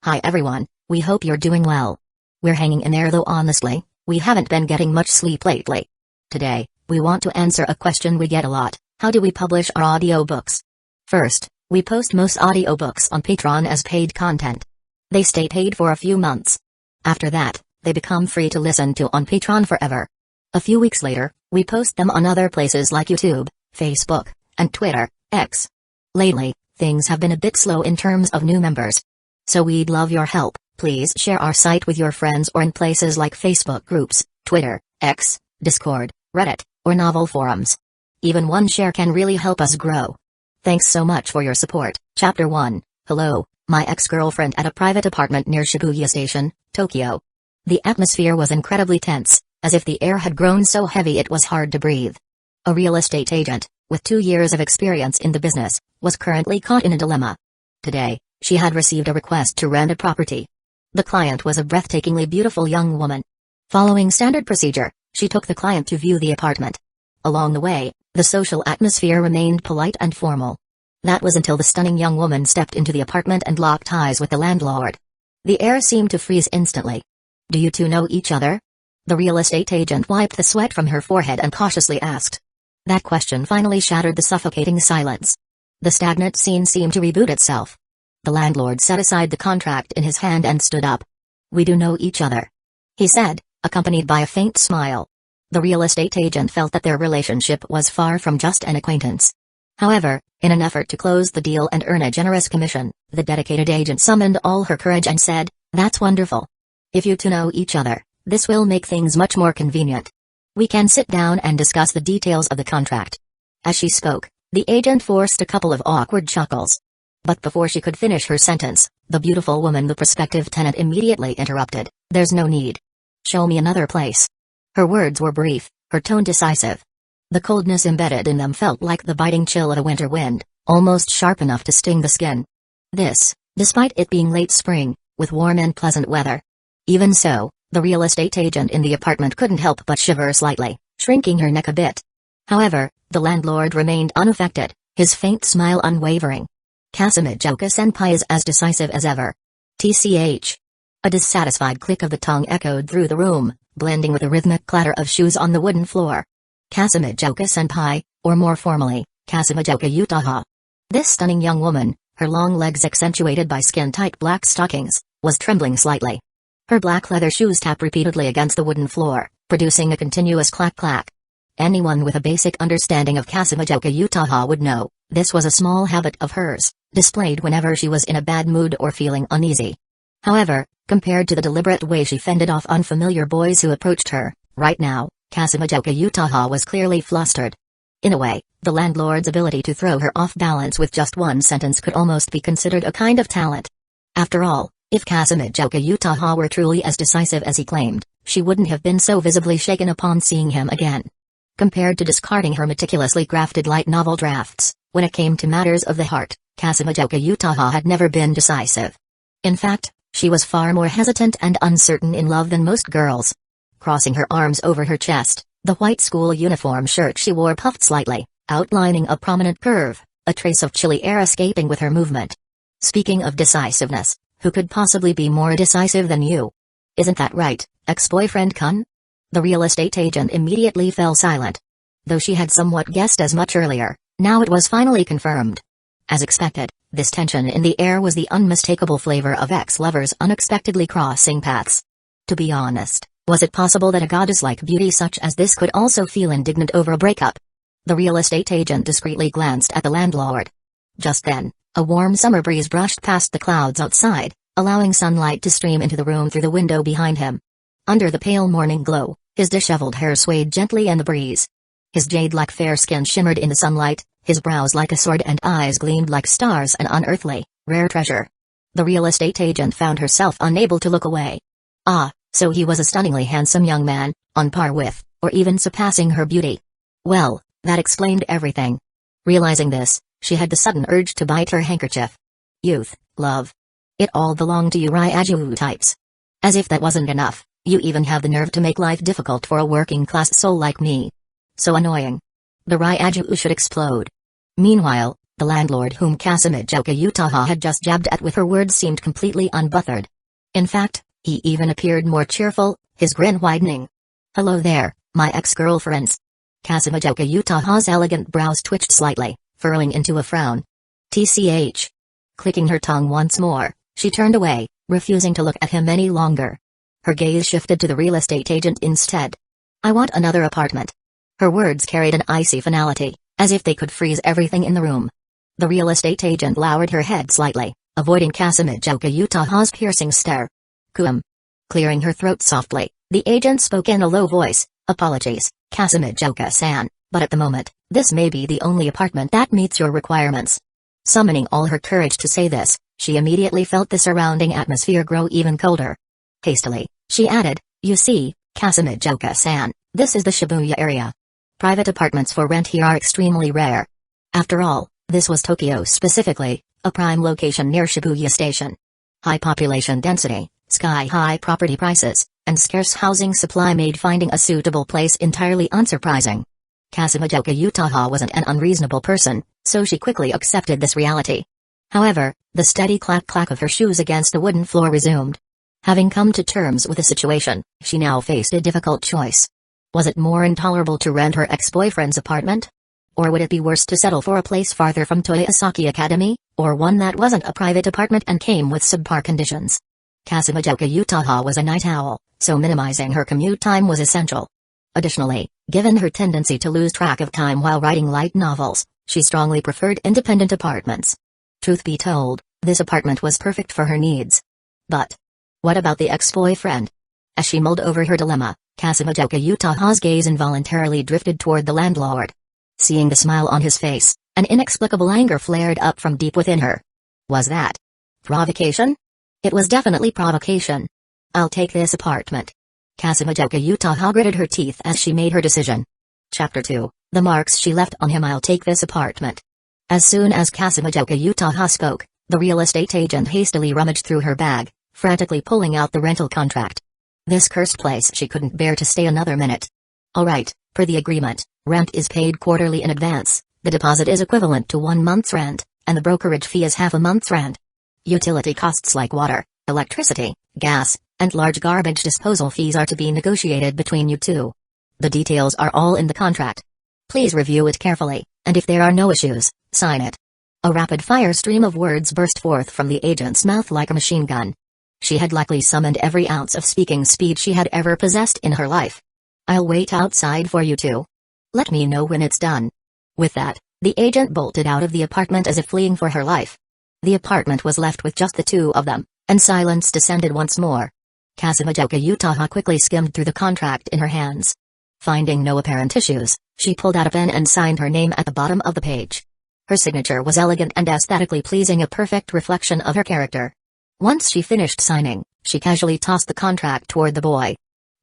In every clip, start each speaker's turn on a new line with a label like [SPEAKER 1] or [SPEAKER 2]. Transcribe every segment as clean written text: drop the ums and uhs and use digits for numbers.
[SPEAKER 1] Hi everyone, we hope you're doing well. We're hanging in there though honestly, we haven't been getting much sleep lately. Today, we want to answer a question we get a lot: how do we publish our audiobooks? First, we post most audiobooks on Patreon as paid content. They stay paid for a few months. After that, they become free to listen to on Patreon forever. A few weeks later, we post them on other places like YouTube, Facebook, and Twitter, X. Lately, things have been a bit slow in terms of new members. So we'd love your help. Please share our site with your friends or in places like Facebook groups, Twitter, X, Discord, Reddit, or novel forums. Even one share can really help us grow. Thanks so much for your support. Chapter 1. Hello, my ex-girlfriend at a private apartment near Shibuya Station, Tokyo. The atmosphere was incredibly tense, as if the air had grown so heavy it was hard to breathe. A real estate agent, with 2 years of experience in the business, was currently caught in a dilemma. Today, she had received a request to rent a property. The client was a breathtakingly beautiful young woman. Following standard procedure, she took the client to view the apartment. Along the way, the social atmosphere remained polite and formal. That was until the stunning young woman stepped into the apartment and locked eyes with the landlord. The air seemed to freeze instantly. "Do you two know each other?" The real estate agent wiped the sweat from her forehead and cautiously asked. That question finally shattered the suffocating silence. The stagnant scene seemed to reboot itself. The landlord set aside the contract in his hand and stood up. "We do know each other," he said, accompanied by a faint smile. The real estate agent felt that their relationship was far from just an acquaintance. However, in an effort to close the deal and earn a generous commission, the dedicated agent summoned all her courage and said, "That's wonderful. If you two know each other, this will make things much more convenient. We can sit down and discuss the details of the contract." As she spoke, the agent forced a couple of awkward chuckles. But before she could finish her sentence, the beautiful woman, the prospective tenant, immediately interrupted. "There's no need. Show me another place." Her words were brief, her tone decisive. The coldness embedded in them felt like the biting chill of a winter wind, almost sharp enough to sting the skin. This, despite it being late spring, with warm and pleasant weather. Even so, the real estate agent in the apartment couldn't help but shiver slightly, shrinking her neck a bit. However, the landlord remained unaffected, his faint smile unwavering. "Kasumijoka-senpai is as decisive as ever. TCH. A dissatisfied click of the tongue echoed through the room, blending with the rhythmic clatter of shoes on the wooden floor. Kasumijoka-senpai, or more formally, Kasumijoka Utaha. This stunning young woman, her long legs accentuated by skin-tight black stockings, was trembling slightly. Her black leather shoes tapped repeatedly against the wooden floor, producing a continuous clack-clack. Anyone with a basic understanding of Kasumijoka Utaha would know, this was a small habit of hers, displayed whenever she was in a bad mood or feeling uneasy. However, compared to the deliberate way she fended off unfamiliar boys who approached her, right now, Kasumijoka Utaha was clearly flustered. In a way, the landlord's ability to throw her off balance with just one sentence could almost be considered a kind of talent. After all, if Kasumijoka Utaha were truly as decisive as he claimed, she wouldn't have been so visibly shaken upon seeing him again. Compared to discarding her meticulously crafted light novel drafts, when it came to matters of the heart, Kasumijoka Utaha had never been decisive. In fact, she was far more hesitant and uncertain in love than most girls. Crossing her arms over her chest, the white school uniform shirt she wore puffed slightly, outlining a prominent curve, a trace of chilly air escaping with her movement. "Speaking of decisiveness, who could possibly be more decisive than you? Isn't that right, ex-boyfriend Kun?" The real estate agent immediately fell silent. Though she had somewhat guessed as much earlier, now it was finally confirmed. As expected, this tension in the air was the unmistakable flavor of ex-lovers unexpectedly crossing paths. To be honest, was it possible that a goddess-like beauty such as this could also feel indignant over a breakup? The real estate agent discreetly glanced at the landlord. Just then, a warm summer breeze brushed past the clouds outside, allowing sunlight to stream into the room through the window behind him. Under the pale morning glow, his disheveled hair swayed gently in the breeze. His jade-like fair skin shimmered in the sunlight, his brows like a sword and eyes gleamed like stars, an unearthly, rare treasure. The real estate agent found herself unable to look away. Ah, so he was a stunningly handsome young man, on par with, or even surpassing her beauty. Well, that explained everything. Realizing this, she had the sudden urge to bite her handkerchief. Youth, love. It all belonged to you Ryaju types. As if that wasn't enough, you even have the nerve to make life difficult for a working-class soul like me. So annoying. The Ryaju should explode. Meanwhile, The landlord whom Kusagakure Utaha had just jabbed at with her words seemed completely unbothered. In fact, he even appeared more cheerful, his grin widening. "Hello there, my ex-girlfriends." Kusagakure Utaha's elegant brows twitched slightly, furrowing into a frown. "Tch." Clicking her tongue once more, she turned away, refusing to look at him any longer. Her gaze shifted to the real estate agent instead. "I want another apartment." Her words carried an icy finality, as if they could freeze everything in the room. The real estate agent lowered her head slightly, avoiding Kusagakure Utaha's piercing stare. Clearing her throat softly, the agent spoke in a low voice. "Apologies, Kusagakure-san, but at the moment, this may be the only apartment that meets your requirements." Summoning all her courage to say this, she immediately felt the surrounding atmosphere grow even colder. Hastily, she added, "You see, Kusagakure-san, this is the Shibuya area. Private apartments for rent here are extremely rare. After all, this was Tokyo specifically, a prime location near Shibuya Station. High population density, sky-high property prices, and scarce housing supply made finding a suitable place entirely unsurprising." Kusagakure Utaha wasn't an unreasonable person, so she quickly accepted this reality. However, the steady clack-clack of her shoes against the wooden floor resumed. Having come to terms with the situation, she now faced a difficult choice. Was it more intolerable to rent her ex-boyfriend's apartment? Or would it be worse to settle for a place farther from Toyosaki Academy, or one that wasn't a private apartment and came with subpar conditions? Kusagakure Utaha was a night owl, so minimizing her commute time was essential. Additionally, given her tendency to lose track of time while writing light novels, she strongly preferred independent apartments. Truth be told, this apartment was perfect for her needs. But what about the ex-boyfriend? As she mulled over her dilemma, Kusagakure Utaha's gaze involuntarily drifted toward the landlord. Seeing the smile on his face, an inexplicable anger flared up from deep within her. Was that provocation? It was definitely provocation. "I'll take this apartment." Kusagakure Utaha gritted her teeth as she made her decision. Chapter 2, The Marks She Left on Him. "I'll take this apartment." As soon as Kusagakure Utaha spoke, the real estate agent hastily rummaged through her bag, frantically pulling out the rental contract. This cursed place, she couldn't bear to stay another minute. "All right, per the agreement, rent is paid quarterly in advance, the deposit is equivalent to 1 month's rent, and the brokerage fee is half a month's rent. Utility costs like water, electricity, gas, and large garbage disposal fees are to be negotiated between you two. The details are all in the contract. Please review it carefully, and if there are no issues, sign it." A rapid-fire stream of words burst forth from the agent's mouth like a machine gun. She had luckily summoned every ounce of speaking speed she had ever possessed in her life. "I'll wait outside for you two. Let me know when it's done." With that, the agent bolted out of the apartment as if fleeing for her life. The apartment was left with just the two of them, and silence descended once more. Kusagakure Utaha quickly skimmed through the contract in her hands. Finding no apparent issues, she pulled out a pen and signed her name at the bottom of the page. Her signature was elegant and aesthetically pleasing, a perfect reflection of her character. Once she finished signing, she casually tossed the contract toward the boy.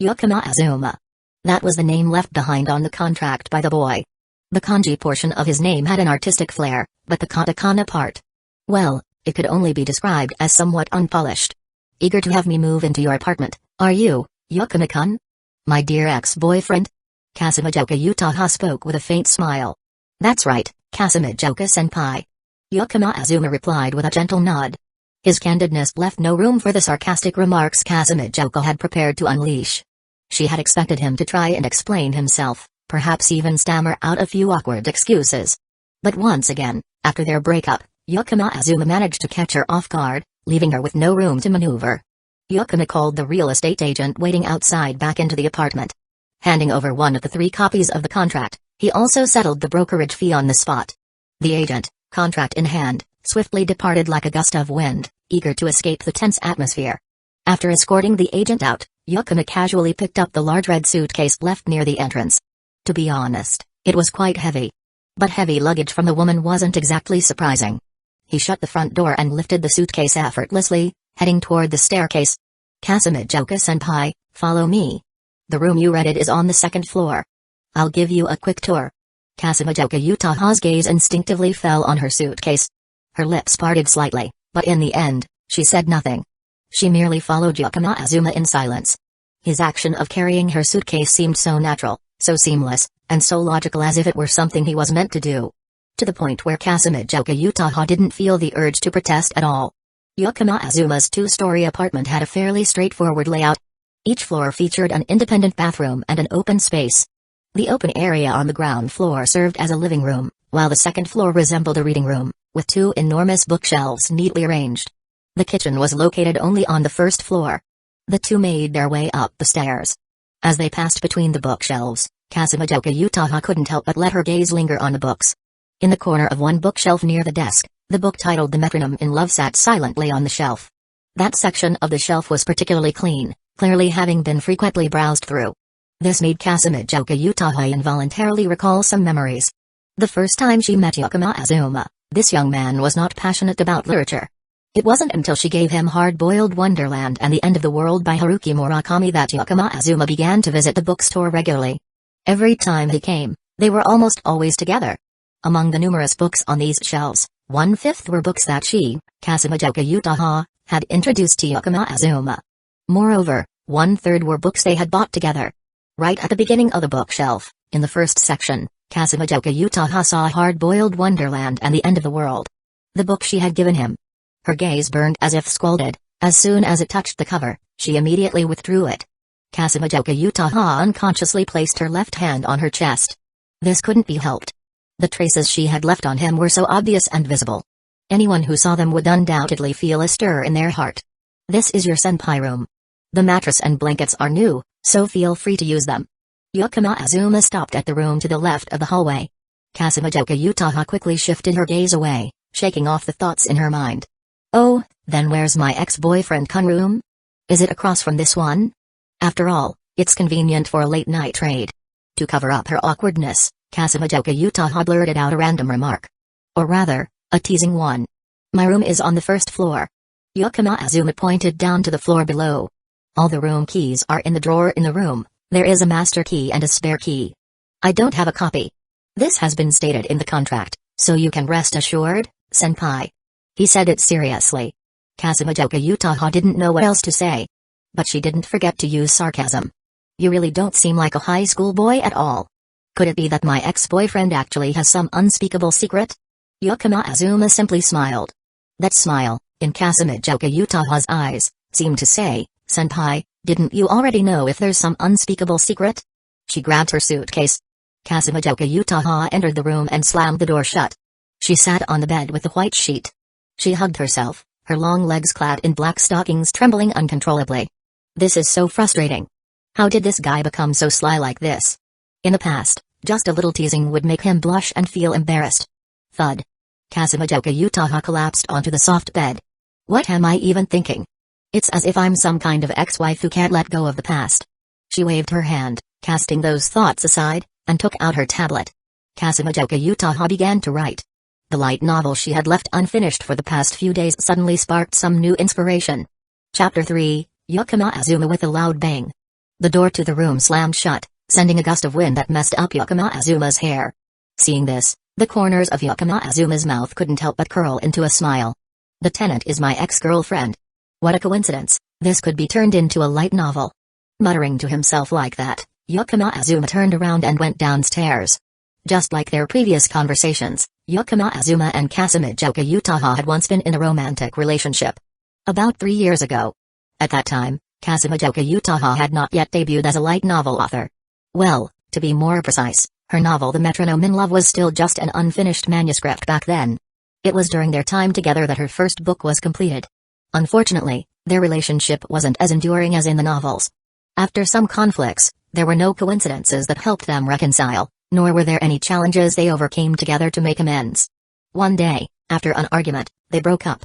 [SPEAKER 1] Yakama Azuma. That was the name left behind on the contract by the boy. The kanji portion of his name had an artistic flair, but the katakana part, well, it could only be described as somewhat unpolished. "Eager to have me move into your apartment, are you, Yakama-kun? My dear ex-boyfriend?" Kusagakure Utaha spoke with a faint smile. "That's right, Kusagakure-senpai." Yakama Azuma replied with a gentle nod. His candidness left no room for the sarcastic remarks Kusagakure had prepared to unleash. She had expected him to try and explain himself, perhaps even stammer out a few awkward excuses. But once again, after their breakup, Yakama Azuma managed to catch her off guard, leaving her with no room to maneuver. Yakama called the real estate agent waiting outside back into the apartment. Handing over one of the 3 copies of the contract, he also settled the brokerage fee on the spot. The agent, contract in hand, swiftly departed like a gust of wind, eager to escape the tense atmosphere. After escorting the agent out, Yakama casually picked up the large red suitcase left near the entrance. To be honest, it was quite heavy. But heavy luggage from the woman wasn't exactly surprising. He shut the front door and lifted the suitcase effortlessly, heading toward the staircase. "Kusagakure-senpai, follow me. The room you rented is on the 2nd floor. I'll give you a quick tour." Kusagakure Utaha's gaze instinctively fell on her suitcase. Her lips parted slightly, but in the end, she said nothing. She merely followed Yakama Azuma in silence. His action of carrying her suitcase seemed so natural, so seamless, and so logical, as if it were something he was meant to do. to the point where Kasumi Utaha didn't feel the urge to protest at all. Yakama Azuma's two-story apartment had a fairly straightforward layout. Each floor featured an independent bathroom and an open space. The open area on the ground floor served as a living room, while the second floor resembled a reading room, with two enormous bookshelves neatly arranged. The kitchen was located only on the first floor. The two made their way up the stairs. As they passed between the bookshelves, Kasumi Utaha couldn't help but let her gaze linger on the books. In the corner of one bookshelf near the desk, the book titled The Metronome in Love sat silently on the shelf. That section of the shelf was particularly clean, clearly having been frequently browsed through. This made Kasumi Utaha involuntarily recall some memories. The first time she met Yakama Azuma, this young man was not passionate about literature. It wasn't until she gave him Hard-Boiled Wonderland and The End of the World by Haruki Murakami that Yakama Azuma began to visit the bookstore regularly. Every time he came, they were almost always together. Among the numerous books on these shelves, 1/5 were books that she, Kasumi Utaha, had introduced to Yakama Azuma. Moreover, 1/3 were books they had bought together. Right at the beginning of the bookshelf, in the first section, Kasumi Utaha saw Hard-Boiled Wonderland and The End of the World. The book she had given him. Her gaze burned as if scalded. As soon as it touched the cover, she immediately withdrew it. Kasumi Utaha unconsciously placed her left hand on her chest. This couldn't be helped. The traces she had left on him were so obvious and visible. Anyone who saw them would undoubtedly feel a stir in their heart. This is your senpai room. The mattress and blankets are new, so feel free to use them. Yakama Azuma stopped at the room to the left of the hallway. Kasumi Utaha quickly shifted her gaze away, shaking off the thoughts in her mind. Oh, then where's my ex-boyfriend-kun room? Is it across from this one? After all, it's convenient for a late-night trade. To cover up her awkwardness, Kasumi Utaha blurted out a random remark. Or rather, a teasing one. My room is on the first floor. Yakama Azuma pointed down to the floor below. All the room keys are in the drawer in the room. There is a master key and a spare key. I don't have a copy. This has been stated in the contract, so you can rest assured, senpai. He said it seriously. Kasumi Utaha didn't know what else to say. But she didn't forget to use sarcasm. You really don't seem like a high school boy at all. Could it be that my ex-boyfriend actually has some unspeakable secret? Yakama Azuma simply smiled. That smile, in Kasumi Utaha's eyes, seemed to say, senpai, didn't you already know if there's some unspeakable secret? She grabbed her suitcase. Kasumi Utaha entered the room and slammed the door shut. She sat on the bed with the white sheet. She hugged herself, her long legs clad in black stockings trembling uncontrollably. This is so frustrating. How did this guy become so sly like this? In the past, just a little teasing would make him blush and feel embarrassed. Thud. Kasumi Utaha collapsed onto the soft bed. What am I even thinking? It's as if I'm some kind of ex-wife who can't let go of the past. She waved her hand, casting those thoughts aside, and took out her tablet. Kasumi Utaha began to write. The light novel she had left unfinished for the past few days suddenly sparked some new inspiration. Chapter 3, Yakama Azuma with a loud bang. The door to the room slammed shut, sending a gust of wind that messed up Yakama Azuma's hair. Seeing this, the corners of Yakama Azuma's mouth couldn't help but curl into a smile. The tenant is my ex-girlfriend. What a coincidence, this could be turned into a light novel. Muttering to himself like that, Yakama Azuma turned around and went downstairs. Just like their previous conversations, Yakama Azuma and Kasumi Utaha had once been in a romantic relationship. About 3 years ago. At that time, Kasumi Utaha had not yet debuted as a light novel author. Well, to be more precise, her novel The Metronome in Love was still just an unfinished manuscript back then. It was during their time together that her first book was completed. Unfortunately, their relationship wasn't as enduring as in the novels. After some conflicts, there were no coincidences that helped them reconcile, nor were there any challenges they overcame together to make amends. One day, after an argument, they broke up.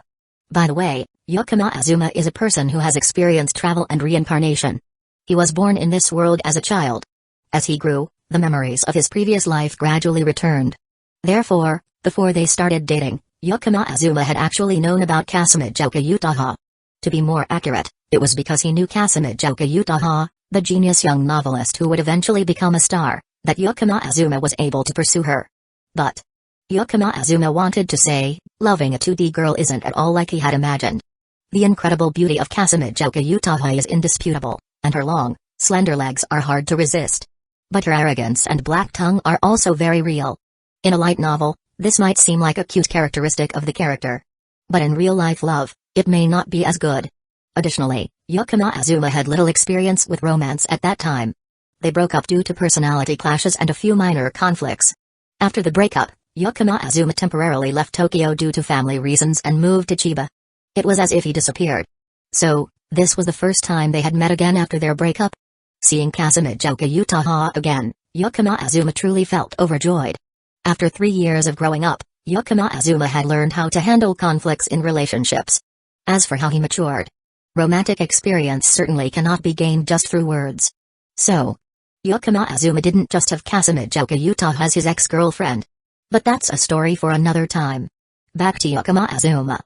[SPEAKER 1] By the way, Yakama Azuma is a person who has experienced travel and reincarnation. He was born in this world as a child. As he grew, the memories of his previous life gradually returned. Therefore, before they started dating, Yakama Azuma had actually known about Kasumi Utaha. To be more accurate, it was because he knew Kasumi Utaha, the genius young novelist who would eventually become a star, that Yakama Azuma was able to pursue her. But Yakama Azuma wanted to say, loving a 2D girl isn't at all like he had imagined. The incredible beauty of Kasumi Utaha is indisputable, and her long, slender legs are hard to resist. But her arrogance and black tongue are also very real. In a light novel, This might seem like a cute characteristic of the character. But in real-life love, it may not be as good. Additionally, Yakama Azuma had little experience with romance at that time. They broke up due to personality clashes and a few minor conflicts. After the breakup, Yakama Azuma temporarily left Tokyo due to family reasons and moved to Chiba. It was as if he disappeared. So, this was the first time they had met again after their breakup. Seeing Kazuma-joka Utaha again, Yakama Azuma truly felt overjoyed. After 3 years of growing up, Yakama Azuma had learned how to handle conflicts in relationships. As for how he matured, romantic experience certainly cannot be gained just through words. So, Yakama Azuma didn't just have Kazuma-joka Utaha as his ex-girlfriend. But that's a story for another time. Back to Yakama Azuma.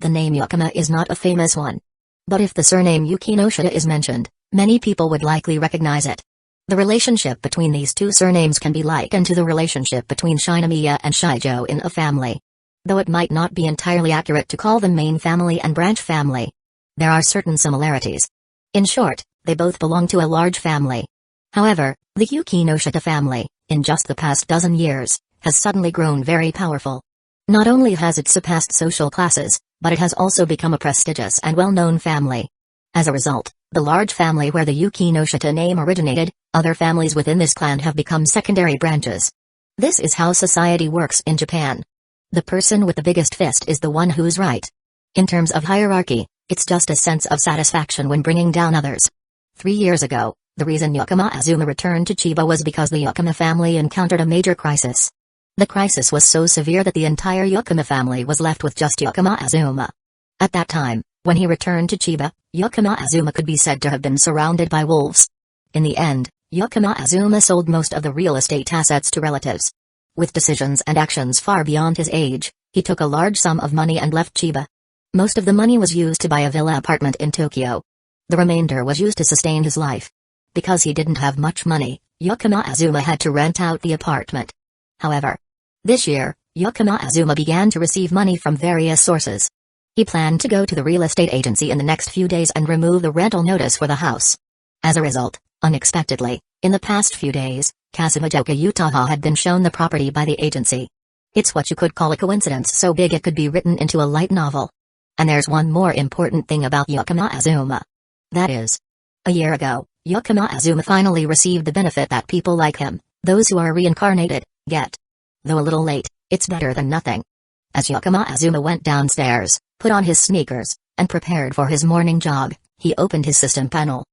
[SPEAKER 1] The name Yakama is not a famous one. But if the surname Yukinoshita is mentioned, many people would likely recognize it. The relationship between these two surnames can be likened to the relationship between Shinomiya and Shijo in a family. Though it might not be entirely accurate to call them main family and branch family, there are certain similarities. In short, they both belong to a large family. However, the Yukinoshita family, in just the past dozen years, has suddenly grown very powerful. Not only has it surpassed social classes, but it has also become a prestigious and well-known family. As a result, the large family where the Yukinoshita name originated, other families within this clan have become secondary branches. This is how society works in Japan. The person with the biggest fist is the one who's right. In terms of hierarchy, it's just a sense of satisfaction when bringing down others. 3 years ago, the reason Yakama Azuma returned to Chiba was because the Yakama family encountered a major crisis. The crisis was so severe that the entire Yakama family was left with just Yakama Azuma. At that time, when he returned to Chiba, Yakama Azuma could be said to have been surrounded by wolves. In the end, Yakama Azuma sold most of the real estate assets to relatives. With decisions and actions far beyond his age, he took a large sum of money and left Chiba. Most of the money was used to buy a villa apartment in Tokyo. The remainder was used to sustain his life. Because he didn't have much money, Yakama Azuma had to rent out the apartment. However, this year, Yakama Azuma began to receive money from various sources. He planned to go to the real estate agency in the next few days and remove the rental notice for the house. As a result, unexpectedly, in the past few days, Kazuma-joka Utaha had been shown the property by the agency. It's what you could call a coincidence so big it could be written into a light novel. And there's one more important thing about Yakama Azuma. That is, a year ago, Yakama Azuma finally received the benefit that people like him, those who are reincarnated, get. Though a little late, it's better than nothing. As Yakama Azuma went downstairs, put on his sneakers, and prepared for his morning jog, he opened his system panel.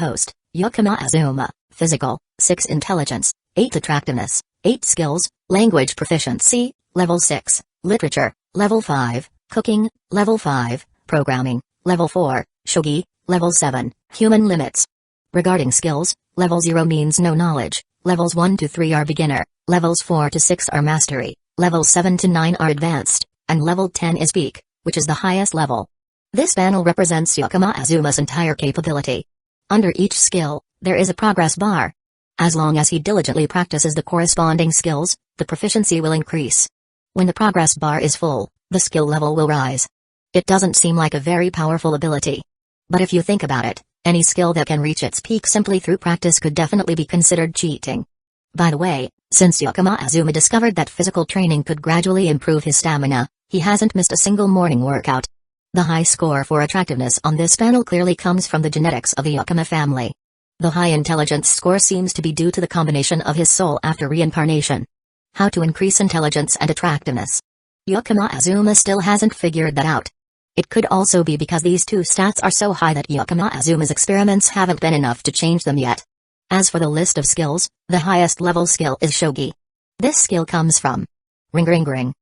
[SPEAKER 1] Host, Yakama Azuma, Physical, 6 Intelligence, 8 Attractiveness, 8 Skills, Language Proficiency, Level 6, Literature, Level 5, Cooking, Level 5, Programming, Level 4, Shogi, Level 7, Human Limits. Regarding skills, Level 0 means no knowledge, Levels 1 to 3 are beginner, Levels 4 to 6 are mastery, Levels 7 to 9 are advanced, and Level 10 is peak, which is the highest level. This panel represents Yakama Azuma's entire capability. Under each skill, there is a progress bar. As long as he diligently practices the corresponding skills, the proficiency will increase. When the progress bar is full, the skill level will rise. It doesn't seem like a very powerful ability. But if you think about it, any skill that can reach its peak simply through practice could definitely be considered cheating. By the way, since Yakama Azuma discovered that physical training could gradually improve his stamina, he hasn't missed a single morning workout. The high score for attractiveness on this panel clearly comes from the genetics of the Yakama family. The high intelligence score seems to be due to the combination of his soul after reincarnation. How to increase intelligence and attractiveness? Yakama Azuma still hasn't figured that out. It could also be because these two stats are so high that Yakama Azuma's experiments haven't been enough to change them yet. As for the list of skills, the highest level skill is Shogi. This skill comes from ring ring ring.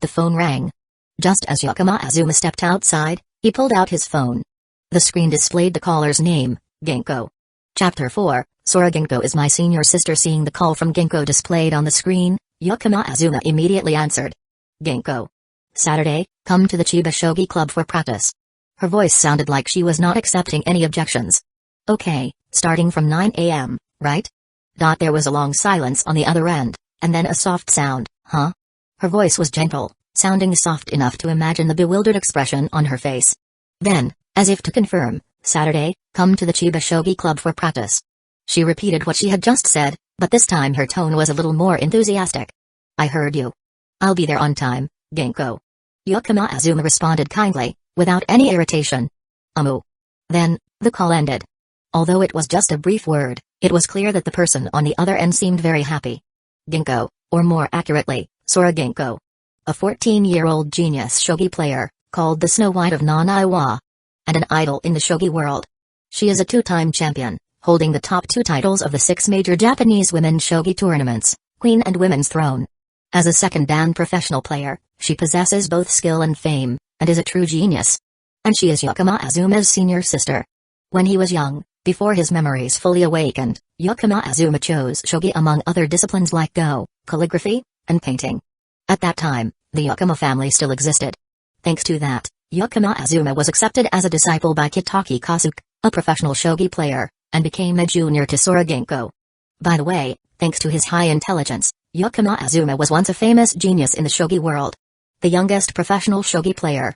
[SPEAKER 1] The phone rang. Just as Yakama Azuma stepped outside, he pulled out his phone. The screen displayed the caller's name, Ginko. Chapter 4, Sora Ginko is my senior sister. Seeing the call from Ginko displayed on the screen, Yakama Azuma immediately answered. Ginko. Saturday, come to the Chiba Shogi Club for practice. Her voice sounded like she was not accepting any objections. Okay, starting from 9 a.m., right? There was a long silence on the other end, and then a soft sound, huh? Her voice was gentle, sounding soft enough to imagine the bewildered expression on her face. Then, as if to confirm, Saturday, come to the Chiba Shogi Club for practice. She repeated what she had just said, but this time her tone was a little more enthusiastic. I heard you. I'll be there on time, Ginko. Yakama Azuma responded kindly, without any irritation. Then, the call ended. Although it was just a brief word, it was clear that the person on the other end seemed very happy. Ginko, or more accurately, Sora Ginko. A 14-year-old genius shogi player, called the Snow White of Nanaiwa. And an idol in the shogi world. She is a two-time champion, holding the top 2 titles of the 6 major Japanese women's shogi tournaments, Queen and Women's Throne. As a second-dan professional player, she possesses both skill and fame, and is a true genius. And she is Yakama Azuma's senior sister. When he was young, before his memories fully awakened, Yakama Azuma chose shogi among other disciplines like Go, calligraphy, and painting. At that time, the Yakama family still existed. Thanks to that, Yakama Azuma was accepted as a disciple by Kitaki Kasuke, a professional shogi player, and became a junior to Sora Ginko. By the way, thanks to his high intelligence, Yakama Azuma was once a famous genius in the shogi world. The youngest professional shogi player.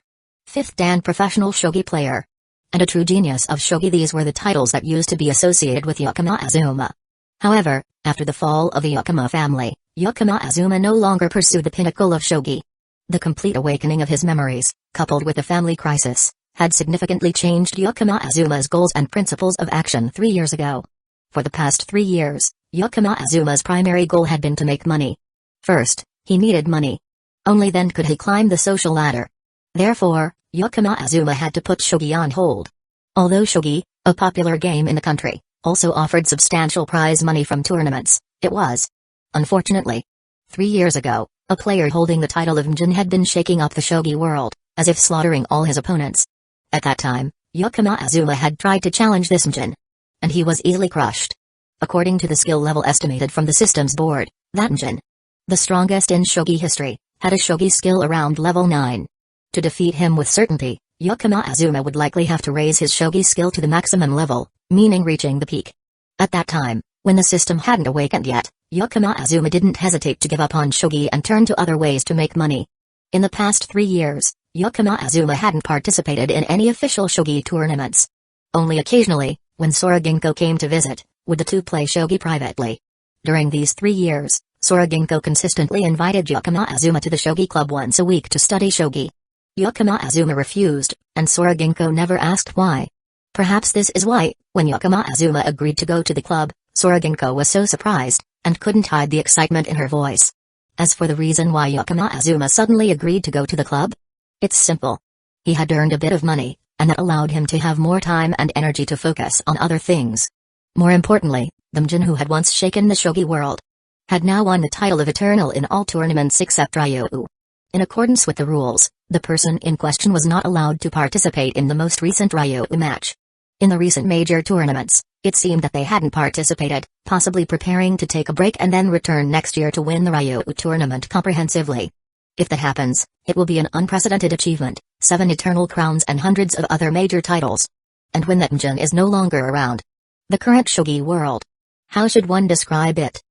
[SPEAKER 1] 5th dan professional shogi player. And a true genius of shogi. These were the titles that used to be associated with Yakama Azuma. However, after the fall of the Yakama family, Yakama Azuma no longer pursued the pinnacle of shogi. The complete awakening of his memories, coupled with the family crisis, had significantly changed Yakama Azuma's goals and principles of action 3 years ago. For the past 3 years, Yakama Azuma's primary goal had been to make money. First, he needed money. Only then could he climb the social ladder. Therefore, Yakama Azuma had to put shogi on hold. Although shogi, a popular game in the country, also offered substantial prize money from tournaments, it was. Unfortunately, 3 years ago, a player holding the title of Mjin had been shaking up the shogi world, as if slaughtering all his opponents. At that time, Yakama Azuma had tried to challenge this Mjin. And he was easily crushed. According to the skill level estimated from the systems board, that Mjin, the strongest in shogi history, had a shogi skill around level 9. To defeat him with certainty, Yakama Azuma would likely have to raise his shogi skill to the maximum level, meaning reaching the peak. At that time, when the system hadn't awakened yet, Yakama Azuma didn't hesitate to give up on shogi and turn to other ways to make money. In the past 3 years, Yakama Azuma hadn't participated in any official shogi tournaments. Only occasionally, when Sora Ginko came to visit, would the two play shogi privately. During these 3 years, Sora Ginko consistently invited Yakama Azuma to the shogi club once a week to study shogi. Yakama Azuma refused, and Sora Ginko never asked why. Perhaps this is why, when Yakama Azuma agreed to go to the club, Sora Ginko was so surprised, and couldn't hide the excitement in her voice. As for the reason why Yakama Azuma suddenly agreed to go to the club, it's simple. He had earned a bit of money, and that allowed him to have more time and energy to focus on other things. More importantly, the Mjin who had once shaken the shogi world had now won the title of Eternal in all tournaments except Ryu. In accordance with the rules, the person in question was not allowed to participate in the most recent Ryu match. In the recent major tournaments, it seemed that they hadn't participated, possibly preparing to take a break and then return next year to win the Ryu tournament comprehensively. If that happens, it will be an unprecedented achievement, 7 eternal crowns and hundreds of other major titles. And when that Mjin is no longer around, the current shogi world, how should one describe it?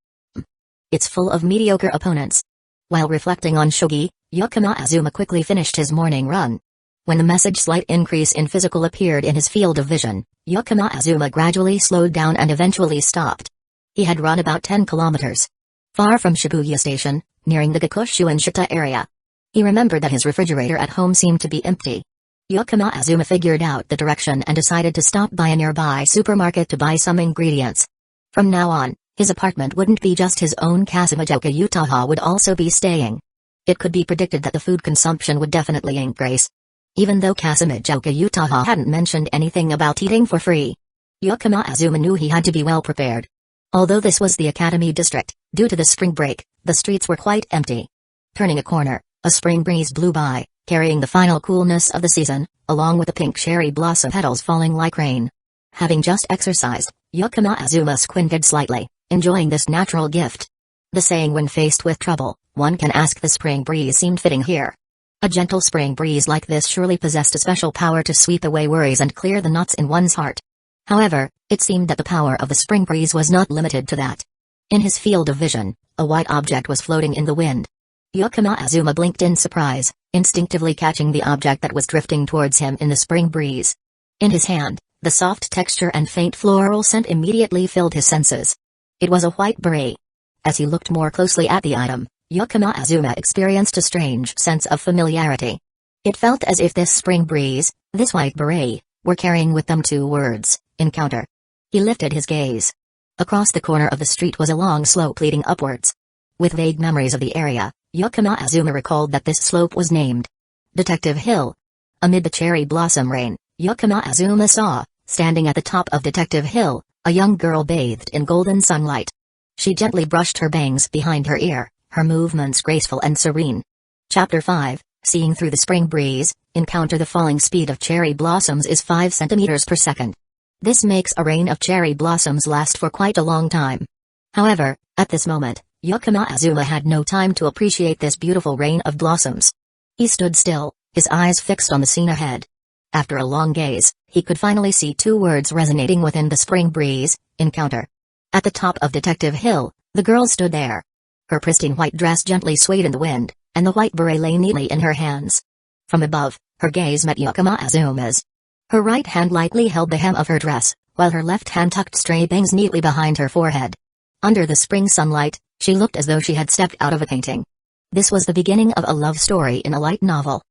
[SPEAKER 1] It's full of mediocre opponents. While reflecting on shogi, Yakama Azuma quickly finished his morning run. When the message slight increase in physical appeared in his field of vision, Yakama Azuma gradually slowed down and eventually stopped. He had run about 10 kilometers. Far from Shibuya Station, nearing the Gakushu and Shita area. He remembered that his refrigerator at home seemed to be empty. Yakama Azuma figured out the direction and decided to stop by a nearby supermarket to buy some ingredients. From now on, his apartment wouldn't be just his own. Kasumijoka Utaha would also be staying. It could be predicted that the food consumption would definitely increase. Even though Kasumijoka Utaha hadn't mentioned anything about eating for free, Yakama Azuma knew he had to be well prepared. Although this was the Academy district, due to the spring break, the streets were quite empty. Turning a corner, a spring breeze blew by, carrying the final coolness of the season, along with the pink cherry blossom petals falling like rain. Having just exercised, Yakama Azuma squinted slightly, enjoying this natural gift. The saying when faced with trouble, one can ask the spring breeze seemed fitting here. A gentle spring breeze like this surely possessed a special power to sweep away worries and clear the knots in one's heart. However, it seemed that the power of the spring breeze was not limited to that. In his field of vision, a white object was floating in the wind. Yakama Azuma blinked in surprise, instinctively catching the object that was drifting towards him in the spring breeze. In his hand, the soft texture and faint floral scent immediately filled his senses. It was a white beret. As he looked more closely at the item, Yakama Azuma experienced a strange sense of familiarity. It felt as if this spring breeze, this white beret, were carrying with them two words, encounter. He lifted his gaze. Across the corner of the street was a long slope leading upwards. With vague memories of the area, Yakama Azuma recalled that this slope was named Detective Hill. Amid the cherry blossom rain, Yakama Azuma saw, standing at the top of Detective Hill, a young girl bathed in golden sunlight. She gently brushed her bangs behind her ear, her movements graceful and serene. Chapter 5, Seeing Through the Spring Breeze, Encounter. The falling speed of cherry blossoms is 5 centimeters per second. This makes a rain of cherry blossoms last for quite a long time. However, at this moment, Yakama Azuma had no time to appreciate this beautiful rain of blossoms. He stood still, his eyes fixed on the scene ahead. After a long gaze, he could finally see two words resonating within the spring breeze, encounter. At the top of Detective Hill, the girl stood there. Her pristine white dress gently swayed in the wind, and the white beret lay neatly in her hands. From above, her gaze met Yakama Azuma's. Her right hand lightly held the hem of her dress, while her left hand tucked stray bangs neatly behind her forehead. Under the spring sunlight, she looked as though she had stepped out of a painting. This was the beginning of a love story in a light novel.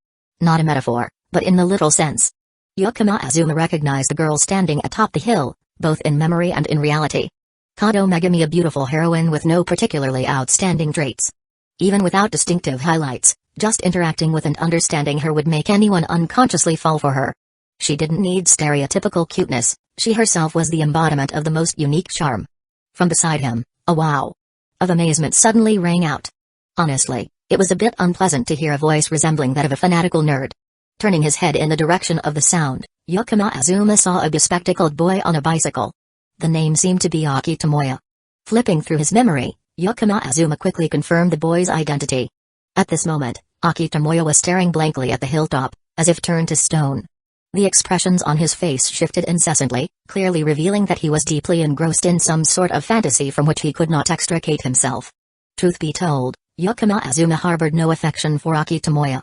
[SPEAKER 1] Not a metaphor, but in the literal sense. Yakama Azuma recognized the girl standing atop the hill, both in memory and in reality. Kato Megumi, a beautiful heroine with no particularly outstanding traits. Even without distinctive highlights, just interacting with and understanding her would make anyone unconsciously fall for her. She didn't need stereotypical cuteness, she herself was the embodiment of the most unique charm. From beside him, a wow of amazement suddenly rang out. Honestly, it was a bit unpleasant to hear a voice resembling that of a fanatical nerd. Turning his head in the direction of the sound, Yakama Azuma saw a bespectacled boy on a bicycle. The name seemed to be Ecchi Tomoya. Flipping through his memory, Yakama Azuma quickly confirmed the boy's identity. At this moment, Ecchi Tomoya was staring blankly at the hilltop, as if turned to stone. The expressions on his face shifted incessantly, clearly revealing that he was deeply engrossed in some sort of fantasy from which he could not extricate himself. Truth be told, Yakama Azuma harbored no affection for Ecchi Tomoya.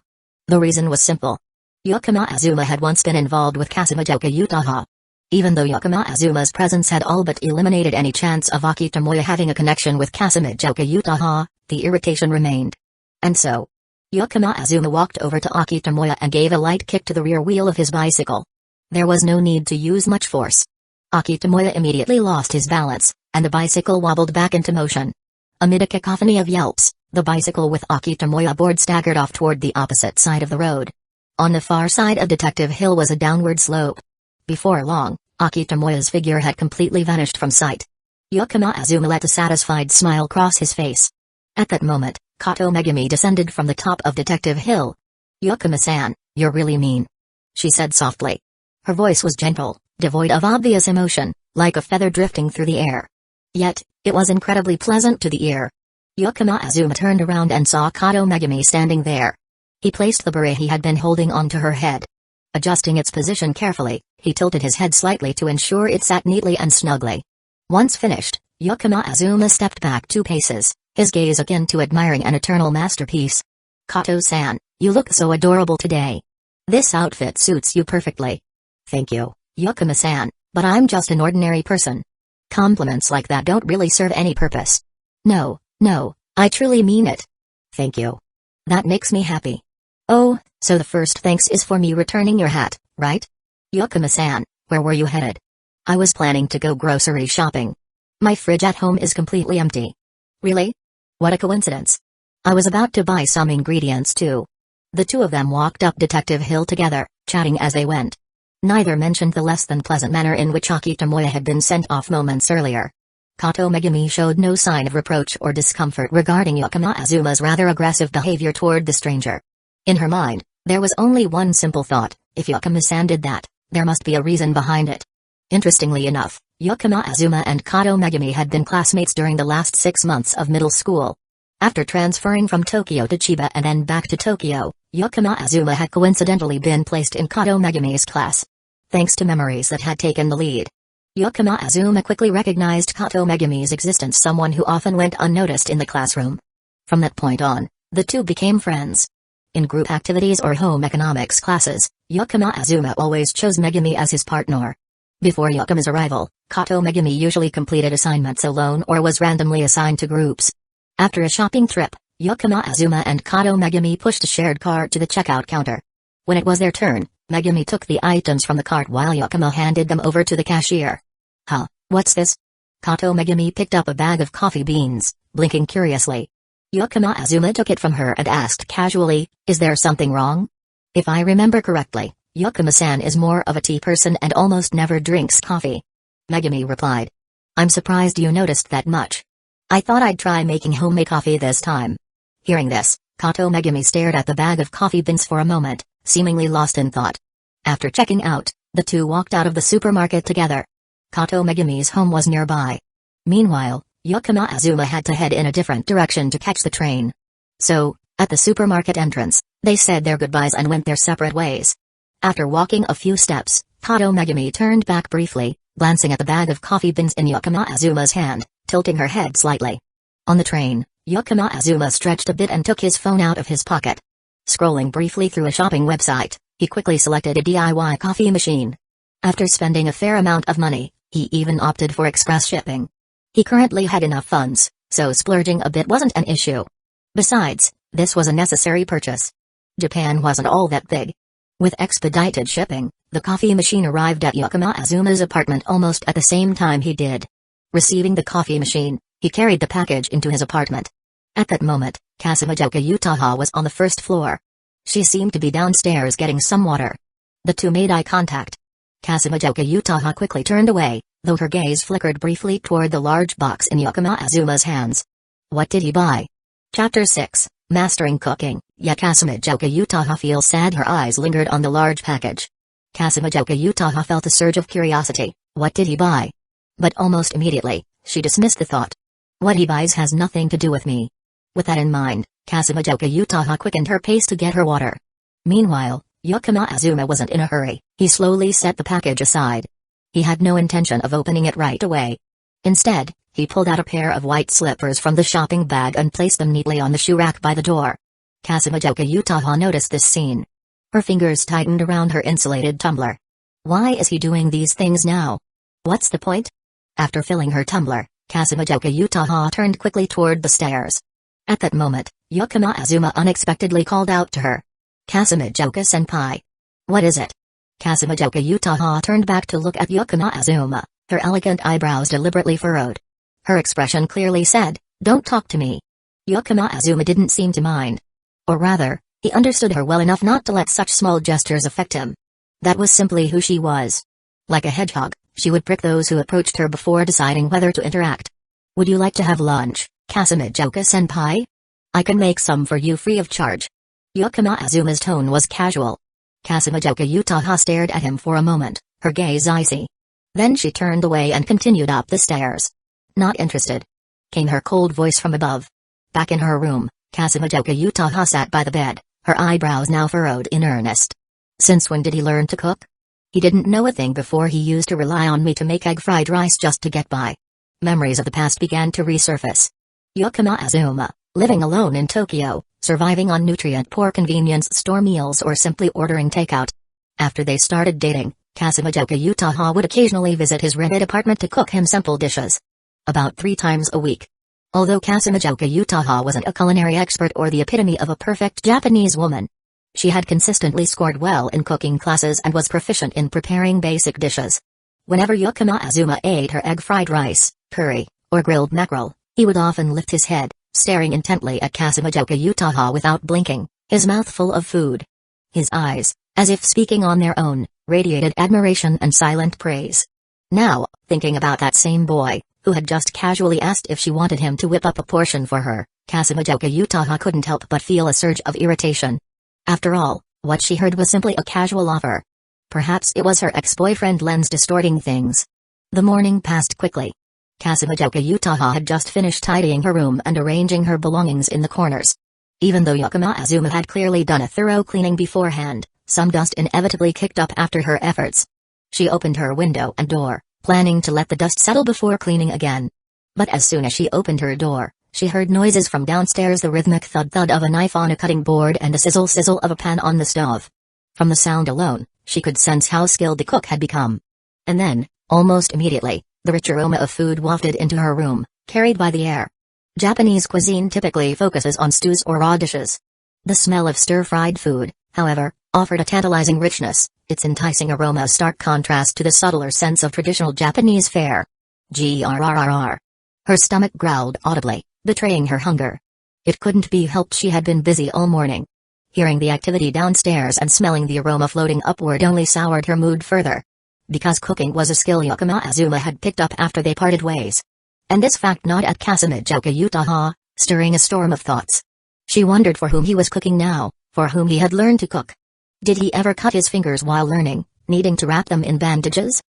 [SPEAKER 1] The reason was simple. Yakama Azuma had once been involved with Kasumijoka Utaha. Even though Yakama Azuma's presence had all but eliminated any chance of Ecchi Tomoya having a connection with Kasumijoka Utaha, the irritation remained. And so, Yakama Azuma walked over to Ecchi Tomoya and gave a light kick to the rear wheel of his bicycle. There was no need to use much force. Ecchi Tomoya immediately lost his balance, and the bicycle wobbled back into motion. Amid a cacophony of yelps, the bicycle with Ecchi Tomoya aboard staggered off toward the opposite side of the road. On the far side of Detective Hill was a downward slope. Before long, Ecchi Tomoya's figure had completely vanished from sight. Yakama Azuma let a satisfied smile cross his face. At that moment, Kato Megumi descended from the top of Detective Hill. "Yakama-san, you're really mean," she said softly. Her voice was gentle, devoid of obvious emotion, like a feather drifting through the air. Yet, it was incredibly pleasant to the ear. Yakama Azuma turned around and saw Kato Megumi standing there. He placed the beret he had been holding onto her head. Adjusting its position carefully, he tilted his head slightly to ensure it sat neatly and snugly. Once finished, Yakama Azuma stepped back 2 paces, his gaze akin to admiring an eternal masterpiece. "Kato-san, you look so adorable today. This outfit suits you perfectly." "Thank you, Yakama-san, but I'm just an ordinary person. Compliments like that don't really serve any purpose." No, I truly mean it." "Thank you. That makes me happy." "Oh, so the first thanks is for me returning your hat, right?" "Yakama-san, where were you headed?" "I was planning to go grocery shopping. My fridge at home is completely empty." "Really? What a coincidence. I was about to buy some ingredients too." The two of them walked up Detective Hill together, chatting as they went. Neither mentioned the less than pleasant manner in which Ecchi Tomoya had been sent off moments earlier. Kato Megumi showed no sign of reproach or discomfort regarding Yakama Azuma's rather aggressive behavior toward the stranger. In her mind, there was only one simple thought: if Yakama-san did that, there must be a reason behind it. Interestingly enough, Yakama Azuma and Kato Megumi had been classmates during the last 6 months of middle school. After transferring from Tokyo to Chiba and then back to Tokyo, Yakama Azuma had coincidentally been placed in Kato Megumi's class. Thanks to memories that had taken the lead, Yakama Azuma quickly recognized Kato Megumi's existence, someone who often went unnoticed in the classroom. From that point on, the two became friends. In group activities or home economics classes, Yakama Azuma always chose Megumi as his partner. Before Yakama's arrival, Kato Megumi usually completed assignments alone or was randomly assigned to groups. After a shopping trip, Yakama Azuma and Kato Megumi pushed a shared cart to the checkout counter. When it was their turn, Megumi took the items from the cart while Yakama handed them over to the cashier. Huh, what's this? Kato Megumi picked up a bag of coffee beans, blinking curiously. Yakama Azuma took it from her and asked casually, is there something wrong? If I remember correctly, Yakama-san is more of a tea person and almost never drinks coffee. Megumi replied. I'm surprised you noticed that much. I thought I'd try making homemade coffee this time. Hearing this, Kato Megumi stared at the bag of coffee beans for a moment, seemingly lost in thought. After checking out, the two walked out of the supermarket together. Kato Megumi's home was nearby. Meanwhile, Yakama Azuma had to head in a different direction to catch the train. So, at the supermarket entrance, they said their goodbyes and went their separate ways. After walking a few steps, Kato Megumi turned back briefly, glancing at the bag of coffee beans in Yakama Azuma's hand, tilting her head slightly. On the train, Yakama Azuma stretched a bit and took his phone out of his pocket. Scrolling briefly through a shopping website, he quickly selected a DIY coffee machine. After spending a fair amount of money, he even opted for express shipping. He currently had enough funds, so splurging a bit wasn't an issue. Besides, this was a necessary purchase. Japan wasn't all that big. With expedited shipping, the coffee machine arrived at Yakama Azuma's apartment almost at the same time he did. Receiving the coffee machine, he carried the package into his apartment. At that moment, Kasumijoka Utaha was on the first floor. She seemed to be downstairs getting some water. The two made eye contact. Kasumijoka Utaha quickly turned away, though her gaze flickered briefly toward the large box in Yakama Azuma's hands. What did he buy? Chapter 6, Mastering Cooking. Kasumijoka Utaha feels sad. Her eyes lingered on the large package. Kasumijoka Utaha felt a surge of curiosity. What did he buy? But almost immediately, she dismissed the thought. What he buys has nothing to do with me. With that in mind, Kasumijoka Utaha quickened her pace to get her water. Meanwhile, Yakama Azuma wasn't in a hurry. He slowly set the package aside. He had no intention of opening it right away. Instead, he pulled out a pair of white slippers from the shopping bag and placed them neatly on the shoe rack by the door. Kasumijoka Utaha noticed this scene. Her fingers tightened around her insulated tumbler. Why is he doing these things now? What's the point? After filling her tumbler, Kasumijoka Utaha turned quickly toward the stairs. At that moment, Yakama Azuma unexpectedly called out to her. Kasumijoka-senpai. What is it? Kasumijoka Utaha turned back to look at Yakama Azuma, her elegant eyebrows deliberately furrowed. Her expression clearly said, don't talk to me. Yakama Azuma didn't seem to mind. Or rather, he understood her well enough not to let such small gestures affect him. That was simply who she was. Like a hedgehog, she would prick those who approached her before deciding whether to interact. Would you like to have lunch, Kasumijoka-senpai? I can make some for you free of charge. Yakama Azuma's tone was casual. Kasumijoka Utaha stared at him for a moment, her gaze icy. Then she turned away and continued up the stairs. Not interested. Came her cold voice from above. Back in her room, Kasumijoka Utaha sat by the bed, her eyebrows now furrowed in earnest. Since when did he learn to cook? He didn't know a thing before. He used to rely on me to make egg fried rice just to get by. Memories of the past began to resurface. Yakama Azuma, living alone in Tokyo, surviving on nutrient-poor convenience store meals or simply ordering takeout. After they started dating, Kasumijoka Utaha would occasionally visit his rented apartment to cook him simple dishes. About 3 times a week. Although Kasumijoka Utaha wasn't a culinary expert or the epitome of a perfect Japanese woman, she had consistently scored well in cooking classes and was proficient in preparing basic dishes. Whenever Yakama Azuma ate her egg fried rice, curry, or grilled mackerel, he would often lift his head, staring intently at Kasumijoka Utaha without blinking, his mouth full of food. His eyes, as if speaking on their own, radiated admiration and silent praise. Now, thinking about that same boy, who had just casually asked if she wanted him to whip up a portion for her, Kasumijoka Utaha couldn't help but feel a surge of irritation. After all, what she heard was simply a casual offer. Perhaps it was her ex-boyfriend lens distorting things. The morning passed quickly. Kasumijoka Utaha had just finished tidying her room and arranging her belongings in the corners. Even though Yakama Azuma had clearly done a thorough cleaning beforehand, some dust inevitably kicked up after her efforts. She opened her window and door, planning to let the dust settle before cleaning again. But as soon as she opened her door, she heard noises from downstairs, the rhythmic thud-thud of a knife on a cutting board and a sizzle-sizzle of a pan on the stove. From the sound alone, she could sense how skilled the cook had become. And then, almost immediately, the rich aroma of food wafted into her room, carried by the air. Japanese cuisine typically focuses on stews or raw dishes. The smell of stir-fried food, however, offered a tantalizing richness, its enticing aroma a stark contrast to the subtler sense of traditional Japanese fare. Grrrr. Her stomach growled audibly, betraying her hunger. It couldn't be helped, she had been busy all morning. Hearing the activity downstairs and smelling the aroma floating upward only soured her mood further. Because cooking was a skill Yakama Azuma had picked up after they parted ways. And this fact gnawed at Calamity Utaha, stirring a storm of thoughts. She wondered for whom he was cooking now, for whom he had learned to cook. Did he ever cut his fingers while learning, needing to wrap them in bandages?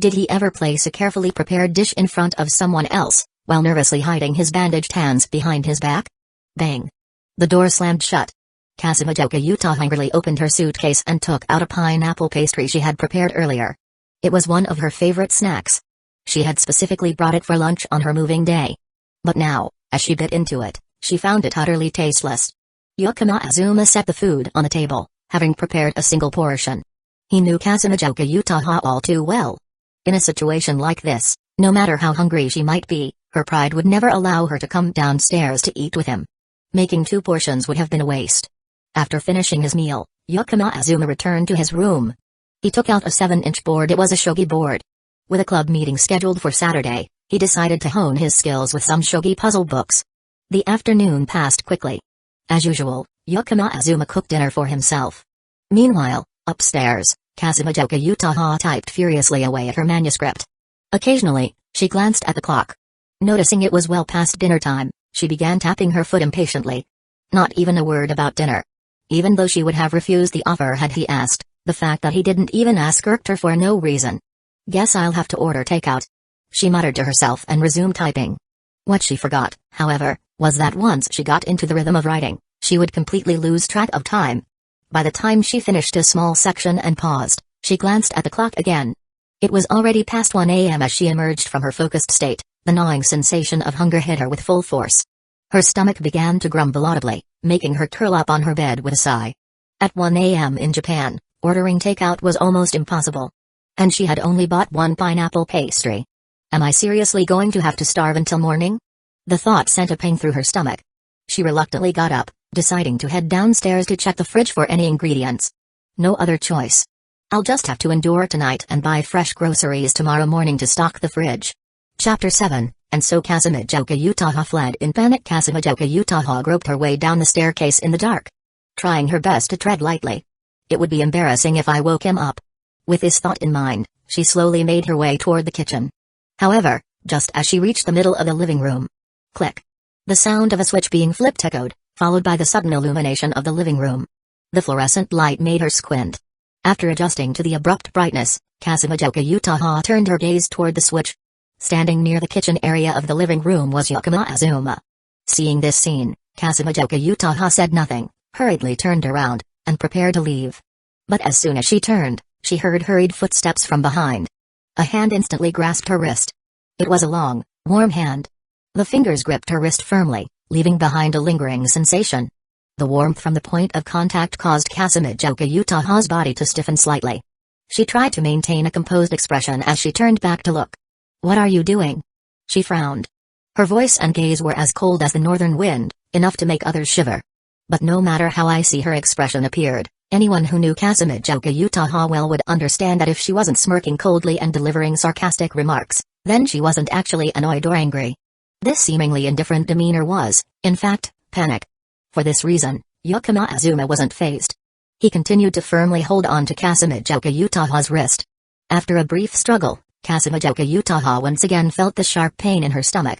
[SPEAKER 1] Did he ever place a carefully prepared dish in front of someone else, while nervously hiding his bandaged hands behind his back? Bang! The door slammed shut. Calamity Utaha hungrily opened her suitcase and took out a pineapple pastry she had prepared earlier. It was one of her favorite snacks. She had specifically brought it for lunch on her moving day. But now, as she bit into it, she found it utterly tasteless. Yakama Azuma set the food on the table, having prepared a single portion. He knew Calamity Utaha all too well. In a situation like this, no matter how hungry she might be, her pride would never allow her to come downstairs to eat with him. Making 2 portions would have been a waste. After finishing his meal, Yakama Azuma returned to his room. He took out a 7-inch board. It was a shogi board. With a club meeting scheduled for Saturday, he decided to hone his skills with some shogi puzzle books. The afternoon passed quickly. As usual, Yakama Azuma cooked dinner for himself. Meanwhile, upstairs, Calamity Utaha typed furiously away at her manuscript. Occasionally, she glanced at the clock. Noticing it was well past dinner time, she began tapping her foot impatiently. Not even a word about dinner. Even though she would have refused the offer had he asked, the fact that he didn't even ask irked her for no reason. Guess I'll have to order takeout. She muttered to herself and resumed typing. What she forgot, however, was that once she got into the rhythm of writing, she would completely lose track of time. By the time she finished a small section and paused, she glanced at the clock again. It was already past 1 a.m. as she emerged from her focused state. The gnawing sensation of hunger hit her with full force. Her stomach began to grumble audibly, making her curl up on her bed with a sigh. At 1 a.m. in Japan, ordering takeout was almost impossible. And she had only bought 1 pineapple pastry. Am I seriously going to have to starve until morning? The thought sent a pang through her stomach. She reluctantly got up, deciding to head downstairs to check the fridge for any ingredients. No other choice. I'll just have to endure tonight and buy fresh groceries tomorrow morning to stock the fridge. Chapter 7, and so Calamity Utaha fled in panic. Calamity Utaha groped her way down the staircase in the dark, trying her best to tread lightly. It would be embarrassing if I woke him up. With this thought in mind, she slowly made her way toward the kitchen. However, just as she reached the middle of the living room, click. The sound of a switch being flipped echoed, followed by the sudden illumination of the living room. The fluorescent light made her squint. After adjusting to the abrupt brightness, Calamity Utaha turned her gaze toward the switch. Standing near the kitchen area of the living room was Yakama Azuma. Seeing this scene, Calamity Utaha said nothing, hurriedly turned around, and prepared to leave. But as soon as she turned, she heard hurried footsteps from behind. A hand instantly grasped her wrist. It was a long, warm hand. The fingers gripped her wrist firmly, leaving behind a lingering sensation. The warmth from the point of contact caused Calamity Utaha's body to stiffen slightly. She tried to maintain a composed expression as she turned back to look. What are you doing? She frowned. Her voice and gaze were as cold as the northern wind, enough to make others shiver. But no matter how icy her expression appeared, anyone who knew Calamity Utaha well would understand that if she wasn't smirking coldly and delivering sarcastic remarks, then she wasn't actually annoyed or angry. This seemingly indifferent demeanor was, in fact, panic. For this reason, Yakama Azuma wasn't fazed. He continued to firmly hold on to Calamity Utaha's wrist. After a brief struggle, Calamity Utaha once again felt the sharp pain in her stomach.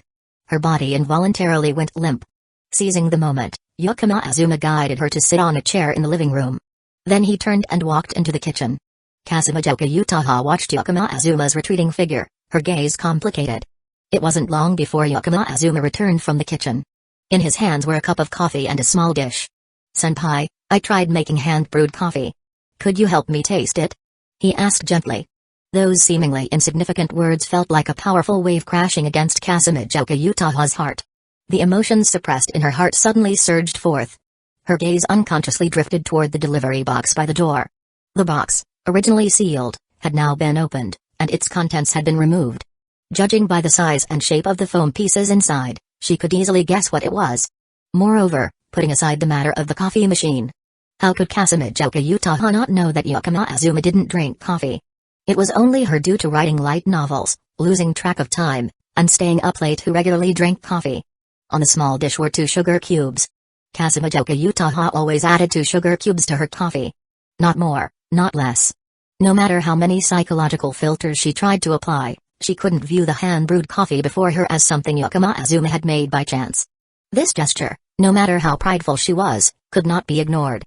[SPEAKER 1] Her body involuntarily went limp. Seizing the moment, Yakama Azuma guided her to sit on a chair in the living room. Then he turned and walked into the kitchen. Calamity Utaha watched Yakama Azuma's retreating figure, her gaze complicated. It wasn't long before Yakama Azuma returned from the kitchen. In his hands were a cup of coffee and a small dish. Senpai, I tried making hand-brewed coffee. Could you help me taste it? He asked gently. Those seemingly insignificant words felt like a powerful wave crashing against Calamity Utaha's heart. The emotions suppressed in her heart suddenly surged forth. Her gaze unconsciously drifted toward the delivery box by the door. The box, originally sealed, had now been opened, and its contents had been removed. Judging by the size and shape of the foam pieces inside, She could easily guess what it was. Moreover, putting aside the matter of the coffee machine, how could Calamity Utaha not know that Yakama Azuma didn't drink coffee? It was only her due to writing light novels, losing track of time, and staying up late who regularly drank coffee. On the small dish were 2 sugar cubes. Calamity Utaha always added 2 sugar cubes to her coffee. Not more, not less. No matter how many psychological filters she tried to apply, she couldn't view the hand-brewed coffee before her as something Yakama Azuma had made by chance. This gesture, no matter how prideful she was, could not be ignored.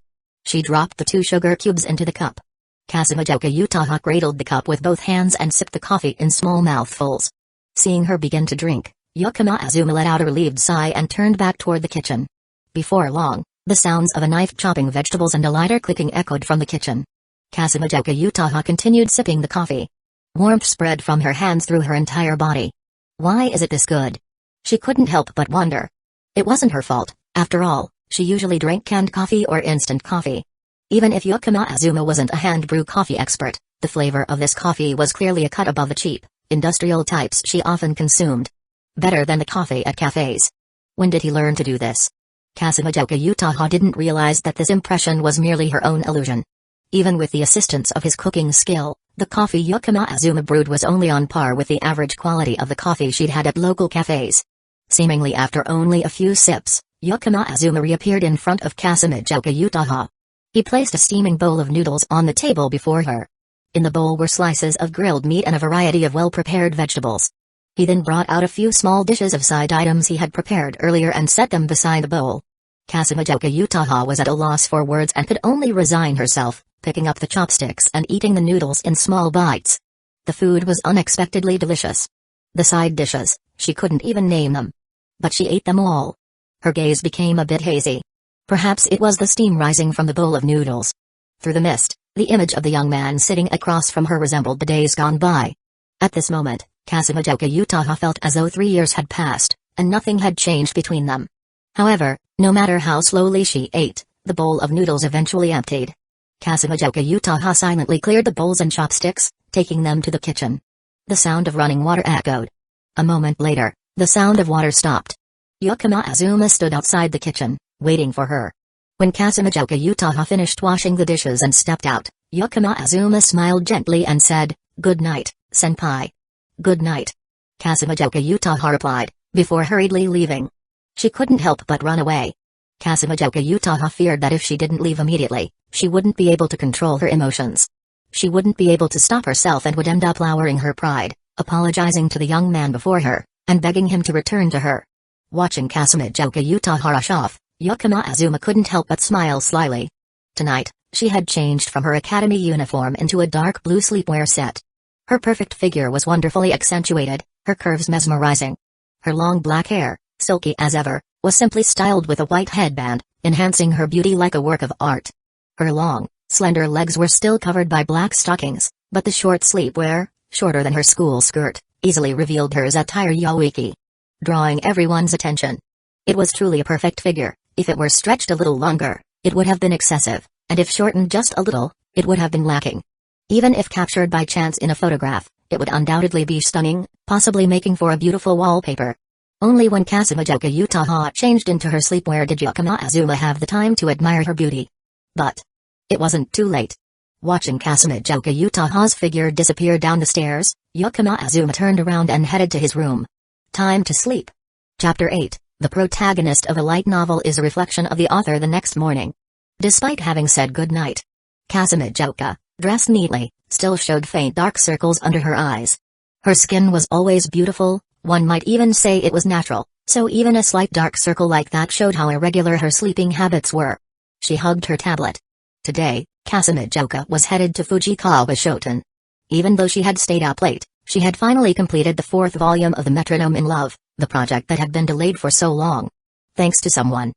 [SPEAKER 1] She dropped the 2 sugar cubes into the cup. Calamity Utaha cradled the cup with both hands and sipped the coffee in small mouthfuls. Seeing her begin to drink, Yakama Azuma let out a relieved sigh and turned back toward the kitchen. Before long, the sounds of a knife chopping vegetables and a lighter clicking echoed from the kitchen. Calamity Utaha continued sipping the coffee. Warmth spread from her hands through her entire body. Why is it this good? She couldn't help but wonder. It wasn't her fault, after all, she usually drank canned coffee or instant coffee. Even if Yakama Azuma wasn't a hand-brew coffee expert, the flavor of this coffee was clearly a cut above the cheap, industrial types she often consumed. Better than the coffee at cafes. When did he learn to do this? Calamity Utaha didn't realize that this impression was merely her own illusion. Even with the assistance of his cooking skill, the coffee Yakama Azuma brewed was only on par with the average quality of the coffee she'd had at local cafes. Seemingly after only a few sips, Yakama Azuma reappeared in front of Calamity Utaha. He placed a steaming bowl of noodles on the table before her. In the bowl were slices of grilled meat and a variety of well-prepared vegetables. He then brought out a few small dishes of side items he had prepared earlier and set them beside the bowl. Calamity Utaha was at a loss for words and could only resign herself, picking up the chopsticks and eating the noodles in small bites. The food was unexpectedly delicious. The side dishes, she couldn't even name them. But she ate them all. Her gaze became a bit hazy. Perhaps it was the steam rising from the bowl of noodles. Through the mist, the image of the young man sitting across from her resembled the days gone by. At this moment, Calamity Utaha felt as though 3 years had passed, and nothing had changed between them. However, no matter how slowly she ate, the bowl of noodles eventually emptied. Calamity Utaha silently cleared the bowls and chopsticks, taking them to the kitchen. The sound of running water echoed. A moment later, the sound of water stopped. Yakama Azuma stood outside the kitchen, waiting for her. When Calamity Utaha finished washing the dishes and stepped out, Yakama Azuma smiled gently and said, "Good night, senpai." "Good night." Calamity Utaha replied, before hurriedly leaving. She couldn't help but run away. Calamity Utaha feared that if she didn't leave immediately, she wouldn't be able to control her emotions. She wouldn't be able to stop herself and would end up lowering her pride, apologizing to the young man before her, and begging him to return to her. Watching Calamity Utaha rush off, Yakama Azuma couldn't help but smile slyly. Tonight, she had changed from her academy uniform into a dark blue sleepwear set. Her perfect figure was wonderfully accentuated, her curves mesmerizing. Her long black hair, silky as ever, was simply styled with a white headband, enhancing her beauty like a work of art. Her long, slender legs were still covered by black stockings, but the short sleepwear, shorter than her school skirt, easily revealed her attire yaoiki, drawing everyone's attention. It was truly a perfect figure. If it were stretched a little longer, it would have been excessive, and if shortened just a little, it would have been lacking. Even if captured by chance in a photograph, it would undoubtedly be stunning, possibly making for a beautiful wallpaper. Only when Calamity Utaha changed into her sleepwear did Yakama Azuma have the time to admire her beauty. But it wasn't too late. Watching Calamity Utaha's figure disappear down the stairs, Yakama Azuma turned around and headed to his room. Time to sleep. Chapter 8. The protagonist of a light novel is a reflection of the author the next morning. Despite having said good night, Calamity, dressed neatly, still showed faint dark circles under her eyes. Her skin was always beautiful, one might even say it was natural, so even a slight dark circle like that showed how irregular her sleeping habits were. She hugged her tablet. Today, Calamity was headed to Fujikawa Shoten. Even though she had stayed up late, she had finally completed the 4th volume of The Metronome in Love, the project that had been delayed for so long. Thanks to someone.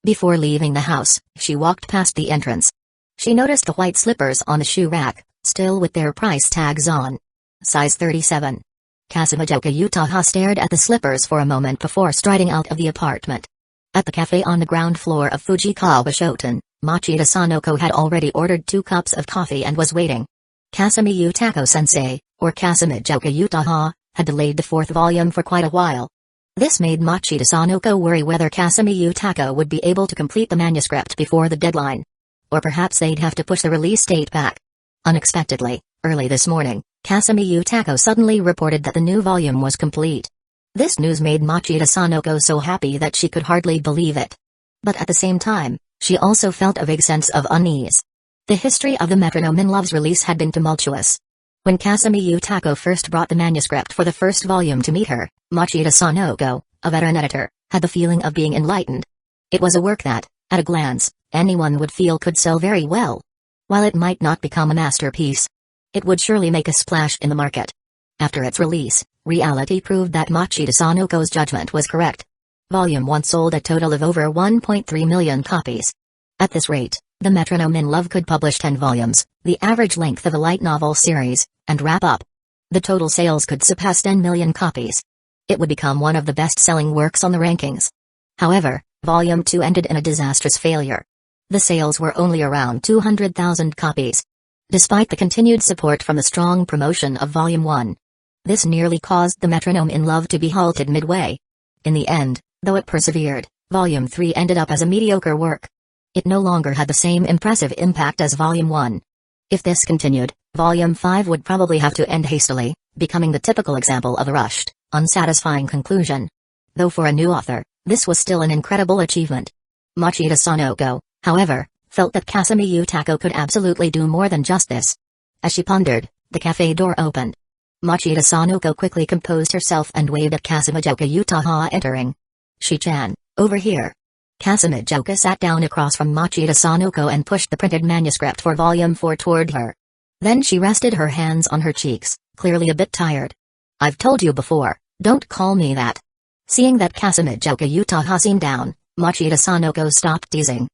[SPEAKER 1] Before leaving the house, she walked past the entrance. She noticed the white slippers on the shoe rack, still with their price tags on. Size 37. Calamity Utaha stared at the slippers for a moment before striding out of the apartment. At the cafe on the ground floor of Fujikawa Shoten, Machida Sanoko had already ordered 2 cups of coffee and was waiting. Kasumi Utako-sensei, or Calamity Utaha, had delayed the 4th volume for quite a while. This made Machida Sanoko worry whether Kasumi Yutaka would be able to complete the manuscript before the deadline. Or perhaps they'd have to push the release date back. Unexpectedly, early this morning, Kasumi Yutaka suddenly reported that the new volume was complete. This news made Machida Sanoko so happy that she could hardly believe it. But at the same time, she also felt a vague sense of unease. The history of the Metronome in Love's release had been tumultuous. When Kasumi Yutaka first brought the manuscript for the first volume to meet her, Machida Sanoko, a veteran editor, had the feeling of being enlightened. It was a work that, at a glance, anyone would feel could sell very well. While it might not become a masterpiece, it would surely make a splash in the market. After its release, reality proved that Machida Sanoko's judgment was correct. Volume 1 sold a total of over 1.3 million copies. At this rate, The Metronome in Love could publish 10 volumes, the average length of a light novel series, and wrap up. The total sales could surpass 10 million copies. It would become one of the best-selling works on the rankings. However, Volume 2 ended in a disastrous failure. The sales were only around 200,000 copies. Despite the continued support from the strong promotion of Volume 1. This nearly caused The Metronome in Love to be halted midway. In the end, though it persevered, Volume 3 ended up as a mediocre work. It no longer had the same impressive impact as Volume 1. If this continued, Volume 5 would probably have to end hastily, becoming the typical example of a rushed, unsatisfying conclusion. Though for a new author, this was still an incredible achievement. Machida Sanoko, however, felt that Kasumi Yutaka could absolutely do more than just this. As she pondered, the cafe door opened. Machida Sanoko quickly composed herself and waved at Kasumijoka Utaha entering. Shi-chan, over here. Kasumijoka sat down across from Machida Sanoko and pushed the printed manuscript for Volume 4 toward her. Then she rested her hands on her cheeks, clearly a bit tired. I've told you before, don't call me that. Seeing that Kasumijoka Utaha seemed down, Machida Sanoko stopped teasing.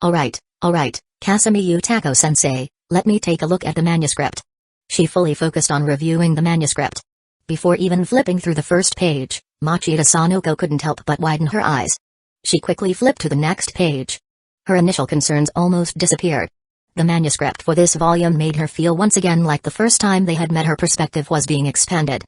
[SPEAKER 1] Alright, Kasumi Yutaka-sensei, let me take a look at the manuscript. She fully focused on reviewing the manuscript. Before even flipping through the first page, Machida Sanoko couldn't help but widen her eyes. She quickly flipped to the next page. Her initial concerns almost disappeared. The manuscript for this volume made her feel once again like the first time they had met. Her perspective was being expanded.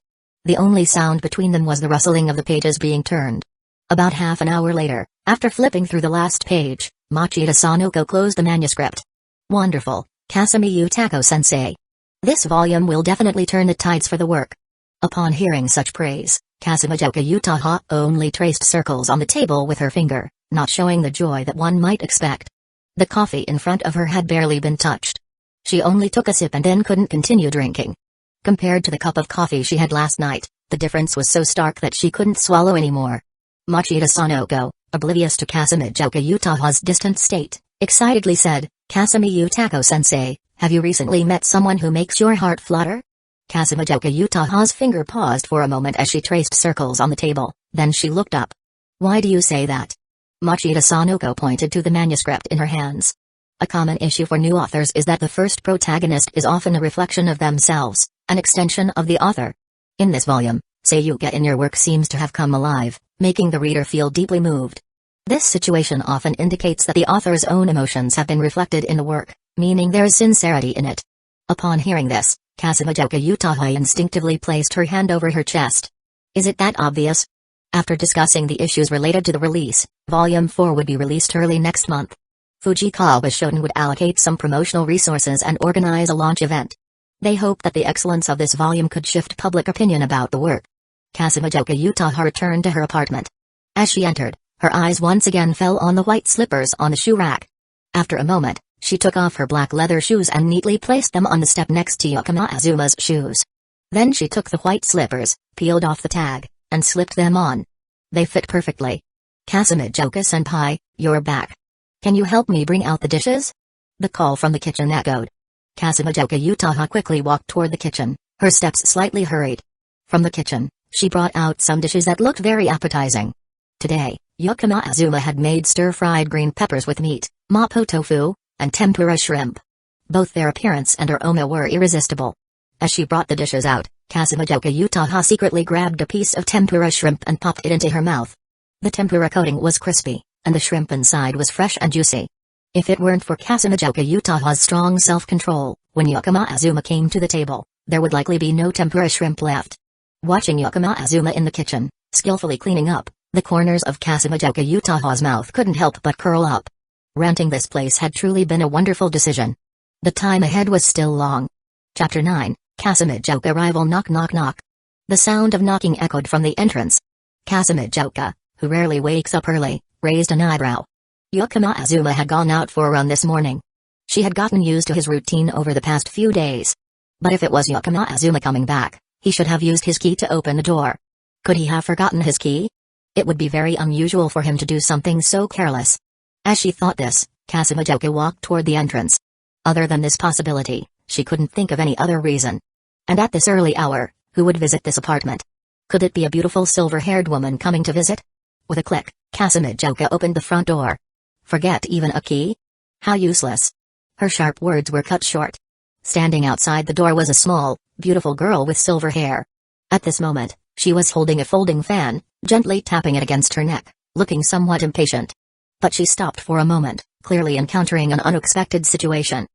[SPEAKER 1] The only sound between them was the rustling of the pages being turned. About half an hour later, after flipping through the last page, Machida Sanoko closed the manuscript. Wonderful, Kasumi Yutaka-sensei. This volume will definitely turn the tides for the work. Upon hearing such praise, Kasumijoka Utaha only traced circles on the table with her finger, not showing the joy that one might expect. The coffee in front of her had barely been touched. She only took a sip and then couldn't continue drinking. Compared to the cup of coffee she had last night, the difference was so stark that she couldn't swallow anymore. Machida Sanoko, oblivious to Kasumijoka Utaha's distant state, excitedly said, Kasumi Yutaka-sensei, have you recently met someone who makes your heart flutter? Kasumijoka Utaha's finger paused for a moment as she traced circles on the table, then she looked up. Why do you say that? Machida Sanoko pointed to the manuscript in her hands. A common issue for new authors is that the first protagonist is often a reflection of themselves, an extension of the author. In this volume, Sayuka in your work seems to have come alive, making the reader feel deeply moved. This situation often indicates that the author's own emotions have been reflected in the work, meaning there is sincerity in it. Upon hearing this, Kasumijoka Utaha instinctively placed her hand over her chest. Is it that obvious? After discussing the issues related to the release, Volume 4 would be released early next month. Fujikawa Shoten would allocate some promotional resources and organize a launch event. They hoped that the excellence of this volume could shift public opinion about the work. Kasumijoka Utaha returned to her apartment. As she entered, her eyes once again fell on the white slippers on the shoe rack. After a moment, she took off her black leather shoes and neatly placed them on the step next to Yakama Azuma's shoes. Then she took the white slippers, peeled off the tag, and slipped them on. They fit perfectly. Kasumijoka-senpai, you're back. Can you help me bring out the dishes? The call from the kitchen echoed. Kasumijoka Utaha quickly walked toward the kitchen, her steps slightly hurried. From the kitchen, she brought out some dishes that looked very appetizing. Today, Yakama Azuma had made stir-fried green peppers with meat, mapo tofu, and tempura shrimp. Both their appearance and aroma were irresistible. As she brought the dishes out, Kasumijoka Utaha secretly grabbed a piece of tempura shrimp and popped it into her mouth. The tempura coating was crispy, and the shrimp inside was fresh and juicy. If it weren't for Kasumijoka Utaha's strong self-control, when Yakama Azuma came to the table, there would likely be no tempura shrimp left. Watching Yakama Azuma in the kitchen, skillfully cleaning up, the corners of Kasumijoka Utaha's mouth couldn't help but curl up. Renting this place had truly been a wonderful decision. The time ahead was still long. Chapter 9, Kasumijoka Rival Knock Knock Knock. The sound of knocking echoed from the entrance. Kasumijoka, who rarely wakes up early, raised an eyebrow. Yakama Azuma had gone out for a run this morning. She had gotten used to his routine over the past few days. But if it was Yakama Azuma coming back, he should have used his key to open the door. Could he have forgotten his key? It would be very unusual for him to do something so careless. As she thought this, Kasumijoka walked toward the entrance. Other than this possibility, she couldn't think of any other reason. And at this early hour, who would visit this apartment? Could it be a beautiful silver-haired woman coming to visit? With a click, Kasumijoka opened the front door. Forget even a key? How useless. Her sharp words were cut short. Standing outside the door was a small, beautiful girl with silver hair. At this moment, she was holding a folding fan, gently tapping it against her neck, looking somewhat impatient. But she stopped for a moment, clearly encountering an unexpected situation.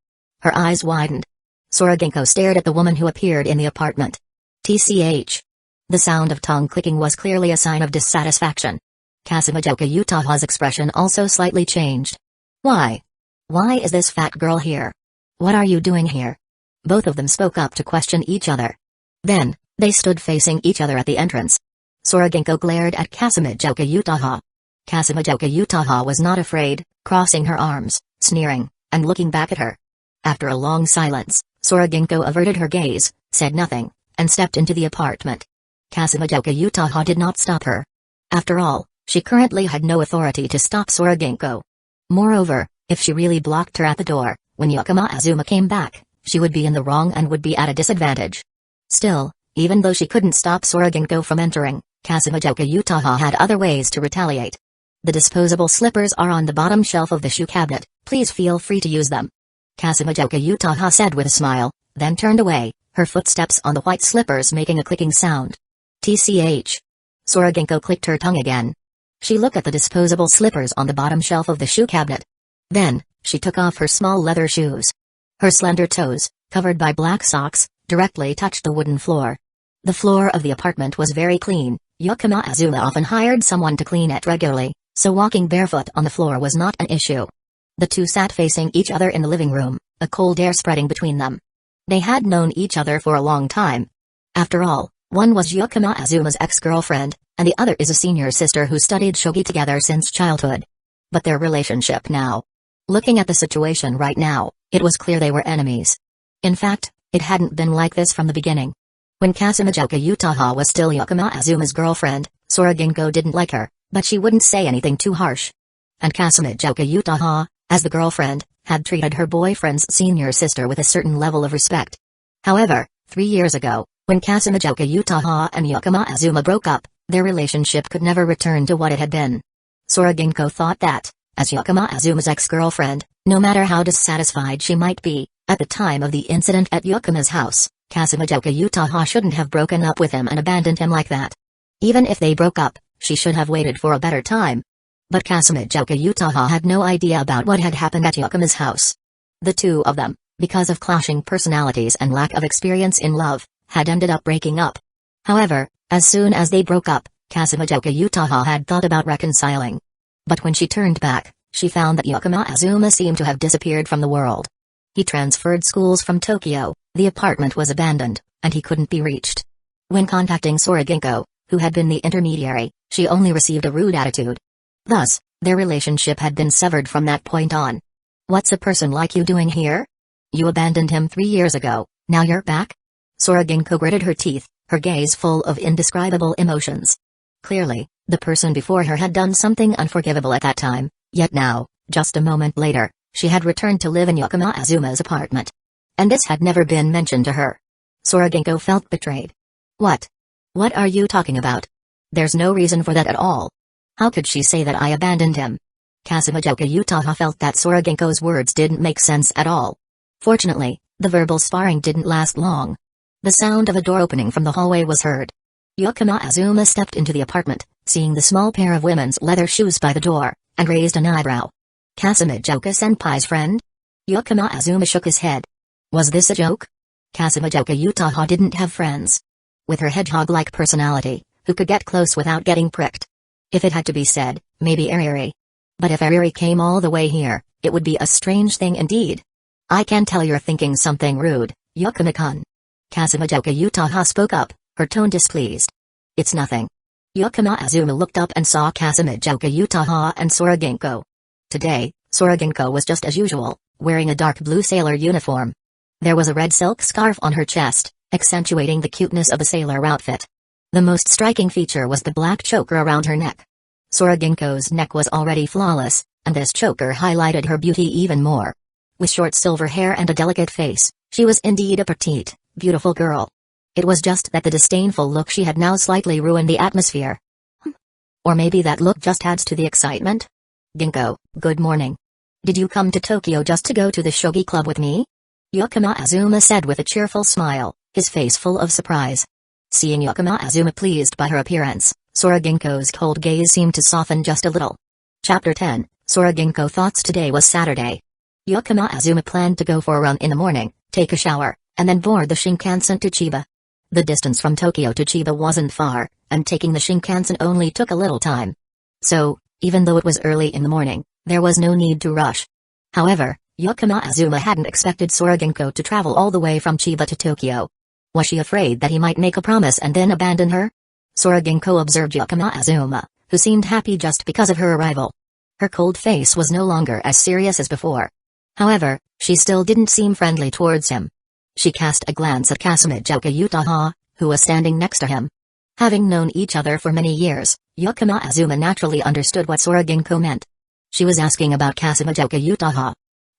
[SPEAKER 1] Her eyes widened. Ginko stared at the woman who appeared in the apartment. TCH. The sound of tongue clicking was clearly a sign of dissatisfaction. Kasumijoka Utaha's expression also slightly changed. Why? Why is this fat girl here? What are you doing here? Both of them spoke up to question each other. Then, they stood facing each other at the entrance. Ginko glared at Kasumijoka Utaha. Kasumijoka Utaha was not afraid, crossing her arms, sneering, and looking back at her. After a long silence, Ginko averted her gaze, said nothing, and stepped into the apartment. Kasumijoka Utaha did not stop her. After all, she currently had no authority to stop Ginko. Moreover, if she really blocked her at the door, when Yakama Azuma came back, she would be in the wrong and would be at a disadvantage. Still, even though she couldn't stop Ginko from entering, Kasumijoka Utaha had other ways to retaliate. The disposable slippers are on the bottom shelf of the shoe cabinet, please feel free to use them. Kasumijoka Utaha said with a smile, then turned away, her footsteps on the white slippers making a clicking sound. TCH. Ginko clicked her tongue again. She looked at the disposable slippers on the bottom shelf of the shoe cabinet. Then, she took off her small leather shoes. Her slender toes, covered by black socks, directly touched the wooden floor. The floor of the apartment was very clean. Yakama Azuma often hired someone to clean it regularly, so walking barefoot on the floor was not an issue. The two sat facing each other in the living room, a cold air spreading between them. They had known each other for a long time. After all, one was Yakama Azuma's ex-girlfriend, and the other is a senior sister who studied shogi together since childhood. But their relationship now. Looking at the situation right now, it was clear they were enemies. In fact, it hadn't been like this from the beginning. When Kasumijoka Utaha was still Yakama Azuma's girlfriend, Ginko didn't like her, but she wouldn't say anything too harsh. And Kasumijoka Utaha, as the girlfriend, had treated her boyfriend's senior sister with a certain level of respect. However, 3 years ago, when Kasumijoka Utaha and Yakama Azuma broke up, their relationship could never return to what it had been. Ginko thought that, as Yakama Azuma's ex-girlfriend, no matter how dissatisfied she might be, at the time of the incident at Yakama's house, Kasumijoka Utaha shouldn't have broken up with him and abandoned him like that. Even if they broke up, she should have waited for a better time. But Kasumijoka Utaha had no idea about what had happened at Yakama's house. The two of them, because of clashing personalities and lack of experience in love, had ended up breaking up. However, as soon as they broke up, Kasumijoka Utaha had thought about reconciling. But when she turned back, she found that Yakama Azuma seemed to have disappeared from the world. He transferred schools from Tokyo, the apartment was abandoned, and he couldn't be reached. When contacting Ginko, who had been the intermediary, she only received a rude attitude. Thus, their relationship had been severed from that point on. What's a person like you doing here? You abandoned him 3 years ago, now you're back? Ginko gritted her teeth, her gaze full of indescribable emotions. Clearly, the person before her had done something unforgivable at that time, yet now, just a moment later, she had returned to live in Yakama Azuma's apartment. And this had never been mentioned to her. Ginko felt betrayed. What? What are you talking about? There's no reason for that at all. How could she say that I abandoned him? Kasumijoka Utaha felt that Ginko's words didn't make sense at all. Fortunately, the verbal sparring didn't last long. The sound of a door opening from the hallway was heard. Yakama Azuma stepped into the apartment, seeing the small pair of women's leather shoes by the door, and raised an eyebrow. Kasumijoka-senpai's friend? Yakama Azuma shook his head. Was this a joke? Kasumijoka Utaha didn't have friends. With her hedgehog-like personality, who could get close without getting pricked? If it had to be said, maybe Airi. But if Airi came all the way here, it would be a strange thing indeed. I can tell you're thinking something rude, Yakama-kun. Kasumijoka Utaha spoke up, her tone displeased. It's nothing. Yakama Azuma looked up and saw Kasumijoka Utaha and Sora Ginko. Today, Sora Ginko was just as usual, wearing a dark blue sailor uniform. There was a red silk scarf on her chest, accentuating the cuteness of a sailor outfit. The most striking feature was the black choker around her neck. Sora Ginko's neck was already flawless, and this choker highlighted her beauty even more. With short silver hair and a delicate face, she was indeed a petite, beautiful girl. It was just that the disdainful look she had now slightly ruined the atmosphere. Or maybe that look just adds to the excitement? Ginko, good morning. Did you come to Tokyo just to go to the Shogi club with me? Yakama Azuma said with a cheerful smile, his face full of surprise. Seeing Yakama Azuma pleased by her appearance, Sora Ginko's cold gaze seemed to soften just a little. Chapter 10, Sora Ginko thoughts today was Saturday. Yakama Azuma planned to go for a run in the morning, take a shower, and then board the Shinkansen to Chiba. The distance from Tokyo to Chiba wasn't far, and taking the Shinkansen only took a little time. So, even though it was early in the morning, there was no need to rush. However, Yakama Azuma hadn't expected Sora Ginko to travel all the way from Chiba to Tokyo. Was she afraid that he might make a promise and then abandon her? Sora Ginko observed Yakama Azuma, who seemed happy just because of her arrival. Her cold face was no longer as serious as before. However, she still didn't seem friendly towards him. She cast a glance at Kasumijoka Utaha, who was standing next to him. Having known each other for many years, Yakama Azuma naturally understood what Sora Ginko meant. She was asking about Kasumijoka Utaha.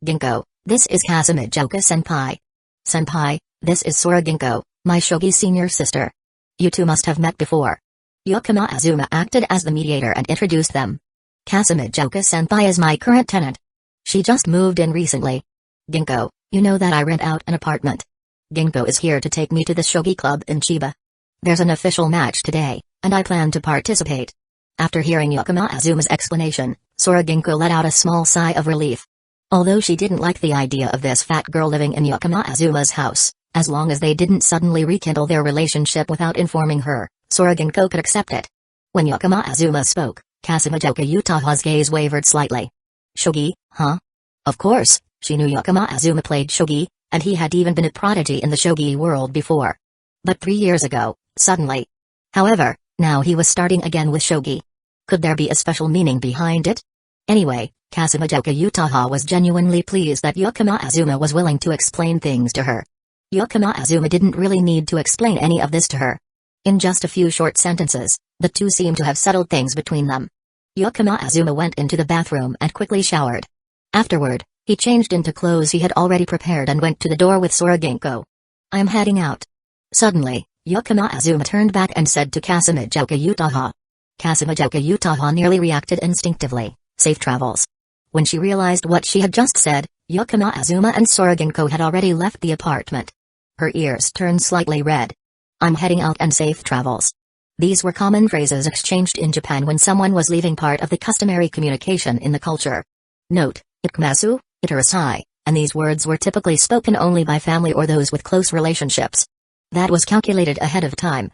[SPEAKER 1] Ginko, this is Kasumijoka-senpai. Senpai, this is Sora Ginko, my Shogi senior sister. You two must have met before. Yakama Azuma acted as the mediator and introduced them. Kasumijoka-senpai is my current tenant. She just moved in recently. Ginko, you know that I rent out an apartment. Ginko is here to take me to the Shogi club in Chiba. There's an official match today, and I plan to participate. After hearing Yakama Azuma's explanation, Sora Ginko let out a small sigh of relief. Although she didn't like the idea of this fat girl living in Yakama Azuma's house, as long as they didn't suddenly rekindle their relationship without informing her, Sora Ginko could accept it. When Yakama Azuma spoke, Kasumijoka Utaha's gaze wavered slightly. Shogi, huh? Of course, she knew Yakama Azuma played Shogi, and he had even been a prodigy in the Shogi world before. But 3 years ago, suddenly. However, now he was starting again with Shogi. Could there be a special meaning behind it? Anyway, Kasumijoka Utaha was genuinely pleased that Yakama Azuma was willing to explain things to her. Yakama Azuma didn't really need to explain any of this to her. In just a few short sentences, the two seemed to have settled things between them. Yakama Azuma went into the bathroom and quickly showered. Afterward, he changed into clothes he had already prepared and went to the door with Sora Ginko. I'm heading out. Suddenly, Yakama Azuma turned back and said to Kasumijoka Utaha. Kasumijoka Utaha nearly reacted instinctively, safe travels. When she realized what she had just said, Yakama Azuma and Sora Ginko had already left the apartment. Her ears turned slightly red. I'm heading out and safe travels. These were common phrases exchanged in Japan when someone was leaving, part of the customary communication in the culture. Note, itkumasu, itarasai, and these words were typically spoken only by family or those with close relationships. That was calculated ahead of time.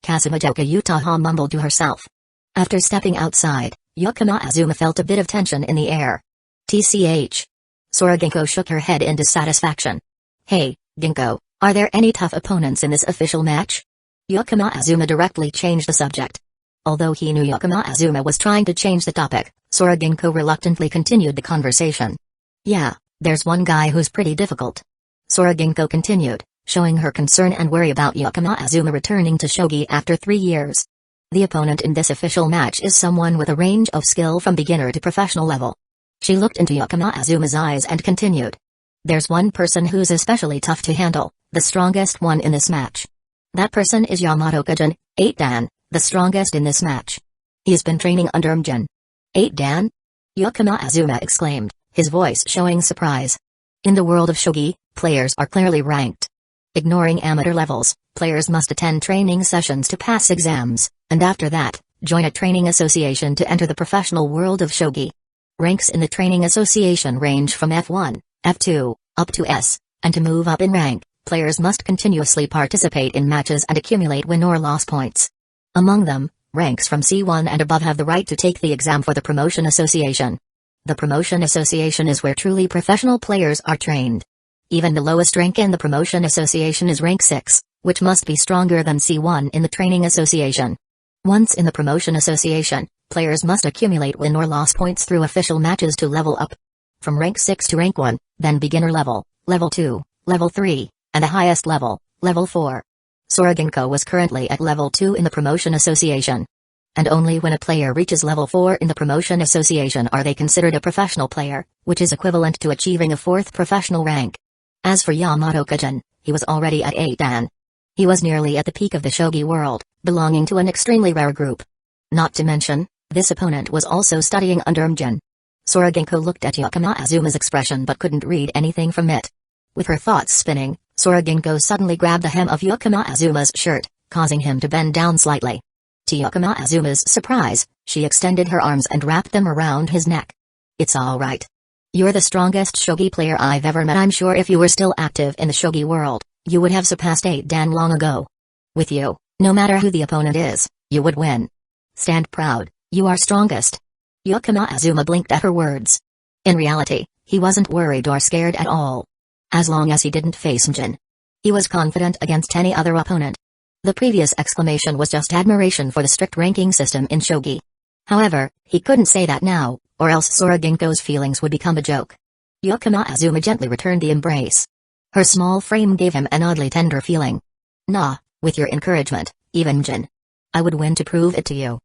[SPEAKER 1] Kasumijoka Utaha mumbled to herself. After stepping outside, Yakama Azuma felt a bit of tension in the air. TCH. Sora Ginko shook her head in dissatisfaction. Hey, Ginko, are there any tough opponents in this official match? Yakama Azuma directly changed the subject. Although he knew Yakama Azuma was trying to change the topic, Sora Ginko reluctantly continued the conversation. Yeah, there's one guy who's pretty difficult. Sora Ginko continued, showing her concern and worry about Yakama Azuma returning to Shogi after 3 years. The opponent in this official match is someone with a range of skill from beginner to professional level. She looked into Yakama Azuma's eyes and continued. There's one person who's especially tough to handle, the strongest one in this match. That person is Yamato-kujin, 8 Dan, the strongest in this match. He's been training under Mjin. 8 Dan? Yakama Azuma exclaimed, his voice showing surprise. In the world of Shogi, players are clearly ranked. Ignoring amateur levels, players must attend training sessions to pass exams, and after that, join a training association to enter the professional world of Shogi. Ranks in the training association range from F1, F2, up to S, and to move up in rank, players must continuously participate in matches and accumulate win or loss points. Among them, ranks from C1 and above have the right to take the exam for the Promotion Association. The Promotion Association is where truly professional players are trained. Even the lowest rank in the Promotion Association is rank 6, which must be stronger than C1 in the Training Association. Once in the Promotion Association, players must accumulate win or loss points through official matches to level up. From rank 6 to rank 1, then beginner level, level 2, level 3, and the highest level, level 4. Ginko was currently at level 2 in the Promotion Association. And only when a player reaches level 4 in the Promotion Association are they considered a professional player, which is equivalent to achieving a 4th professional rank. As for Yamato-Kajin, he was already at 8 Dan. He was nearly at the peak of the Shogi world, belonging to an extremely rare group. Not to mention, this opponent was also studying under Mjin. Ginko looked at Yakama Azuma's expression but couldn't read anything from it. With her thoughts spinning, Ginko suddenly grabbed the hem of Yakama Azuma's shirt, causing him to bend down slightly. To Yakama Azuma's surprise, she extended her arms and wrapped them around his neck. "It's all right. You're the strongest shogi player I've ever met. I'm sure if you were still active in the shogi world, you would have surpassed 8 Dan long ago. With you, no matter who the opponent is, you would win. Stand proud, you are strongest." Yakama Azuma blinked at her words. In reality, he wasn't worried or scared at all. As long as he didn't face Mjin, he was confident against any other opponent. The previous exclamation was just admiration for the strict ranking system in shogi. However, he couldn't say that now, or else Ginko's feelings would become a joke. Yakama Azuma gently returned the embrace. Her small frame gave him an oddly tender feeling. "Nah, with your encouragement, even Mjin, I would win to prove it to you,"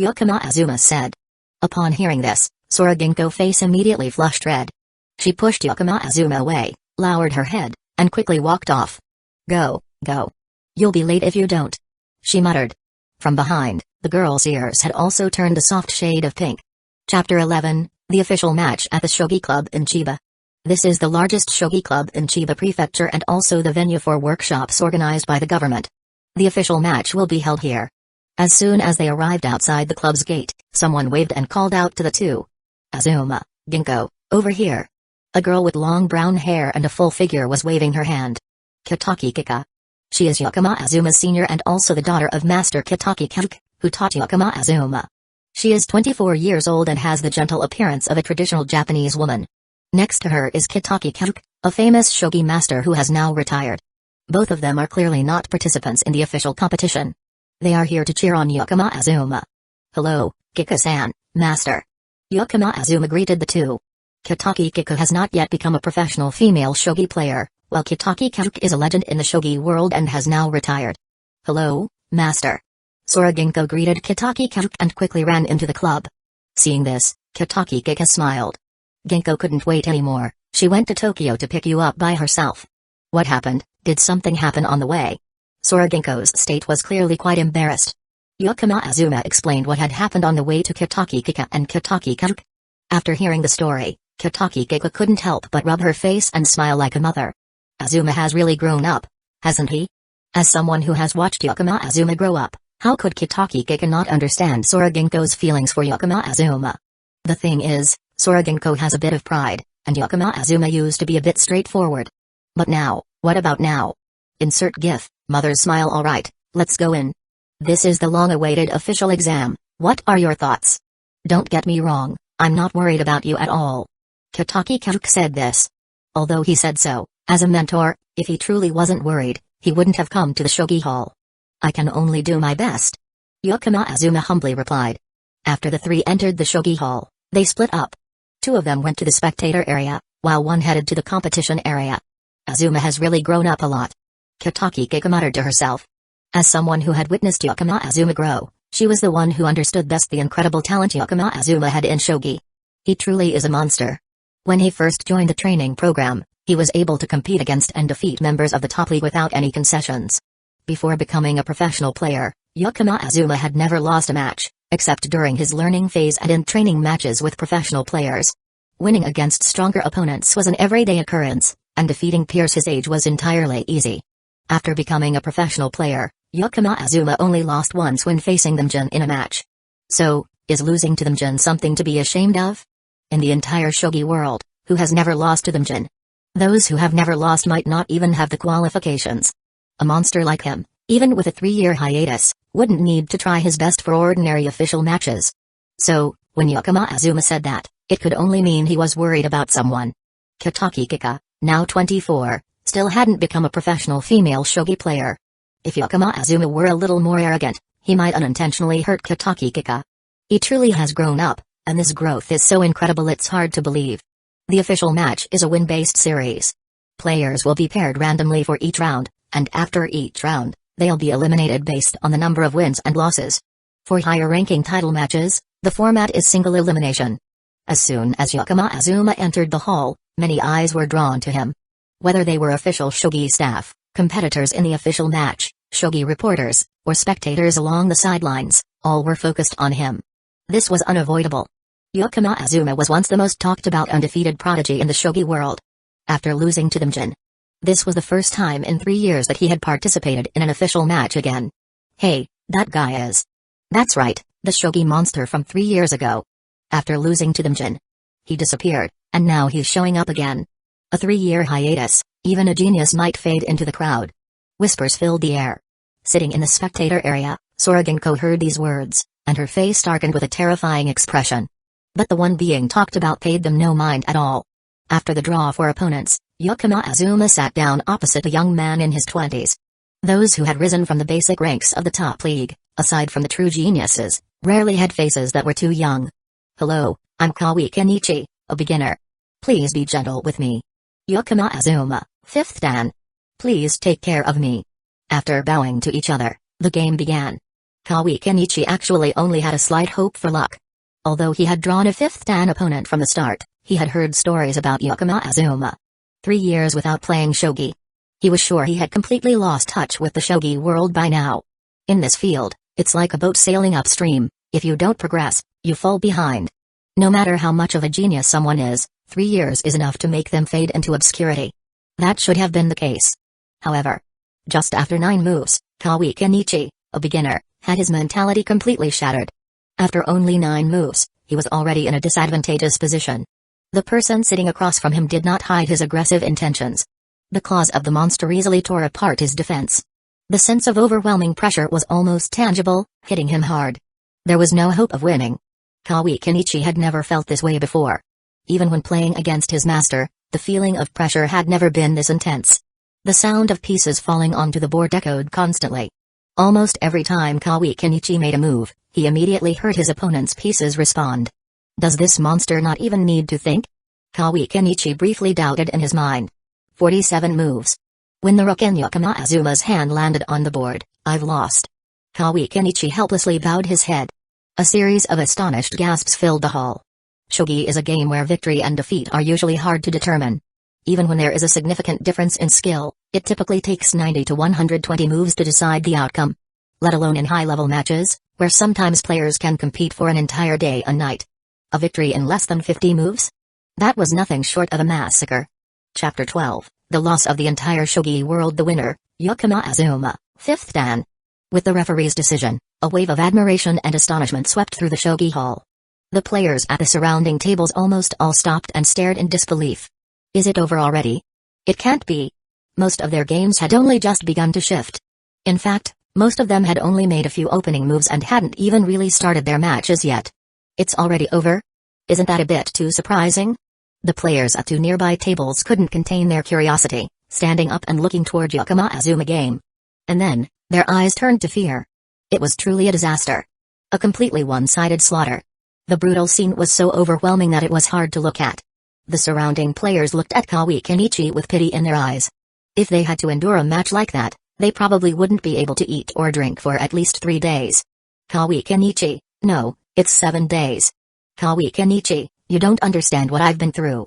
[SPEAKER 1] Yakama Azuma said. Upon hearing this, Ginko's face immediately flushed red. She pushed Yakama Azuma away, lowered her head, and quickly walked off. Go. You'll be late if you don't," she muttered. From behind, the girl's ears had also turned a soft shade of pink. Chapter 11, The Official Match at the Shogi Club in Chiba. This is the largest shogi club in Chiba Prefecture and also the venue for workshops organized by the government. The official match will be held here. As soon as they arrived outside the club's gate, someone waved and called out to the two. "Azuma, Ginko, over here." A girl with long brown hair and a full figure was waving her hand. "Kitaki Kika. She is Yakama Azuma's senior and also the daughter of Master Kitaki Kika, who taught Yakama Azuma. She is 24 years old and has the gentle appearance of a traditional Japanese woman. Next to her is Kitaki Kika, a famous shogi master who has now retired. Both of them are clearly not participants in the official competition. They are here to cheer on Yakama Azuma. "Hello, Kika-san, master." Yakama Azuma greeted the two. Kitaki Kika has not yet become a professional female shogi player, while Kitaki Kika is a legend in the shogi world and has now retired. "Hello, master." Ginko greeted Kitaki Kika and quickly ran into the club. Seeing this, Kitaki Kika smiled. "Ginko couldn't wait anymore. She went to Tokyo to pick you up by herself." "What happened? Did something happen on the way?" Ginko's state was clearly quite embarrassed. Yakama Azuma explained what had happened on the way to Kitaki Kika and Kitaki Kika. After hearing the story, Kitaki Kika couldn't help but rub her face and smile like a mother. Azuma has really grown up, hasn't he? As someone who has watched Yakama Azuma grow up, how could Kitaki Kika not understand Ginko's feelings for Yakama Azuma? The thing is, Ginko has a bit of pride, and Yakama Azuma used to be a bit straightforward. But now, what about now? Insert GIF, mother's smile. Alright, let's go in. This is the long-awaited official exam. What are your thoughts? Don't get me wrong, I'm not worried about you at all. Kitaki Kika said this. Although he said so, as a mentor, if he truly wasn't worried, he wouldn't have come to the shogi hall. "I can only do my best," Yakama Azuma humbly replied. After the three entered the shogi hall, they split up. Two of them went to the spectator area, while one headed to the competition area. Azuma has really grown up a lot, Kitaki Kika muttered to herself. As someone who had witnessed Yakama Azuma grow, she was the one who understood best the incredible talent Yakama Azuma had in shogi. He truly is a monster. When he first joined the training program, he was able to compete against and defeat members of the top league without any concessions. Before becoming a professional player, Yakama Azuma had never lost a match, except during his learning phase and in training matches with professional players. Winning against stronger opponents was an everyday occurrence, and defeating peers his age was entirely easy. After becoming a professional player, Yakama Azuma only lost once when facing the Mjin in a match. So, is losing to the Mjin something to be ashamed of? In the entire shogi world, who has never lost to the Mjin? Those who have never lost might not even have the qualifications. A monster like him, even with a 3-year hiatus, wouldn't need to try his best for ordinary official matches. So, when Yakama Azuma said that, it could only mean he was worried about someone. Kitaki Kika, now 24, still hadn't become a professional female shogi player. If Yakama Azuma were a little more arrogant, he might unintentionally hurt Kitaki Kika. He truly has grown up, and this growth is so incredible it's hard to believe. The official match is a win-based series. Players will be paired randomly for each round, and after each round, they'll be eliminated based on the number of wins and losses. For higher-ranking title matches, the format is single elimination. As soon as Yakama Azuma entered the hall, many eyes were drawn to him. Whether they were official shogi staff, competitors in the official match, shogi reporters, or spectators along the sidelines, all were focused on him. This was unavoidable. Yakama Azuma was once the most talked-about undefeated prodigy in the shogi world. After losing to Jin, this was the first time in 3 years that he had participated in an official match again. Hey, that guy is. That's right, the shogi monster from 3 years ago. After losing to Jin, he disappeared, and now he's showing up again. A 3-year hiatus, even a genius might fade into the crowd. Whispers filled the air. Sitting in the spectator area, Ginko heard these words, and her face darkened with a terrifying expression. But the one being talked about paid them no mind at all. After the draw for opponents, Yakama Azuma sat down opposite a young man in his 20s. Those who had risen from the basic ranks of the top league, aside from the true geniuses, rarely had faces that were too young. Hello, I'm Kawi Kenichi, a beginner. Please be gentle with me. Yakama Azuma, 5th Dan. Please take care of me. After bowing to each other, the game began. Kawi Kenichi actually only had a slight hope for luck. Although he had drawn a 5th Dan opponent from the start, he had heard stories about Yakama Azuma. 3 years without playing shogi. He was sure he had completely lost touch with the shogi world by now. In this field, it's like a boat sailing upstream. If you don't progress, you fall behind. No matter how much of a genius someone is, 3 years is enough to make them fade into obscurity. That should have been the case. However, just after 9 moves, Kawi Kenichi, a beginner, had his mentality completely shattered. After only 9 moves, he was already in a disadvantageous position. The person sitting across from him did not hide his aggressive intentions. The claws of the monster easily tore apart his defense. The sense of overwhelming pressure was almost tangible, hitting him hard. There was no hope of winning. Kawi Kenichi had never felt this way before. Even when playing against his master, the feeling of pressure had never been this intense. The sound of pieces falling onto the board echoed constantly. Almost every time Kawi Kenichi made a move, he immediately heard his opponent's pieces respond. Does this monster not even need to think? Kawi Kenichi briefly doubted in his mind. 47 moves. When the rook in Yakama Azuma's hand landed on the board, I've lost. Kawi Kenichi helplessly bowed his head. A series of astonished gasps filled the hall. Shogi is a game where victory and defeat are usually hard to determine. Even when there is a significant difference in skill, it typically takes 90 to 120 moves to decide the outcome. Let alone in high-level matches, where sometimes players can compete for an entire day and night. A victory in less than 50 moves? That was nothing short of a massacre. Chapter 12, The Loss of the Entire Shogi World. The winner, Yakama Azuma, 5th Dan. With the referee's decision, a wave of admiration and astonishment swept through the shogi hall. The players at the surrounding tables almost all stopped and stared in disbelief. Is it over already? It can't be. Most of their games had only just begun to shift. In fact, most of them had only made a few opening moves and hadn't even really started their matches yet. It's already over? Isn't that a bit too surprising? The players at 2 nearby tables couldn't contain their curiosity, standing up and looking toward Yakama Azuma game. And then, their eyes turned to fear. It was truly a disaster. A completely one-sided slaughter. The brutal scene was so overwhelming that it was hard to look at. The surrounding players looked at Kawi Kenichi with pity in their eyes. If they had to endure a match like that, they probably wouldn't be able to eat or drink for at least 3 days. Kawi Kenichi, no, it's 7 days. Kawi Kenichi, you don't understand what I've been through.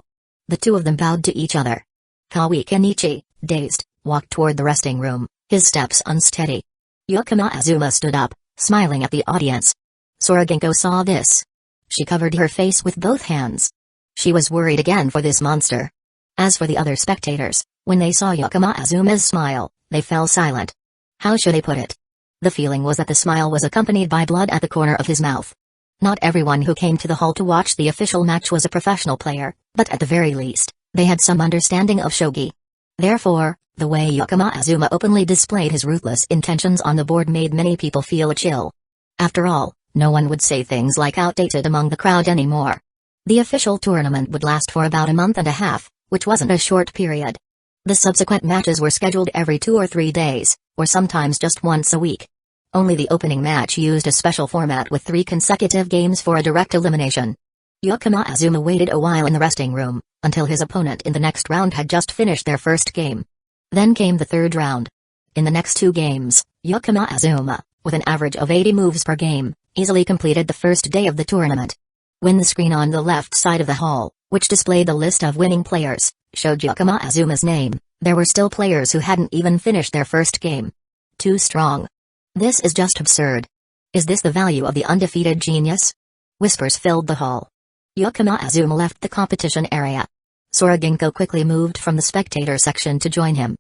[SPEAKER 1] The two of them bowed to each other. Kawi Kenichi, dazed, walked toward the resting room, his steps unsteady. Yakama Azuma stood up, smiling at the audience. Ginko saw this. She covered her face with both hands. She was worried again for this monster. As for the other spectators, when they saw Yakama Azuma's smile, they fell silent. How should I put it? The feeling was that the smile was accompanied by blood at the corner of his mouth. Not everyone who came to the hall to watch the official match was a professional player, but at the very least, They had some understanding of Shogi. Therefore, the way Yakama Azuma openly displayed his ruthless intentions on the board made many people feel a chill. After all, no one would say things like outdated among the crowd anymore. The official tournament would last for about a month and a half, which wasn't a short period. The subsequent matches were scheduled every 2 or 3 days, or sometimes just once a week. Only the opening match used a special format with 3 consecutive games for a direct elimination. Yakama Azuma waited a while in the resting room, until his opponent in the next round had just finished their first game. Then came the third round. In the next 2 games, Yakama Azuma, with an average of 80 moves per game, easily completed the first day of the tournament. When the screen on the left side of the hall, which displayed the list of winning players, showed Yakama Azuma's name, there were still players who hadn't even finished their first game. Too strong. This is just absurd. Is this the value of the undefeated genius? Whispers filled the hall. Yakama Azuma left the competition area. Sora Ginko quickly moved from the spectator section to join him.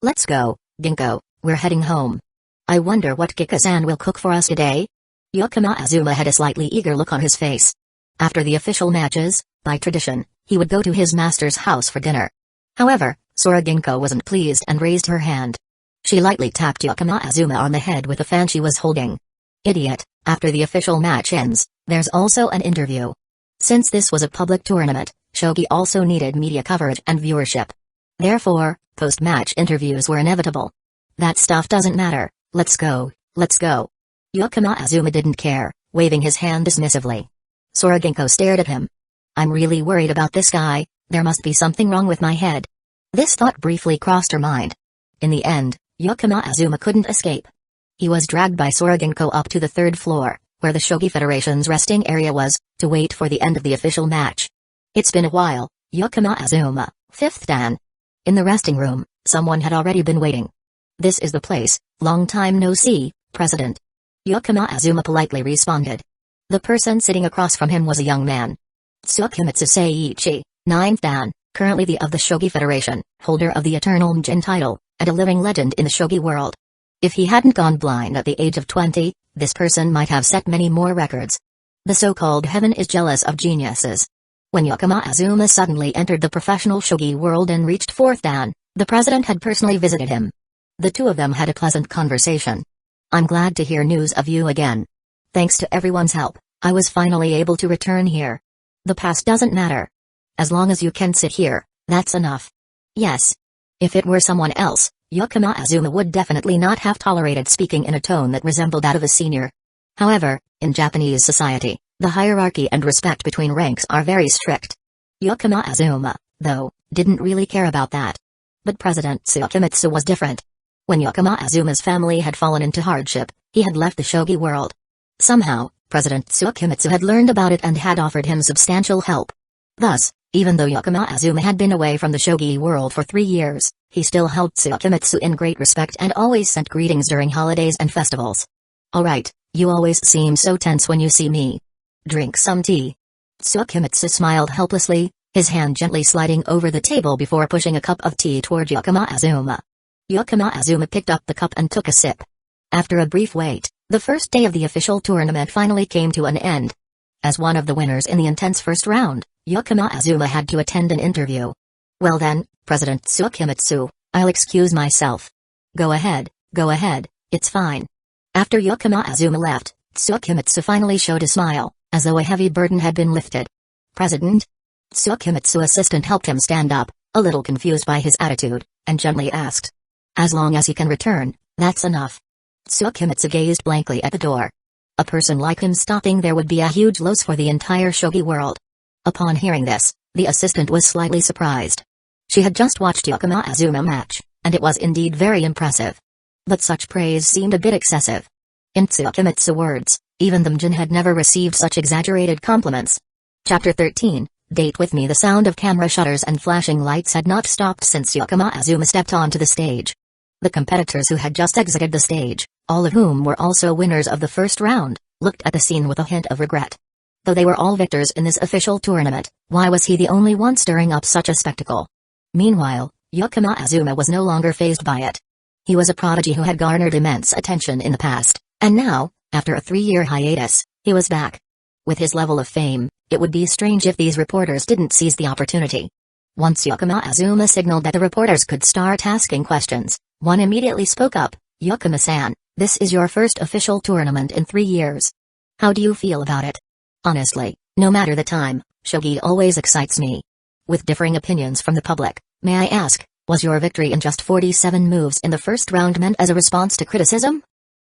[SPEAKER 1] Let's go, Ginko, we're heading home. I wonder what Kika-san will cook for us today? Yakama Azuma had a slightly eager look on his face. After the official matches, by tradition, he would go to his master's house for dinner. However, Sora Ginko wasn't pleased and raised her hand. She lightly tapped Yakama Azuma on the head with a fan she was holding. Idiot, after the official match ends, there's also an interview. Since this was a public tournament, Shogi also needed media coverage and viewership. Therefore, post-match interviews were inevitable. That stuff doesn't matter, let's go, let's go. Yakama Azuma didn't care, waving his hand dismissively. Sora Ginko stared at him. I'm really worried about this guy, there must be something wrong with my head. This thought briefly crossed her mind. In the end, Yakama Azuma couldn't escape. He was dragged by Sora Ginko up to the 3rd floor, where the Shogi Federation's resting area was, to wait for the end of the official match. It's been a while, Yakama Azuma, 5th Dan. In the resting room, someone had already been waiting. This is the place, long time no see, President. Yakama Azuma politely responded. The person sitting across from him was a young man. Tsukimitsu Seiichi, 9th Dan, currently the of the Shogi Federation, holder of the Eternal Mjin title, and a living legend in the Shogi world. If he hadn't gone blind at the age of 20, this person might have set many more records. The so-called heaven is jealous of geniuses. When Yakama Azuma suddenly entered the professional Shogi world and reached 4th Dan, the president had personally visited him. The two of them had a pleasant conversation. I'm glad to hear news of you again. Thanks to everyone's help, I was finally able to return here. The past doesn't matter. As long as you can sit here, that's enough. Yes. If it were someone else, Yakama Azuma would definitely not have tolerated speaking in a tone that resembled that of a senior. However, in Japanese society, the hierarchy and respect between ranks are very strict. Yakama Azuma, though, didn't really care about that. But President Tsukimitsu was different. When Yakama Azuma's family had fallen into hardship, he had left the Shogi world. Somehow, President Tsukimitsu had learned about it and had offered him substantial help. Thus, even though Yakama Azuma had been away from the Shogi world for 3 years, he still held Tsukimitsu in great respect and always sent greetings during holidays and festivals. Alright, you always seem so tense when you see me. Drink some tea. Tsukimitsu smiled helplessly, his hand gently sliding over the table before pushing a cup of tea toward Yakama Azuma. Yakama Azuma picked up the cup and took a sip. After a brief wait, the first day of the official tournament finally came to an end. As one of the winners in the intense first round, Yakama Azuma had to attend an interview. Well then, President Tsukimitsu, I'll excuse myself. Go ahead, it's fine. After Yakama Azuma left, Tsukimitsu finally showed a smile, as though a heavy burden had been lifted. President? Tsukimitsu's assistant helped him stand up, a little confused by his attitude, and gently asked. As long as he can return, that's enough. Tsukimitsu gazed blankly at the door. A person like him stopping there would be a huge loss for the entire Shogi world. Upon hearing this, the assistant was slightly surprised. She had just watched Yakama Azuma match, and it was indeed very impressive. But such praise seemed a bit excessive. In Tsukimitsu's words, even the Mjin had never received such exaggerated compliments. Chapter 13, Date with Me. The sound of camera shutters and flashing lights had not stopped since Yakama Azuma stepped onto the stage. The competitors who had just exited the stage, all of whom were also winners of the first round, looked at the scene with a hint of regret. Though they were all victors in this official tournament, why was he the only one stirring up such a spectacle? Meanwhile, Yakama Azuma was no longer fazed by it. He was a prodigy who had garnered immense attention in the past, and now, after a 3-year hiatus, he was back. With his level of fame, it would be strange if these reporters didn't seize the opportunity. Once Yakama Azuma signaled that the reporters could start asking questions, one immediately spoke up. Yakama-san, this is your first official tournament in 3 years. How do you feel about it? Honestly, no matter the time, Shogi always excites me. With differing opinions from the public, may I ask, was your victory in just 47 moves in the first round meant as a response to criticism?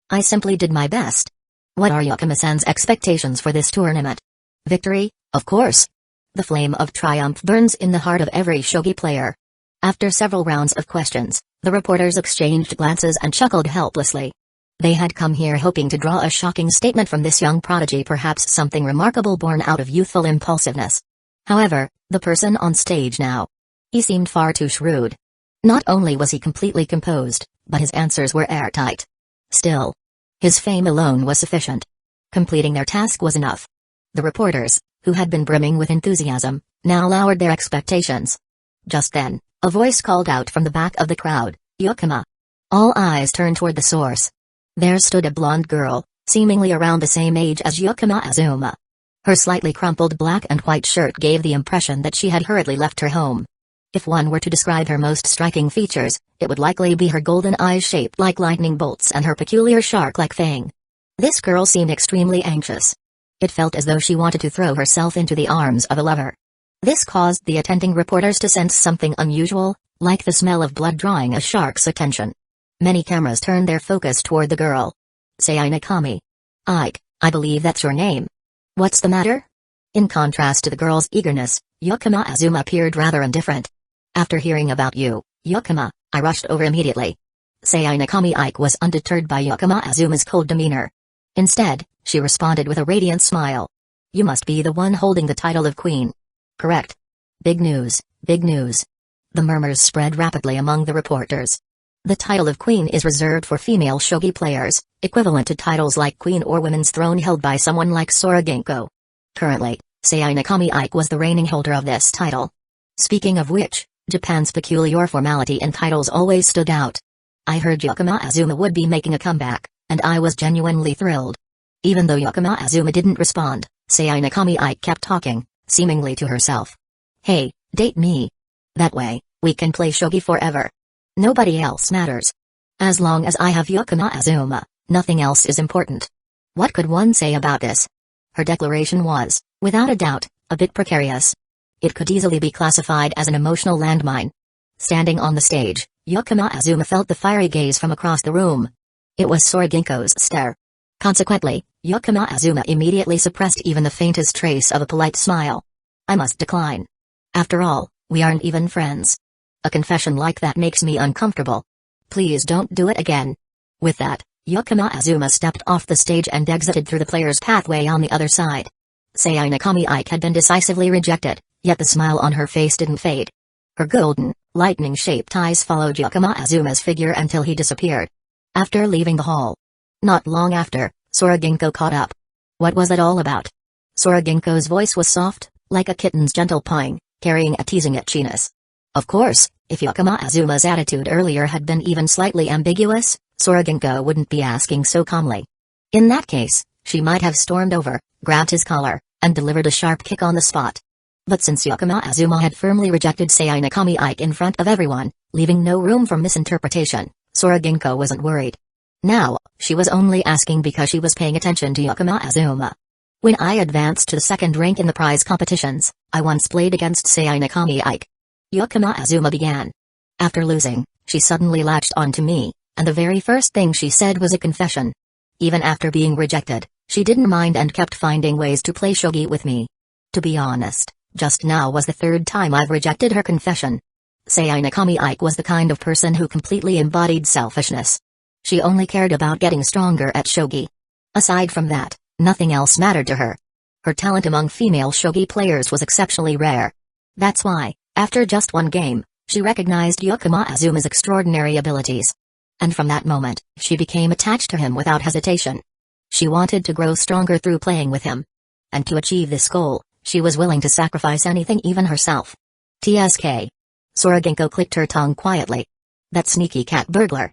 [SPEAKER 1] I simply did my best. What are Yakama-san's expectations for this tournament? Victory, of course. The flame of triumph burns in the heart of every shogi player. After several rounds of questions, the reporters exchanged glances and chuckled helplessly. They had come here hoping to draw a shocking statement from this young prodigy, perhaps something remarkable born out of youthful impulsiveness. However, the person on stage now. He seemed far too shrewd. Not only was he completely composed, but his answers were airtight. Still, his fame alone was sufficient. Completing their task was enough. The reporters, who had been brimming with enthusiasm, now lowered their expectations. Just then, a voice called out from the back of the crowd, Yakama. All eyes turned toward the source. There stood a blonde girl, seemingly around the same age as Yakama Azuma. Her slightly crumpled black and white shirt gave the impression that she had hurriedly left her home. If one were to describe her most striking features, it would likely be her golden eyes shaped like lightning bolts and her peculiar shark-like fang. This girl seemed extremely anxious. It felt as though she wanted to throw herself into the arms of a lover. This caused the attending reporters to sense something unusual, like the smell of blood drawing a shark's attention. Many cameras turned their focus toward the girl. Sei Nakami. Ike, I believe that's your name. What's the matter? In contrast to the girl's eagerness, Yakama Azuma appeared rather indifferent. After hearing about you, Yakama, I rushed over immediately. Sei Nakami Ike was undeterred by Yakama Azuma's cold demeanor. Instead, she responded with a radiant smile. You must be the one holding the title of queen. Correct. Big news, big news. The murmurs spread rapidly among the reporters. The title of queen is reserved for female shogi players, equivalent to titles like queen or women's throne held by someone like Sora Ginko. Currently, Sei Nakami Ike was the reigning holder of this title. Speaking of which, Japan's peculiar formality in titles always stood out. I heard Yakama Azuma would be making a comeback, and I was genuinely thrilled. Even though Yakama Azuma didn't respond, Sei Nakami Ike kept talking, seemingly to herself. Hey, date me. That way, we can play shogi forever. Nobody else matters. As long as I have Yakama Azuma, nothing else is important. What could one say about this? Her declaration was, without a doubt, a bit precarious. It could easily be classified as an emotional landmine. Standing on the stage, Yakama Azuma felt the fiery gaze from across the room. It was Sora Ginko's stare. Consequently, Yakama Azuma immediately suppressed even the faintest trace of a polite smile. I must decline. After all, we aren't even friends. A confession like that makes me uncomfortable. Please don't do it again. With that, Yakama Azuma stepped off the stage and exited through the player's pathway on the other side. Sei Nakami Ike had been decisively rejected, yet the smile on her face didn't fade. Her golden, lightning-shaped eyes followed Yakama Azuma's figure until he disappeared. After leaving the hall. Not long after, Sora Ginko caught up. What was it all about? Sora Ginko's voice was soft, like a kitten's gentle pawing, carrying a teasing itchiness. Of course, if Yakama Azuma's attitude earlier had been even slightly ambiguous, Sora Ginko wouldn't be asking so calmly. In that case, she might have stormed over, grabbed his collar, and delivered a sharp kick on the spot. But since Yakama Azuma had firmly rejected Sei Nakami Ike in front of everyone, leaving no room for misinterpretation, Sora Ginko wasn't worried. Now, she was only asking because she was paying attention to Yakama Azuma. When I advanced to the second rank in the prize competitions, I once played against Sei Nakami Ike. Yakama Azuma began. After losing, she suddenly latched onto me, and the very first thing she said was a confession. Even after being rejected, she didn't mind and kept finding ways to play shogi with me. To be honest, just now was the third time I've rejected her confession. Sei Nakami Ike was the kind of person who completely embodied selfishness. She only cared about getting stronger at shogi. Aside from that, nothing else mattered to her. Her talent among female shogi players was exceptionally rare. That's why, after just one game, she recognized Yakama Azuma's extraordinary abilities. And from that moment, she became attached to him without hesitation. She wanted to grow stronger through playing with him. And to achieve this goal, she was willing to sacrifice anything, even herself. TSK. Sora Ginko clicked her tongue quietly. That sneaky cat burglar.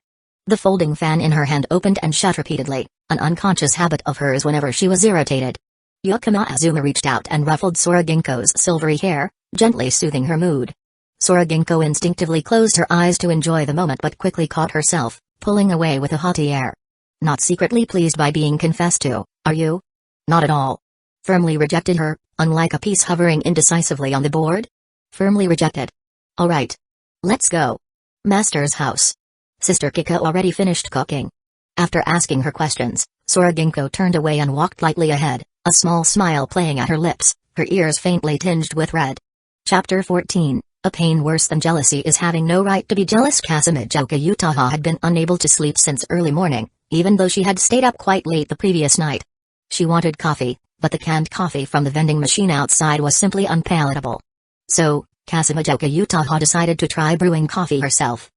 [SPEAKER 1] The folding fan in her hand opened and shut repeatedly, an unconscious habit of hers whenever she was irritated. Yakama Azuma reached out and ruffled Sora Ginko's silvery hair, gently soothing her mood. Sora Ginko instinctively closed her eyes to enjoy the moment but quickly caught herself, pulling away with a haughty air. Not secretly pleased by being confessed to, are you? Not at all. Firmly rejected her, unlike a piece hovering indecisively on the board. Firmly rejected. Alright. Let's go. Master's house. Sister Kika already finished cooking. After asking her questions, Sora Ginko turned away and walked lightly ahead, a small smile playing at her lips, her ears faintly tinged with red. Chapter 14. A pain worse than jealousy is having no right to be jealous. Calamity Utaha had been unable to sleep since early morning, even though she had stayed up quite late the previous night. She wanted coffee, but the canned coffee from the vending machine outside was simply unpalatable. So, Calamity Utaha decided to try brewing coffee herself.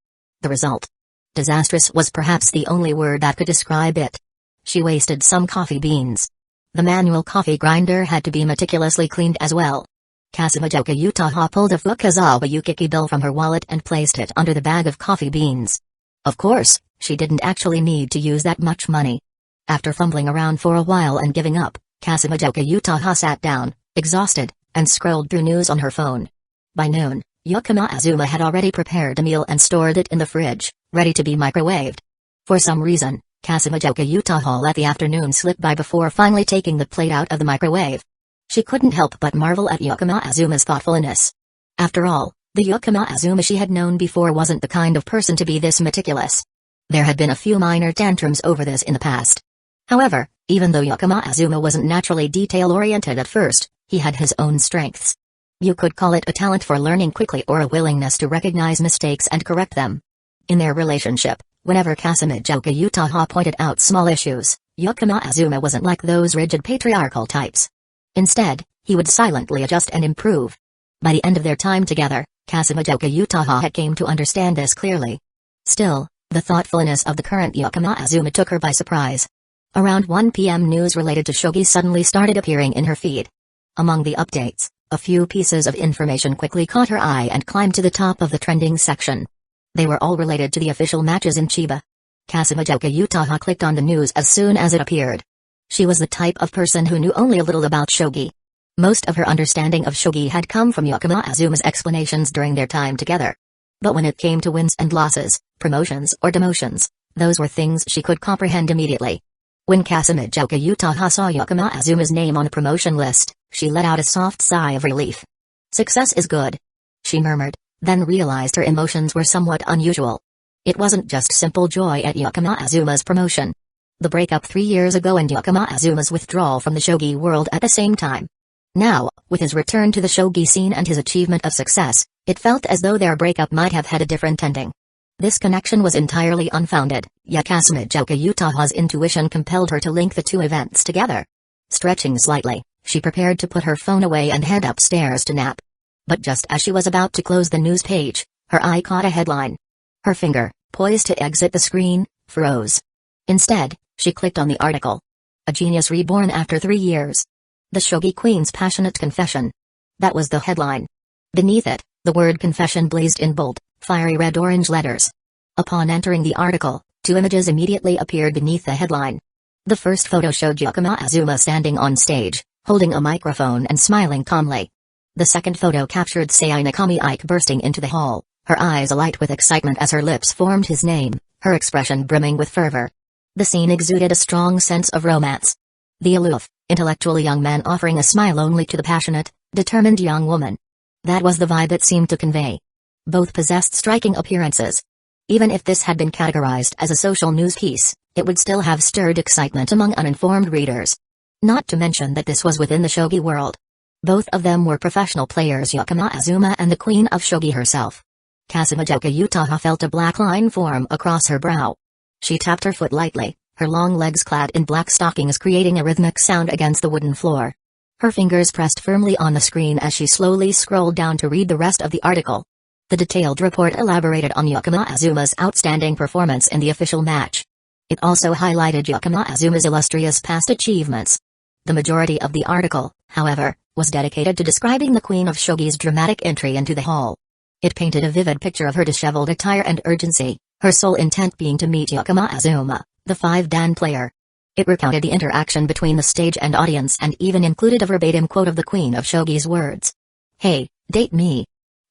[SPEAKER 1] The result? Disastrous was perhaps the only word that could describe it. She wasted some coffee beans. The manual coffee grinder had to be meticulously cleaned as well. Calamity Utaha pulled a Fukazawa Yukiki bill from her wallet and placed it under the bag of coffee beans. Of course, she didn't actually need to use that much money. After fumbling around for a while and giving up, Calamity Utaha sat down, exhausted, and scrolled through news on her phone. By noon, Yakama Azuma had already prepared a meal and stored it in the fridge, ready to be microwaved. For some reason, Calamity Utaha let the afternoon slip by before finally taking the plate out of the microwave. She couldn't help but marvel at Yakama Azuma's thoughtfulness. After all, the Yakama Azuma she had known before wasn't the kind of person to be this meticulous. There had been a few minor tantrums over this in the past. However, even though Yakama Azuma wasn't naturally detail-oriented at first, he had his own strengths. You could call it a talent for learning quickly or a willingness to recognize mistakes and correct them. In their relationship, whenever Calamity Utaha pointed out small issues, Yakama Azuma wasn't like those rigid patriarchal types. Instead, he would silently adjust and improve. By the end of their time together, Calamity Utaha had came to understand this clearly. Still, the thoughtfulness of the current Yakama Azuma took her by surprise. Around 1 p.m. news related to Shogi suddenly started appearing in her feed. Among the updates, a few pieces of information quickly caught her eye and climbed to the top of the trending section. They were all related to the official matches in Chiba. Calamity Utaha clicked on the news as soon as it appeared. She was the type of person who knew only a little about Shogi. Most of her understanding of Shogi had come from Yakama Azuma's explanations during their time together. But when it came to wins and losses, promotions or demotions, those were things she could comprehend immediately. When Calamity Utaha saw Yakama Azuma's name on the promotion list, she let out a soft sigh of relief. Success is good, she murmured, then realized her emotions were somewhat unusual. It wasn't just simple joy at Yakama Azuma's promotion. The breakup 3 years ago and Yakama Azuma's withdrawal from the shogi world at the same time. Now, with his return to the shogi scene and his achievement of success, it felt as though their breakup might have had a different ending. This connection was entirely unfounded, yet Calamity Utaha's intuition compelled her to link the two events together. Stretching slightly, she prepared to put her phone away and head upstairs to nap. But just as she was about to close the news page, her eye caught a headline. Her finger, poised to exit the screen, froze. Instead, she clicked on the article. A genius reborn after 3 years. The Shogi Queen's passionate confession. That was the headline. Beneath it, the word confession blazed in bold, fiery red-orange letters. Upon entering the article, 2 images immediately appeared beneath the headline. The first photo showed Yakama Azuma standing on stage, holding a microphone and smiling calmly. The second photo captured Sei Nakami Ike bursting into the hall, her eyes alight with excitement as her lips formed his name, her expression brimming with fervor. The scene exuded a strong sense of romance. The aloof, intellectual young man offering a smile only to the passionate, determined young woman. That was the vibe it seemed to convey. Both possessed striking appearances. Even if this had been categorized as a social news piece, it would still have stirred excitement among uninformed readers. Not to mention that this was within the shogi world. Both of them were professional players, Yakama Azuma and the queen of shogi herself. Calamity Utaha felt a black line form across her brow. She tapped her foot lightly, her long legs clad in black stockings creating a rhythmic sound against the wooden floor. Her fingers pressed firmly on the screen as she slowly scrolled down to read the rest of the article. The detailed report elaborated on Yakama Azuma's outstanding performance in the official match. It also highlighted Yakama Azuma's illustrious past achievements. The majority of the article, however, was dedicated to describing the Queen of Shogi's dramatic entry into the hall. It painted a vivid picture of her disheveled attire and urgency, her sole intent being to meet Yakama Azuma, the 5-dan player. It recounted the interaction between the stage and audience and even included a verbatim quote of the Queen of Shogi's words. "Hey, date me.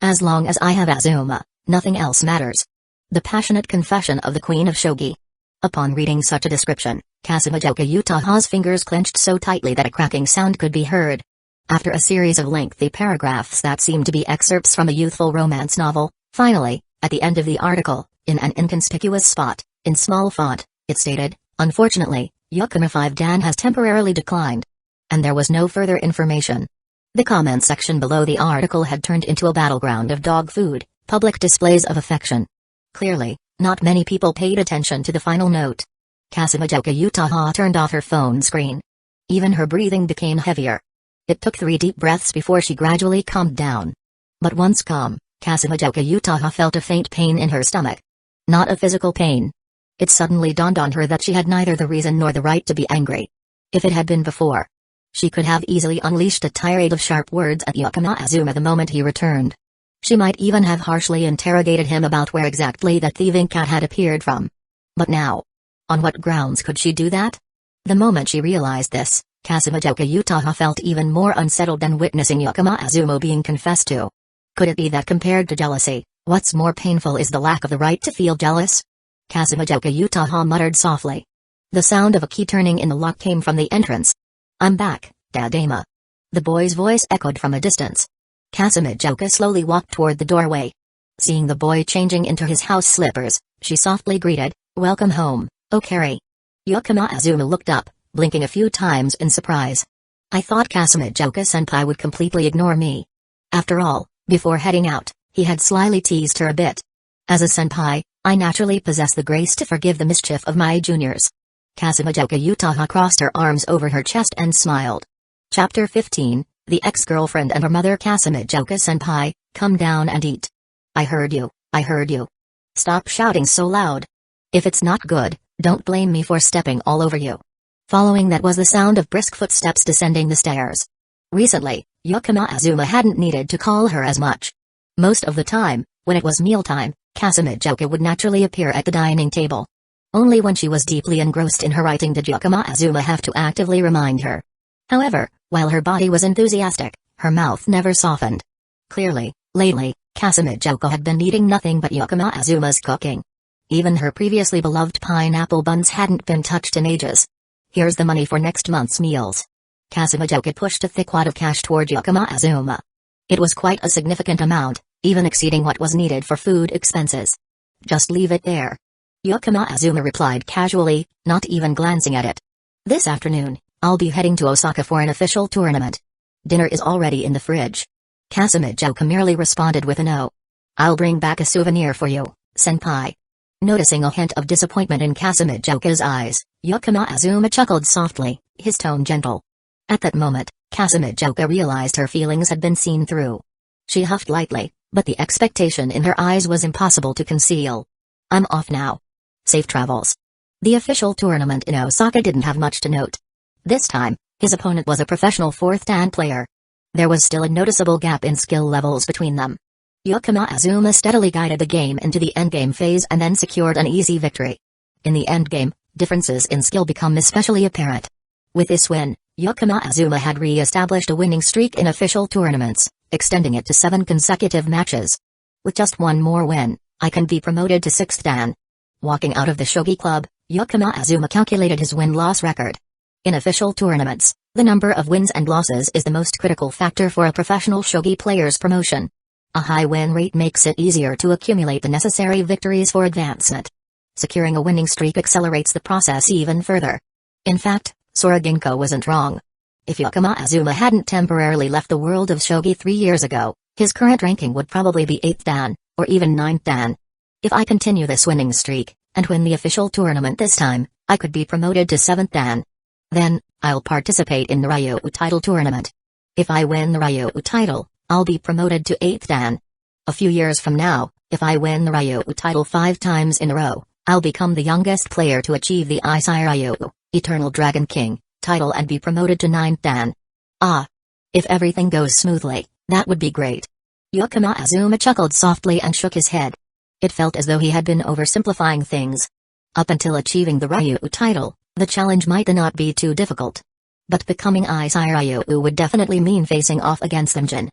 [SPEAKER 1] As long as I have Azuma, nothing else matters. The passionate confession of the Queen of Shogi. Upon reading such a description, Kasumijoka Utaha's fingers clenched so tightly that a cracking sound could be heard. After a series of lengthy paragraphs that seemed to be excerpts from a youthful romance novel, finally, at the end of the article, in an inconspicuous spot, in small font, it stated, "Unfortunately, Yakama 5 Dan has temporarily declined." And there was no further information. The comment section below the article had turned into a battleground of dog food, public displays of affection. Clearly, not many people paid attention to the final note. Kasumijoka Utaha turned off her phone screen. Even her breathing became heavier. It took 3 deep breaths before she gradually calmed down. But once calm, Kasumijoka Utaha felt a faint pain in her stomach. Not a physical pain. It suddenly dawned on her that she had neither the reason nor the right to be angry. If it had been before, she could have easily unleashed a tirade of sharp words at Yakama Azuma the moment he returned. She might even have harshly interrogated him about where exactly that thieving cat had appeared from. But now, on what grounds could she do that? The moment she realized this, Kasumijoka Utaha felt even more unsettled than witnessing Yakama Azuma being confessed to. Could it be that compared to jealousy, what's more painful is the lack of the right to feel jealous? Kasumijoka Utaha muttered softly. The sound of a key turning in the lock came from the entrance. "I'm back, Dadama." The boy's voice echoed from a distance. Kasumijoka slowly walked toward the doorway. Seeing the boy changing into his house slippers, she softly greeted, "Welcome home, Okari." Yakama Azuma looked up, blinking a few times in surprise. "I thought Kasumijoka-senpai would completely ignore me." After all, before heading out, he had slyly teased her a bit. "As a senpai, I naturally possess the grace to forgive the mischief of my juniors." Kasumijoka Utaha crossed her arms over her chest and smiled. Chapter 15, The Ex-Girlfriend and Her Mother. "Kasumijoka-senpai, come down and eat." I heard you, I heard you. "Stop shouting so loud. If it's not good, don't blame me for stepping all over you." Following that was the sound of brisk footsteps descending the stairs. Recently, Yakama Azuma hadn't needed to call her as much. Most of the time, when it was mealtime, Kasumijoka would naturally appear at the dining table. Only when she was deeply engrossed in her writing did Yakama Azuma have to actively remind her. However, while her body was enthusiastic, her mouth never softened. Clearly, lately, Kasumijoka had been eating nothing but Yakama Azuma's cooking. Even her previously beloved pineapple buns hadn't been touched in ages. "Here's the money for next month's meals." Kasumijoka pushed a thick wad of cash toward Yakama Azuma. It was quite a significant amount, even exceeding what was needed for food expenses. "Just leave it there." Yakama Azuma replied casually, not even glancing at it. "This afternoon, I'll be heading to Osaka for an official tournament. Dinner is already in the fridge." Kasumijoka merely responded with a no. "I'll bring back a souvenir for you, senpai." Noticing a hint of disappointment in Kasumijoka's eyes, Yakama Azuma chuckled softly, his tone gentle. At that moment, Kasumijoka realized her feelings had been seen through. She huffed lightly, but the expectation in her eyes was impossible to conceal. "I'm off now. Safe travels." The official tournament in Osaka didn't have much to note. This time, his opponent was a professional 4th Dan player. There was still a noticeable gap in skill levels between them. Yakama Azuma steadily guided the game into the endgame phase and then secured an easy victory. In the endgame, differences in skill become especially apparent. With this win, Yakama Azuma had re-established a winning streak in official tournaments, extending it to 7 consecutive matches. "With just one more win, I can be promoted to 6th Dan." Walking out of the Shogi club, Yakama Azuma calculated his win-loss record. In official tournaments, the number of wins and losses is the most critical factor for a professional Shogi player's promotion. A high win rate makes it easier to accumulate the necessary victories for advancement. Securing a winning streak accelerates the process even further. In fact, Sora Ginko wasn't wrong. If Yakama Azuma hadn't temporarily left the world of Shogi 3 years ago, his current ranking would probably be 8th Dan, or even 9th Dan. "If I continue this winning streak, and win the official tournament this time, I could be promoted to 7th Dan. Then, I'll participate in the Ryu title tournament. If I win the Ryu title, I'll be promoted to 8th Dan. A few years from now, if I win the Ryu title 5 times in a row, I'll become the youngest player to achieve the Issei Ryu, Eternal Dragon King, title and be promoted to 9th Dan. Ah! If everything goes smoothly, that would be great." Yakama Azuma chuckled softly and shook his head. It felt as though he had been oversimplifying things. Up until achieving the Ryu title, the challenge might not be too difficult. But becoming Issei Ryu would definitely mean facing off against Imjin.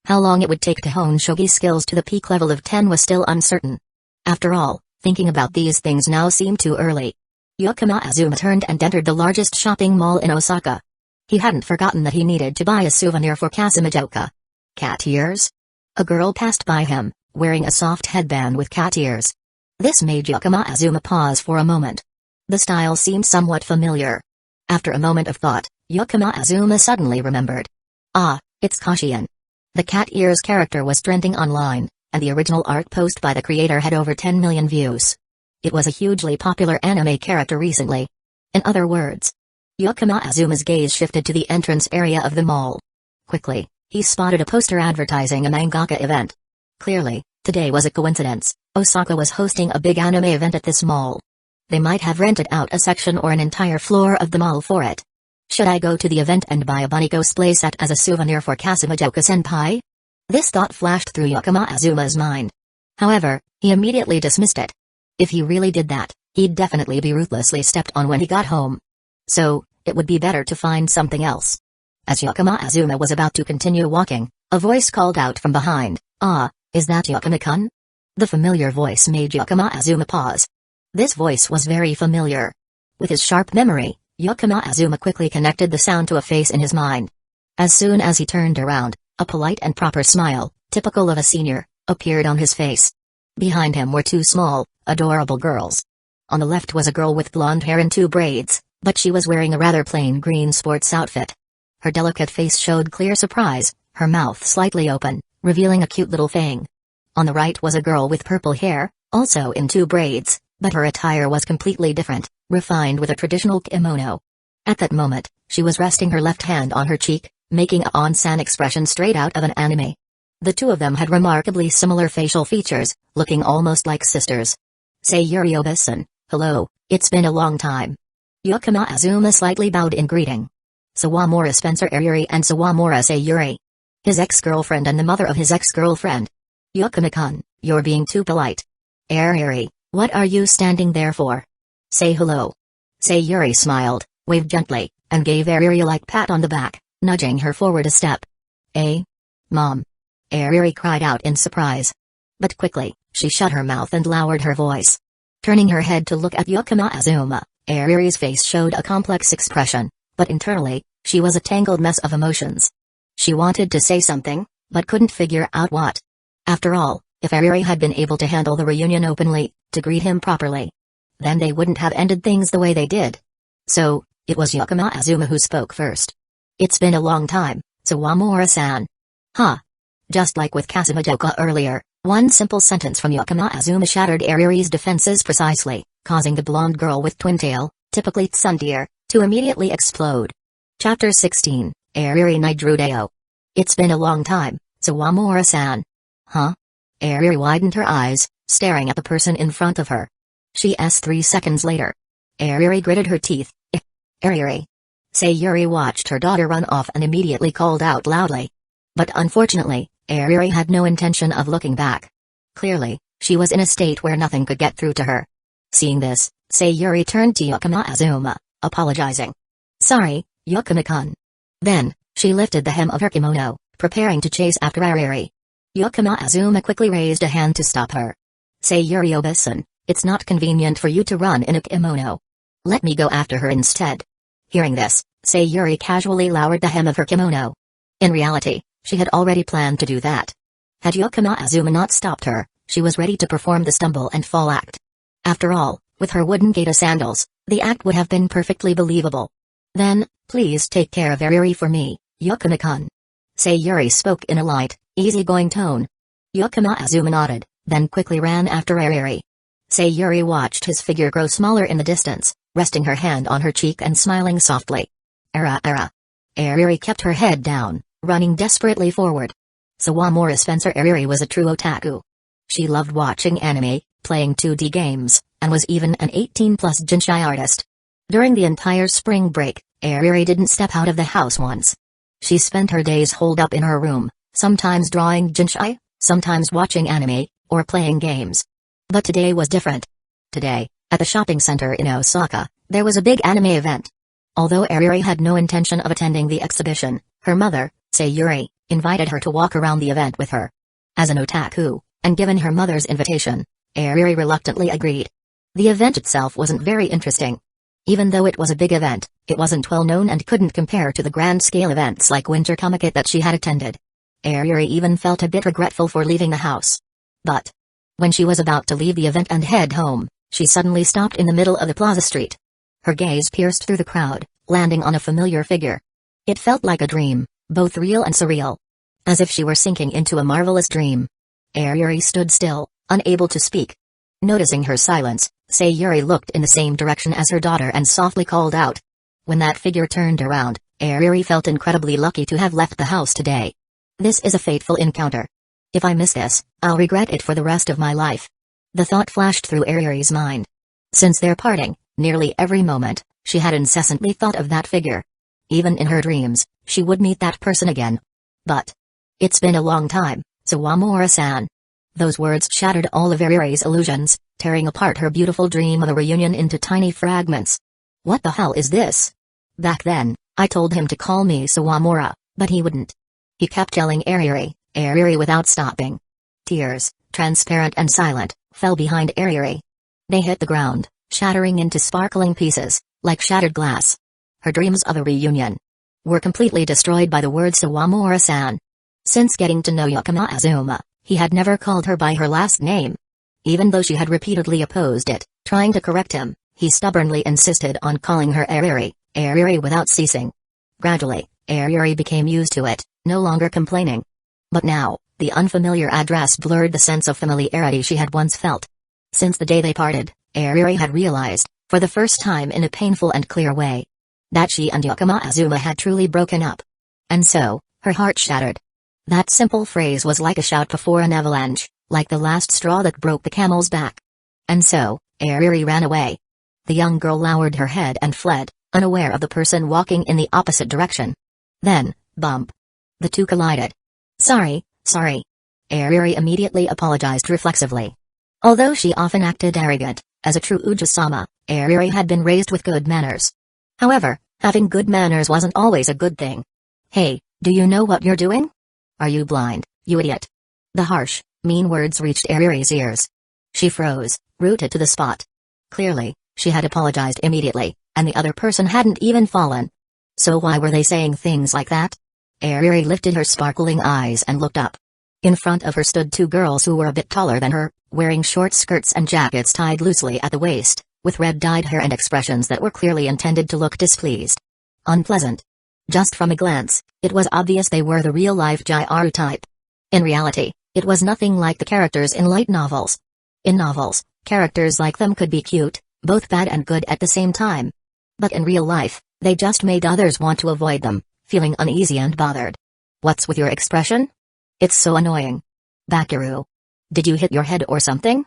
[SPEAKER 1] How long it would take to hone Shogi skills to the peak level of 10 was still uncertain. After all, thinking about these things now seemed too early. Yakama Azuma turned and entered the largest shopping mall in Osaka. He hadn't forgotten that he needed to buy a souvenir for Kasumidoka. Cat ears? A girl passed by him, wearing a soft headband with cat ears. This made Yakama Azuma pause for a moment. The style seemed somewhat familiar. After a moment of thought, Yakama Azuma suddenly remembered. Ah, it's Kashian. The cat ears character was trending online, and the original art post by the creator had over 10 million views. It was a hugely popular anime character recently. In other words, Yakama Azuma's gaze shifted to the entrance area of the mall. Quickly, he spotted a poster advertising a mangaka event. Clearly, today was a coincidence. Osaka was hosting a big anime event at this mall. They might have rented out a section or an entire floor of the mall for it. Should I go to the event and buy a bunny cosplay set as a souvenir for Kasumidoka-senpai? This thought flashed through Yakama Azuma's mind. However, he immediately dismissed it. If he really did that, he'd definitely be ruthlessly stepped on when he got home. So, it would be better to find something else. As Yakama Azuma was about to continue walking, a voice called out from behind, "Ah, is that Yakama-kun?" The familiar voice made Yakama Azuma pause. This voice was very familiar. With his sharp memory, Yakama Azuma quickly connected the sound to a face in his mind. As soon as he turned around, a polite and proper smile, typical of a senior, appeared on his face. Behind him were two small, adorable girls. On the left was a girl with blonde hair in two braids, but she was wearing a rather plain green sports outfit. Her delicate face showed clear surprise, her mouth slightly open, revealing a cute little fang. On the right was a girl with purple hair, also in two braids, but her attire was completely different, refined with a traditional kimono. At that moment, she was resting her left hand on her cheek, making a onsen expression straight out of an anime. The two of them had remarkably similar facial features, looking almost like sisters. Sayuri Obi-san, hello, it's been a long time. Yakama Azuma slightly bowed in greeting. Sawamura Spencer Airi and Sawamura Sayuri. His ex-girlfriend and the mother of his ex-girlfriend. Yakama-kun, you're being too polite. Airi, what are you standing there for? Say hello. Sayuri smiled, waved gently, and gave Airi a light pat on the back, nudging her forward a step. Mom. Airi cried out in surprise. But quickly, she shut her mouth and lowered her voice. Turning her head to look at Yakama Azuma, Airi's face showed a complex expression, but internally, she was a tangled mess of emotions. She wanted to say something, but couldn't figure out what. After all, if Airi had been able to handle the reunion openly, to greet him properly, then they wouldn't have ended things the way they did. So, it was Yakama Azuma who spoke first. It's been a long time, Sawamura-san. Huh. Just like with Kasumidoka earlier, one simple sentence from Yakama Azuma shattered Airi's defenses precisely, causing the blonde girl with twin tail, typically tsundere, to immediately explode. Chapter 16, Airi Nidrudeo. It's been a long time, Sawamura-san. Huh? Airi widened her eyes, staring at the person in front of her. She asked 3 seconds later. Airi gritted her teeth. Airi. Sayuri watched her daughter run off and immediately called out loudly. But unfortunately, Airi had no intention of looking back. Clearly, she was in a state where nothing could get through to her. Seeing this, Sayuri turned to Yakama Azuma, apologizing. Sorry, Yakama-kun. Then, she lifted the hem of her kimono, preparing to chase after Airi. Yakama Azuma quickly raised a hand to stop her. Sayuri Obi-san, it's not convenient for you to run in a kimono. Let me go after her instead. Hearing this, Sayuri casually lowered the hem of her kimono. In reality, she had already planned to do that. Had Yakama Azuma not stopped her, she was ready to perform the stumble and fall act. After all, with her wooden gaita sandals, the act would have been perfectly believable. Then, please take care of Airi for me, Yakama-kun. Sayuri spoke in a light, easygoing tone. Yakama Azuma nodded, then quickly ran after Airi. Sayuri watched his figure grow smaller in the distance, resting her hand on her cheek and smiling softly. Era. Airi kept her head down, running desperately forward. Sawamura Spencer Airi was a true otaku. She loved watching anime, playing 2D games, and was even an 18-plus jinsei artist. During the entire spring break, Airi didn't step out of the house once. She spent her days holed up in her room, sometimes drawing jinsei, sometimes watching anime, or playing games. But today was different. Today, at the shopping center in Osaka, there was a big anime event. Although Airi had no intention of attending the exhibition, her mother, Sayuri, invited her to walk around the event with her. As an otaku, and given her mother's invitation, Airi reluctantly agreed. The event itself wasn't very interesting. Even though it was a big event, it wasn't well known and couldn't compare to the grand-scale events like Winter Comiket that she had attended. Airi even felt a bit regretful for leaving the house. But when she was about to leave the event and head home, she suddenly stopped in the middle of the plaza street. Her gaze pierced through the crowd, landing on a familiar figure. It felt like a dream, both real and surreal. As if she were sinking into a marvelous dream. Airi stood still, unable to speak. Noticing her silence, Sayuri looked in the same direction as her daughter and softly called out. When that figure turned around, Airi felt incredibly lucky to have left the house today. This is a fateful encounter. If I miss this, I'll regret it for the rest of my life. The thought flashed through Airi's mind. Since their parting, nearly every moment, she had incessantly thought of that figure. Even in her dreams, she would meet that person again. But it's been a long time, Sawamura-san. Those words shattered all of Airi's illusions, tearing apart her beautiful dream of a reunion into tiny fragments. What the hell is this? Back then, I told him to call me Sawamura, but he wouldn't. He kept yelling Airi without stopping. Tears, transparent and silent, fell behind Airi. They hit the ground, shattering into sparkling pieces, like shattered glass. Her dreams of a reunion were completely destroyed by the word Sawamura-san. Since getting to know Yakama Azuma, he had never called her by her last name. Even though she had repeatedly opposed it, trying to correct him, he stubbornly insisted on calling her Airi without ceasing. Gradually, Airi became used to it, no longer complaining. But now, the unfamiliar address blurred the sense of familiarity she had once felt. Since the day they parted, Airi had realized, for the first time in a painful and clear way, that she and Yakama Azuma had truly broken up. And so, her heart shattered. That simple phrase was like a shout before an avalanche, like the last straw that broke the camel's back. And so, Airi ran away. The young girl lowered her head and fled, unaware of the person walking in the opposite direction. Then, bump. The two collided. Sorry. Airi immediately apologized reflexively. Although she often acted arrogant, as a true Uji-sama, Airi had been raised with good manners. However, having good manners wasn't always a good thing. Hey, do you know what you're doing? Are you blind, you idiot? The harsh, mean words reached Airi's ears. She froze, rooted to the spot. Clearly, she had apologized immediately, and the other person hadn't even fallen. So why were they saying things like that? Airi lifted her sparkling eyes and looked up. In front of her stood two girls who were a bit taller than her, wearing short skirts and jackets tied loosely at the waist, with red-dyed hair and expressions that were clearly intended to look displeased. Unpleasant. Just from a glance, it was obvious they were the real-life Gyaro type. In reality, it was nothing like the characters in light novels. In novels, characters like them could be cute, both bad and good at the same time. But in real life, they just made others want to avoid them, feeling uneasy and bothered. What's with your expression? It's so annoying. Bakiru. Did you hit your head or something?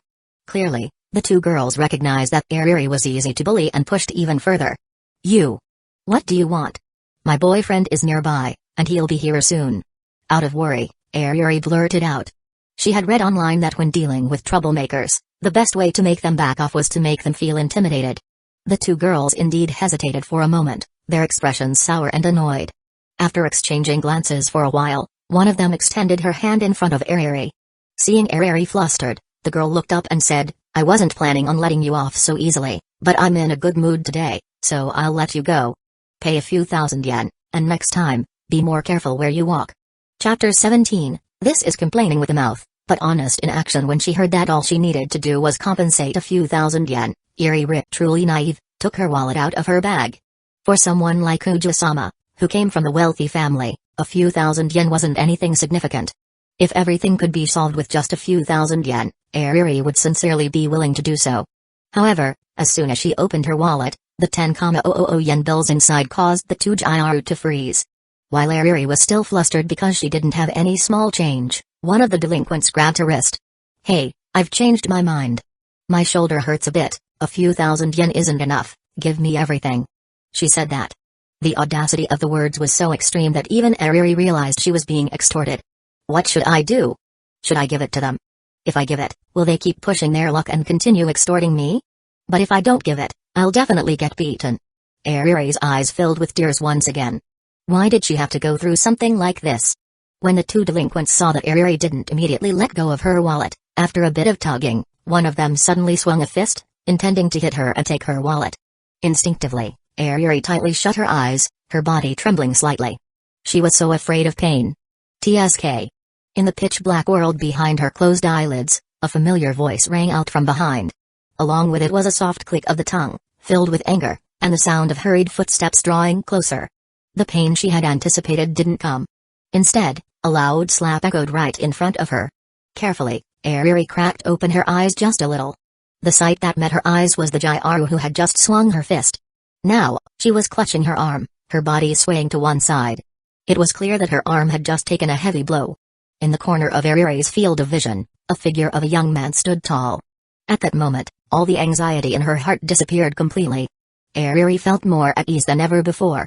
[SPEAKER 1] Clearly, the two girls recognized that Airi was easy to bully and pushed even further. You. What do you want? My boyfriend is nearby, and he'll be here soon. Out of worry, Airi blurted out. She had read online that when dealing with troublemakers, the best way to make them back off was to make them feel intimidated. The two girls indeed hesitated for a moment, their expressions sour and annoyed. After exchanging glances for a while, one of them extended her hand in front of Airi. Seeing Airi flustered, the girl looked up and said, I wasn't planning on letting you off so easily, but I'm in a good mood today, so I'll let you go. Pay a few thousand yen, and next time, be more careful where you walk. Chapter 17. This is complaining with the mouth, but honest in action. When she heard that all she needed to do was compensate a few thousand yen, Airi, truly naive, took her wallet out of her bag. For someone like Uji-sama, who came from a wealthy family, a few thousand yen wasn't anything significant. If everything could be solved with just a few thousand yen, Airi would sincerely be willing to do so. However, as soon as she opened her wallet, the 10,000 yen bills inside caused the two Gyaro to freeze. While Airi was still flustered because she didn't have any small change, one of the delinquents grabbed her wrist. Hey, I've changed my mind. My shoulder hurts a bit, a few thousand yen isn't enough, give me everything. She said that. The audacity of the words was so extreme that even Airi realized she was being extorted. What should I do? Should I give it to them? If I give it, will they keep pushing their luck and continue extorting me? But if I don't give it, I'll definitely get beaten. Airi's eyes filled with tears once again. Why did she have to go through something like this? When the two delinquents saw that Airi didn't immediately let go of her wallet, after a bit of tugging, one of them suddenly swung a fist, intending to hit her and take her wallet. Instinctively, Airi tightly shut her eyes, her body trembling slightly. She was so afraid of pain. TSK. In the pitch-black world behind her closed eyelids, a familiar voice rang out from behind. Along with it was a soft click of the tongue, filled with anger, and the sound of hurried footsteps drawing closer. The pain she had anticipated didn't come. Instead, a loud slap echoed right in front of her. Carefully, Airi cracked open her eyes just a little. The sight that met her eyes was the Gyro who had just swung her fist. Now, she was clutching her arm, her body swaying to one side. It was clear that her arm had just taken a heavy blow. In the corner of Airi's field of vision, a figure of a young man stood tall. At that moment, all the anxiety in her heart disappeared completely. Airi felt more at ease than ever before.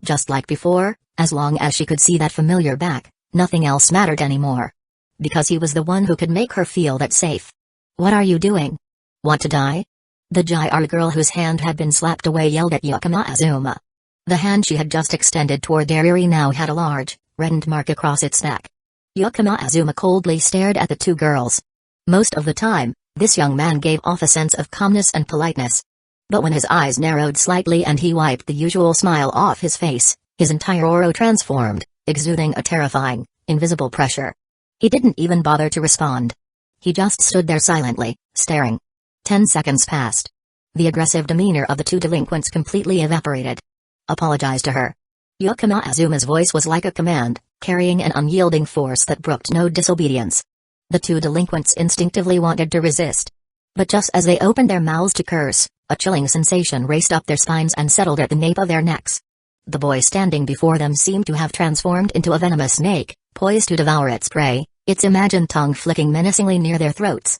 [SPEAKER 1] Just like before, as long as she could see that familiar back, nothing else mattered anymore. Because he was the one who could make her feel that safe. "What are you doing? Want to die?" The Gyro girl whose hand had been slapped away yelled at Yakama Azuma. The hand she had just extended toward Airi now had a large, reddened mark across its neck. Yakama Azuma coldly stared at the two girls. Most of the time, this young man gave off a sense of calmness and politeness. But when his eyes narrowed slightly and he wiped the usual smile off his face, his entire aura transformed, exuding a terrifying, invisible pressure. He didn't even bother to respond. He just stood there silently, staring. 10 seconds passed. The aggressive demeanor of the two delinquents completely evaporated. "Apologize to her." Yakama Azuma's voice was like a command, carrying an unyielding force that brooked no disobedience. The two delinquents instinctively wanted to resist. But just as they opened their mouths to curse, a chilling sensation raced up their spines and settled at the nape of their necks. The boy standing before them seemed to have transformed into a venomous snake, poised to devour its prey, its imagined tongue flicking menacingly near their throats.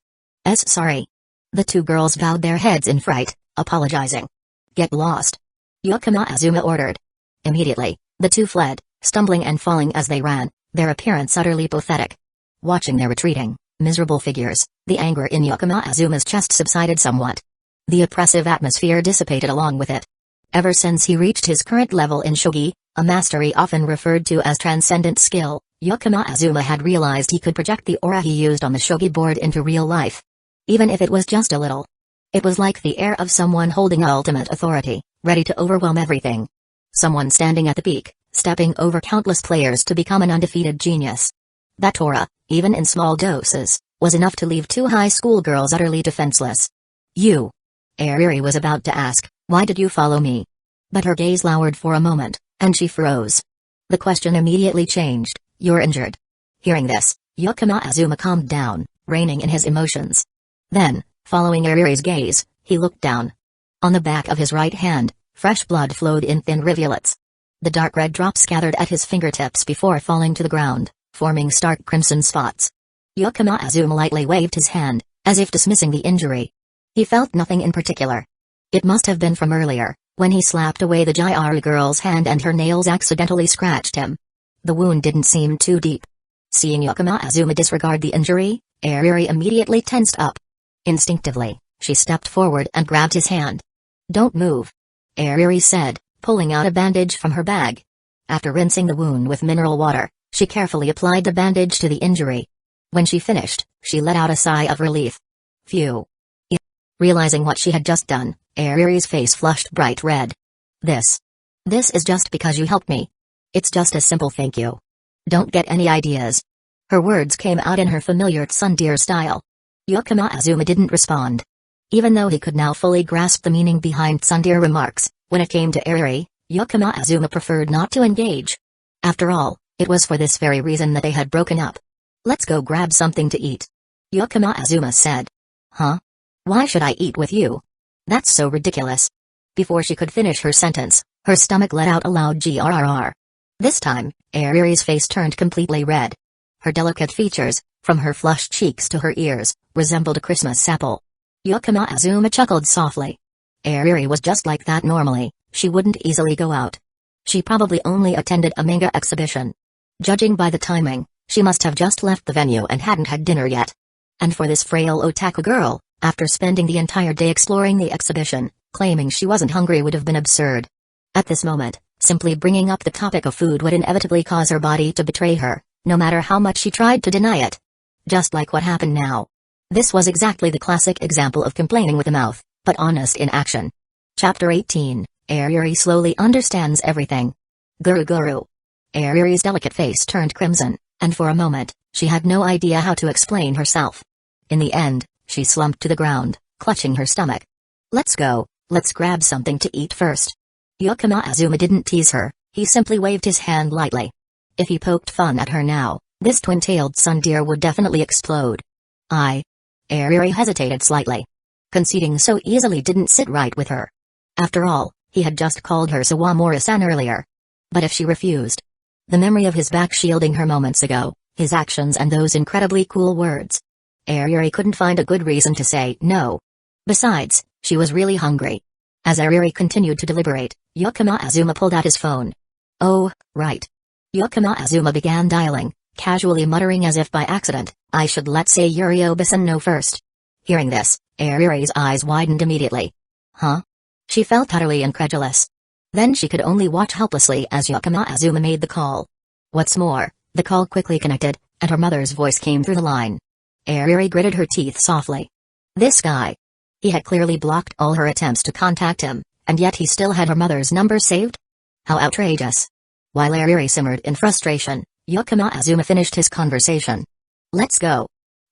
[SPEAKER 1] Sorry." The two girls bowed their heads in fright, apologizing. "Get lost," Yakama Azuma ordered. Immediately, the two fled, stumbling and falling as they ran, their appearance utterly pathetic. Watching their retreating, miserable figures, the anger in Yakama Azuma's chest subsided somewhat. The oppressive atmosphere dissipated along with it. Ever since he reached his current level in Shogi, a mastery often referred to as transcendent skill, Yakama Azuma had realized he could project the aura he used on the Shogi board into real life. Even if it was just a little. It was like the air of someone holding ultimate authority, ready to overwhelm everything. Someone standing at the peak, stepping over countless players to become an undefeated genius. That aura, even in small doses, was enough to leave two high school girls utterly defenseless. "You." Airi was about to ask, "Why did you follow me?" But her gaze lowered for a moment, and she froze. The question immediately changed, "You're injured." Hearing this, Yakama Azuma calmed down, reining in his emotions. Then, following Airi's gaze, he looked down. On the back of his right hand, fresh blood flowed in thin rivulets. The dark red drops gathered at his fingertips before falling to the ground, forming stark crimson spots. Yakama Azuma lightly waved his hand, as if dismissing the injury. He felt nothing in particular. It must have been from earlier, when he slapped away the Gyro girl's hand and her nails accidentally scratched him. The wound didn't seem too deep. Seeing Yakama Azuma disregard the injury, Airi immediately tensed up. Instinctively, she stepped forward and grabbed his hand. "Don't move," Airi said, pulling out a bandage from her bag. After rinsing the wound with mineral water, she carefully applied the bandage to the injury. When she finished, she let out a sigh of relief. Phew. Realizing what she had just done, Airi's face flushed bright red. This is just because you helped me. It's just a simple thank you. Don't get any ideas." Her words came out in her familiar tsundere style. Yakama Azuma didn't respond. Even though he could now fully grasp the meaning behind tsundere remarks, when it came to Airi, Yakama Azuma preferred not to engage. After all, it was for this very reason that they had broken up. "Let's go grab something to eat," Yakama Azuma said. "Huh? Why should I eat with you? That's so ridiculous." Before she could finish her sentence, her stomach let out a loud grrr. This time, Airi's face turned completely red. Her delicate features, from her flushed cheeks to her ears, resembled a Christmas apple. Yakama Azuma chuckled softly. Airi was just like that normally, she wouldn't easily go out. She probably only attended a manga exhibition. Judging by the timing, she must have just left the venue and hadn't had dinner yet. And for this frail otaku girl, after spending the entire day exploring the exhibition, claiming she wasn't hungry would have been absurd. At this moment, simply bringing up the topic of food would inevitably cause her body to betray her, no matter how much she tried to deny it. Just like what happened now. This was exactly the classic example of complaining with the mouth, but honest in action. Chapter 18, Airi slowly understands everything. Guru. Airi's delicate face turned crimson, and for a moment, she had no idea how to explain herself. In the end, she slumped to the ground, clutching her stomach. Let's go, let's grab something to eat first. Yakama Azuma didn't tease her, he simply waved his hand lightly. If he poked fun at her now, this twin-tailed sundere would definitely explode. Airi hesitated slightly. Conceding so easily didn't sit right with her. After all, he had just called her Sawamura-san earlier. But if she refused? The memory of his back shielding her moments ago, his actions and those incredibly cool words. Airi couldn't find a good reason to say no. Besides, she was really hungry. As Airi continued to deliberate, Yakama Azuma pulled out his phone. Oh, right. Yakama Azuma began dialing, casually muttering as if by accident, I should let Sayuri-san know first. Hearing this, Airi's eyes widened immediately. Huh? She felt utterly incredulous. Then she could only watch helplessly as Yakama Azuma made the call. What's more, the call quickly connected, and her mother's voice came through the line. Airi gritted her teeth softly. This guy. He had clearly blocked all her attempts to contact him, and yet he still had her mother's number saved? How outrageous. While Airi simmered in frustration, Yakama Azuma finished his conversation. Let's go.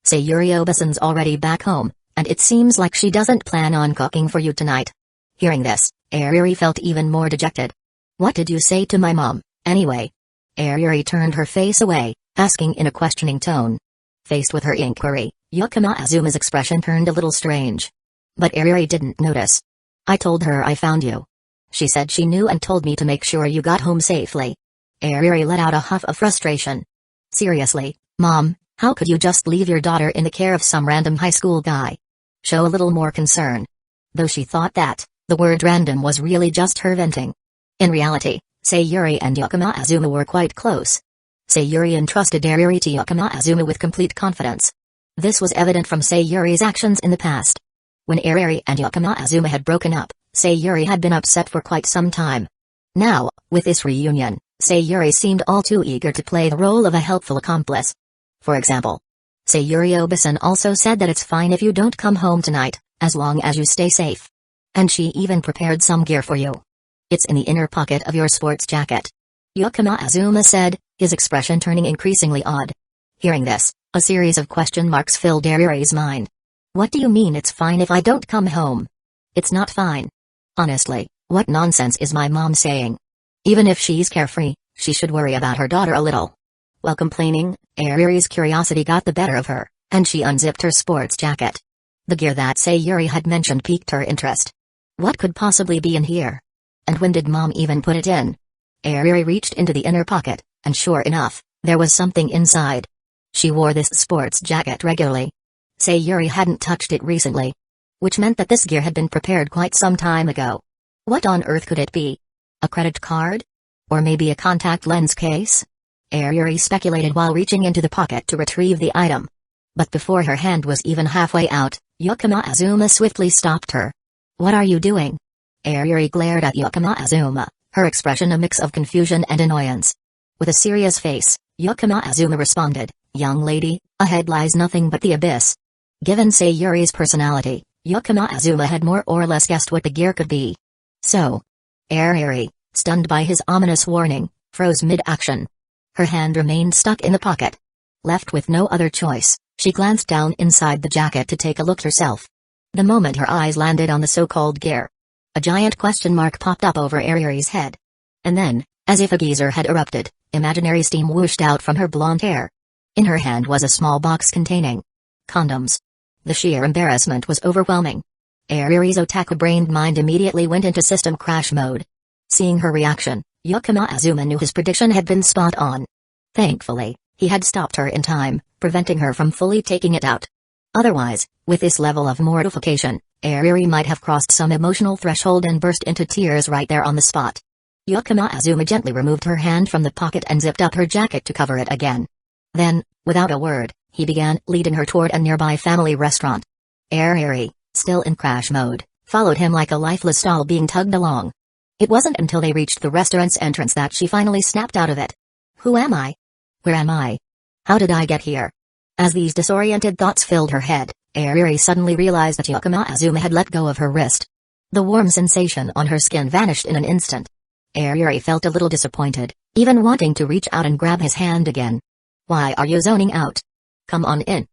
[SPEAKER 1] Sayuri-san's already back home, and it seems like she doesn't plan on cooking for you tonight. Hearing this, Airi felt even more dejected. What did you say to my mom, anyway? Airi turned her face away, asking in a questioning tone. Faced with her inquiry, Yakama Azuma's expression turned a little strange. But Airi didn't notice. I told her I found you. She said she knew and told me to make sure you got home safely. Airi let out a huff of frustration. Seriously, Mom, how could you just leave your daughter in the care of some random high school guy? Show a little more concern. Though she thought that, the word random was really just her venting. In reality, Sayuri and Yakama Azuma were quite close. Sayuri entrusted Airi to Yakama Azuma with complete confidence. This was evident from Sayuri's actions in the past. When Airi and Yakama Azuma had broken up, Sayuri had been upset for quite some time. Now, with this reunion, Sayuri seemed all too eager to play the role of a helpful accomplice. For example, Sayuri-san also said that it's fine if you don't come home tonight, as long as you stay safe. And she even prepared some gear for you. It's in the inner pocket of your sports jacket. Yakama Azuma said, his expression turning increasingly odd. Hearing this, a series of question marks filled Airi's mind. What do you mean it's fine if I don't come home? It's not fine. Honestly, what nonsense is my mom saying? Even if she's carefree, she should worry about her daughter a little. While complaining, Airi's curiosity got the better of her, and she unzipped her sports jacket. The gear that Sayuri had mentioned piqued her interest. What could possibly be in here? And when did Mom even put it in? Airi reached into the inner pocket, and sure enough, there was something inside. She wore this sports jacket regularly. Sayuri hadn't touched it recently. Which meant that this gear had been prepared quite some time ago. What on earth could it be? A credit card? Or maybe a contact lens case? Airi speculated while reaching into the pocket to retrieve the item. But before her hand was even halfway out, Yakama Azuma swiftly stopped her. What are you doing? Airi glared at Yakama Azuma, her expression a mix of confusion and annoyance. With a serious face, Yakama Azuma responded, Young lady, ahead lies nothing but the abyss. Given Sayuri's personality, Yakama Azuma had more or less guessed what the gear could be. So, Airi, stunned by his ominous warning, froze mid-action. Her hand remained stuck in the pocket. Left with no other choice, she glanced down inside the jacket to take a look herself. The moment her eyes landed on the so-called gear, a giant question mark popped up over Airi's head. And then, as if a geyser had erupted, imaginary steam whooshed out from her blonde hair. In her hand was a small box containing condoms. The sheer embarrassment was overwhelming. Airi's otaku-brained mind immediately went into system crash mode. Seeing her reaction, Yakama Azuma knew his prediction had been spot on. Thankfully, he had stopped her in time, preventing her from fully taking it out. Otherwise, with this level of mortification, Airi might have crossed some emotional threshold and burst into tears right there on the spot. Yakama Azuma gently removed her hand from the pocket and zipped up her jacket to cover it again. Then, without a word, he began leading her toward a nearby family restaurant. Airi, still in crash mode, followed him like a lifeless doll being tugged along. It wasn't until they reached the restaurant's entrance that she finally snapped out of it. Who am I? Where am I? How did I get here? As these disoriented thoughts filled her head, Airi suddenly realized that Yakama Azuma had let go of her wrist. The warm sensation on her skin vanished in an instant. Airi felt a little disappointed, even wanting to reach out and grab his hand again. Why are you zoning out? Come on in.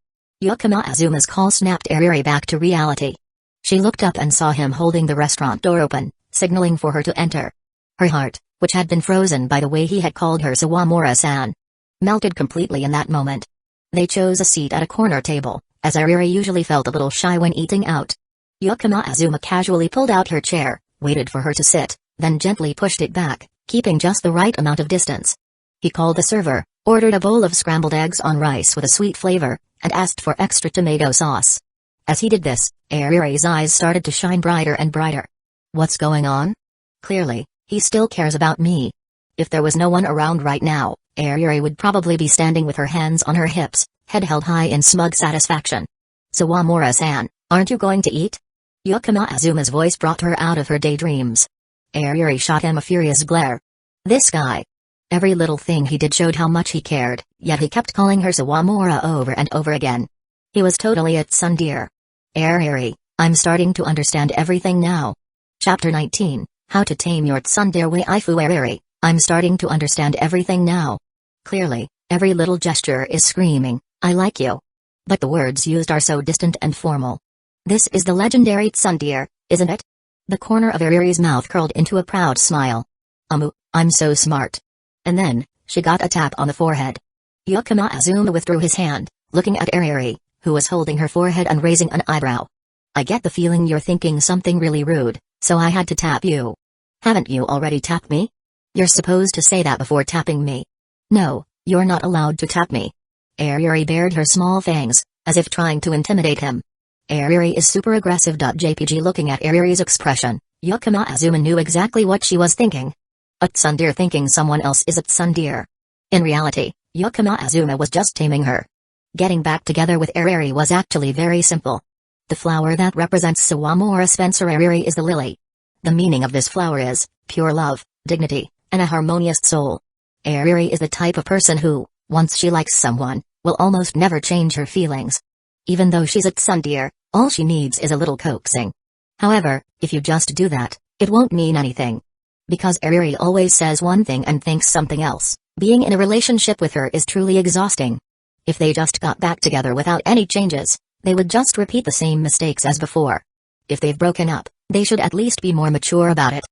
[SPEAKER 1] Yakama Azuma's call snapped Airi back to reality. She looked up and saw him holding the restaurant door open, signaling for her to enter. Her heart, which had been frozen by the way he had called her Sawamura-san, melted completely in that moment. They chose a seat at a corner table, as Airi usually felt a little shy when eating out. Yakama Azuma casually pulled out her chair, waited for her to sit, then gently pushed it back, keeping just the right amount of distance. He called the server, ordered a bowl of scrambled eggs on rice with a sweet flavor, and asked for extra tomato sauce. As he did this, Airi's eyes started to shine brighter and brighter. What's going on? Clearly, he still cares about me. If there was no one around right now, Airi would probably be standing with her hands on her hips, head held high in smug satisfaction. Sawamura-san, aren't you going to eat? Yakama Azuma's voice brought her out of her daydreams. Airi shot him a furious glare. This guy. Every little thing he did showed how much he cared, yet he kept calling her Sawamura over and over again. He was totally a tsundere. Airi, I'm starting to understand everything now. Chapter 19, How to Tame Your Tsundere Waifu. Airi, I'm starting to understand everything now. Clearly, every little gesture is screaming, I like you. But the words used are so distant and formal. This is the legendary tsundere, isn't it? The corner of Airi's mouth curled into a proud smile. I'm so smart. And then, she got a tap on the forehead. Yakama Azuma withdrew his hand, looking at Airi, who was holding her forehead and raising an eyebrow. I get the feeling you're thinking something really rude, so I had to tap you. Haven't you already tapped me? You're supposed to say that before tapping me. No, you're not allowed to tap me. Airi bared her small fangs, as if trying to intimidate him. Airi is super aggressive. JPG looking at Airi's expression, Yakama Azuma knew exactly what she was thinking. A tsundere thinking someone else is a tsundere. In reality, Yakama Azuma was just taming her. Getting back together with Airi was actually very simple. The flower that represents Sawamura Spencer Airi is the lily. The meaning of this flower is pure love, dignity, and a harmonious soul. Airi is the type of person who, once she likes someone, will almost never change her feelings. Even though she's a tsundere, all she needs is a little coaxing. However, if you just do that, it won't mean anything. Because Airi always says one thing and thinks something else, being in a relationship with her is truly exhausting. If they just got back together without any changes, they would just repeat the same mistakes as before. If they've broken up, they should at least be more mature about it.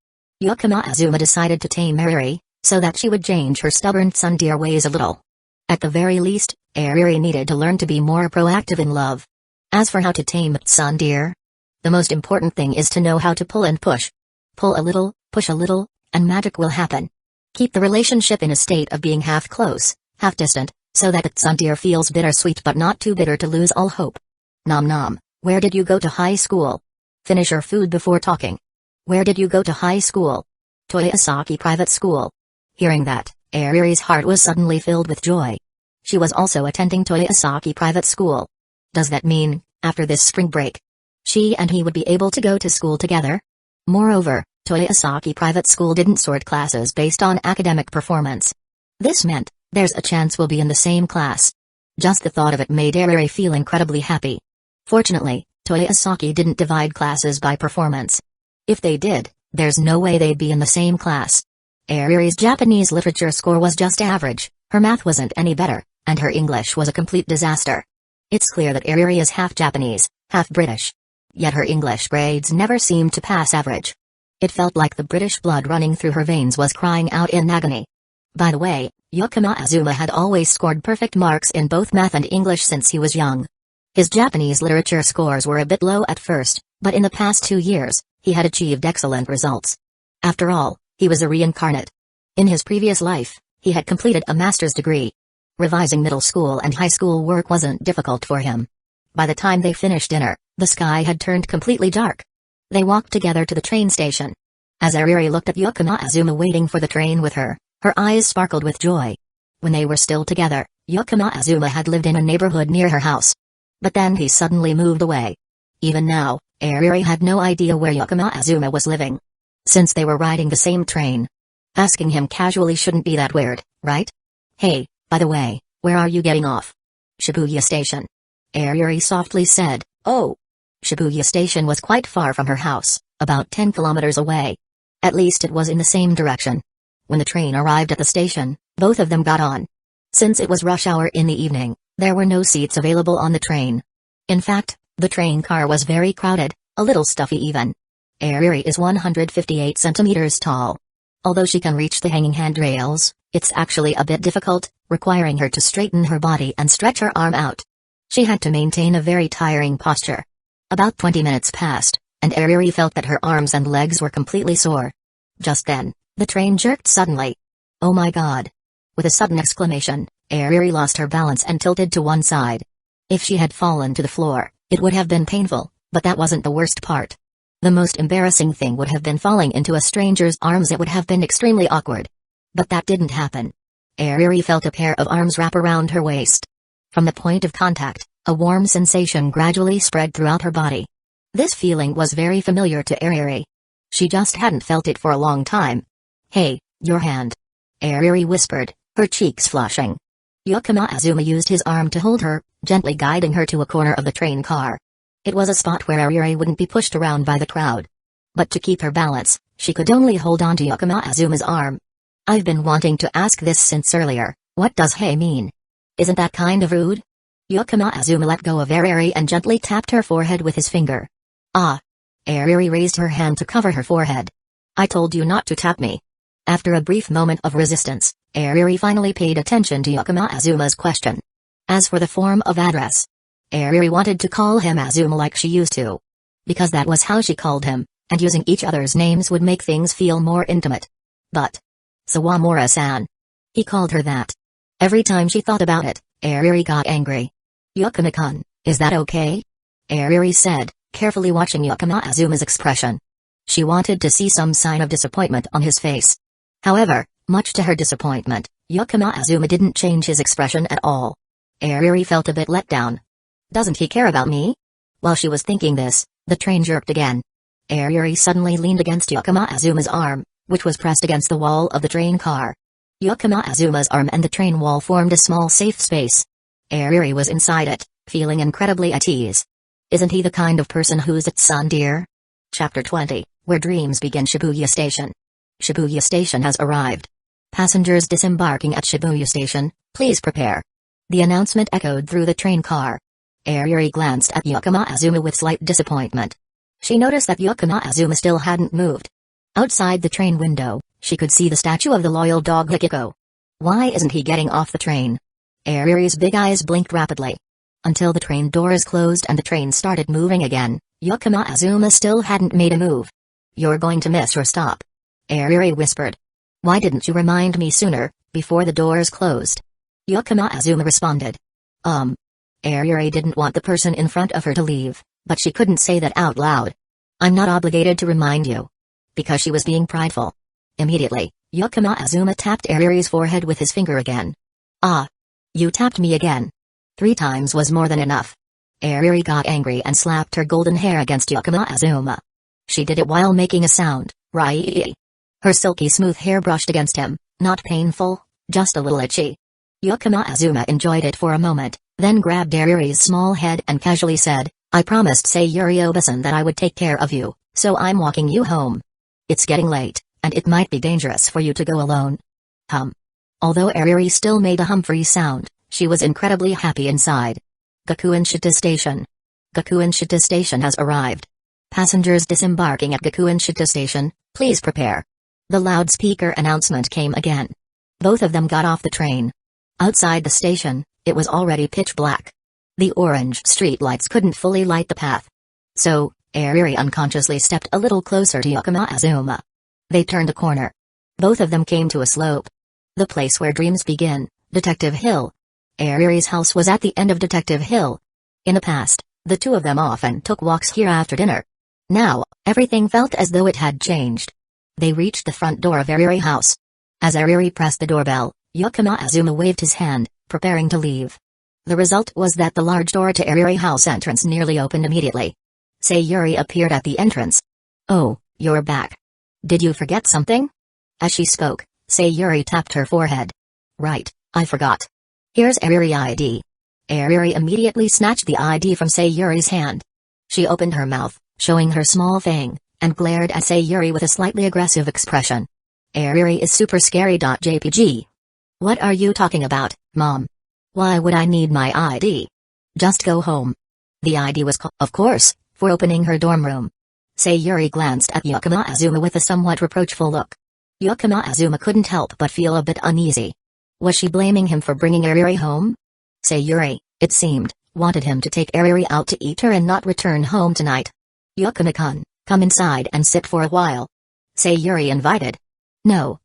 [SPEAKER 1] Yakama Azuma decided to tame Airi, so that she would change her stubborn tsundere ways a little. At the very least, Airi needed to learn to be more proactive in love. As for how to tame tsundere, the most important thing is to know how to pull and push. Pull a little, push a little, and magic will happen. Keep the relationship in a state of being half close, half distant, so that the tsundere feels bittersweet but not too bitter to lose all hope. Nom nom, where did you go to high school? Finish your food before talking. Where did you go to high school? Toyosaki Private School. Hearing that, Airi's heart was suddenly filled with joy. She was also attending Toyosaki Private School. Does that mean, after this spring break, she and he would be able to go to school together? Moreover, Toyosaki Private School didn't sort classes based on academic performance. This meant, there's a chance we'll be in the same class. Just the thought of it made Airi feel incredibly happy. Fortunately, Toyosaki didn't divide classes by performance. If they did, there's no way they'd be in the same class. Airi's Japanese literature score was just average, her math wasn't any better, and her English was a complete disaster. It's clear that Airi is half Japanese, half British. Yet her English grades never seemed to pass average. It felt like the British blood running through her veins was crying out in agony. By the way, Yakama Azuma had always scored perfect marks in both math and English since he was young. His Japanese literature scores were a bit low at first, but in the past 2 years, he had achieved excellent results. After all, he was a reincarnate. In his previous life, he had completed a master's degree. Revising middle school and high school work wasn't difficult for him. By the time they finished dinner, the sky had turned completely dark. They walked together to the train station. As Airi looked at Yakama Azuma waiting for the train with her eyes sparkled with joy. When they were still together, Yakama Azuma had lived in a neighborhood near her house. But then he suddenly moved away. Even now, Airi had no idea where Yakama Azuma was living. Since they were riding the same train. Asking him casually shouldn't be that weird, right? Hey, by the way, Where are you getting off? Shibuya Station. Airi softly said, oh. Shibuya Station was quite far from her house, about 10 kilometers away. At least it was in the same direction. When the train arrived at the station, both of them got on. Since it was rush hour in the evening, there were no seats available on the train. In fact, the train car was very crowded, a little stuffy even. Airi is 158 centimeters tall. Although she can reach the hanging handrails, it's actually a bit difficult, requiring her to straighten her body and stretch her arm out. She had to maintain a very tiring posture. About 20 minutes passed, and Airi felt that her arms and legs were completely sore. Just then, the train jerked suddenly. Oh my god. With a sudden exclamation, Airi lost her balance and tilted to one side. If she had fallen to the floor, it would have been painful, but that wasn't the worst part. The most embarrassing thing would have been falling into a stranger's arms. It would have been extremely awkward. But that didn't happen. Airi felt a pair of arms wrap around her waist. From the point of contact, a warm sensation gradually spread throughout her body. This feeling was very familiar to Airi. She just hadn't felt it for a long time. Hey, your hand. Airi whispered, her cheeks flushing. Yakama Azuma used his arm to hold her, gently guiding her to a corner of the train car. It was a spot where Airi wouldn't be pushed around by the crowd. But to keep her balance, she could only hold on to Yakama Azuma's arm. I've been wanting to ask this since earlier, what does hey mean? Isn't that kind of rude? Yakama Azuma let go of Airi and gently tapped her forehead with his finger. Ah. Airi raised her hand to cover her forehead. I told you not to tap me. After a brief moment of resistance, Airi finally paid attention to Yakama Azuma's question. As for the form of address, Airi wanted to call him Azuma like she used to. Because that was how she called him, and using each other's names would make things feel more intimate. But Sawamura-san. He called her that. Every time she thought about it, Airi got angry. Yakama-kun, is that okay? Airi said, carefully watching Yakama Azuma's expression. She wanted to see some sign of disappointment on his face. However, much to her disappointment, Yakama Azuma didn't change his expression at all. Airi felt a bit let down. Doesn't he care about me? While she was thinking this, the train jerked again. Airi suddenly leaned against Yakama Azuma's arm, which was pressed against the wall of the train car. Yakama Azuma's arm and the train wall formed a small safe space. Airi was inside it, feeling incredibly at ease. Isn't he the kind of person who's at sundere? Chapter 20, Where Dreams Begin. Shibuya Station. Shibuya Station has arrived. Passengers disembarking at Shibuya Station, please prepare. The announcement echoed through the train car. Airi glanced at Yakama Azuma with slight disappointment. She noticed that Yakama Azuma still hadn't moved. Outside the train window, she could see the statue of the loyal dog Ecchi. Why isn't he getting off the train? Airi's big eyes blinked rapidly. Until the train doors closed and the train started moving again, Yakama Azuma still hadn't made a move. You're going to miss your stop. Airi whispered. Why didn't you remind me sooner, before the doors closed? Yakama Azuma responded. Airi didn't want the person in front of her to leave, but she couldn't say that out loud. I'm not obligated to remind you. Because she was being prideful. Immediately, Yakama Azuma tapped Airi's forehead with his finger again. Ah. You tapped me again. 3 times was more than enough. Airi got angry and slapped her golden hair against Yakama Azuma. She did it while making a sound, right? Her silky smooth hair brushed against him, not painful, just a little itchy. Yakama Azuma enjoyed it for a moment, then grabbed Airi's small head and casually said, I promised Sayuri-oba-san that I would take care of you, so I'm walking you home. It's getting late, and it might be dangerous for you to go alone. Although Airi still made a humphrey sound, she was incredibly happy inside. Gakuin-shita Station. Gakuin-shita Station has arrived. Passengers disembarking at Gakuin-shita Station, please prepare. The loudspeaker announcement came again. Both of them got off the train. Outside the station, it was already pitch black. The orange streetlights couldn't fully light the path. So, Airi unconsciously stepped a little closer to Yakama Azuma. They turned a corner. Both of them came to a slope. The place where dreams begin, Detective Hill. Airi's house was at the end of Detective Hill. In the past, the two of them often took walks here after dinner. Now, everything felt as though it had changed. They reached the front door of Airi's house. As Airi pressed the doorbell, Yakama Azuma waved his hand, preparing to leave. The result was that the large door to Airi's house entrance nearly opened immediately. Sayuri appeared at the entrance. Oh, you're back. Did you forget something? As she spoke, Sayuri tapped her forehead. Right, I forgot. Here's Airi ID. Airi immediately snatched the ID from Sayuri's hand. She opened her mouth, showing her small fang, and glared at Sayuri with a slightly aggressive expression. Airi is super scary.jpg. What are you talking about, Mom? Why would I need my ID? Just go home. The ID was of course, for opening her dorm room. Sayuri glanced at Yakama Azuma with a somewhat reproachful look. Yakama Azuma couldn't help but feel a bit uneasy. Was she blaming him for bringing Airi home? Sayuri, it seemed, wanted him to take Airi out to eat her and not return home tonight. Yakama-kun, come inside and sit for a while. Sayuri invited. No,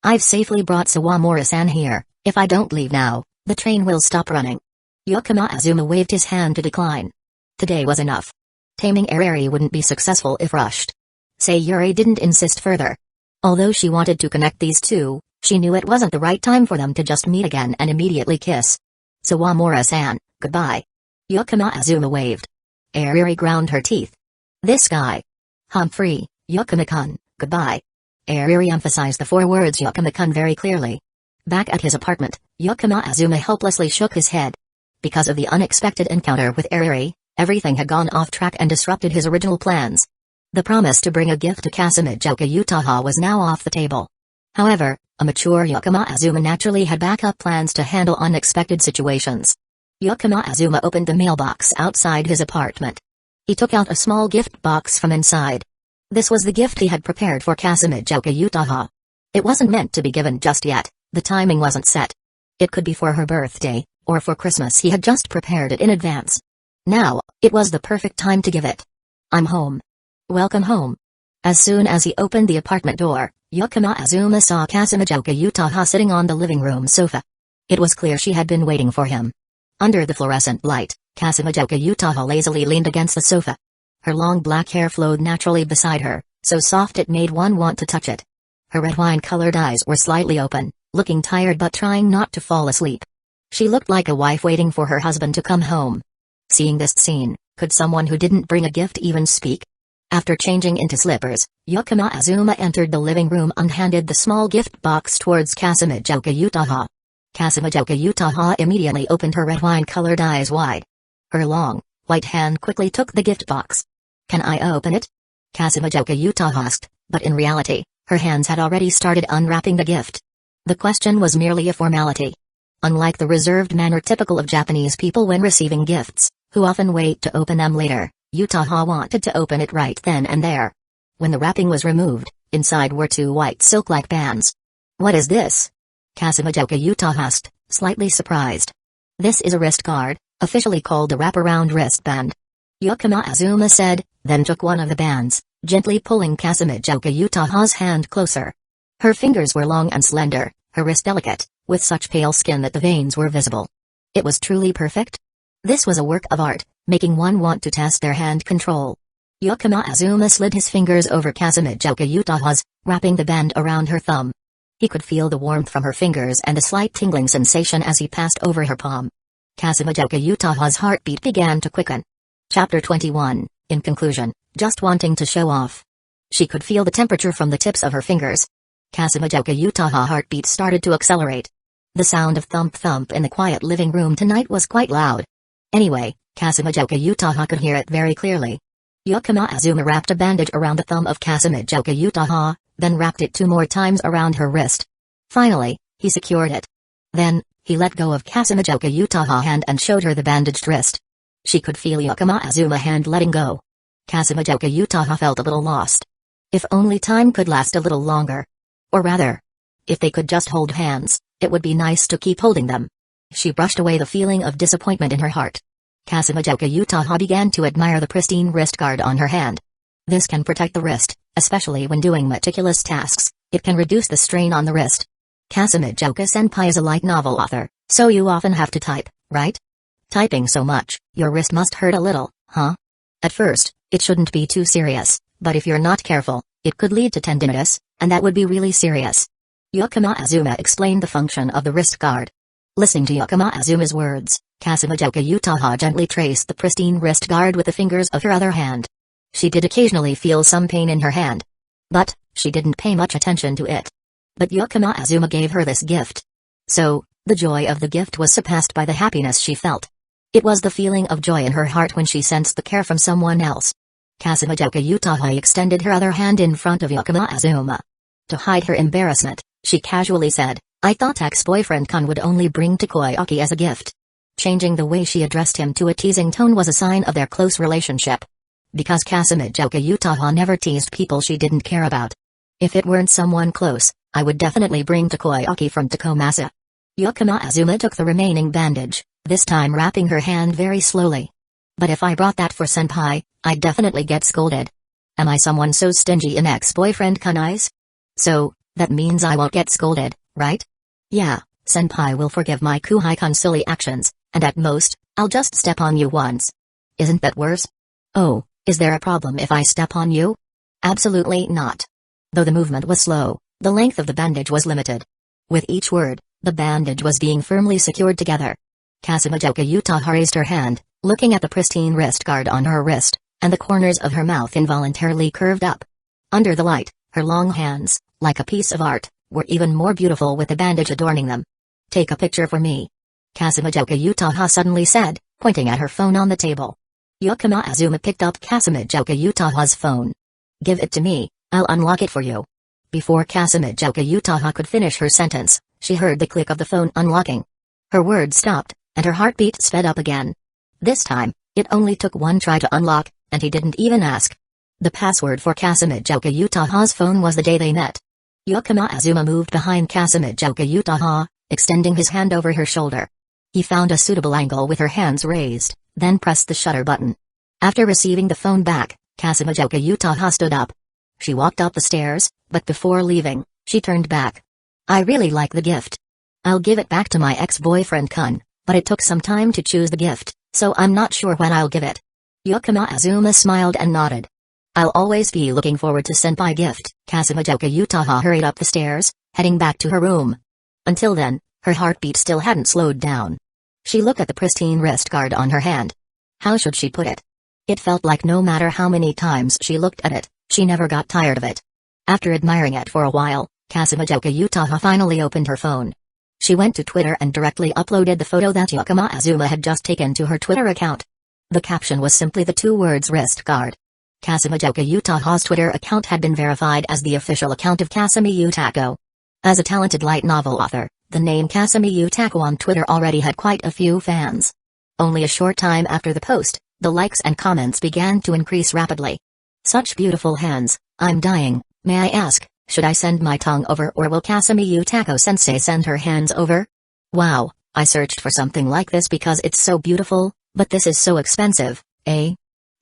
[SPEAKER 1] I've safely brought Sawamura-san here. If I don't leave now, the train will stop running. Yakama Azuma waved his hand to decline. Today was enough. Taming Airi wouldn't be successful if rushed. Sayuri didn't insist further. Although she wanted to connect these two, she knew it wasn't the right time for them to just meet again and immediately kiss. Sawamura-san, goodbye. Yakama Azuma waved. Airi ground her teeth. This guy. Humphrey, Yakama-kun, goodbye. Airi emphasized the 4 words Yakama-kun very clearly. Back at his apartment, Yakama Azuma helplessly shook his head. Because of the unexpected encounter with Airi, everything had gone off track and disrupted his original plans. The promise to bring a gift to Calamity Utaha was now off the table. However, a mature Yakama Azuma naturally had backup plans to handle unexpected situations. Yakama Azuma opened the mailbox outside his apartment. He took out a small gift box from inside. This was the gift he had prepared for Calamity Utaha. It wasn't meant to be given just yet, the timing wasn't set. It could be for her birthday, or for Christmas. He had just prepared it in advance. Now, it was the perfect time to give it. I'm home. Welcome home. As soon as he opened the apartment door, Yakama Azuma saw Calamity Utaha sitting on the living room sofa. It was clear she had been waiting for him. Under the fluorescent light, Calamity Utaha lazily leaned against the sofa. Her long black hair flowed naturally beside her, so soft it made one want to touch it. Her red wine-colored eyes were slightly open, looking tired but trying not to fall asleep. She looked like a wife waiting for her husband to come home. Seeing this scene, could someone who didn't bring a gift even speak? After changing into slippers, Yakama Azuma entered the living room and handed the small gift box towards Calamity Utaha. Calamity Utaha immediately opened her red wine-colored eyes wide. Her long, white hand quickly took the gift box. Can I open it? Calamity Utaha asked, but in reality, her hands had already started unwrapping the gift. The question was merely a formality. Unlike the reserved manner typical of Japanese people when receiving gifts, who often wait to open them later, Utaha wanted to open it right then and there. When the wrapping was removed, inside were 2 white silk-like bands. What is this? Calamity Utaha asked, slightly surprised. This is a wrist guard, officially called a wraparound wristband. Yakama Azuma said, then took one of the bands, gently pulling Calamity Utaha's hand closer. Her fingers were long and slender, her wrist delicate, with such pale skin that the veins were visible. It was truly perfect. This was a work of art, making one want to test their hand control. Yakama Azuma slid his fingers over Calamity Utaha's, wrapping the band around her thumb. He could feel the warmth from her fingers and a slight tingling sensation as he passed over her palm. Calamity Utaha's heartbeat began to quicken. Chapter 21, in conclusion, just wanting to show off. She could feel the temperature from the tips of her fingers. Calamity Utaha's heartbeat started to accelerate. The sound of thump-thump in the quiet living room tonight was quite loud. Anyway, Calamity Utaha could hear it very clearly. Yakama Azuma wrapped a bandage around the thumb of Calamity Utaha, then wrapped it 2 more times around her wrist. Finally, he secured it. Then, he let go of Calamity Utaha's hand and showed her the bandaged wrist. She could feel Yakama Azuma's hand letting go. Calamity Utaha felt a little lost. If only time could last a little longer. Or rather, if they could just hold hands, it would be nice to keep holding them. She brushed away the feeling of disappointment in her heart. Calamity Utaha began to admire the pristine wrist guard on her hand. This can protect the wrist, especially when doing meticulous tasks. It can reduce the strain on the wrist. Calamity senpai is a light novel author, so you often have to type, right? Typing so much, your wrist must hurt a little, huh? At first, it shouldn't be too serious, but if you're not careful, it could lead to tendinitis, and that would be really serious. Yakama Azuma explained the function of the wrist guard. Listening to Yakama Azuma's words, Calamity Utaha gently traced the pristine wrist guard with the fingers of her other hand. She did occasionally feel some pain in her hand. But, she didn't pay much attention to it. But Yakama Azuma gave her this gift. So, The joy of the gift was surpassed by the happiness she felt. It was the feeling of joy in her heart when she sensed the care from someone else. Kusagakure Utaha extended her other hand in front of Yakama Azuma. To hide her embarrassment, she casually said, "I thought ex-boyfriend Kun would only bring takoyaki as a gift." Changing the way she addressed him to a teasing tone was a sign of their close relationship. Because Kusagakure Utaha never teased people she didn't care about. "If it weren't someone close, I would definitely bring takoyaki from Takomasa." Yakama Azuma took the remaining bandage, this time wrapping her hand very slowly. "But if I brought that for senpai, I'd definitely get scolded. Am I someone so stingy in ex-boyfriend Kun eyes? So, that means I won't get scolded, right? Yeah, senpai will forgive my Kuhai-kun silly actions, and at most, I'll just step on you once. Isn't that worse? Oh, is there a problem if I step on you? Absolutely not." Though the movement was slow, the length of the bandage was limited. With each word, the bandage was being firmly secured together. Kusagakure Utaha raised her hand, looking at the pristine wrist guard on her wrist, and the corners of her mouth involuntarily curved up. Under the light, her long hands, like a piece of art, were even more beautiful with the bandage adorning them. "Take a picture for me," Kusagakure Utaha suddenly said, pointing at her phone on the table. Yakama Azuma picked up Kusagakure Utaha's phone. "Give it to me, I'll unlock it for you." Before Kusagakure Utaha could finish her sentence, she heard the click of the phone unlocking. Her words stopped, and her heartbeat sped up again. This time, it only took one try to unlock, and he didn't even ask. The password for Kusagakure Utaha's phone was the day they met. Yakama Azuma moved behind Kusagakure Utaha, extending his hand over her shoulder. He found a suitable angle with her hands raised, then pressed the shutter button. After receiving the phone back, Kusagakure Utaha stood up. She walked up the stairs, but before leaving, she turned back. "I really like the gift. I'll give it back to my ex-boyfriend Kun, but it took some time to choose the gift, so I'm not sure when I'll give it." Yakama Azuma smiled and nodded. "I'll always be looking forward to senpai gift." Kusagakure Utaha hurried up the stairs, heading back to her room. Until then, her heartbeat still hadn't slowed down. She looked at the pristine wrist guard on her hand. How should she put it? It felt like no matter how many times she looked at it, she never got tired of it. After admiring it for a while, Kusagakure Utaha finally opened her phone. She went to Twitter and directly uploaded the photo that Yakama Azuma had just taken to her Twitter account. The caption was simply the two words wrist guard. Kusagakure Utaha's Twitter account had been verified as the official account of Kasumi Utako. As a talented light novel author, the name Kasumi Utako on Twitter already had quite a few fans. Only a short time after the post, the likes and comments began to increase rapidly. "Such beautiful hands, I'm dying. May I ask, should I send my tongue over or will Kasumi Utako-sensei send her hands over? Wow, I searched for something like this because it's so beautiful, but this is so expensive, eh?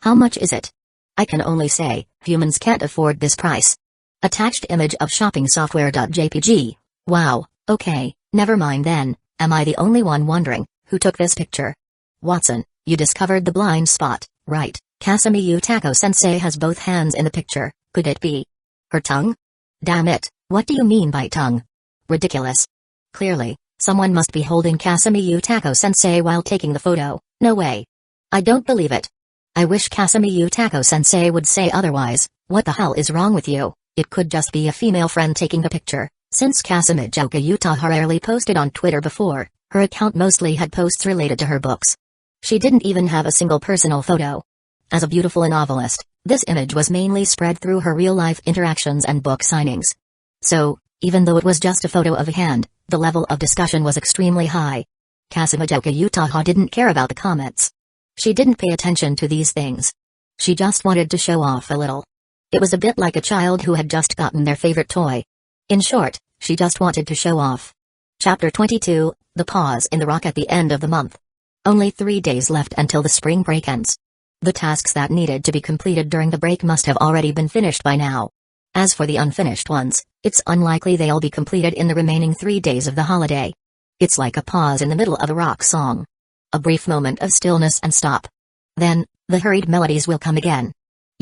[SPEAKER 1] How much is it? I can only say, humans can't afford this price." Attached image of shopping software.jpg. Wow, okay, never mind then, am I the only one wondering, who took this picture? Watson, you discovered the blind spot, right? Kasumi Utako-sensei has both hands in the picture, could it be her tongue? Damn it, what do you mean by tongue? Ridiculous. Clearly, someone must be holding Kasumi Utako-sensei while taking the photo, no way. I don't believe it. I wish Kasumi Utako-sensei would say otherwise. What the hell is wrong with you? It could just be a female friend taking the picture. Since Kusagakure Utaha rarely posted on Twitter before, her account mostly had posts related to her books. She didn't even have a single personal photo. As a beautiful novelist, this image was mainly spread through her real-life interactions and book signings. So, even though it was just a photo of a hand, the level of discussion was extremely high. Kusagakure Utaha didn't care about the comments. She didn't pay attention to these things. She just wanted to show off a little. It was a bit like a child who had just gotten their favorite toy. In short, she just wanted to show off. Chapter 22, The Pause in the Rock at the end of the month. Only 3 days left until the spring break ends. The tasks that needed to be completed during the break must have already been finished by now. As for the unfinished ones, it's unlikely they'll be completed in the remaining 3 days of the holiday. It's like a pause in the middle of a rock song. A brief moment of stillness and stop. Then, the hurried melodies will come again.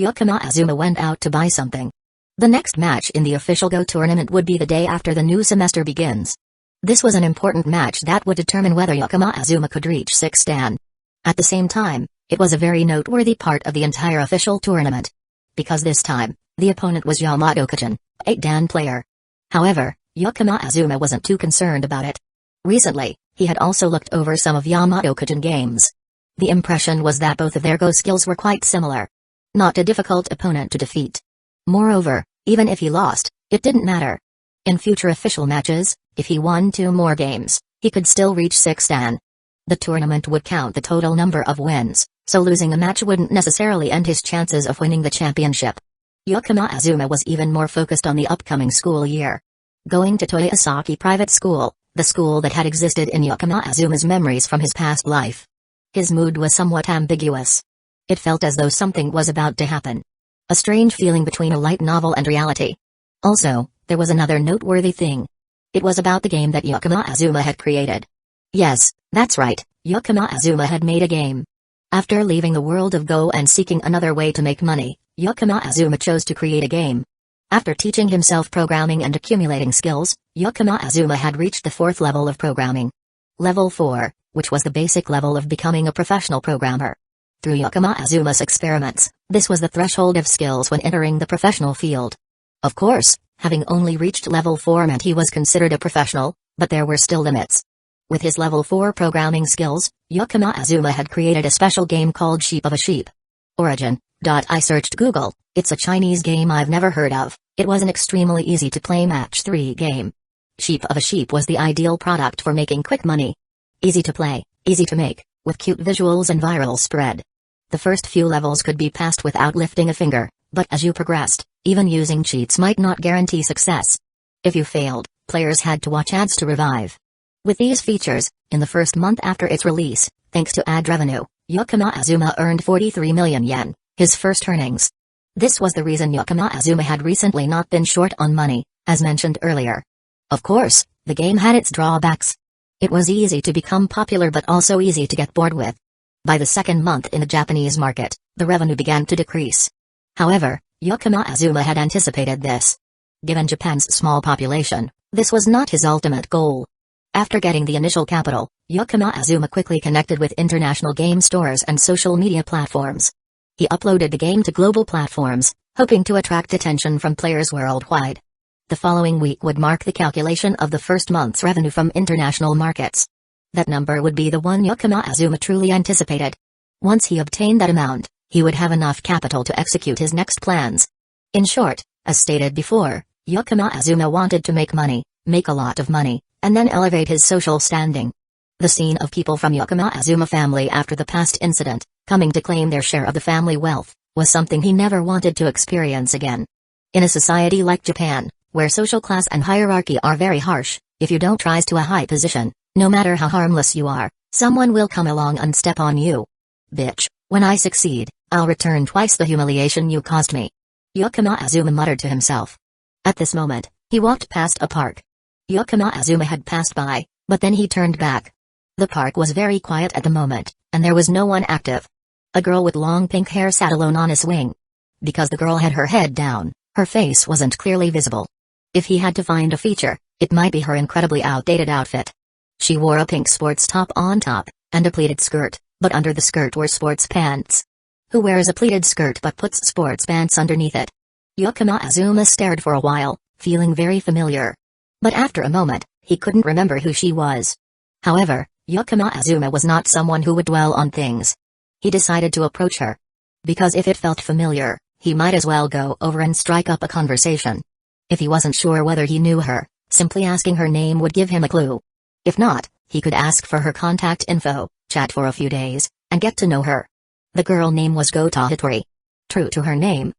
[SPEAKER 1] Yakama Azuma went out to buy something. The next match in the official Go tournament would be the day after the new semester begins. This was an important match that would determine whether Yakama Azuma could reach 6th Dan. At the same time, it was a very noteworthy part of the entire official tournament. Because this time, the opponent was Yamato-kuchin, 8th Dan player. However, Yakama Azuma wasn't too concerned about it. Recently, he had also looked over some of Yamato-Kujin games. The impression was that both of their Go skills were quite similar. Not a difficult opponent to defeat. Moreover, even if he lost, it didn't matter. In future official matches, if he won 2 more games, he could still reach 6 dan. The tournament would count the total number of wins, so losing a match wouldn't necessarily end his chances of winning the championship. Yakama Azuma was even more focused on the upcoming school year. Going to Toyosaki Private School, the school that had existed in Yakama Azuma's memories from his past life. His mood was somewhat ambiguous. It felt as though something was about to happen. A strange feeling between a light novel and reality. Also, there was another noteworthy thing. It was about the game that Yakama Azuma had created. Yes, that's right, Yakama Azuma had made a game. After leaving the world of Go and seeking another way to make money, Yakama Azuma chose to create a game. After teaching himself programming and accumulating skills, Yakama Azuma had reached the 4th level of programming. Level 4, which was the basic level of becoming a professional programmer. Through Yakama Azuma's experiments, this was the threshold of skills when entering the professional field. Of course, having only reached level 4 meant he was considered a professional, but there were still limits. With his level 4 programming skills, Yakama Azuma had created a special game called Sheep of a Sheep. Origin. I searched Google. It's a Chinese game I've never heard of. It was an extremely easy to play match 3 game. Sheep of a Sheep was the ideal product for making quick money. Easy to play, easy to make, with cute visuals and viral spread. The first few levels could be passed without lifting a finger, but as you progressed, even using cheats might not guarantee success. If you failed, players had to watch ads to revive. With these features, in the first month after its release, thanks to ad revenue, Yakama Azuma earned 43 million yen, his first earnings. This was the reason Yakama Azuma had recently not been short on money, as mentioned earlier. Of course, the game had its drawbacks. It was easy to become popular but also easy to get bored with. By the 2nd month in the Japanese market, the revenue began to decrease. However, Yakama Azuma had anticipated this. Given Japan's small population, this was not his ultimate goal. After getting the initial capital, Yakama Azuma quickly connected with international game stores and social media platforms. He uploaded the game to global platforms, hoping to attract attention from players worldwide. The following week would mark the calculation of the first month's revenue from international markets. That number would be the one Yakama Azuma truly anticipated. Once he obtained that amount, he would have enough capital to execute his next plans. In short, as stated before, Yakama Azuma wanted to make money, make a lot of money, and then elevate his social standing. The scene of people from Yakama Azuma family after the past incident, coming to claim their share of the family wealth, was something he never wanted to experience again. In a society like Japan, where social class and hierarchy are very harsh, if you don't rise to a high position, no matter how harmless you are, someone will come along and step on you. Bitch, when I succeed, I'll return twice the humiliation you caused me. Yakama Azuma muttered to himself. At this moment, he walked past a park. Yakama Azuma had passed by, but then he turned back. The park was very quiet at the moment, and there was no one active. A girl with long pink hair sat alone on a swing. Because the girl had her head down, her face wasn't clearly visible. If he had to find a feature, it might be her incredibly outdated outfit. She wore a pink sports top on top, and a pleated skirt, but under the skirt were sports pants. Who wears a pleated skirt but puts sports pants underneath it? Yakama Azuma stared for a while, feeling very familiar. But after a moment, he couldn't remember who she was. However, Yakama Azuma was not someone who would dwell on things. He decided to approach her. Because if it felt familiar, he might as well go over and strike up a conversation. If he wasn't sure whether he knew her, simply asking her name would give him a clue. If not, he could ask for her contact info, chat for a few days, and get to know her. The girl name was Gota Hitori. True to her name,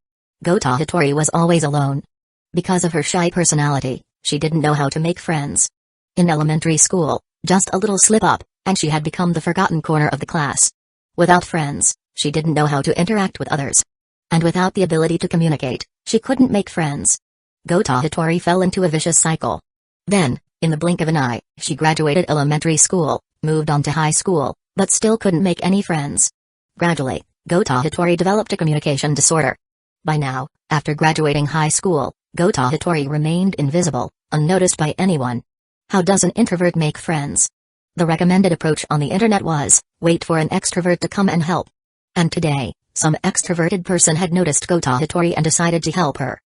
[SPEAKER 1] Gota Hitori was always alone. Because of her shy personality, she didn't know how to make friends. In elementary school, just a little slip-up, and she had become the forgotten corner of the class. Without friends, she didn't know how to interact with others. And without the ability to communicate, she couldn't make friends. Gota Hitori fell into a vicious cycle. Then, in the blink of an eye, she graduated elementary school, moved on to high school, but still couldn't make any friends. Gradually, Gota Hitori developed a communication disorder. By now, after graduating high school, Gota Hitori remained invisible, unnoticed by anyone. How does an introvert make friends? The recommended approach on the internet was, wait for an extrovert to come and help. And today, some extroverted person had noticed Gota Hitori and decided to help her.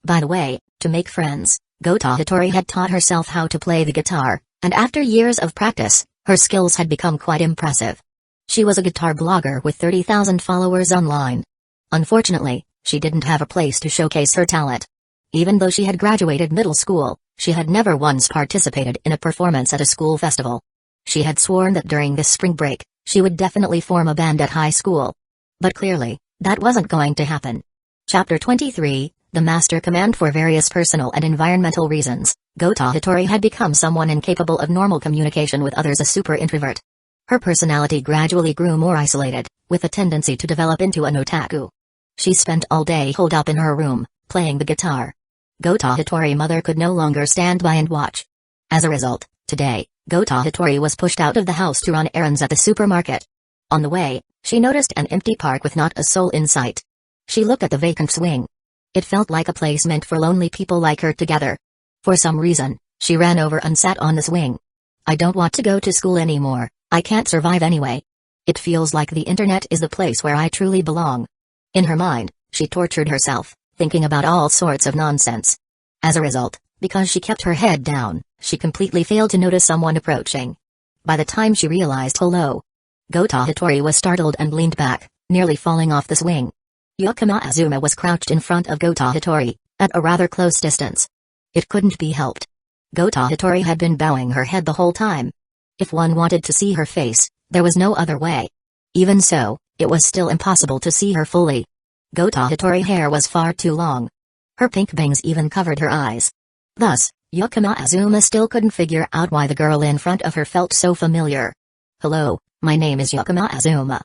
[SPEAKER 1] By the way, to make friends, Gota Hitori had taught herself how to play the guitar, And after years of practice, her skills had become quite impressive. She was a guitar blogger with 30,000 followers online. Unfortunately, she didn't have a place to showcase her talent. Even though she had graduated middle school, she had never once participated in a performance at a school festival. She had sworn that during this spring break, she would definitely form a band at high school. But clearly, that wasn't going to happen. Chapter 23, The Master Command. For various personal and environmental reasons, Gota Hitori had become someone incapable of normal communication with others, a super introvert. Her personality gradually grew more isolated, with a tendency to develop into an otaku. She spent all day holed up in her room, playing the guitar. Gota Hitori's mother could no longer stand by and watch. As a result, today, Gota Hitori was pushed out of the house to run errands at the supermarket. On the way, she noticed an empty park with not a soul in sight. She looked at the vacant swing. It felt like a place meant for lonely people like her to gather. For some reason, she ran over and sat on the swing. I don't want to go to school anymore, I can't survive anyway. It feels like the internet is the place where I truly belong. In her mind, she tortured herself, thinking about all sorts of nonsense. As a result, because she kept her head down, she completely failed to notice someone approaching. By the time she realized hello, Gota Hitori was startled and leaned back, nearly falling off the swing. Yakama Azuma was crouched in front of Gota Hitori, at a rather close distance. It couldn't be helped. Gota Hitori had been bowing her head the whole time. If one wanted to see her face, there was no other way. Even so, it was still impossible to see her fully. Gota Hitori's hair was far too long. Her pink bangs even covered her eyes. Thus, Yakama Azuma still couldn't figure out why the girl in front of her felt so familiar. Hello, my name is Yakama Azuma.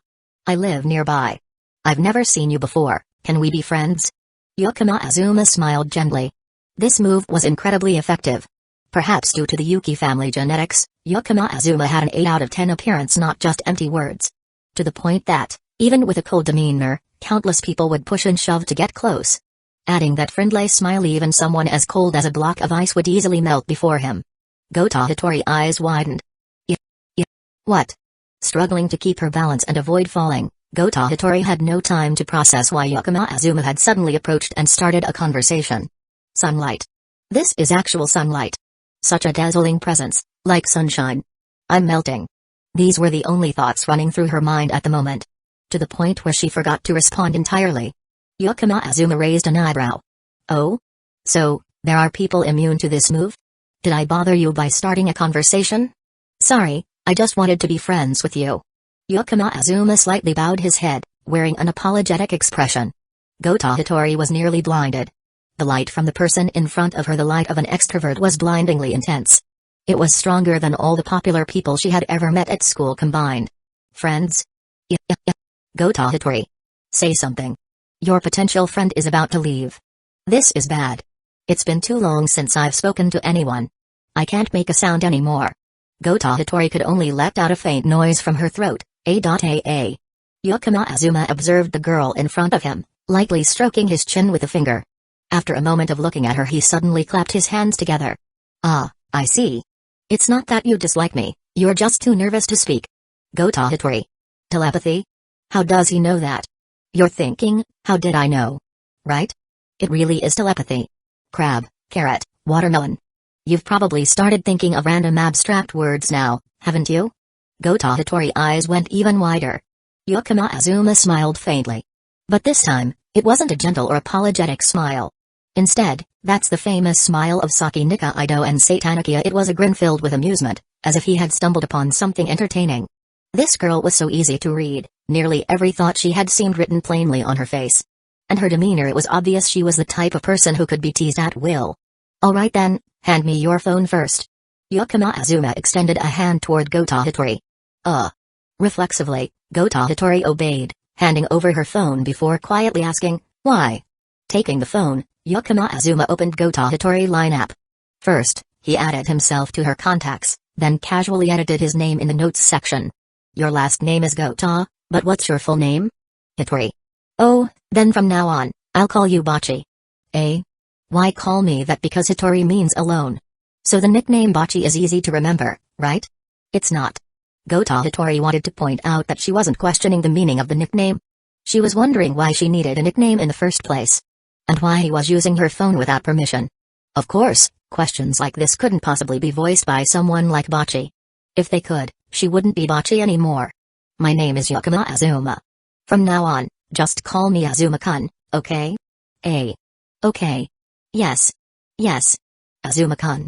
[SPEAKER 1] I live nearby. I've never seen you before, can we be friends? Yakama Azuma smiled gently. This move was incredibly effective. Perhaps due to the Yuki family genetics, Yakama Azuma had an 8 out of 10 appearance, not just empty words. To the point that, even with a cold demeanor, countless people would push and shove to get close. Adding that friendly smile, even someone as cold as a block of ice would easily melt before him. Gota Hitori's eyes widened. What? Struggling to keep her balance and avoid falling, Gota Hitori had no time to process why Yakama Azuma had suddenly approached and started a conversation. Sunlight. This is actual sunlight. Such a dazzling presence, like sunshine. I'm melting. These were the only thoughts running through her mind at the moment. To the point where she forgot to respond entirely. Yakama Azuma raised an eyebrow. Oh? So, there are people immune to this move? Did I bother you by starting a conversation? Sorry, I just wanted to be friends with you. Yakama Azuma slightly bowed his head, wearing an apologetic expression. Gota Hitori was nearly blinded. The light from the person in front of her, the light of an extrovert, was blindingly intense. It was stronger than all the popular people she had ever met at school combined. Friends? Gota Hitori. Say something. Your potential friend is about to leave. This is bad. It's been too long since I've spoken to anyone. I can't make a sound anymore. Gota Hitori could only let out a faint noise from her throat, a. Yakama Azuma observed the girl in front of him, lightly stroking his chin with a finger. After a moment of looking at her, he suddenly clapped his hands together. Ah, I see. It's not that you dislike me, you're just too nervous to speak. Gota Hitori. Telepathy? How does he know that? You're thinking, how did I know? Right? It really is telepathy. Crab, carrot, watermelon. You've probably started thinking of random abstract words now, haven't you? Gota Hitori's eyes went even wider. Yakama Azuma smiled faintly. But this time, it wasn't a gentle or apologetic smile. Instead, that's the famous smile of Saki Nikaido and Satanikia. It was a grin filled with amusement, as if he had stumbled upon something entertaining. This girl was so easy to read, nearly every thought she had seemed written plainly on her face. And her demeanor, it was obvious she was the type of person who could be teased at will. Alright then, hand me your phone first. Yakama Azuma extended a hand toward Gota Hitori. Reflexively, Gota Hitori obeyed, handing over her phone before quietly asking, why? Taking the phone, Yakama Azuma opened Gota Hitori's line app. First, he added himself to her contacts, then casually edited his name in the notes section. Your last name is Gota, but what's your full name? Hitori. Oh, then from now on, I'll call you Bachi. Why call me that? Because Hitori means alone. So the nickname Bachi is easy to remember, right? It's not. Gota Hitori wanted to point out that she wasn't questioning the meaning of the nickname. She was wondering why she needed a nickname in the first place. And why he was using her phone without permission. Of course, Questions like this couldn't possibly be voiced by someone like Bocce. If they could, she wouldn't be Bocce anymore. My name is Yakama Azuma. From now on, just call me Azuma-kun, okay? Okay. Yes. Azuma-kun.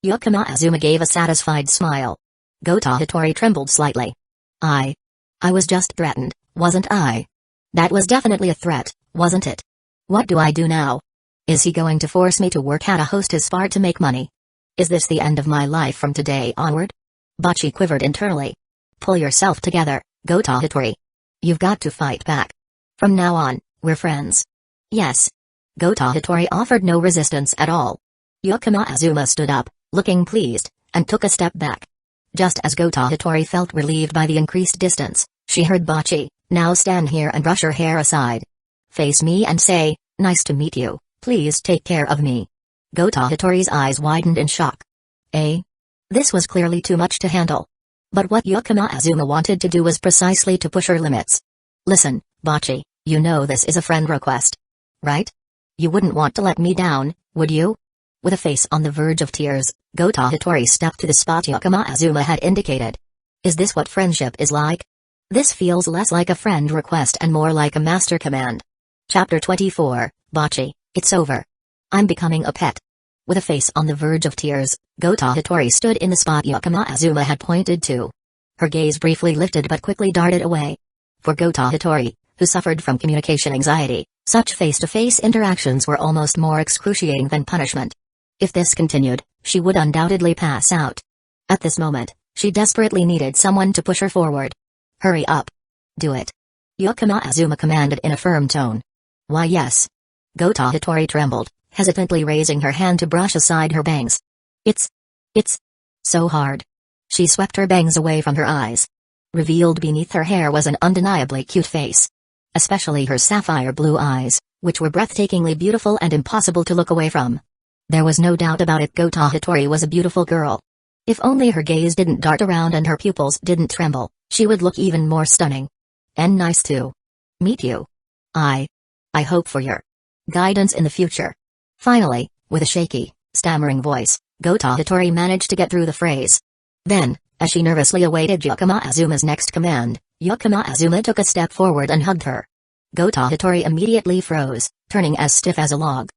[SPEAKER 1] Yakama Azuma gave a satisfied smile. Gota Hitori trembled slightly. I was just threatened, wasn't I? That was definitely a threat, wasn't it? What do I do now? Is he going to force me to work at a hostess bar to make money? Is this the end of my life from today onward? Bocce quivered internally. Pull yourself together, Gota Hitori. You've got to fight back. From now on, we're friends. Yes. Gota Hitori offered no resistance at all. Yakama Azuma stood up, looking pleased, and took a step back. Just as Gota Hitori felt relieved by the increased distance, she heard Bocce, now stand here and brush her hair aside. Face me and say, nice to meet you, please take care of me. Gota Hitori's eyes widened in shock. This was clearly too much to handle. But what Yakama Azuma wanted to do was precisely to push her limits. Listen, Bocce, you know this is a friend request. Right? You wouldn't want to let me down, would you? With a face on the verge of tears, Gota Hitori stepped to the spot Yakama Azuma had indicated. Is this what friendship is like? This feels less like a friend request and more like a master command. Chapter 24, Bocce, it's over. I'm becoming a pet. With a face on the verge of tears, Gota Hitori stood in the spot Yakama Azuma had pointed to. Her gaze briefly lifted but quickly darted away. For Gota Hitori, who suffered from communication anxiety, such face-to-face interactions were almost more excruciating than punishment. If this continued, she would undoubtedly pass out. At this moment, she desperately needed someone to push her forward. Hurry up. Do it. Yakama Azuma commanded in a firm tone. Why yes. Gota Hitori trembled, hesitantly raising her hand to brush aside her bangs. It's so hard. She swept her bangs away from her eyes. Revealed beneath her hair was an undeniably cute face. Especially her sapphire blue eyes, which were breathtakingly beautiful and impossible to look away from. There was no doubt about it, Gota Hitori was a beautiful girl. If only her gaze didn't dart around and her pupils didn't tremble, she would look even more stunning. And nice to meet you. I hope for your guidance in the future. Finally, with a shaky, stammering voice, Gota Hitori managed to get through the phrase. Then, as she nervously awaited Yakama Azuma's next command, Yakama Azuma took a step forward and hugged her. Gota Hitori immediately froze, turning as stiff as a log.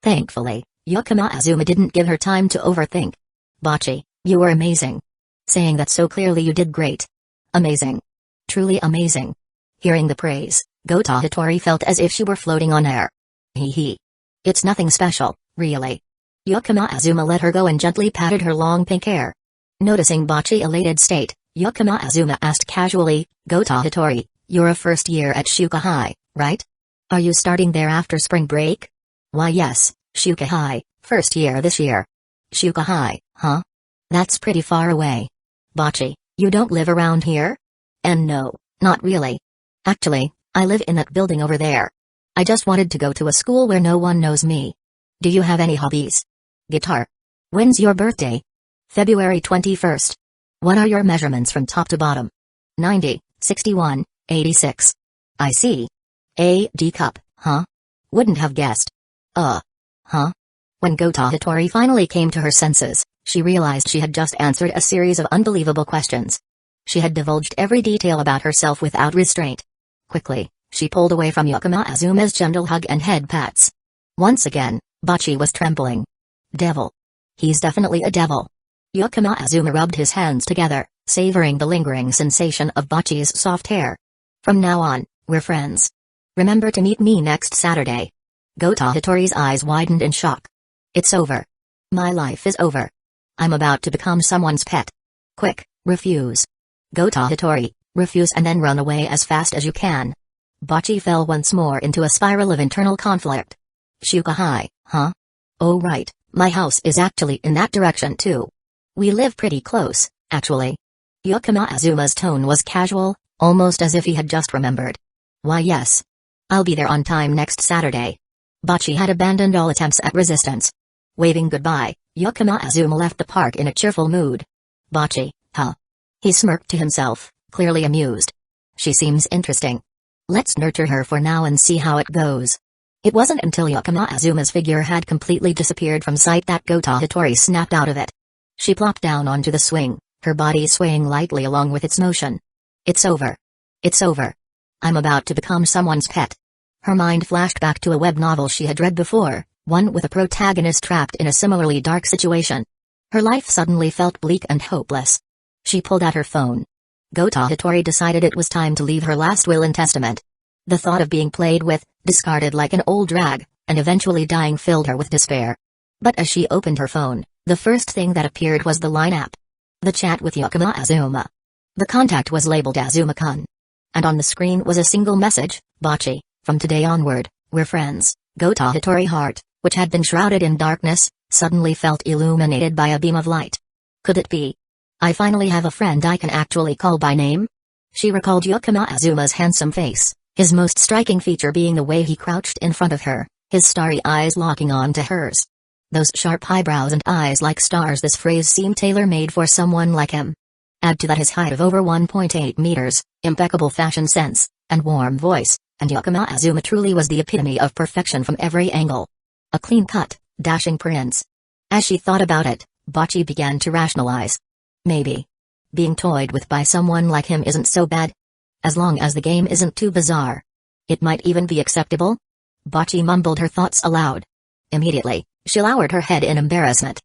[SPEAKER 1] Thankfully, Yakama Azuma didn't give her time to overthink. Bocce, you were amazing. Saying that so clearly, you did great. Amazing. Truly amazing. Hearing the praise, Gota Hitori felt as if she were floating on air. Hee. It's nothing special, really. Yakama Azuma let her go and gently patted her long pink hair. Noticing Bocce's elated state, Yakama Azuma asked casually, Gota Hitori, you're a first year at Shuka High, right? Are you starting there after spring break? Why yes, Shuka High, first year this year. Shuka High, huh? That's pretty far away. Bocce, you don't live around here? And no, not really. Actually, I live in that building over there. I just wanted to go to a school where no one knows me. Do you have any hobbies? Guitar. When's your birthday? February 21st. What are your measurements from top to bottom? 90, 61, 86. I see. A D cup, huh? Wouldn't have guessed. Huh? When Gota Hitori finally came to her senses, she realized she had just answered a series of unbelievable questions. She had divulged every detail about herself without restraint. Quickly, she pulled away from Yakama Azuma's gentle hug and head pats. Once again, Bocce was trembling. Devil. He's definitely a devil. Yakama Azuma rubbed his hands together, savoring the lingering sensation of Bocce's soft hair. From now on, we're friends. Remember to meet me next Saturday. Gota Hitori's eyes widened in shock. It's over. My life is over. I'm about to become someone's pet. Quick, refuse. Gota Hitori, refuse and then run away as fast as you can. Bocce fell once more into a spiral of internal conflict. Shuka High, huh? Oh right, my house is actually in that direction too. We live pretty close, actually. Yakama Azuma's tone was casual, almost as if he had just remembered. Why yes. I'll be there on time next Saturday. Bocce had abandoned all attempts at resistance. Waving goodbye, Yakama Azuma left the park in a cheerful mood. Bocce, huh? He smirked to himself, clearly amused. She seems interesting. Let's nurture her for now and see how it goes. It wasn't until Yakama Azuma's figure had completely disappeared from sight that Gota Hitori snapped out of it. She plopped down onto the swing, her body swaying lightly along with its motion. It's over. It's over. I'm about to become someone's pet. Her mind flashed back to a web novel she had read before, one with a protagonist trapped in a similarly dark situation. Her life suddenly felt bleak and hopeless. She pulled out her phone. Gota Hitori decided it was time to leave her last will and testament. The thought of being played with, discarded like an old rag, and eventually dying filled her with despair. But as she opened her phone, the first thing that appeared was the line app. The chat with Yakama Azuma. The contact was labeled Azuma-kun. And on the screen was a single message, Bocchi, from today onward, we're friends. Gota Hitori heart, which had been shrouded in darkness, suddenly felt illuminated by a beam of light. Could it be? I finally have a friend I can actually call by name? She recalled Yakama Azuma's handsome face, his most striking feature being the way he crouched in front of her, his starry eyes locking on to hers. Those sharp eyebrows and eyes like stars, this phrase seemed tailor-made for someone like him. Add to that his height of over 1.8 meters, impeccable fashion sense, and warm voice, and Yakama Azuma truly was the epitome of perfection from every angle. A clean-cut, dashing prince. As she thought about it, Bocchi began to rationalize. Maybe being toyed with by someone like him isn't so bad. As long as the game isn't too bizarre. It might even be acceptable? Bocchi mumbled her thoughts aloud. Immediately, she lowered her head in embarrassment.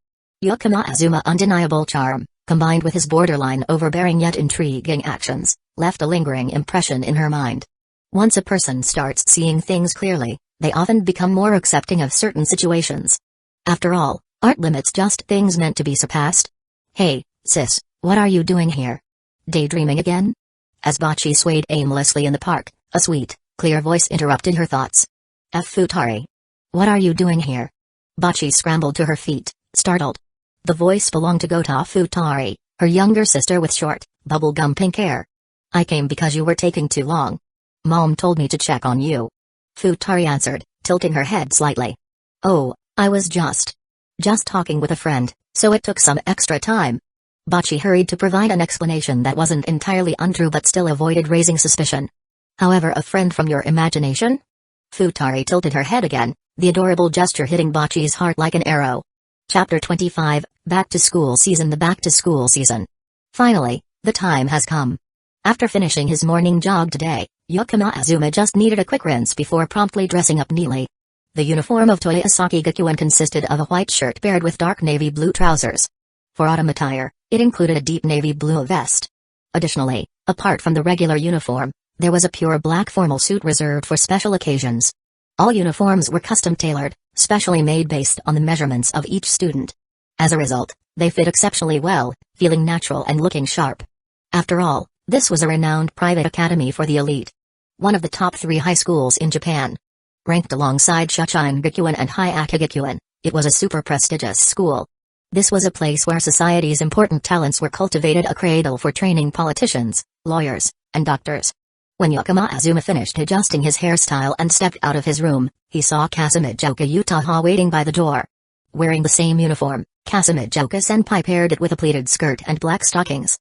[SPEAKER 1] Yakama Azuma's undeniable charm, combined with his borderline overbearing yet intriguing actions, left a lingering impression in her mind. Once a person starts seeing things clearly, they often become more accepting of certain situations. After all, aren't limits just things meant to be surpassed? Hey, sis, what are you doing here? Daydreaming again? As Bocchi swayed aimlessly in the park, a sweet, clear voice interrupted her thoughts. Futari. What are you doing here? Bocchi scrambled to her feet, startled. The voice belonged to Gota Futari, her younger sister with short, bubblegum pink hair. I came because you were taking too long. Mom told me to check on you. Futari answered, tilting her head slightly. Oh, I was just talking with a friend, so it took some extra time. Bocchi hurried to provide an explanation that wasn't entirely untrue but still avoided raising suspicion. However, a friend from your imagination? Futari tilted her head again, the adorable gesture hitting Bocchi's heart like an arrow. Chapter 25, Back to School Season. The Back to School Season. Finally, the time has come. After finishing his morning jog today, Yakama Azuma just needed a quick rinse before promptly dressing up neatly. The uniform of Toyosaki Gakuen consisted of a white shirt paired with dark navy blue trousers. For autumn attire, it included a deep navy blue vest. Additionally, apart from the regular uniform, there was a pure black formal suit reserved for special occasions. All uniforms were custom-tailored, specially made based on the measurements of each student. As a result, they fit exceptionally well, feeling natural and looking sharp. After all, this was a renowned private academy for the elite. One of the top 3 high schools in Japan. Ranked alongside Shuchiin Gakuen and Hyakka Gakuen, it was a super prestigious school. This was a place where society's important talents were cultivated, a cradle for training politicians, lawyers, and doctors. When Yakama Azuma finished adjusting his hairstyle and stepped out of his room, he saw Kasamijoka Utaha waiting by the door. Wearing the same uniform, Kasamijoka-senpai paired it with a pleated skirt and black stockings.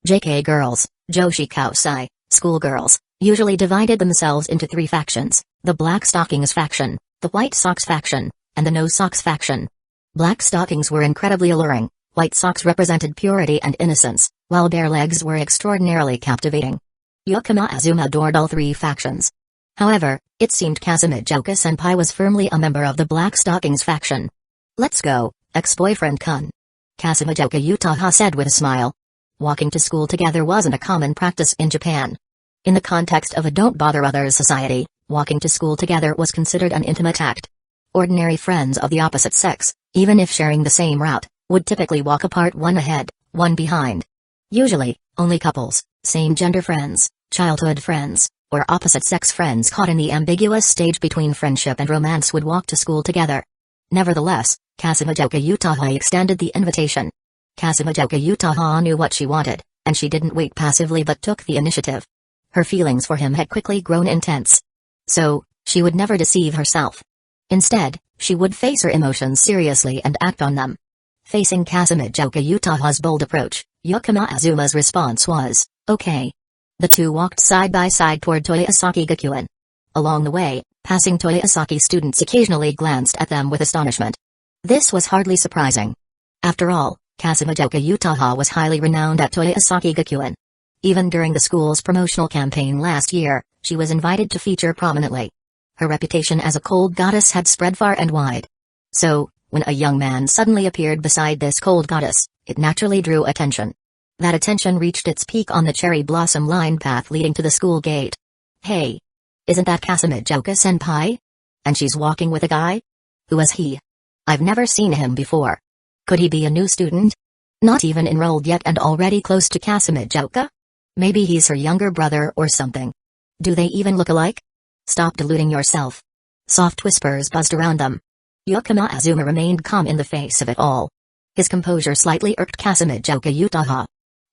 [SPEAKER 1] JK girls, Joshi Kausai, schoolgirls, usually divided themselves into 3 factions, the Black Stockings faction, the White Socks faction, and the No Socks faction. Black stockings were incredibly alluring, white socks represented purity and innocence, while bare legs were extraordinarily captivating. Yakama Azuma adored all 3 factions. However, it seemed Kasamijoka-senpai was firmly a member of the Black Stockings faction. Let's go, ex-boyfriend-kun. Kasamijoka Utaha said with a smile. Walking to school together wasn't a common practice in Japan. In the context of a don't bother others society, walking to school together was considered an intimate act. Ordinary friends of the opposite sex, even if sharing the same route, would typically walk apart, one ahead, one behind. Usually, only couples, same-gender friends, childhood friends, or opposite-sex friends caught in the ambiguous stage between friendship and romance would walk to school together. Nevertheless, Kasamijoka Utaha extended the invitation. Kasamijoka Utaha knew what she wanted, and she didn't wait passively but took the initiative. Her feelings for him had quickly grown intense. So, she would never deceive herself. Instead, she would face her emotions seriously and act on them. Facing Kasamijoka Utaha's bold approach, Yakama Azuma's response was, okay. The two walked side by side toward Toyosaki Gakuen. Along the way, passing Toyosaki students occasionally glanced at them with astonishment. This was hardly surprising. After all, Kasumijoka Utaha was highly renowned at Toyosaki Gakuen. Even during the school's promotional campaign last year, she was invited to feature prominently. Her reputation as a cold goddess had spread far and wide. So, when a young man suddenly appeared beside this cold goddess, it naturally drew attention. That attention reached its peak on the cherry blossom-lined path leading to the school gate. Hey! Isn't that Kasumijoka-senpai? And she's walking with a guy? Who is he? I've never seen him before. Could he be a new student? Not even enrolled yet and already close to Kasumijoka? Maybe he's her younger brother or something. Do they even look alike? Stop deluding yourself. Soft whispers buzzed around them. Yakama Azuma remained calm in the face of it all. His composure slightly irked Kasumijoka Utaha.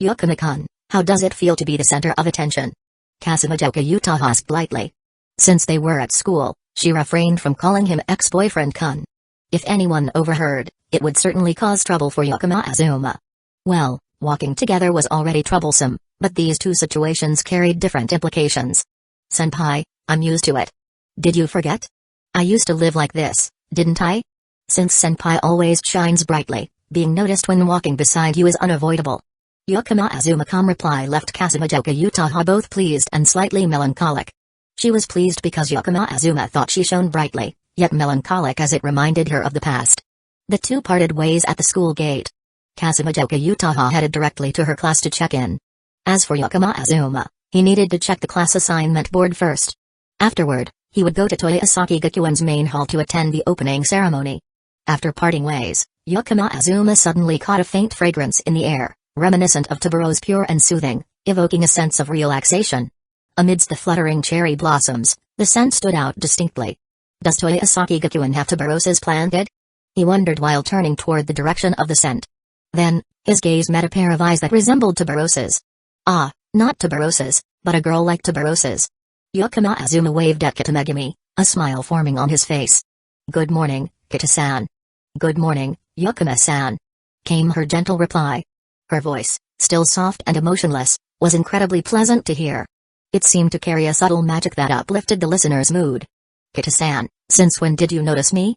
[SPEAKER 1] Yakama-kun, how does it feel to be the center of attention? Kasumijoka Utaha asked lightly. Since they were at school, she refrained from calling him ex-boyfriend-kun. If anyone overheard, it would certainly cause trouble for Yakama Azuma. Well, walking together was already troublesome, but these two situations carried different implications. Senpai, I'm used to it. Did you forget? I used to live like this, didn't I? Since senpai always shines brightly, being noticed when walking beside you is unavoidable. Yakama Azuma's calm reply left Kasumijoka Utaha both pleased and slightly melancholic. She was pleased because Yakama Azuma thought she shone brightly, yet melancholic as it reminded her of the past. The two parted ways at the school gate. Kasumijoka Utaha headed directly to her class to check in. As for Yakama Azuma, he needed to check the class assignment board first. Afterward, he would go to Toyosaki Gakuen's main hall to attend the opening ceremony. After parting ways, Yakama Azuma suddenly caught a faint fragrance in the air, reminiscent of tuberose, pure and soothing, evoking a sense of relaxation. Amidst the fluttering cherry blossoms, the scent stood out distinctly. Does Toyosaki Gakuen have tuberoses planted? He wondered while turning toward the direction of the scent. Then, his gaze met a pair of eyes that resembled tuberoses. Ah, not tuberoses, but a girl like tuberoses. Yakama Azuma waved at Kitamegami, a smile forming on his face. Good morning, Kita-san. Good morning, Yakama-san. Came her gentle reply. Her voice, still soft and emotionless, was incredibly pleasant to hear. It seemed to carry a subtle magic that uplifted the listener's mood. Kita-san, since when did you notice me?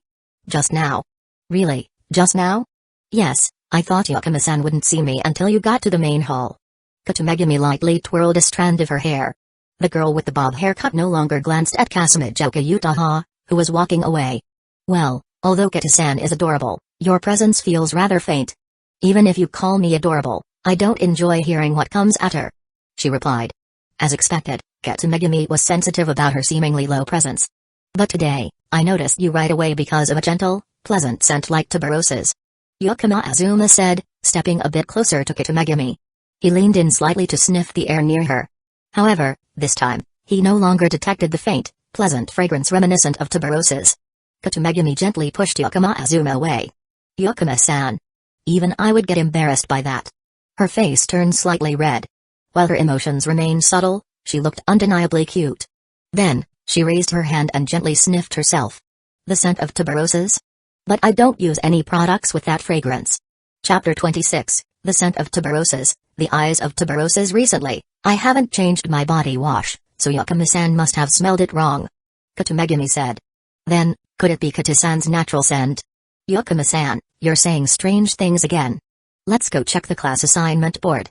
[SPEAKER 1] Just now. Really, just now? Yes, I thought Yakama-san wouldn't see me until you got to the main hall. Kitamegami lightly twirled a strand of her hair. The girl with the bob haircut no longer glanced at Kasumijoka Utaha, who was walking away. Well, although Kita-san is adorable, your presence feels rather faint. Even if you call me adorable, I don't enjoy hearing what comes at her. She replied. As expected, Kitamegami was sensitive about her seemingly low presence. But today, I noticed you right away because of a gentle, pleasant scent like tuberoses. Yakama Azuma said, stepping a bit closer to Kitamegami. He leaned in slightly to sniff the air near her. However, this time, he no longer detected the faint, pleasant fragrance reminiscent of tuberoses. Kitamegami gently pushed Yakama Azuma away. Yakama-san. Even I would get embarrassed by that. Her face turned slightly red. While her emotions remained subtle, she looked undeniably cute. Then, she raised her hand and gently sniffed herself. The scent of tuberoses? But I don't use any products with that fragrance. Chapter 26, The Scent of Tuberoses, The Eyes of Tuberoses. Recently, I haven't changed my body wash, so Yakama-san must have smelled it wrong. Kitamegami said. Then, could it be Kita-san's natural scent? Yakama-san, you're saying strange things again. Let's go check the class assignment board.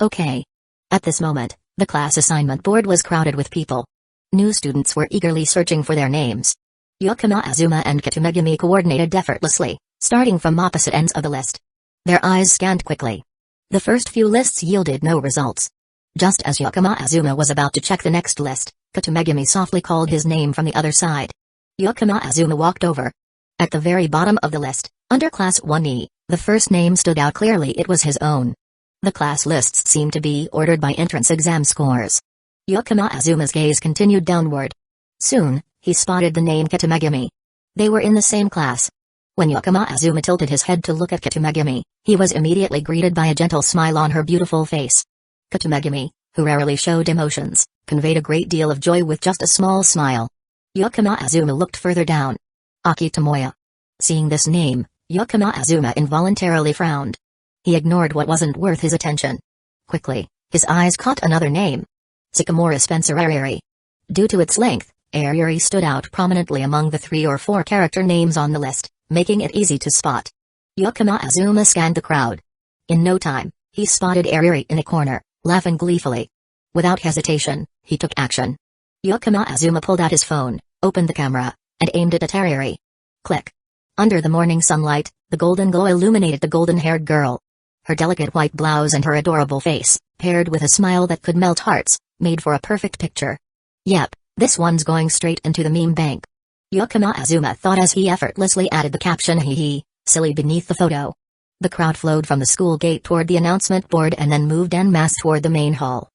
[SPEAKER 1] Okay. At this moment, the class assignment board was crowded with people. New students were eagerly searching for their names. Yakama Azuma and Kitamegami coordinated effortlessly, starting from opposite ends of the list. Their eyes scanned quickly. The first few lists yielded no results. Just as Yakama Azuma was about to check the next list, Kitamegami softly called his name from the other side. Yakama Azuma walked over. At the very bottom of the list, under Class 1E, the first name stood out clearly. It was his own. The class lists seemed to be ordered by entrance exam scores. Yakama Azuma's gaze continued downward. Soon, he spotted the name Kitamegami. They were in the same class. When Yakama Azuma tilted his head to look at Kitamegami, he was immediately greeted by a gentle smile on her beautiful face. Kitamegami, who rarely showed emotions, conveyed a great deal of joy with just a small smile. Yakama Azuma looked further down. Aki Tomoya. Seeing this name, Yakama Azuma involuntarily frowned. He ignored what wasn't worth his attention. Quickly, his eyes caught another name. Sycamore Spencer Airi. Due to its length, Airi stood out prominently among the 3 or 4 character names on the list, making it easy to spot. Yakama Azuma scanned the crowd. In no time, he spotted Airi in a corner, laughing gleefully. Without hesitation, he took action. Yakama Azuma pulled out his phone, opened the camera, and aimed it at Airi. Click. Under the morning sunlight, the golden glow illuminated the golden-haired girl. Her delicate white blouse and her adorable face, paired with a smile that could melt hearts, made for a perfect picture. Yep, this one's going straight into the meme bank. Yakama Azuma thought as he effortlessly added the caption "Hee silly" beneath the photo. The crowd flowed from the school gate toward the announcement board and then moved en masse toward the main hall.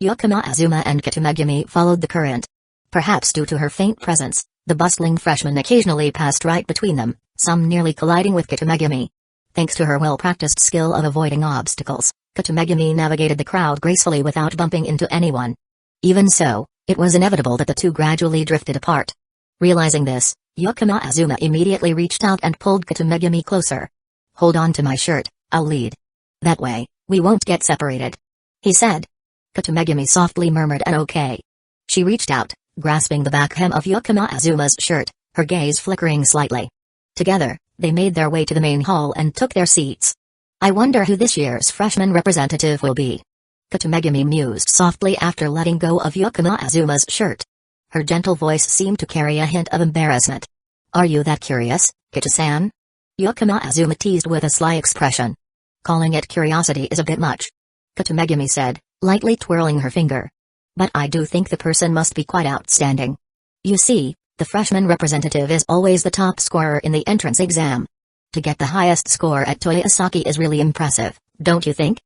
[SPEAKER 1] Yakama Azuma and Kitamegami followed the current. Perhaps due to her faint presence, the bustling freshman occasionally passed right between them, some nearly colliding with Kitamegami. Thanks to her well-practiced skill of avoiding obstacles, Kitamegami navigated the crowd gracefully without bumping into anyone. Even so, it was inevitable that the two gradually drifted apart. Realizing this, Yakama Azuma immediately reached out and pulled Kitamegami closer. "Hold on to my shirt, I'll lead. That way, we won't get separated," he said. Kitamegami softly murmured an okay. She reached out, grasping the back hem of Yakama Azuma's shirt, her gaze flickering slightly. Together, they made their way to the main hall and took their seats. "I wonder who this year's freshman representative will be," Kitamegami mused softly after letting go of Yakama Azuma's shirt. Her gentle voice seemed to carry a hint of embarrassment. "Are you that curious, Kita-san?" Yakama Azuma teased with a sly expression. "Calling it curiosity is a bit much," Kitamegami said, lightly twirling her finger. "But I do think the person must be quite outstanding. You see, the freshman representative is always the top scorer in the entrance exam. To get the highest score at Toyosaki is really impressive, don't you think?"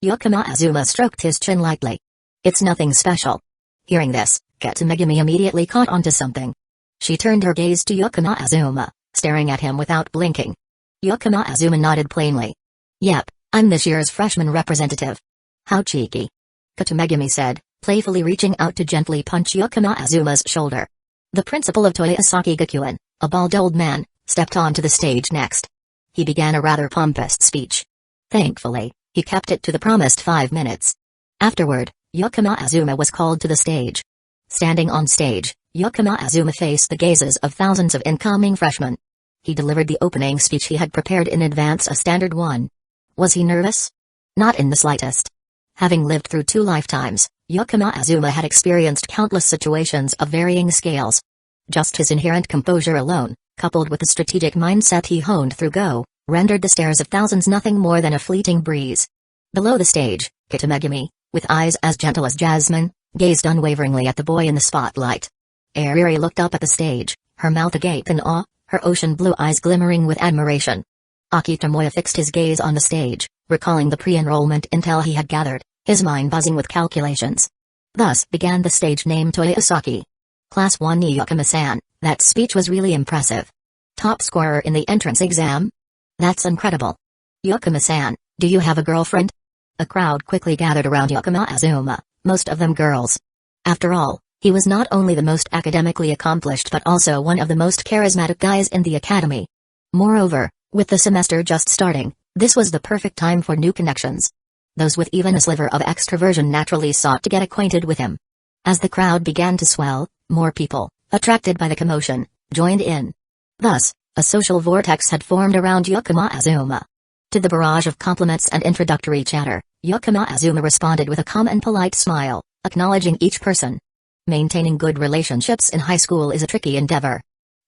[SPEAKER 1] Yakama Azuma stroked his chin lightly. "It's nothing special." Hearing this, Kitamegami immediately caught onto something. She turned her gaze to Yakama Azuma, staring at him without blinking. Yakama Azuma nodded plainly. "Yep, I'm this year's freshman representative." "How cheeky," Kitamegami said, playfully reaching out to gently punch Yakama Azuma's shoulder. The principal of Toyosaki Gakuen, a bald old man, stepped onto the stage next. He began a rather pompous speech. Thankfully, he kept it to the promised 5 minutes. Afterward, Yakama Azuma was called to the stage. Standing on stage, Yakama Azuma faced the gazes of thousands of incoming freshmen. He delivered the opening speech he had prepared in advance, a standard one. Was he nervous? Not in the slightest. Having lived through 2 lifetimes, Yakama Azuma had experienced countless situations of varying scales. Just his inherent composure alone, coupled with the strategic mindset he honed through Go, rendered the stares of thousands nothing more than a fleeting breeze. Below the stage, Kitamegami, with eyes as gentle as jasmine, gazed unwaveringly at the boy in the spotlight. Airi looked up at the stage, her mouth agape in awe, her ocean blue eyes glimmering with admiration. Akitomoya fixed his gaze on the stage, recalling the pre-enrollment intel he had gathered, his mind buzzing with calculations. Thus began the stage name Toyosaki. Class 1 Yakama-san, that speech was really impressive. Top scorer in the entrance exam? That's incredible. Yakama-san, do you have a girlfriend? A crowd quickly gathered around Yakama Azuma, most of them girls. After all, he was not only the most academically accomplished but also one of the most charismatic guys in the academy. Moreover, with the semester just starting, this was the perfect time for new connections. Those with even a sliver of extroversion naturally sought to get acquainted with him. As the crowd began to swell, more people, attracted by the commotion, joined in. Thus, a social vortex had formed around Yakama Azuma. To the barrage of compliments and introductory chatter, Yakama Azuma responded with a calm and polite smile, acknowledging each person. Maintaining good relationships in high school is a tricky endeavor.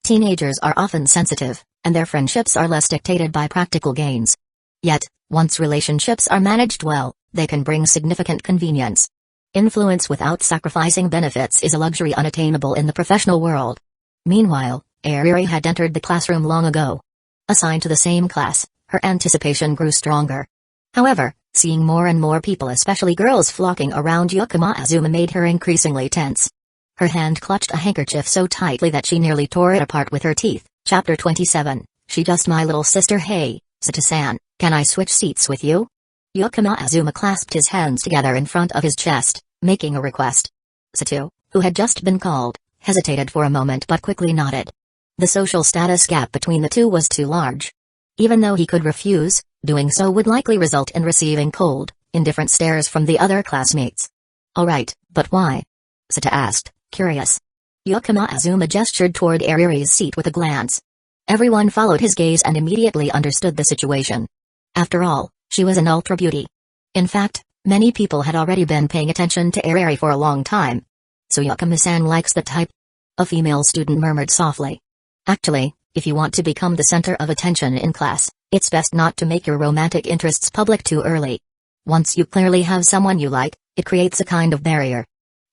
[SPEAKER 1] Teenagers are often sensitive, and their friendships are less dictated by practical gains. Yet, once relationships are managed well, they can bring significant convenience. Influence without sacrificing benefits is a luxury unattainable in the professional world. Meanwhile, Airi had entered the classroom long ago. Assigned to the same class, her anticipation grew stronger. However, seeing more and more people, especially girls, flocking around Yakama Azuma made her increasingly tense. Her hand clutched a handkerchief so tightly that she nearly tore it apart with her teeth. Chapter 27, She Just My Little Sister. Hey, Sato-san, can I switch seats with you? Yakama Azuma clasped his hands together in front of his chest, making a request. Sato, who had just been called, hesitated for a moment but quickly nodded. The social status gap between the two was too large. Even though he could refuse, doing so would likely result in receiving cold, indifferent stares from the other classmates. Alright, but why? Sato asked, curious. Yakama Azuma gestured toward Airi's seat with a glance. Everyone followed his gaze and immediately understood the situation. After all, she was an ultra beauty. In fact, many people had already been paying attention to Airi for a long time. So Yakama-san likes the type? A female student murmured softly. Actually, if you want to become the center of attention in class, it's best not to make your romantic interests public too early. Once you clearly have someone you like, it creates a kind of barrier.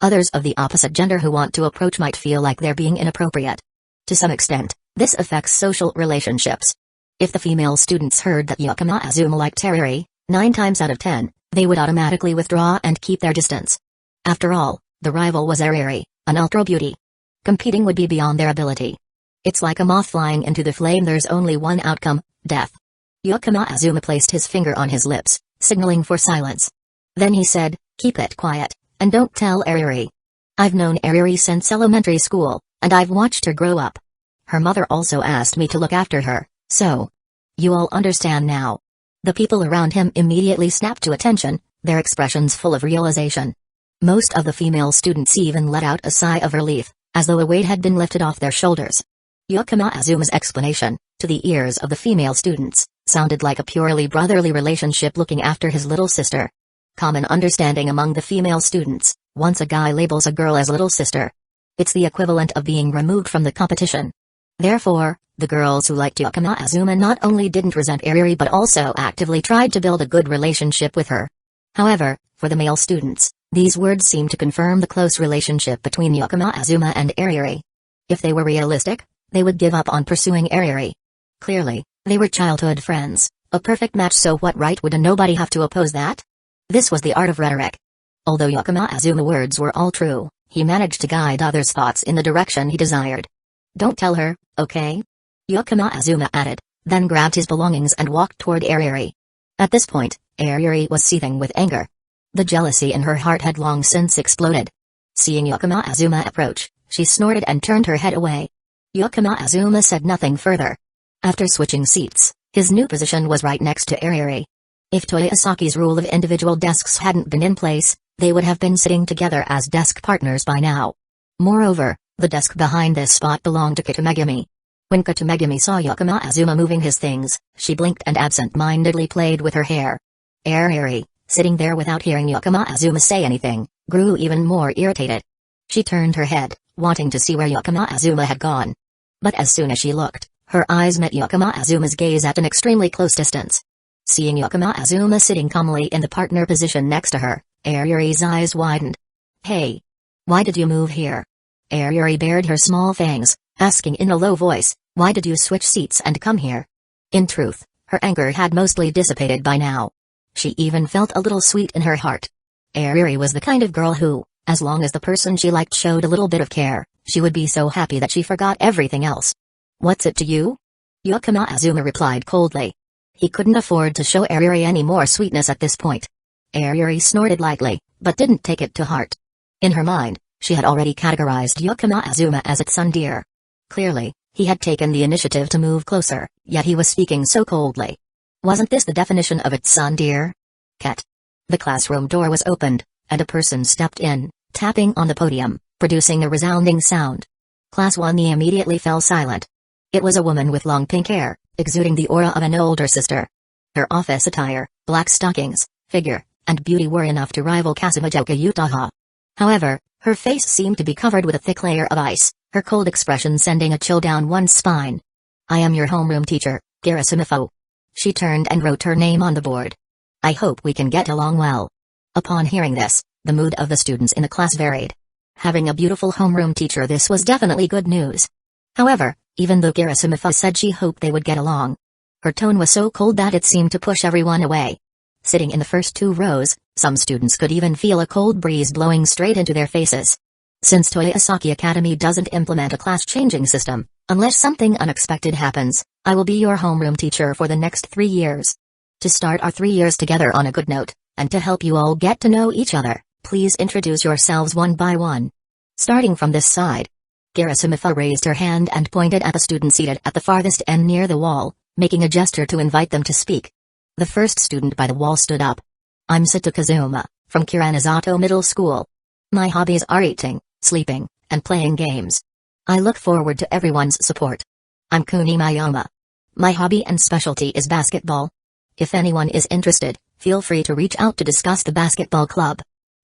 [SPEAKER 1] Others of the opposite gender who want to approach might feel like they're being inappropriate. To some extent, this affects social relationships. If the female students heard that Yakama Azuma liked Airi, 9 times out of 10, they would automatically withdraw and keep their distance. After all, the rival was Airi, an ultra beauty. Competing would be beyond their ability. It's like a moth flying into the flame. There's only one outcome, death. Yakama Azuma placed his finger on his lips, signaling for silence. Then he said, keep it quiet, and don't tell Airi. I've known Airi since elementary school, and I've watched her grow up. Her mother also asked me to look after her, so. You all understand now. The people around him immediately snapped to attention, their expressions full of realization. Most of the female students even let out a sigh of relief, as though a weight had been lifted off their shoulders. Yakama Azuma's explanation, to the ears of the female students, sounded like a purely brotherly relationship looking after his little sister. Common understanding among the female students, once a guy labels a girl as little sister, it's the equivalent of being removed from the competition. Therefore, the girls who liked Yakama Azuma not only didn't resent Airi but also actively tried to build a good relationship with her. However, for the male students, these words seemed to confirm the close relationship between Yakama Azuma and Airi. If they were realistic, they would give up on pursuing Airi. Clearly, they were childhood friends, a perfect match, so what right would a nobody have to oppose that? This was the art of rhetoric. Although Yakama Azuma's words were all true, he managed to guide others' thoughts in the direction he desired. Don't tell her, okay? Yakama Azuma added, then grabbed his belongings and walked toward Airi. At this point, Airi was seething with anger. The jealousy in her heart had long since exploded. Seeing Yakama Azuma approach, she snorted and turned her head away. Yakama Azuma said nothing further. After switching seats, his new position was right next to Airi. If Toyosaki's rule of individual desks hadn't been in place, they would have been sitting together as desk partners by now. Moreover, the desk behind this spot belonged to Kitamegami. When Kitamegami saw Yakama Azuma moving his things, she blinked and absent-mindedly played with her hair. Airi, sitting there without hearing Yakama Azuma say anything, grew even more irritated. She turned her head, wanting to see where Yakama Azuma had gone. But as soon as she looked, her eyes met Yakama Azuma's gaze at an extremely close distance. Seeing Yakama Azuma sitting calmly in the partner position next to her, Airi's eyes widened. Hey! Why did you move here? Airi bared her small fangs, asking in a low voice, why did you switch seats and come here? In truth, her anger had mostly dissipated by now. She even felt a little sweet in her heart. Airi was the kind of girl who, as long as the person she liked showed a little bit of care, she would be so happy that she forgot everything else. What's it to you? Yakama Azuma replied coldly. He couldn't afford to show Airi any more sweetness at this point. Airi snorted lightly, but didn't take it to heart. In her mind, she had already categorized Yakama Azuma as its sundere. Clearly, he had taken the initiative to move closer, yet he was speaking so coldly. Wasn't this the definition of its sundere? Ket. The classroom door was opened, and a person stepped in, tapping on the podium, producing a resounding sound. Class 1E immediately fell silent. It was a woman with long pink hair, exuding the aura of an older sister. Her office attire, black stockings, figure, and beauty were enough to rival Kasumijoka Utaha. However, her face seemed to be covered with a thick layer of ice, her cold expression sending a chill down one's spine. I am your homeroom teacher, Garasamifo. She turned and wrote her name on the board. I hope we can get along well. Upon hearing this, the mood of the students in the class varied. Having a beautiful homeroom teacher, this was definitely good news. However, even though Garasamifo said she hoped they would get along, her tone was so cold that it seemed to push everyone away. Sitting in the first 2 rows, some students could even feel a cold breeze blowing straight into their faces. Since Toyosaki Academy doesn't implement a class-changing system, unless something unexpected happens, I will be your homeroom teacher for the next 3 years. To start our 3 years together on a good note, and to help you all get to know each other, please introduce yourselves one by one. Starting from this side. Garasamifo raised her hand and pointed at the student seated at the farthest end near the wall, making a gesture to invite them to speak. The first student by the wall stood up. I'm Sato Kazuma, from Kiranazato Middle School. My hobbies are eating, sleeping, and playing games. I look forward to everyone's support. I'm Kuni Mayama. My hobby and specialty is basketball. If anyone is interested, feel free to reach out to discuss the basketball club.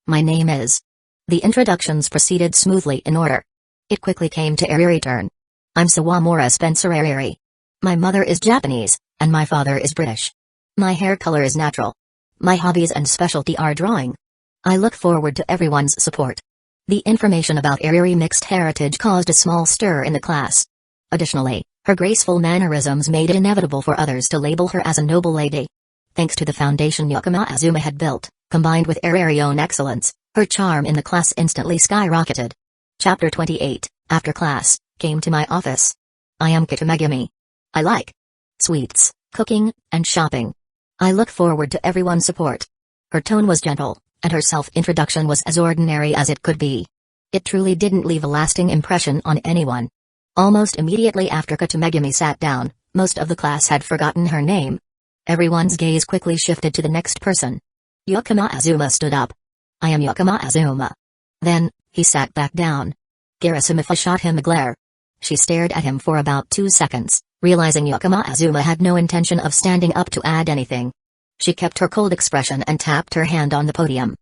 [SPEAKER 1] My name is... The introductions proceeded smoothly in order. It quickly came to Airi's turn. I'm Sawamura Spencer Airi. My mother is Japanese, and my father is British. My hair color is natural. My hobbies and specialty are drawing. I look forward to everyone's support. The information about Airi's mixed heritage caused a small stir in the class. Additionally, her graceful mannerisms made it inevitable for others to label her as a noble lady. Thanks to the foundation Yakama Azuma had built, combined with Airi's own excellence, her charm in the class instantly skyrocketed. Chapter 28, After Class, came to my office. I am Kitamegami. I like sweets, cooking, and shopping. I look forward to everyone's support. Her tone was gentle, and her self-introduction was as ordinary as it could be. It truly didn't leave a lasting impression on anyone. Almost immediately after Kitamegami sat down, most of the class had forgotten her name. Everyone's gaze quickly shifted to the next person. Yakama Azuma stood up. I am Yakama Azuma. Then, he sat back down. Garasamitha shot him a glare. She stared at him for about 2 seconds, realizing Yakama Azuma had no intention of standing up to add anything. She kept her cold expression and tapped her hand on the podium.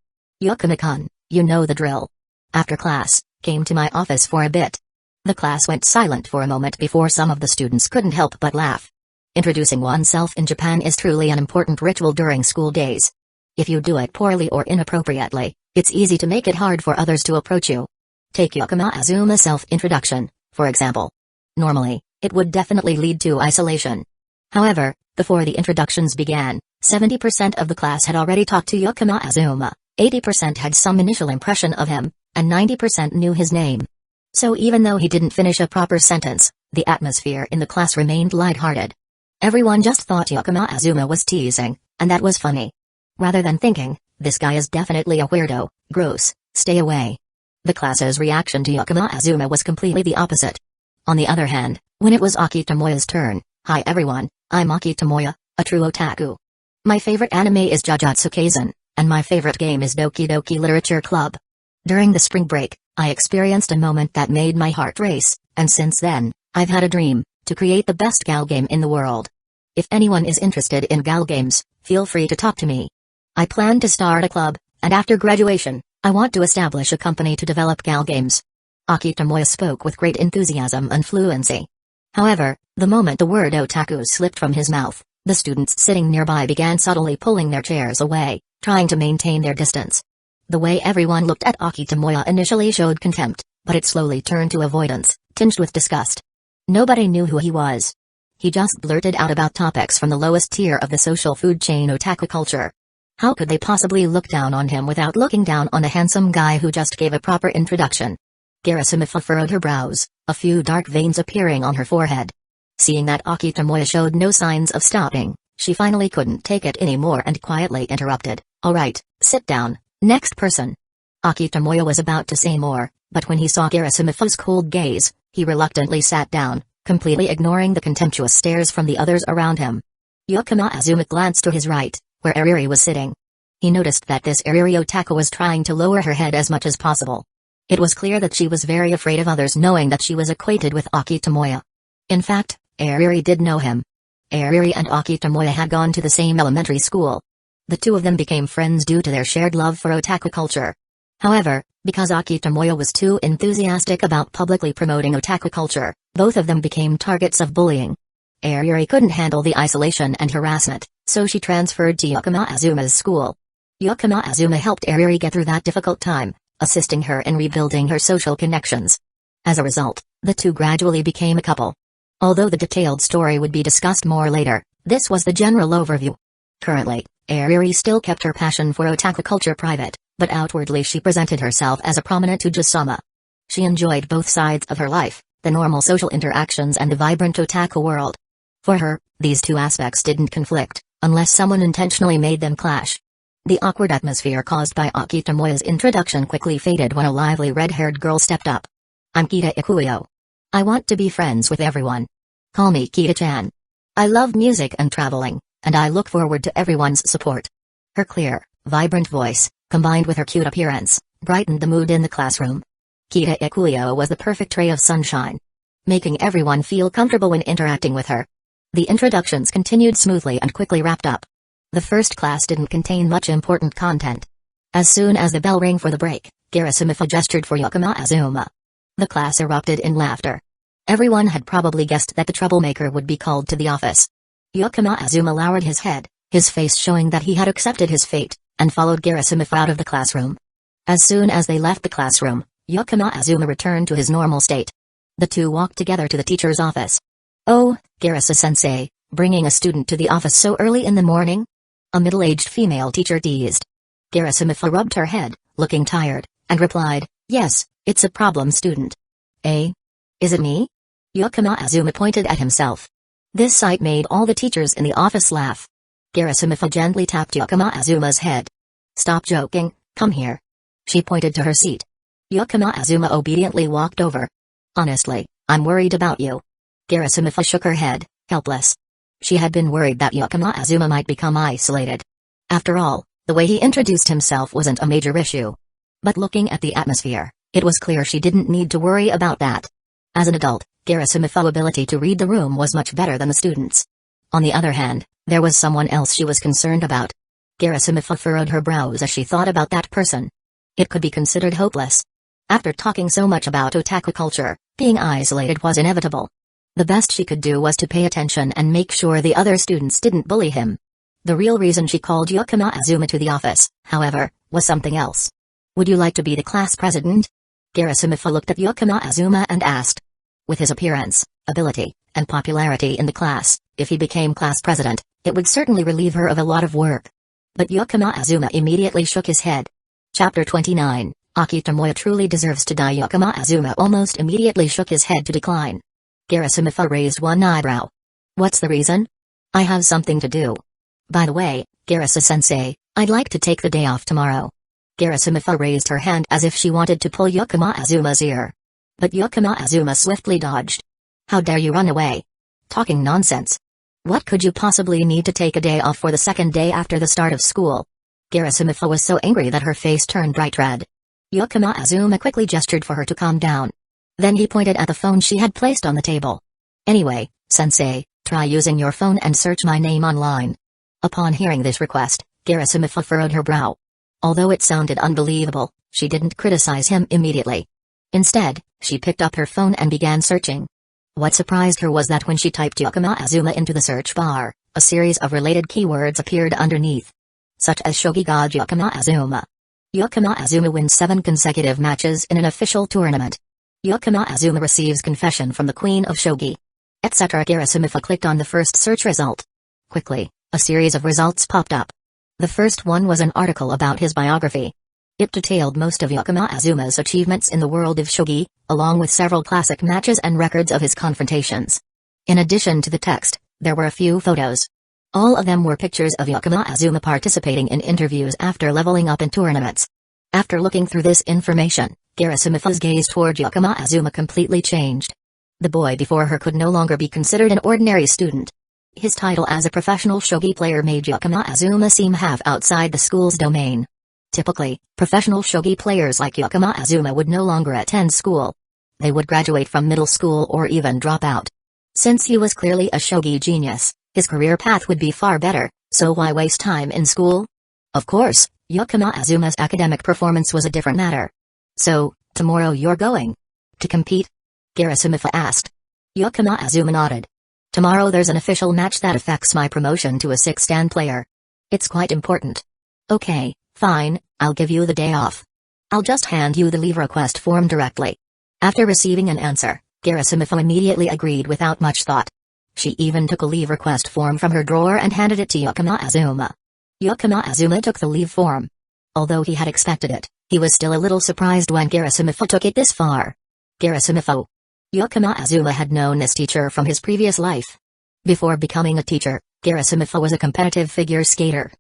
[SPEAKER 1] Yakama-kun, you know the drill. After class, came to my office for a bit. The class went silent for a moment before some of the students couldn't help but laugh. Introducing oneself in Japan is truly an important ritual during school days. If you do it poorly or inappropriately, it's easy to make it hard for others to approach you. Take Yakama Azuma's self-introduction, for example. Normally, it would definitely lead to isolation. However, before the introductions began, 70% of the class had already talked to Yakama Azuma, 80% had some initial impression of him, and 90% knew his name. So even though he didn't finish a proper sentence, the atmosphere in the class remained lighthearted. Everyone just thought Yakama Azuma was teasing, and that was funny. Rather than thinking, this guy is definitely a weirdo, gross, stay away. The class's reaction to Yakama Azuma was completely the opposite. On the other hand, when it was Aki Tomoya's turn, hi everyone, I'm Aki Tomoya, a true otaku. My favorite anime is Jujutsu Kaisen, and my favorite game is Doki Doki Literature Club. During the spring break, I experienced a moment that made my heart race, and since then, I've had a dream, to create the best gal game in the world. If anyone is interested in gal games, feel free to talk to me. I plan to start a club, and after graduation, I want to establish a company to develop gal games. Aki Tomoya spoke with great enthusiasm and fluency. However, the moment the word otaku slipped from his mouth, the students sitting nearby began subtly pulling their chairs away, trying to maintain their distance. The way everyone looked at Aki Tomoya initially showed contempt, but it slowly turned to avoidance, tinged with disgust. Nobody knew who he was. He just blurted out about topics from the lowest tier of the social food chain otaku culture. How could they possibly look down on him without looking down on a handsome guy who just gave a proper introduction? Garasamitha furrowed her brows, a few dark veins appearing on her forehead. Seeing that Aki Tomoya showed no signs of stopping, she finally couldn't take it anymore and quietly interrupted. Alright, sit down, next person. Aki Tomoya was about to say more, but when he saw Garasamitha's cold gaze, he reluctantly sat down, completely ignoring the contemptuous stares from the others around him. Yakama Azuma glanced to his right, where Airi was sitting. He noticed that this Airi otaku was trying to lower her head as much as possible. It was clear that she was very afraid of others knowing that she was acquainted with Aki Tomoya. In fact, Airi did know him. Airi and Aki Tomoya had gone to the same elementary school. The two of them became friends due to their shared love for otaku culture. However, because Aki Tomoya was too enthusiastic about publicly promoting otaku culture, both of them became targets of bullying. Airi couldn't handle the isolation and harassment, so she transferred to Yakama Azuma's school. Yakama Azuma helped Airi get through that difficult time, assisting her in rebuilding her social connections. As a result, the two gradually became a couple. Although the detailed story would be discussed more later, this was the general overview. Currently, Airi still kept her passion for otaku culture private, but outwardly she presented herself as a prominent Uji-sama. She enjoyed both sides of her life, the normal social interactions and the vibrant otaku world. For her, these two aspects didn't conflict, unless someone intentionally made them clash. The awkward atmosphere caused by Aki Tomoya's introduction quickly faded when a lively red-haired girl stepped up. I'm Kita Ikuyo. I want to be friends with everyone. Call me Kita-chan. I love music and traveling, and I look forward to everyone's support. Her clear, vibrant voice, combined with her cute appearance, brightened the mood in the classroom. Kita Ikuyo was the perfect ray of sunshine, making everyone feel comfortable when interacting with her. The introductions continued smoothly and quickly wrapped up. The first class didn't contain much important content. As soon as the bell rang for the break, Garasamitha gestured for Yakama Azuma. The class erupted in laughter. Everyone had probably guessed that the troublemaker would be called to the office. Yakama Azuma lowered his head, his face showing that he had accepted his fate, and followed Garasamitha out of the classroom. As soon as they left the classroom, Yakama Azuma returned to his normal state. The two walked together to the teacher's office. "Oh, Garasa-sensei, bringing a student to the office so early in the morning?" A middle-aged female teacher teased. Garasamitha rubbed her head, looking tired, and replied, "Yes, it's a problem student." "Eh? Is it me?" Yakama Azuma pointed at himself. This sight made all the teachers in the office laugh. Garasamitha gently tapped Yakama Azuma's head. "Stop joking, come here." She pointed to her seat. Yakama Azuma obediently walked over. "Honestly, I'm worried about you." Garasamitha shook her head, helpless. She had been worried that Yakama Azuma might become isolated. After all, the way he introduced himself wasn't a major issue. But looking at the atmosphere, it was clear she didn't need to worry about that. As an adult, Garasamitha's ability to read the room was much better than the students. On the other hand, there was someone else she was concerned about. Garasamitha furrowed her brows as she thought about that person. It could be considered hopeless. After talking so much about otaku culture, being isolated was inevitable. The best she could do was to pay attention and make sure the other students didn't bully him. The real reason she called Yakama Azuma to the office, however, was something else. "Would you like to be the class president?" Garasamitha looked at Yakama Azuma and asked. With his appearance, ability, and popularity in the class, if he became class president, it would certainly relieve her of a lot of work. But Yakama Azuma immediately shook his head. Chapter 29, Akitomoya truly deserves to die. Yakama Azuma almost immediately shook his head to decline. Garasamitha raised one eyebrow. "What's the reason?" "I have something to do. By the way, Garasa-sensei, I'd like to take the day off tomorrow." Garasamitha raised her hand as if she wanted to pull Yakama Azuma's ear. But Yakama Azuma swiftly dodged. "How dare you run away? Talking nonsense. What could you possibly need to take a day off for the second day after the start of school?" Garasamitha was so angry that her face turned bright red. Yakama Azuma quickly gestured for her to calm down. Then he pointed at the phone she had placed on the table. "Anyway, sensei, try using your phone and search my name online." Upon hearing this request, Garasamitha furrowed her brow. Although it sounded unbelievable, she didn't criticize him immediately. Instead, she picked up her phone and began searching. What surprised her was that when she typed Yakama Azuma into the search bar, a series of related keywords appeared underneath. Such as Shogi God Yakama Azuma. Yakama Azuma wins 7 consecutive matches in an official tournament. Yakama Azuma receives confession from the Queen of Shogi, etc. Garasamitha clicked on the first search result. Quickly, a series of results popped up. The first one was an article about his biography. It detailed most of Yakama Azuma's achievements in the world of Shogi, along with several classic matches and records of his confrontations. In addition to the text, there were a few photos. All of them were pictures of Yakama Azuma participating in interviews after leveling up in tournaments. After looking through this information, Garasamitha's gaze toward Yakama Azuma completely changed. The boy before her could no longer be considered an ordinary student. His title as a professional shogi player made Yakama Azuma seem half outside the school's domain. Typically, professional shogi players like Yakama Azuma would no longer attend school. They would graduate from middle school or even drop out. Since he was clearly a shogi genius, his career path would be far better, so why waste time in school? Of course, Yakama Azuma's academic performance was a different matter. "So, tomorrow you're going to compete?" Garasamitha asked. Yakama Azuma nodded. "Tomorrow there's an official match that affects my promotion to a 6th-dan player. It's quite important." "Okay, fine, I'll give you the day off. I'll just hand you the leave request form directly." After receiving an answer, Garasamitha immediately agreed without much thought. She even took a leave request form from her drawer and handed it to Yakama Azuma. Yakama Azuma took the leave form. Although he had expected it, he was still a little surprised when Garasamitha took it this far. Garasamitha. Yakama Azuma had known this teacher from his previous life. Before becoming a teacher, Garasamitha was a competitive figure skater.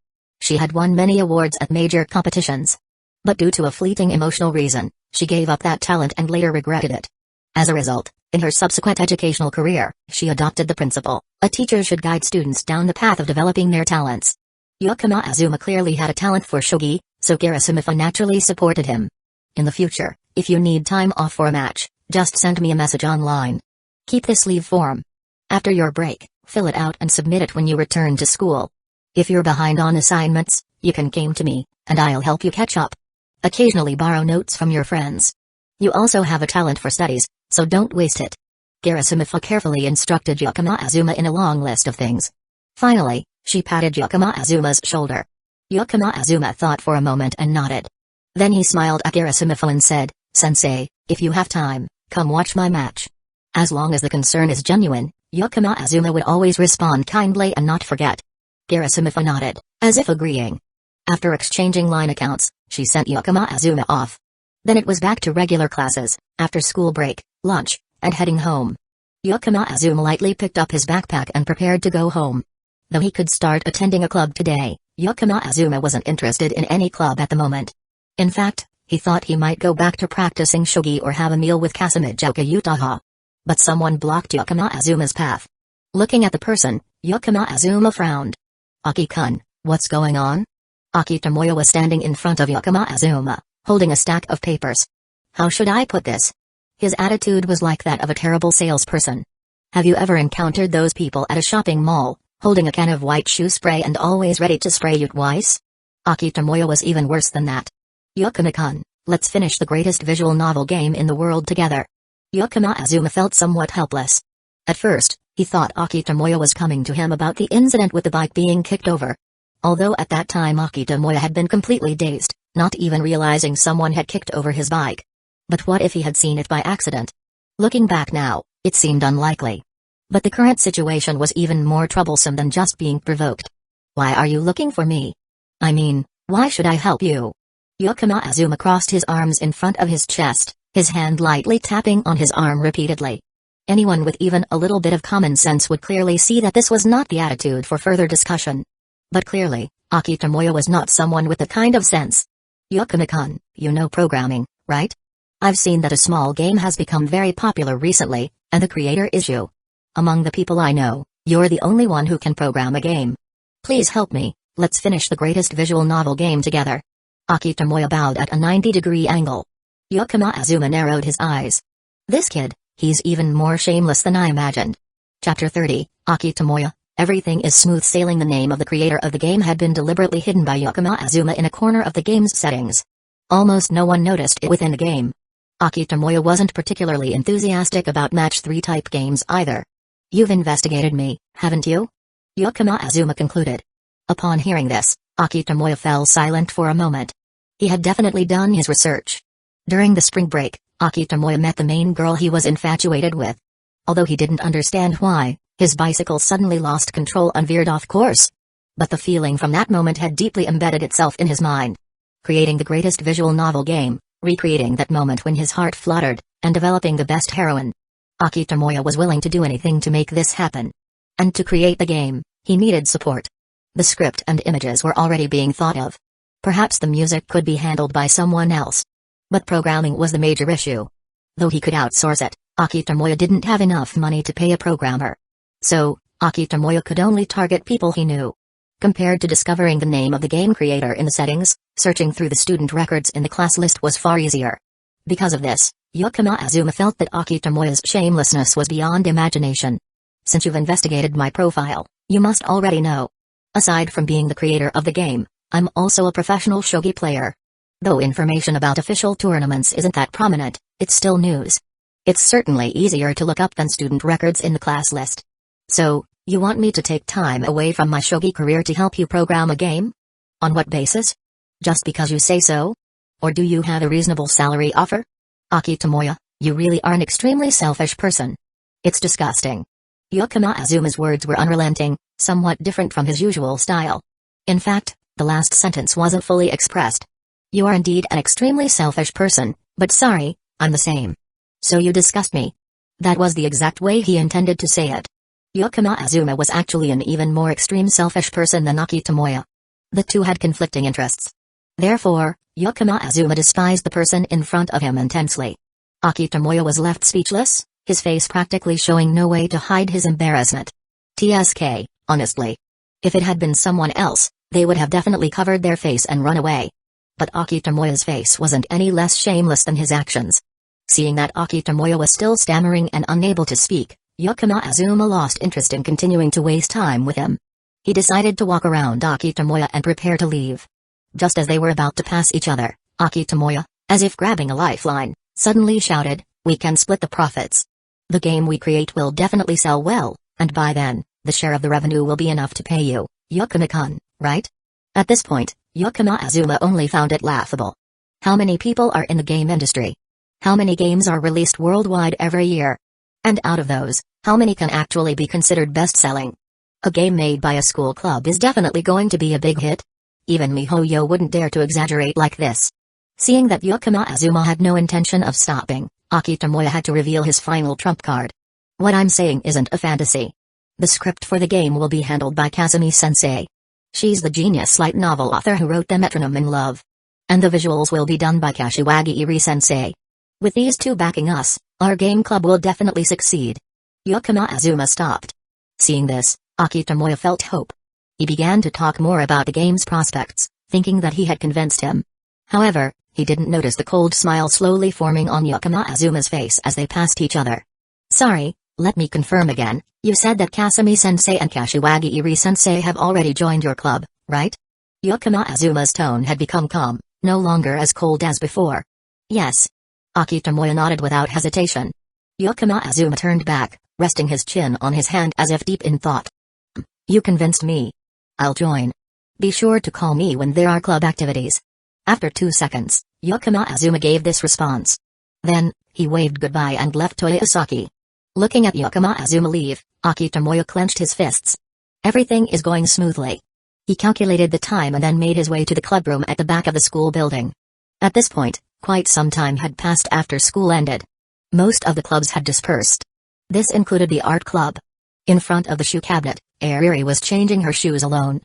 [SPEAKER 1] She had won many awards at major competitions. But due to a fleeting emotional reason, she gave up that talent and later regretted it. As a result, in her subsequent educational career, she adopted the principle, a teacher should guide students down the path of developing their talents. Yakama Azuma clearly had a talent for shogi, so Garasamitha naturally supported him. In the future, If you need time off for a match, just send me a message online. Keep this leave form. After your break, fill it out and submit it when you return to school. If you're behind on assignments, you can come to me, and I'll help you catch up. Occasionally borrow notes from your friends. You also have a talent for studies, so don't waste it. Garasamitha carefully instructed Yakama Azuma in a long list of things. Finally, she patted Yakama Azuma's shoulder. Yakama Azuma thought for a moment and nodded. Then he smiled at Garasamitha and said, "Sensei, if you have time, come watch my match." As long as the concern is genuine, Yakama Azuma would always respond kindly and not forget. Garasamitha nodded, as if agreeing. After exchanging line accounts, she sent Yakama Azuma off. Then it was back to regular classes, after school break, lunch, and heading home. Yakama Azuma lightly picked up his backpack and prepared to go home. Though he could start attending a club today, Yakama Azuma wasn't interested in any club at the moment. In fact, he thought he might go back to practicing shogi or have a meal with Calamity Utaha. But someone blocked Yakama Azuma's path. Looking at the person, Yakama Azuma frowned. "Aki-kun, what's going on?" Aki Tomoya was standing in front of Yakama Azuma, holding a stack of papers. How should I put this? His attitude was like that of a terrible salesperson. Have you ever encountered those people at a shopping mall, holding a can of white shoe spray and always ready to spray you twice? Aki Tomoya was even worse than that. "Yakama-kun, let's finish the greatest visual novel game in the world together." Yakama Azuma felt somewhat helpless. At first, he thought Aki Tomoya was coming to him about the incident with the bike being kicked over. Although at that time Aki Tomoya had been completely dazed, not even realizing someone had kicked over his bike. But what if he had seen it by accident? Looking back now, it seemed unlikely. But the current situation was even more troublesome than just being provoked. "Why are you looking for me? I mean, why should I help you?" Yakama Azuma crossed his arms in front of his chest, his hand lightly tapping on his arm repeatedly. Anyone with even a little bit of common sense would clearly see that this was not the attitude for further discussion. But clearly, Aki Tomoya was not someone with the kind of sense. "Yakama-kun, you know programming, right? I've seen that a small game has become very popular recently, and the creator is you. Among the people I know, you're the only one who can program a game. Please help me, let's finish the greatest visual novel game together." Aki Tomoya bowed at a 90-degree angle. Yakama Azuma narrowed his eyes. This kid, he's even more shameless than I imagined. Chapter 30, Aki Tomoya, Everything is Smooth Sailing. The name of the creator of the game had been deliberately hidden by Yakama Azuma in a corner of the game's settings. Almost no one noticed it within the game. Aki Tomoya wasn't particularly enthusiastic about Match 3 type games either. "You've investigated me, haven't you?" Yakama Azuma concluded. Upon hearing this, Aki Tomoya fell silent for a moment. He had definitely done his research. During the spring break, Aki Tomoya met the main girl he was infatuated with. Although he didn't understand why, his bicycle suddenly lost control and veered off course. But the feeling from that moment had deeply embedded itself in his mind. Creating the greatest visual novel game, recreating that moment when his heart fluttered, and developing the best heroine. Aki Tomoya was willing to do anything to make this happen. And to create the game, he needed support. The script and images were already being thought of. Perhaps the music could be handled by someone else. But programming was the major issue. Though he could outsource it, Aki Tomoya didn't have enough money to pay a programmer. So, Aki Tomoya could only target people he knew. Compared to discovering the name of the game creator in the settings, searching through the student records in the class list was far easier. Because of this, Yakama Azuma felt that Aki Tomoya's shamelessness was beyond imagination. "Since you've investigated my profile, you must already know. Aside from being the creator of the game, I'm also a professional shogi player. Though information about official tournaments isn't that prominent, it's still news. It's certainly easier to look up than student records in the class list. So, you want me to take time away from my shogi career to help you program a game? On what basis? Just because you say so? Or do you have a reasonable salary offer? Aki Tomoya, you really are an extremely selfish person. It's disgusting." Yakama Azuma's words were unrelenting, somewhat different from his usual style. In fact, the last sentence wasn't fully expressed. "You are indeed an extremely selfish person, but sorry, I'm the same. So you disgust me." That was the exact way he intended to say it. Yakama Azuma was actually an even more extreme selfish person than Aki Tomoya. The two had conflicting interests. Therefore, Yakama Azuma despised the person in front of him intensely. Aki Tomoya was left speechless, his face practically showing no way to hide his embarrassment. TSK, honestly. If it had been someone else, they would have definitely covered their face and run away. But Tomoya's face wasn't any less shameless than his actions. Seeing that Tomoya was still stammering and unable to speak, Yakama Azuma lost interest in continuing to waste time with him. He decided to walk around Tomoya and prepare to leave. Just as they were about to pass each other, Tomoya, as if grabbing a lifeline, suddenly shouted, "We can split the profits. The game we create will definitely sell well, and by then, the share of the revenue will be enough to pay you, Yakama-kun, right?" At this point, Yakama Azuma only found it laughable. How many people are in the game industry? How many games are released worldwide every year? And out of those, how many can actually be considered best-selling? A game made by a school club is definitely going to be a big hit. Even MiHoYo wouldn't dare to exaggerate like this. Seeing that Yakama Azuma had no intention of stopping, Tomoya had to reveal his final trump card. "What I'm saying isn't a fantasy. The script for the game will be handled by Kasumi-sensei. She's the genius light novel author who wrote The Metronome in Love. And the visuals will be done by Kashiwagi Iri-sensei. With these two backing us, our game club will definitely succeed." Yakama Azuma stopped. Seeing this, Tomoya felt hope. He began to talk more about the game's prospects, thinking that he had convinced him. However, he didn't notice the cold smile slowly forming on Yakama Azuma's face as they passed each other. "Sorry, let me confirm again, you said that Kasumi-sensei and Kashiwagi Iri-sensei have already joined your club, right?" Yakama Azuma's tone had become calm, no longer as cold as before. "Yes." Tomoya nodded without hesitation. Yakama Azuma turned back, resting his chin on his hand as if deep in thought. "You convinced me. I'll join. Be sure to call me when there are club activities." After 2 seconds, Yakama Azuma gave this response. Then, he waved goodbye and left Toyosaki. Looking at Yakama Azuma leave, Tomoya clenched his fists. Everything is going smoothly. He calculated the time and then made his way to the clubroom at the back of the school building. At this point, quite some time had passed after school ended. Most of the clubs had dispersed. This included the art club. In front of the shoe cabinet, Airi was changing her shoes alone.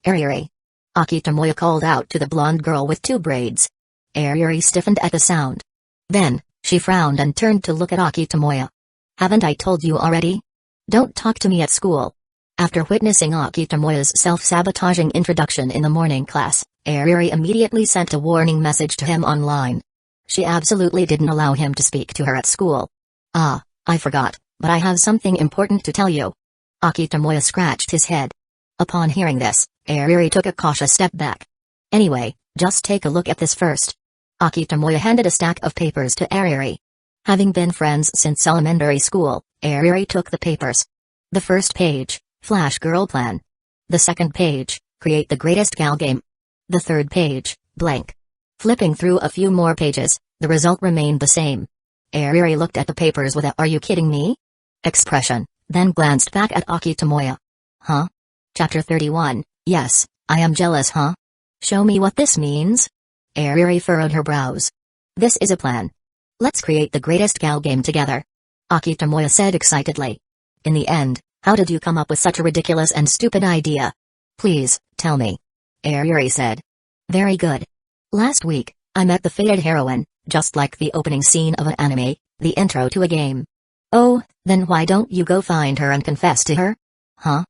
[SPEAKER 1] "Airi." Tomoya called out to the blonde girl with 2 braids. Airi stiffened at the sound. Then, she frowned and turned to look at Tomoya. "Haven't I told you already? Don't talk to me at school." After witnessing Tomoya's self-sabotaging introduction in the morning class, Airi immediately sent a warning message to him online. She absolutely didn't allow him to speak to her at school. "Ah, I forgot, but I have something important to tell you." Tomoya scratched his head. Upon hearing this, Airi took a cautious step back. "Anyway, just take a look at this first." Tomoya handed a stack of papers to Airi. Having been friends since elementary school, Airi took the papers. The first page, Flash Girl Plan. The second page, Create the Greatest Gal Game. The third page, blank. Flipping through a few more pages, the result remained the same. Airi looked at the papers with a "are you kidding me?" expression, then glanced back at Tomoya. "Huh? Chapter 31, yes, I am jealous, huh? Show me what this means." Airi furrowed her brows. "This is a plan. Let's create the greatest gal game together," Tomoya said excitedly. "In the end, how did you come up with such a ridiculous and stupid idea? Please, tell me," Airi said. "Very good. Last week, I met the fated heroine, just like the opening scene of an anime, the intro to a game." "Oh, then why don't you go find her and confess to her?" "Huh?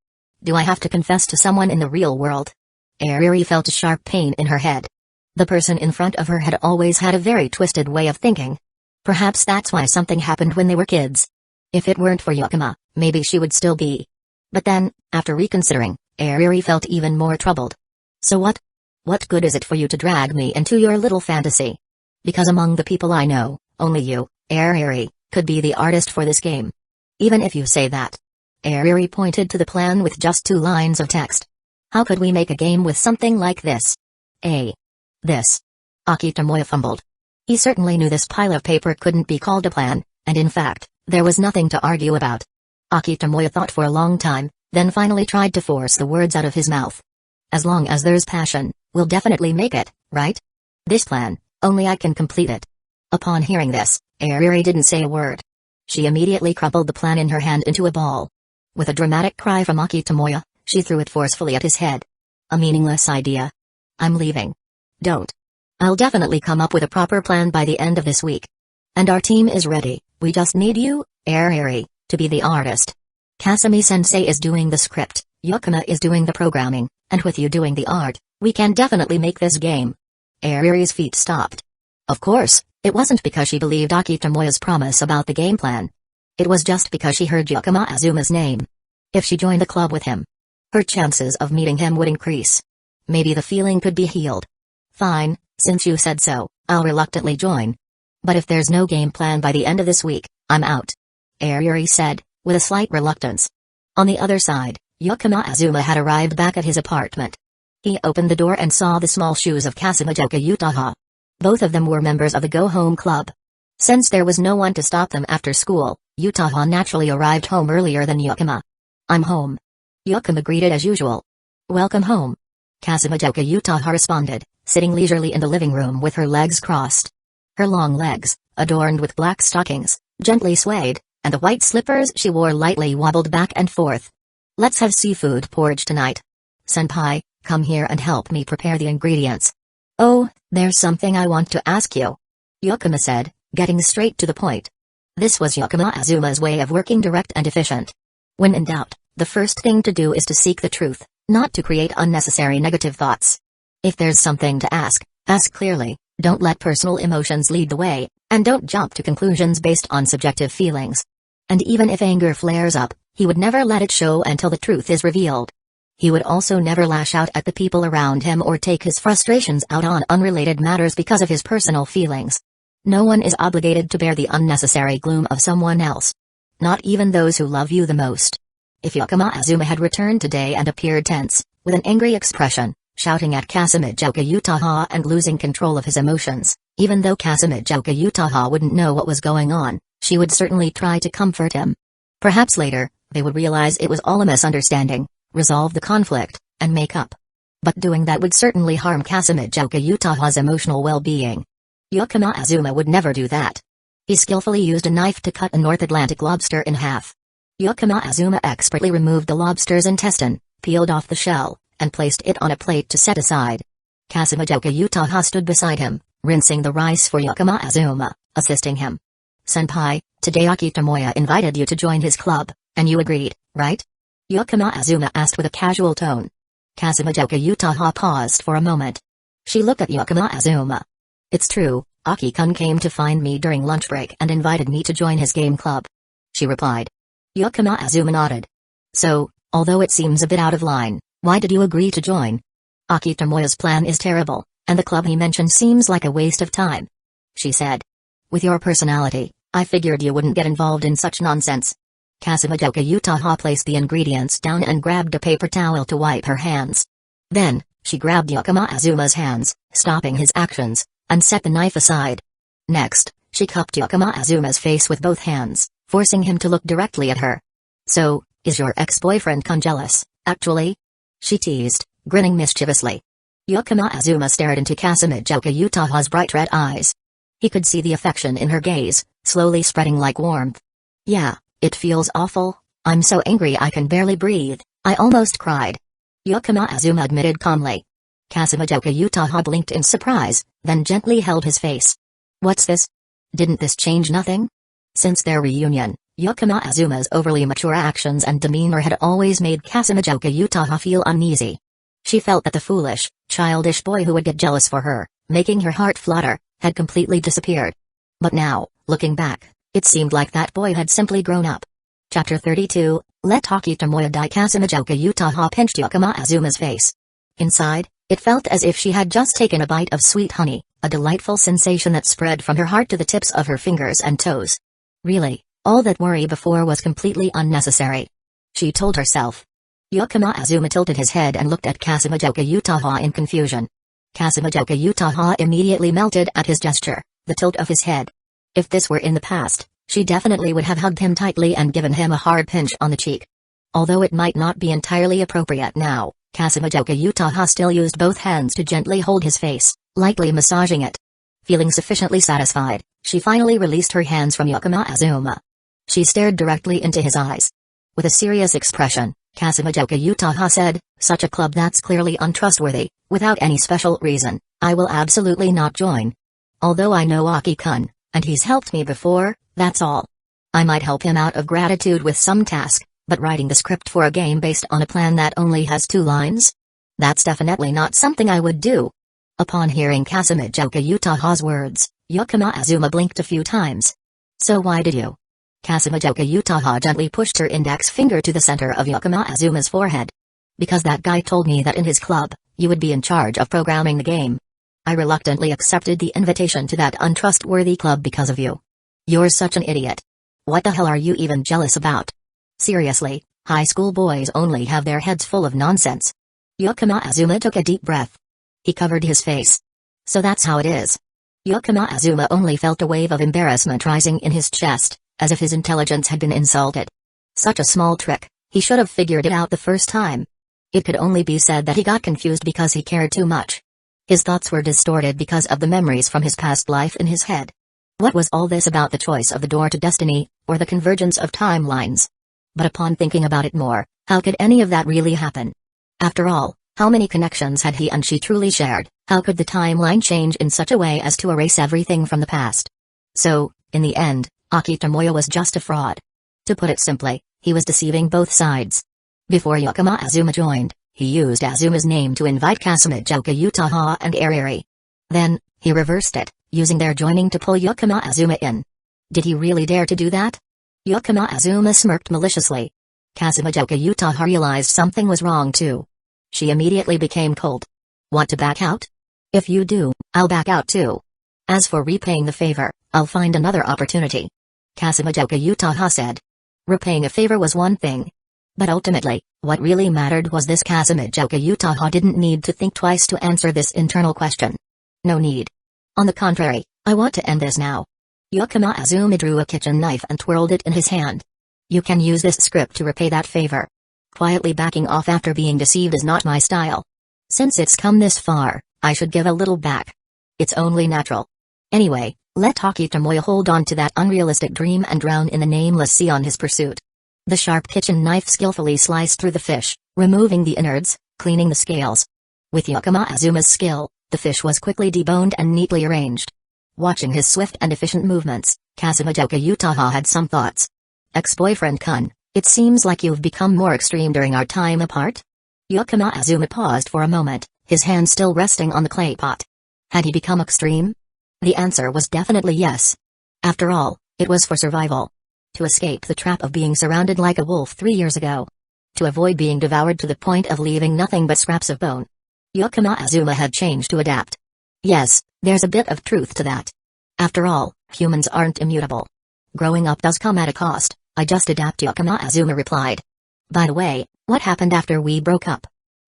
[SPEAKER 1] Do I have to confess to someone in the real world?" Airi felt a sharp pain in her head. The person in front of her had always had a very twisted way of thinking. Perhaps that's why something happened when they were kids. If it weren't for Yakama, maybe she would still be. But then, after reconsidering, Airi felt even more troubled. "So what? What good is it for you to drag me into your little fantasy? Because among the people I know, only you, Airi, could be the artist for this game. Even if you say that." Airi pointed to the plan with just 2 lines of text. "How could we make a game with something like this?" This. Tomoya fumbled. He certainly knew this pile of paper couldn't be called a plan, and in fact, there was nothing to argue about. Tomoya thought for a long time, then finally tried to force the words out of his mouth. "As long as there's passion, we'll definitely make it, right? This plan, only I can complete it." Upon hearing this, Airi didn't say a word. She immediately crumpled the plan in her hand into a ball. With a dramatic cry from Tomoya, she threw it forcefully at his head. "A meaningless idea. I'm leaving. Don't. I'll definitely come up with a proper plan by the end of this week. And our team is ready, we just need you, Airi, to be the artist. Kasumi-sensei is doing the script, Yakama is doing the programming, and with you doing the art, we can definitely make this game." Airi's feet stopped. Of course, it wasn't because she believed Akitomoya's promise about the game plan. It was just because she heard Yakama Azuma's name. If she joined the club with him, her chances of meeting him would increase. Maybe the feeling could be healed. Fine, since you said so, I'll reluctantly join. But if there's no game plan by the end of this week, I'm out. Airi said, with a slight reluctance. On the other side, Yakama Azuma had arrived back at his apartment. He opened the door and saw the small shoes of Kasumijoka Utaha. Both of them were members of the Go Home Club. Since there was no one to stop them after school, Utaha naturally arrived home earlier than Yakama. I'm home. Yakama greeted as usual. Welcome home. Kasumijoka Utaha responded, sitting leisurely in the living room with her legs crossed. Her long legs, adorned with black stockings, gently swayed, and the white slippers she wore lightly wobbled back and forth. Let's have seafood porridge tonight. Senpai, come here and help me prepare the ingredients. Oh, there's something I want to ask you. Yakama said, getting straight to the point. This was Yakama Azuma's way of working direct and efficient. When in doubt, the first thing to do is to seek the truth, not to create unnecessary negative thoughts. If there's something to ask clearly, don't let personal emotions lead the way, and don't jump to conclusions based on subjective feelings. And even if anger flares up, he would never let it show until the truth is revealed. He would also never lash out at the people around him or take his frustrations out on unrelated matters because of his personal feelings. No one is obligated to bear the unnecessary gloom of someone else. Not even those who love you the most. If Yakama Azuma had returned today and appeared tense, with an angry expression, shouting at Kasumijoka Utaha and losing control of his emotions, even though Kasumijoka Utaha wouldn't know what was going on, she would certainly try to comfort him. Perhaps later, they would realize it was all a misunderstanding, resolve the conflict, and make up. But doing that would certainly harm Kasumijoka Utaha's emotional well-being. Yakama Azuma would never do that. He skillfully used a knife to cut a North Atlantic lobster in half. Yakama Azuma expertly removed the lobster's intestine, peeled off the shell, and placed it on a plate to set aside. Kasumijoka Utaha stood beside him, rinsing the rice for Yakama Azuma, assisting him. Senpai, today Akitomoya invited you to join his club, and you agreed, right? Yakama Azuma asked with a casual tone. Kasumijoka Utaha paused for a moment. She looked at Yakama Azuma. It's true, Aki-kun came to find me during lunch break and invited me to join his game club. She replied. Yakama Azuma nodded. So, although it seems a bit out of line, why did you agree to join? Akitomoya's plan is terrible, and the club he mentioned seems like a waste of time. She said. With your personality, I figured you wouldn't get involved in such nonsense. Kasumijoka Utaha placed the ingredients down and grabbed a paper towel to wipe her hands. Then, she grabbed Yakama Azuma's hands, stopping his actions, and set the knife aside. Next, she cupped Yakama Azuma's face with both hands, forcing him to look directly at her. So, is your ex-boyfriend jealous, actually? She teased, grinning mischievously. Yakama Azuma stared into Kasumijoka Utaha's bright red eyes. He could see the affection in her gaze, slowly spreading like warmth. Yeah, it feels awful. I'm so angry I can barely breathe. I almost cried. Yakama Azuma admitted calmly. Kasumijoka Utaha blinked in surprise, then gently held his face. What's this? Didn't this change nothing? Since their reunion, Yakama Azuma's overly mature actions and demeanor had always made Kasumijoka Utaha feel uneasy. She felt that the foolish, childish boy who would get jealous for her, making her heart flutter, had completely disappeared. But now, looking back, it seemed like that boy had simply grown up. Chapter 32, Let Akitomoya Die. Kasumijoka Utaha pinched Yakama Azuma's face. Inside, it felt as if she had just taken a bite of sweet honey, a delightful sensation that spread from her heart to the tips of her fingers and toes. Really, all that worry before was completely unnecessary. She told herself. Yakama Azuma tilted his head and looked at Kasumijoka Utaha in confusion. Kasumijoka Utaha immediately melted at his gesture, the tilt of his head. If this were in the past, she definitely would have hugged him tightly and given him a hard pinch on the cheek. Although it might not be entirely appropriate now, Kasumijoka Utaha still used both hands to gently hold his face, lightly massaging it. Feeling sufficiently satisfied, she finally released her hands from Yakama Azuma. She stared directly into his eyes. With a serious expression, Kasumijoka Utaha said, such a club that's clearly untrustworthy, without any special reason, I will absolutely not join. Although I know Aki-kun, and he's helped me before, that's all. I might help him out of gratitude with some task, but writing the script for a game based on a plan that only has 2 lines? That's definitely not something I would do. Upon hearing Kusagakure Utaha's words, Yakama Azuma blinked a few times. So why did you? Kusagakure Utaha gently pushed her index finger to the center of Yakama Azuma's forehead. Because that guy told me that in his club, you would be in charge of programming the game. I reluctantly accepted the invitation to that untrustworthy club because of you. You're such an idiot. What the hell are you even jealous about? Seriously, high school boys only have their heads full of nonsense. Yakama Azuma took a deep breath. He covered his face. So that's how it is. Yakama Azuma only felt a wave of embarrassment rising in his chest, as if his intelligence had been insulted. Such a small trick, he should have figured it out the first time. It could only be said that he got confused because he cared too much. His thoughts were distorted because of the memories from his past life in his head. What was all this about the choice of the door to destiny, or the convergence of timelines? But upon thinking about it more, how could any of that really happen? After all, how many connections had he and she truly shared? How could the timeline change in such a way as to erase everything from the past? So, in the end, Ecchi Tomoyo was just a fraud. To put it simply, he was deceiving both sides. Before Yakama Azuma joined, he used Azuma's name to invite Kusagakure Utaha and Airi. Then, he reversed it, using their joining to pull Yakama Azuma in. Did he really dare to do that? Yakama Azuma smirked maliciously. Kusagakure Utaha realized something was wrong too. She immediately became cold. Want to back out? If you do, I'll back out too. As for repaying the favor, I'll find another opportunity. Kusagakure Utaha said. Repaying a favor was one thing. But ultimately, what really mattered was this: Kusagakure Utaha didn't need to think twice to answer this internal question. No need. On the contrary, I want to end this now. Yakama Azuma drew a kitchen knife and twirled it in his hand. You can use this script to repay that favor. Quietly backing off after being deceived is not my style. Since it's come this far, I should give a little back. It's only natural. Anyway, let Ecchi Tomoyo hold on to that unrealistic dream and drown in the nameless sea on his pursuit. The sharp kitchen knife skillfully sliced through the fish, removing the innards, cleaning the scales. With Yakama Azuma's skill, the fish was quickly deboned and neatly arranged. Watching his swift and efficient movements, Kusagakure Utaha had some thoughts. Ex-boyfriend Kun, it seems like you've become more extreme during our time apart? Yakama Azuma paused for a moment, his hand still resting on the clay pot. Had he become extreme? The answer was definitely yes. After all, it was for survival. To escape the trap of being surrounded like a wolf 3 years ago. To avoid being devoured to the point of leaving nothing but scraps of bone. Yakama Azuma had changed to adapt. Yes, there's a bit of truth to that. After all, humans aren't immutable. Growing up does come at a cost. I just adapt, Yakama Azuma replied. By the way, what happened after we broke up?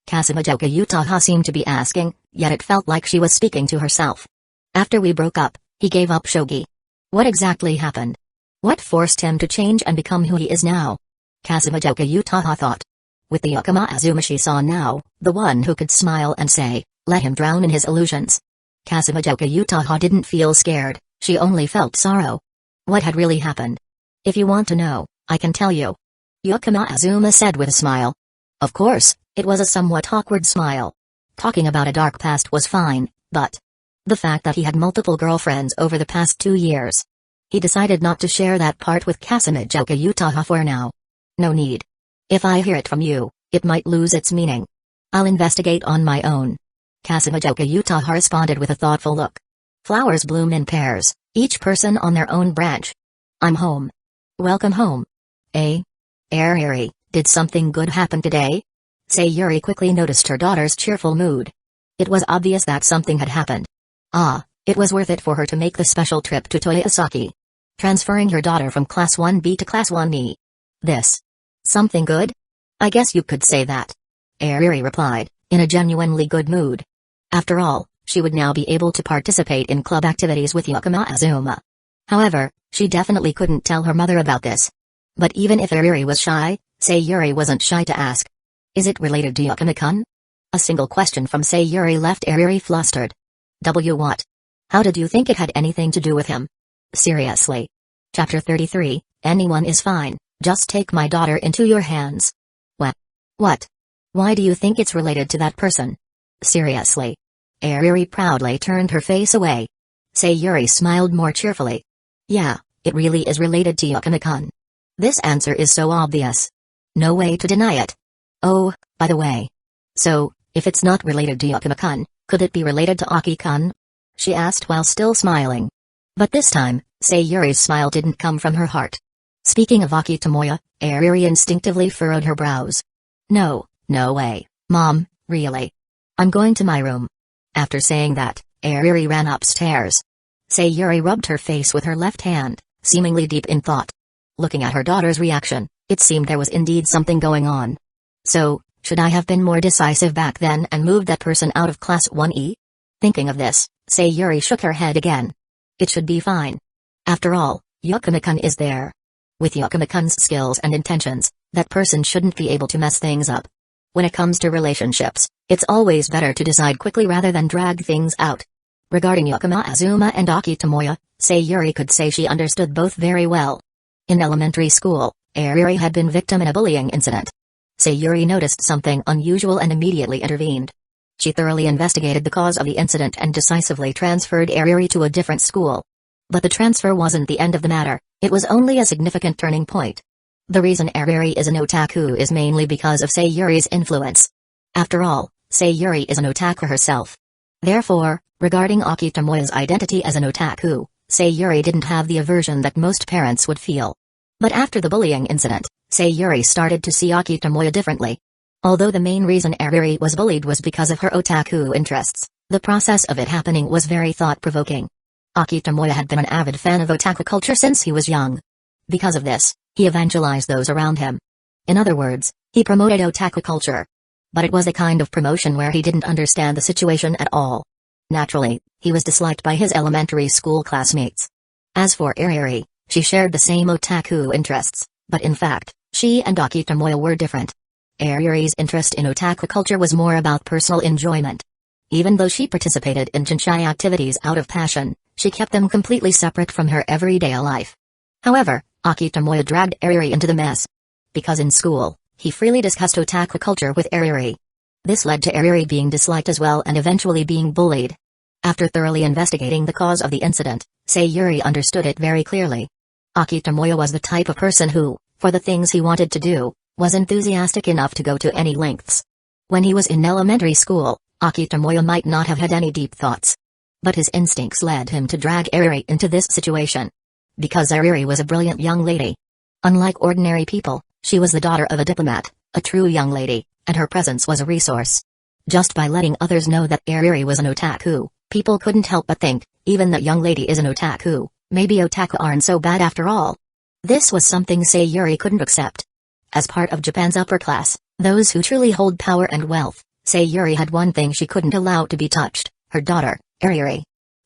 [SPEAKER 1] Kusagakure Utaha seemed to be asking, yet it felt like she was speaking to herself. After we broke up, he gave up Shogi. What exactly happened? What forced him to change and become who he is now? Kusagakure Utaha thought. With the Yakama Azuma she saw now, the one who could smile and say, let him drown in his illusions. Kusagakure Utaha didn't feel scared, she only felt sorrow. What had really happened? If you want to know, I can tell you. Yakama Azuma said with a smile. Of course, it was a somewhat awkward smile. Talking about a dark past was fine, but the fact that he had multiple girlfriends over the past 2 years. He decided not to share that part with Kusagakure Utaha for now. No need. If I hear it from you, it might lose its meaning. I'll investigate on my own. Kusagakure Utaha responded with a thoughtful look. Flowers bloom in pairs, each person on their own branch. I'm home. Welcome home. Airi, did something good happen today? Sayuri quickly noticed her daughter's cheerful mood. It was obvious that something had happened. It was worth it for her to make the special trip to Toyosaki. Transferring her daughter from Class 1B to Class 1E. This. Something good? I guess you could say that. Airi replied, in a genuinely good mood. After all, she would now be able to participate in club activities with Yakama Azuma. However, she definitely couldn't tell her mother about this. But even if Airi was shy, Sayuri wasn't shy to ask. Is it related to Yakama-kun? A single question from Sayuri left Airi flustered. What? How did you think it had anything to do with him? Seriously. Chapter 33, anyone is fine, just take my daughter into your hands. What? Why do you think it's related to that person? Seriously. Airi proudly turned her face away. Sayuri smiled more cheerfully. Yeah, it really is related to Yakama-kun. This answer is so obvious. No way to deny it. Oh, by the way. So, if it's not related to Yakama-kun, Could it be related to Aki-kun? She asked while still smiling. But this time, Sayuri's smile didn't come from her heart. Speaking of Aki Tomoya, Airi instinctively furrowed her brows. No way, Mom, really. I'm going to my room. After saying that, Airi ran upstairs. Sayuri rubbed her face with her left hand, seemingly deep in thought. Looking at her daughter's reaction, it seemed there was indeed something going on. So, should I have been more decisive back then and moved that person out of Class 1E? Thinking of this, Sayuri shook her head again. It should be fine. After all, Yakama-kun is there. With Yakama-kun's skills and intentions, that person shouldn't be able to mess things up. When it comes to relationships, it's always better to decide quickly rather than drag things out. Regarding Yakama Azuma and Aki Tomoya, Sayuri could say she understood both very well. In elementary school, Airi had been victim in a bullying incident. Sayuri noticed something unusual and immediately intervened. She thoroughly investigated the cause of the incident and decisively transferred Airi to a different school. But the transfer wasn't the end of the matter, it was only a significant turning point. The reason Airi is an otaku is mainly because of Sayuri's influence. After all, Sayuri is an otaku herself. Therefore, regarding Aki Tomoya's identity as an otaku, Sayuri didn't have the aversion that most parents would feel. But after the bullying incident, Sayuri started to see Aki Tomoya differently. Although the main reason Airi was bullied was because of her otaku interests, the process of it happening was very thought-provoking. Aki Tomoya had been an avid fan of otaku culture since he was young. Because of this, he evangelized those around him. In other words, he promoted otaku culture. But it was a kind of promotion where he didn't understand the situation at all. Naturally, he was disliked by his elementary school classmates. As for Airi, she shared the same otaku interests, but in fact, she and Aki Tomoya were different. Airi's interest in otaku culture was more about personal enjoyment. Even though she participated in Jinchai activities out of passion, she kept them completely separate from her everyday life. However, Aki Tomoya dragged Airi into the mess. Because in school, he freely discussed otaku culture with Airi. This led to Airi being disliked as well and eventually being bullied. After thoroughly investigating the cause of the incident, Sayuri understood it very clearly. Aki Tomoya was the type of person who, for the things he wanted to do, was enthusiastic enough to go to any lengths. When he was in elementary school, Aki Tomoya might not have had any deep thoughts. But his instincts led him to drag Airi into this situation. Because Airi was a brilliant young lady. Unlike ordinary people, she was the daughter of a diplomat, a true young lady, and her presence was a resource. Just by letting others know that Airi was an otaku, people couldn't help but think, even that young lady is an otaku, maybe otaku aren't so bad after all. This was something Sayuri couldn't accept. As part of Japan's upper class, those who truly hold power and wealth, Sayuri had one thing she couldn't allow to be touched, her daughter, Airi.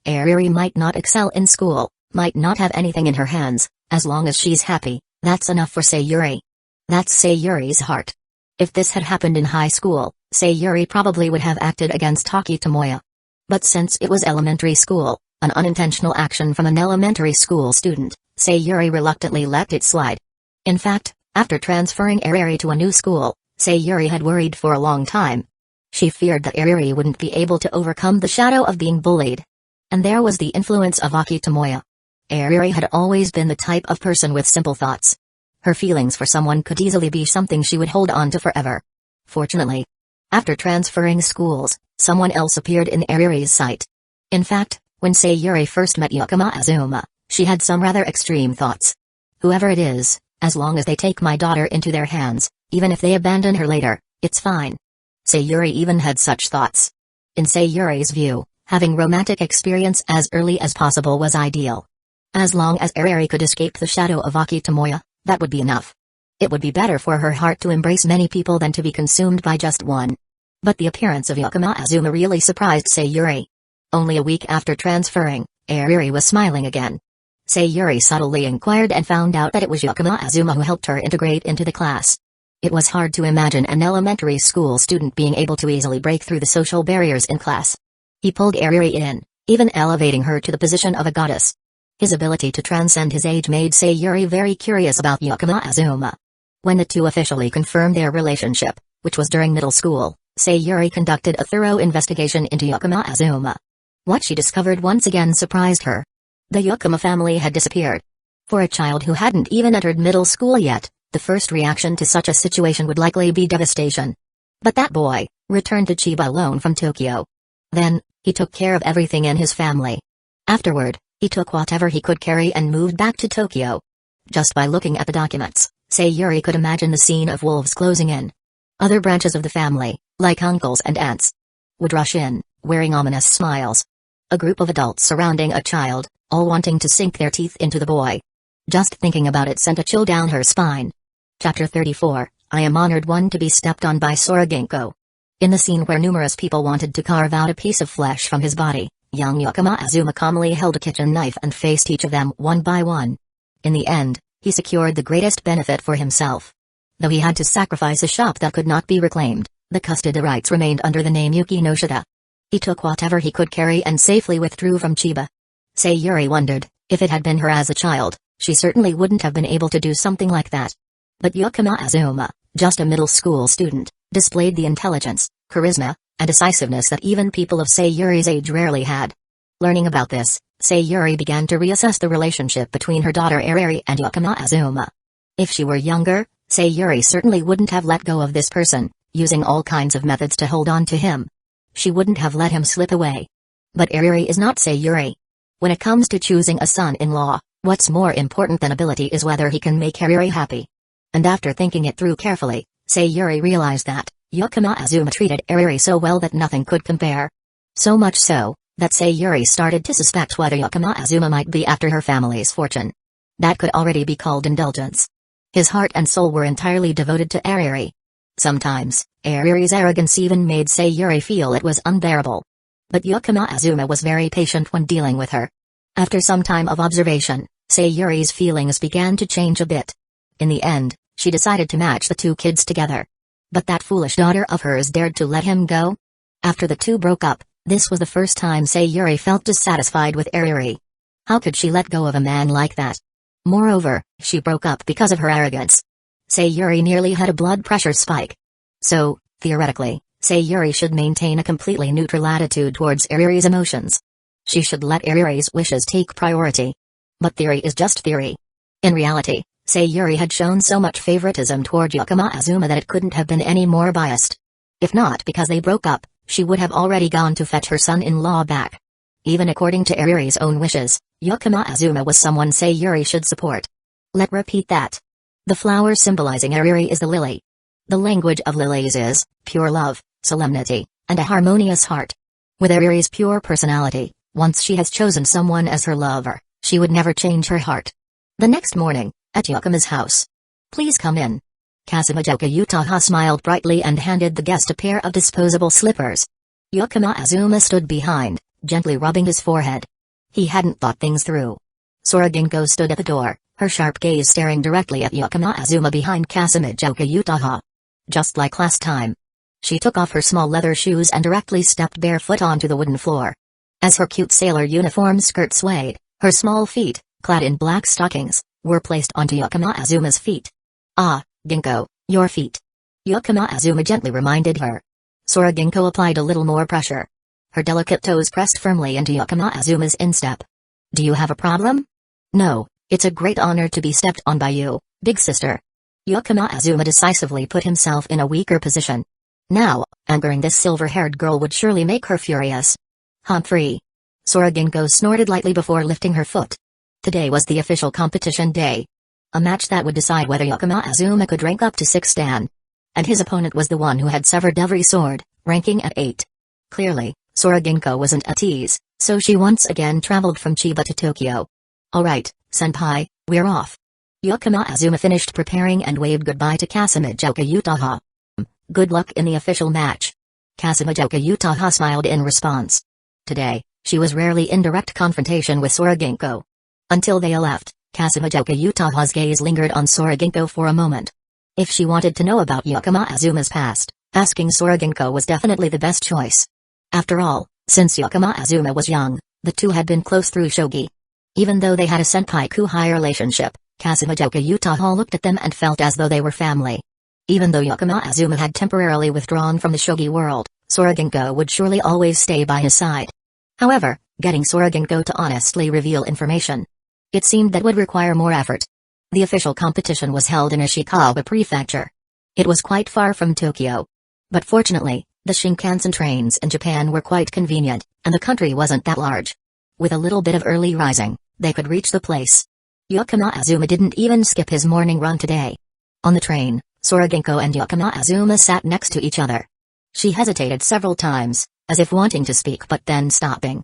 [SPEAKER 1] Airi might not excel in school, might not have anything in her hands, as long as she's happy, that's enough for Sayuri. That's Sayuri's heart. If this had happened in high school, Sayuri probably would have acted against Aki Tomoya. But since it was elementary school, an unintentional action from an elementary school student, Sayuri reluctantly let it slide. In fact, after transferring Airi to a new school, Sayuri had worried for a long time. She feared that Airi wouldn't be able to overcome the shadow of being bullied. And there was the influence of Aki Tomoya. Airi had always been the type of person with simple thoughts. Her feelings for someone could easily be something she would hold on to forever. Fortunately, after transferring schools, someone else appeared in Airi's sight. In fact, when Sayuri first met Yakama Azuma, she had some rather extreme thoughts. Whoever it is, as long as they take my daughter into their hands, even if they abandon her later, it's fine. Sayuri even had such thoughts. In Sayuri's view, having romantic experience as early as possible was ideal. As long as Airi could escape the shadow of Aki Tomoya, that would be enough. It would be better for her heart to embrace many people than to be consumed by just one. But the appearance of Yakama Azuma really surprised Sayuri. Only a week after transferring, Airi was smiling again. Sayuri subtly inquired and found out that it was Yakama Azuma who helped her integrate into the class. It was hard to imagine an elementary school student being able to easily break through the social barriers in class. He pulled Airi in, even elevating her to the position of a goddess. His ability to transcend his age made Sayuri very curious about Yakama Azuma. When the two officially confirmed their relationship, which was during middle school, Sayuri conducted a thorough investigation into Yakama Azuma. What she discovered once again surprised her. The Yakama family had disappeared. For a child who hadn't even entered middle school yet, the first reaction to such a situation would likely be devastation. But that boy returned to Chiba alone from Tokyo. Then, he took care of everything in his family. Afterward, he took whatever he could carry and moved back to Tokyo. Just by looking at the documents, Sayuri could imagine the scene of wolves closing in. Other branches of the family, like uncles and aunts, would rush in, wearing ominous smiles. A group of adults surrounding a child, all wanting to sink their teeth into the boy. Just thinking about it sent a chill down her spine. Chapter 34, I am honored one to be stepped on by Sora Ginko. In the scene where numerous people wanted to carve out a piece of flesh from his body, young Yakama Azuma calmly held a kitchen knife and faced each of them one by one. In the end, he secured the greatest benefit for himself. Though he had to sacrifice a shop that could not be reclaimed, the custody rights remained under the name Yuki no Shida. He took whatever he could carry and safely withdrew from Chiba. Sayuri wondered, if it had been her as a child, she certainly wouldn't have been able to do something like that. But Yakama Azuma, just a middle school student, displayed the intelligence, charisma, and decisiveness that even people of Sayuri's age rarely had. Learning about this, Sayuri began to reassess the relationship between her daughter Airi and Yakama Azuma. If she were younger, Sayuri certainly wouldn't have let go of this person, using all kinds of methods to hold on to him. She wouldn't have let him slip away. But Airi is not Sayuri. When it comes to choosing a son-in-law, what's more important than ability is whether he can make Airi happy. And after thinking it through carefully, Sayuri realized that Yakama Azuma treated Airi so well that nothing could compare. So much so, that Sayuri started to suspect whether Yakama Azuma might be after her family's fortune. That could already be called indulgence. His heart and soul were entirely devoted to Airi. Sometimes, Airi's arrogance even made Sayuri feel it was unbearable. But Yakama Azuma was very patient when dealing with her. After some time of observation, Sayuri's feelings began to change a bit. In the end, she decided to match the two kids together. But that foolish daughter of hers dared to let him go? After the two broke up, this was the first time Sayuri felt dissatisfied with Airi. How could she let go of a man like that? Moreover, she broke up because of her arrogance. Sayuri nearly had a blood pressure spike. So, theoretically, Sayuri should maintain a completely neutral attitude towards Airi's emotions. She should let Airi's wishes take priority. But theory is just theory. In reality, Sayuri had shown so much favoritism toward Yakama Azuma that it couldn't have been any more biased. If not because they broke up, she would have already gone to fetch her son-in-law back. Even according to Airi's own wishes, Yakama Azuma was someone Sayuri should support. Let repeat that. The flower symbolizing Airi is the lily. The language of lilies is pure love, solemnity, and a harmonious heart. With Airi's pure personality, once she has chosen someone as her lover, she would never change her heart. The next morning, at Yakama's house. Please come in. Kasumijoka Utaha smiled brightly and handed the guest a pair of disposable slippers. Yakama Azuma stood behind, gently rubbing his forehead. He hadn't thought things through. Sora Ginko stood at the door, her sharp gaze staring directly at Yakama Azuma behind Kasumijoka Utaha. Just like last time. She took off her small leather shoes and directly stepped barefoot onto the wooden floor. As her cute sailor uniform skirt swayed, her small feet, clad in black stockings, were placed onto Yakama Azuma's feet. Ah, Ginko, your feet. Yakama Azuma gently reminded her. Sora Ginko applied a little more pressure. Her delicate toes pressed firmly into Yakama Azuma's instep. Do you have a problem? No, it's a great honor to be stepped on by you, big sister. Yakama Azuma decisively put himself in a weaker position. Now, angering this silver-haired girl would surely make her furious. Humphrey. Sora Ginko snorted lightly before lifting her foot. Today was the official competition day. A match that would decide whether Yakama Azuma could rank up to 6 dan. And his opponent was the one who had severed every sword, ranking at 8. Clearly, Sora Ginko wasn't at ease, so she once again traveled from Chiba to Tokyo. Alright, senpai, we're off. Yakama Azuma finished preparing and waved goodbye to Kasumijoka Utaha. Good luck in the official match. Kasumijoka Utaha smiled in response. Today, she was rarely in direct confrontation with Sora Ginko. Until they left, Kasumijoka Utaha's gaze lingered on Sora Ginko for a moment. If she wanted to know about Yakama Azuma's past, asking Sora Ginko was definitely the best choice. After all, since Yakama Azuma was young, the two had been close through Shogi. Even though they had a senpai-kuhai relationship, Kasumijoka Utaha looked at them and felt as though they were family. Even though Yakama Azuma had temporarily withdrawn from the Shogi world, Sora Ginko would surely always stay by his side. However, getting Sora Ginko to honestly reveal information, it seemed that would require more effort. The official competition was held in Ishikawa Prefecture. It was quite far from Tokyo. But fortunately, The Shinkansen trains in Japan were quite convenient, and the country wasn't that large. With a little bit of early rising, they could reach the place. Yakama Azuma didn't even skip his morning run today. On the train, Sora Ginko and Yakama Azuma sat next to each other. She hesitated several times, as if wanting to speak but then stopping.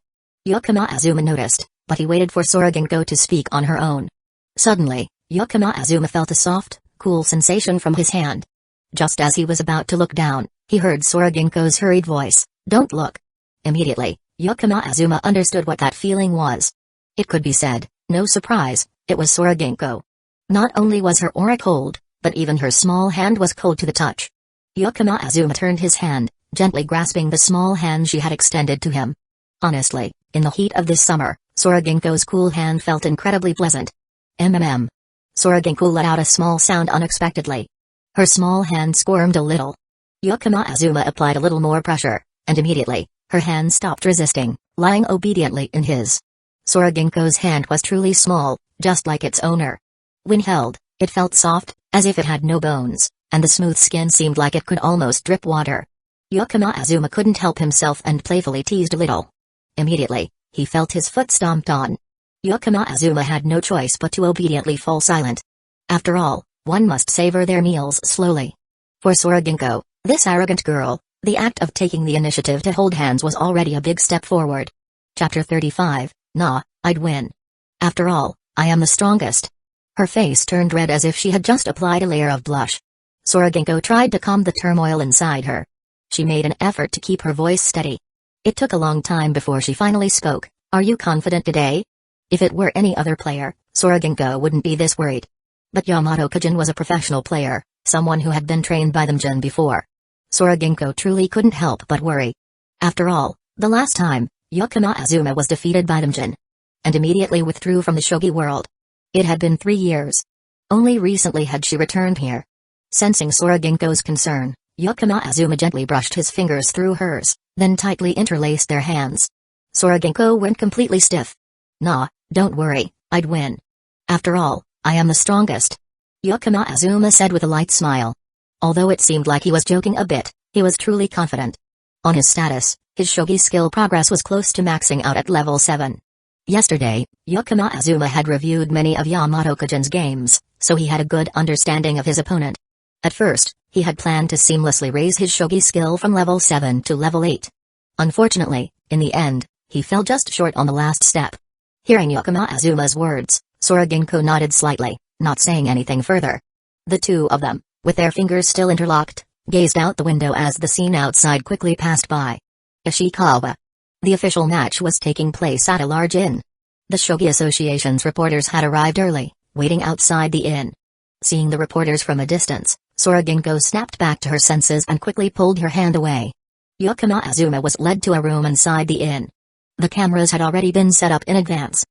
[SPEAKER 1] Yakama Azuma noticed, but he waited for Sora Ginko to speak on her own. Suddenly, Yakama Azuma felt a soft, cool sensation from his hand. Just as he was about to look down, he heard Sora Ginko's hurried voice, "Don't look." Immediately, Yakama Azuma understood what that feeling was. It could be said, no surprise, it was Sora Ginko. Not only was her aura cold, but even her small hand was cold to the touch. Yakama Azuma turned his hand, gently grasping the small hand she had extended to him. Honestly, in the heat of this summer, Sora Ginko's cool hand felt incredibly pleasant. MMM. Sora Ginko let out a small sound unexpectedly. Her small hand squirmed a little. Yakama Azuma applied a little more pressure, and immediately, her hand stopped resisting, lying obediently in his. Sora Ginko's hand was truly small, just like its owner. When held, it felt soft, as if it had no bones, and the smooth skin seemed like it could almost drip water. Yakama Azuma couldn't help himself and playfully teased a little. Immediately, he felt his foot stomped on. Yakama Azuma had no choice but to obediently fall silent. After all, one must savor their meals slowly. For Sora Ginko, this arrogant girl, the act of taking the initiative to hold hands was already a big step forward. Chapter 35, Nah, I'd win. After all, I am the strongest. Her face turned red as if she had just applied a layer of blush. Sora Ginko tried to calm the turmoil inside her. She made an effort to keep her voice steady. It took a long time before she finally spoke. "Are you confident today?" If it were any other player, Sora Ginko wouldn't be this worried. But Yamato-Kujin was a professional player, someone who had been trained by them Jin before. Sora Ginko truly couldn't help but worry. After all, the last time, Yakama Azuma was defeated by them Jin. And immediately withdrew from the Shogi world. It had been 3 years. Only recently had she returned here. Sensing Sora Ginko's concern, Yakama Azuma gently brushed his fingers through hers, then tightly interlaced their hands. Sora Ginko went completely stiff. "Nah, don't worry, I'd win. After all, I am the strongest," Yakama Azuma said with a light smile. Although it seemed like he was joking a bit, he was truly confident. On his status, his shogi skill progress was close to maxing out at level 7. Yesterday, Yakama Azuma had reviewed many of Yamato-Kujin's games, so he had a good understanding of his opponent. At first, he had planned to seamlessly raise his shogi skill from level 7 to level 8. Unfortunately, in the end, he fell just short on the last step. Hearing Yakama Azuma's words, Sora Ginko nodded slightly, not saying anything further. The two of them, with their fingers still interlocked, gazed out the window as the scene outside quickly passed by. Ishikawa. The official match was taking place at a large inn. The Shogi Association's reporters had arrived early, waiting outside the inn. Seeing the reporters from a distance, Sora Ginko snapped back to her senses and quickly pulled her hand away. Yakama Azuma was led to a room inside the inn. The cameras had already been set up in advance.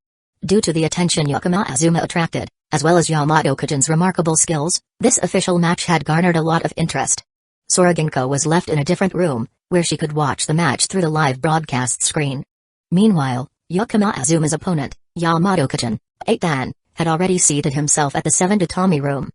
[SPEAKER 1] Due to the attention Yakama Azuma attracted, as well as Yamato-Kujin's remarkable skills, this official match had garnered a lot of interest. Sora Ginko was left in a different room, where she could watch the match through the live broadcast screen. Meanwhile, Yakama Azuma's opponent, Yamato-Kujin, Aizen, had already seated himself at the 7 tatami room.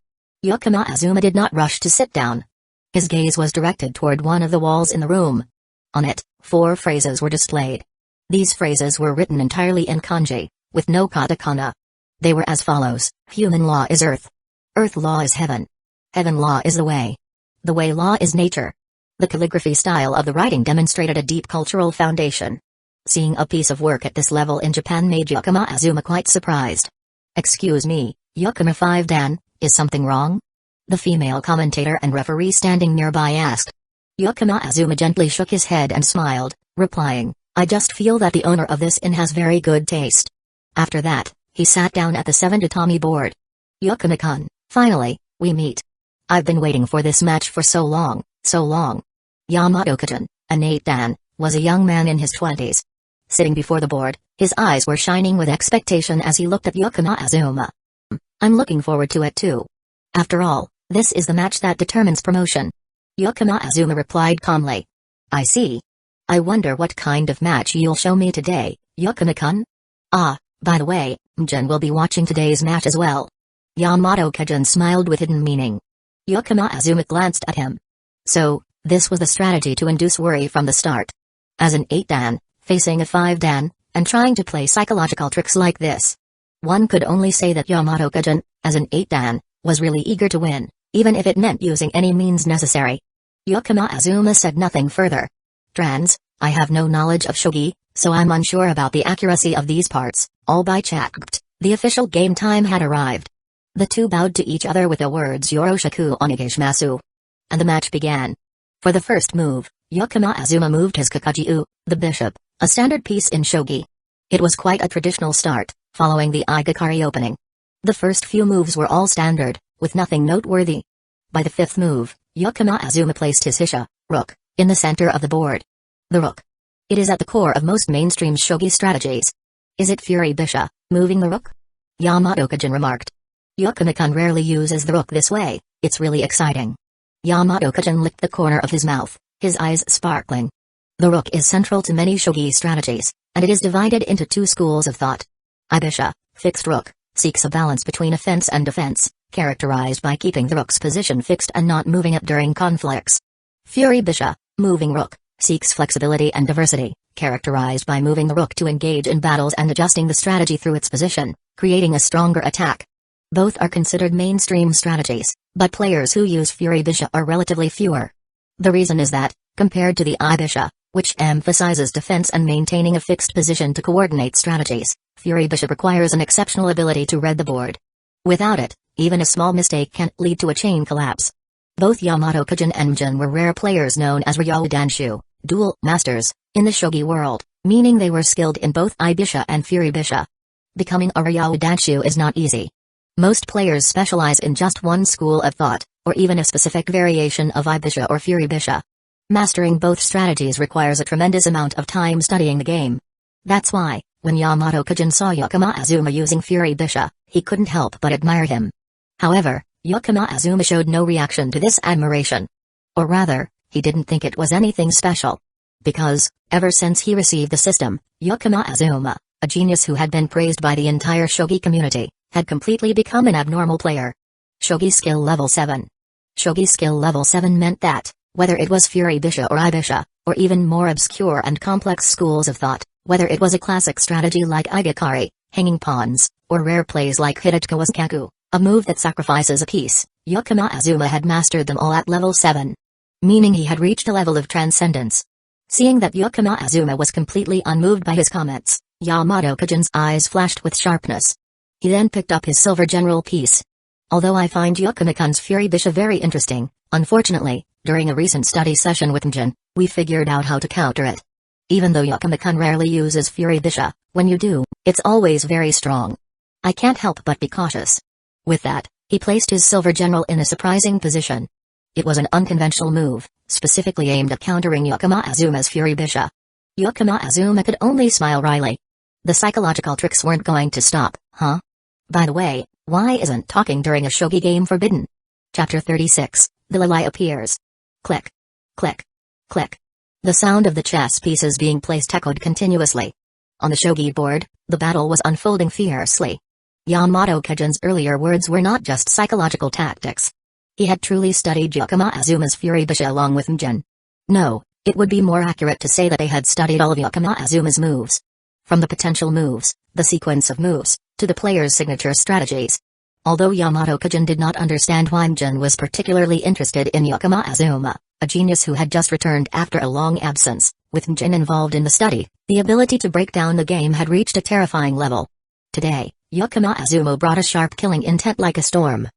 [SPEAKER 1] Yakama Azuma did not rush to sit down. His gaze was directed toward one of the walls in the room. On it, 4 phrases were displayed. These phrases were written entirely in kanji, with no katakana. They were as follows: human law is earth. Earth law is heaven. Heaven law is the way. The way law is nature. The calligraphy style of the writing demonstrated a deep cultural foundation. Seeing a piece of work at this level in Japan made Yakama Azuma quite surprised. "Excuse me, Yakama 5 Dan, is something wrong?" the female commentator and referee standing nearby asked. Yakama Azuma gently shook his head and smiled, replying, "I just feel that the owner of this inn has very good taste." After that, he sat down at the 7 tatami board. "Yakama-kun, finally, we meet. I've been waiting for this match for so long, so long." Yamato-Kujin, a Nate Dan, was a young man in his 20s. Sitting before the board, his eyes were shining with expectation as he looked at Yakama Azuma. "I'm looking forward to it too. After all, this is the match that determines promotion." Yakama Azuma replied calmly. "I see. I wonder what kind of match you'll show me today, Yakama-kun? Ah, by the way, Jin will be watching today's match as well." Yamato-Kujin smiled with hidden meaning. Yakama Azuma glanced at him. "So, This was the strategy to induce worry from the start. As an 8 dan, facing a 5 dan, and trying to play psychological tricks like this, one could only say that Yamato-kujin, as an 8 dan, was really eager to win, even if it meant using any means necessary. Yakama Azuma said nothing further. I have no knowledge of shogi, so I'm unsure about the accuracy of these parts. All by checked. The official game time had arrived. The two bowed to each other with the words Yoroshiku onegaishimasu. And the match began. For the first move, Yakama Azuma moved his Kakaji-u, the bishop, a standard piece in shogi. It was quite a traditional start, following the Igakari opening. The first few moves were all standard, with nothing noteworthy. By the fifth move, Yakama Azuma placed his Hisha, rook, in the center of the board. The rook. It is at the core of most mainstream shogi strategies. Is it Fury Bisha, moving the rook? Yamato-kujin remarked. Yakama-kun rarely uses the rook this way, it's really exciting. Yamato-kujin licked the corner of his mouth, his eyes sparkling. The rook is central to many shogi strategies, and it is divided into two schools of thought. Ibisha, fixed rook, seeks a balance between offense and defense, characterized by keeping the rook's position fixed and not moving it during conflicts. Fury Bisha, moving rook, seeks flexibility and diversity, characterized by moving the rook to engage in battles and adjusting the strategy through its position, creating a stronger attack. Both are considered mainstream strategies, but players who use Fury Bisha are relatively fewer. The reason is that, compared to the Ibisha, which emphasizes defense and maintaining a fixed position to coordinate strategies, Fury Bisha requires an exceptional ability to read the board. Without it, even a small mistake can lead to a chain collapse. Both Yamato-kujin and Mjin were rare players known as Ryo Danshu, dual masters, in the shogi world, meaning they were skilled in both Ibisha and Fury Bisha. Becoming a Ryo Danshu is not easy. Most players specialize in just one school of thought, or even a specific variation of Ibisha or Fury Bisha. Mastering both strategies requires a tremendous amount of time studying the game. That's why, when Yamato-kujin saw Yakama Azuma using Fury Bisha, he couldn't help but admire him. However, Yakama Azuma showed no reaction to this admiration. Or rather, he didn't think it was anything special. Because, ever since he received the system, Yakama Azuma, a genius who had been praised by the entire shogi community, had completely become an abnormal player. Shogi skill level 7. Shogi skill level 7 meant that, whether it was Fury Bisha or Ibisha, or even more obscure and complex schools of thought, whether it was a classic strategy like Igakari, hanging pawns, or rare plays like Hitachikawa's Kaku, a move that sacrifices a piece, Yakama Azuma had mastered them all at level 7. Meaning he had reached a level of transcendence. Seeing that Yakama Azuma was completely unmoved by his comments, Yamato-kujin's eyes flashed with sharpness. He then picked up his silver general piece. Although I find Yakama-kun's Fury Bisha very interesting, unfortunately, during a recent study session with Mjin, we figured out how to counter it. Even though Yakama-kun rarely uses Fury Bisha, when you do, it's always very strong. I can't help but be cautious. With that, he placed his silver general in a surprising position. It was an unconventional move, specifically aimed at countering Yakama Azuma's Fury Bisha. Yakama Azuma could only smile wryly. The psychological tricks weren't going to stop, huh? By the way, why isn't talking during a shogi game forbidden? Chapter 36, the Lily appears. Click. Click. Click. The sound of the chess pieces being placed echoed continuously. On the shogi board, the battle was unfolding fiercely. Yamato-kujin's earlier words were not just psychological tactics. He had truly studied Yakama Azuma's Fury Bisha along with Mjin. No, it would be more accurate to say that they had studied all of Yakama Azuma's moves. From the potential moves, the sequence of moves, to the player's signature strategies. Although Yamato-kujin did not understand why Mjin was particularly interested in Yakama Azuma, a genius who had just returned after a long absence, with Mjin involved in the study, the ability to break down the game had reached a terrifying level. Today, Yakama Azuma brought a sharp killing intent like a storm.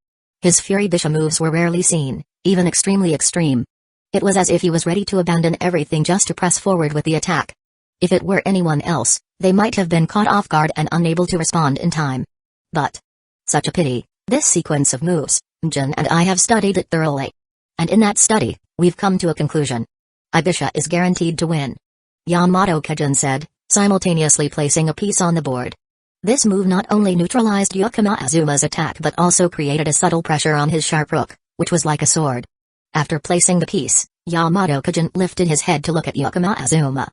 [SPEAKER 1] His Fury Bisha moves were rarely seen, even extremely extreme. It was as if he was ready to abandon everything just to press forward with the attack. If it were anyone else, they might have been caught off guard and unable to respond in time. But, such a pity, this sequence of moves, Mjin and I have studied it thoroughly. And in that study, we've come to a conclusion. Ibisha is guaranteed to win. Yamato-kujin said, simultaneously placing a piece on the board. This move not only neutralized Yakama Azuma's attack but also created a subtle pressure on his sharp rook, which was like a sword. After placing the piece, Yamato-kujin lifted his head to look at Yakama Azuma.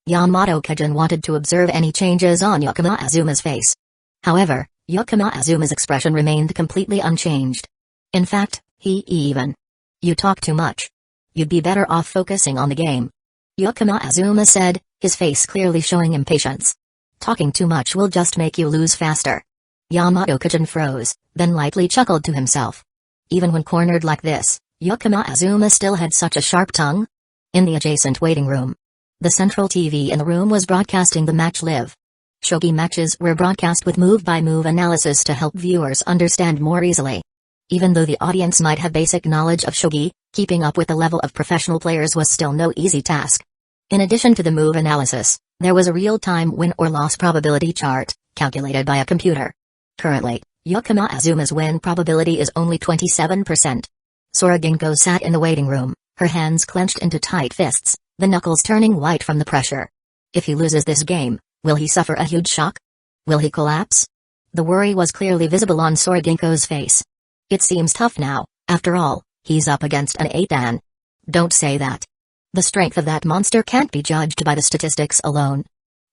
[SPEAKER 1] Yamato-kujin wanted to observe any changes on Yakama Azuma's face. However, Yakama Azuma's expression remained completely unchanged. In fact, he even. You talk too much. You'd be better off focusing on the game. Yakama Azuma said, his face clearly showing impatience. Talking too much will just make you lose faster. Yamato-Kujin froze, then lightly chuckled to himself. Even when cornered like this, Yakama Azuma still had such a sharp tongue. In the adjacent waiting room, the central TV in the room was broadcasting the match live. Shogi matches were broadcast with move-by-move analysis to help viewers understand more easily. Even though the audience might have basic knowledge of Shogi, keeping up with the level of professional players was still no easy task. In addition to the move analysis, there was a real-time win or loss probability chart, calculated by a computer. Currently, Yakama Azuma's win probability is only 27%. Sora Ginko sat in the waiting room, her hands clenched into tight fists, the knuckles turning white from the pressure. If he loses this game, will he suffer a huge shock? Will he collapse? The worry was clearly visible on Sora Ginko's face. It seems tough now, after all, he's up against an 8-dan. Don't say that. The strength of that monster can't be judged by the statistics alone.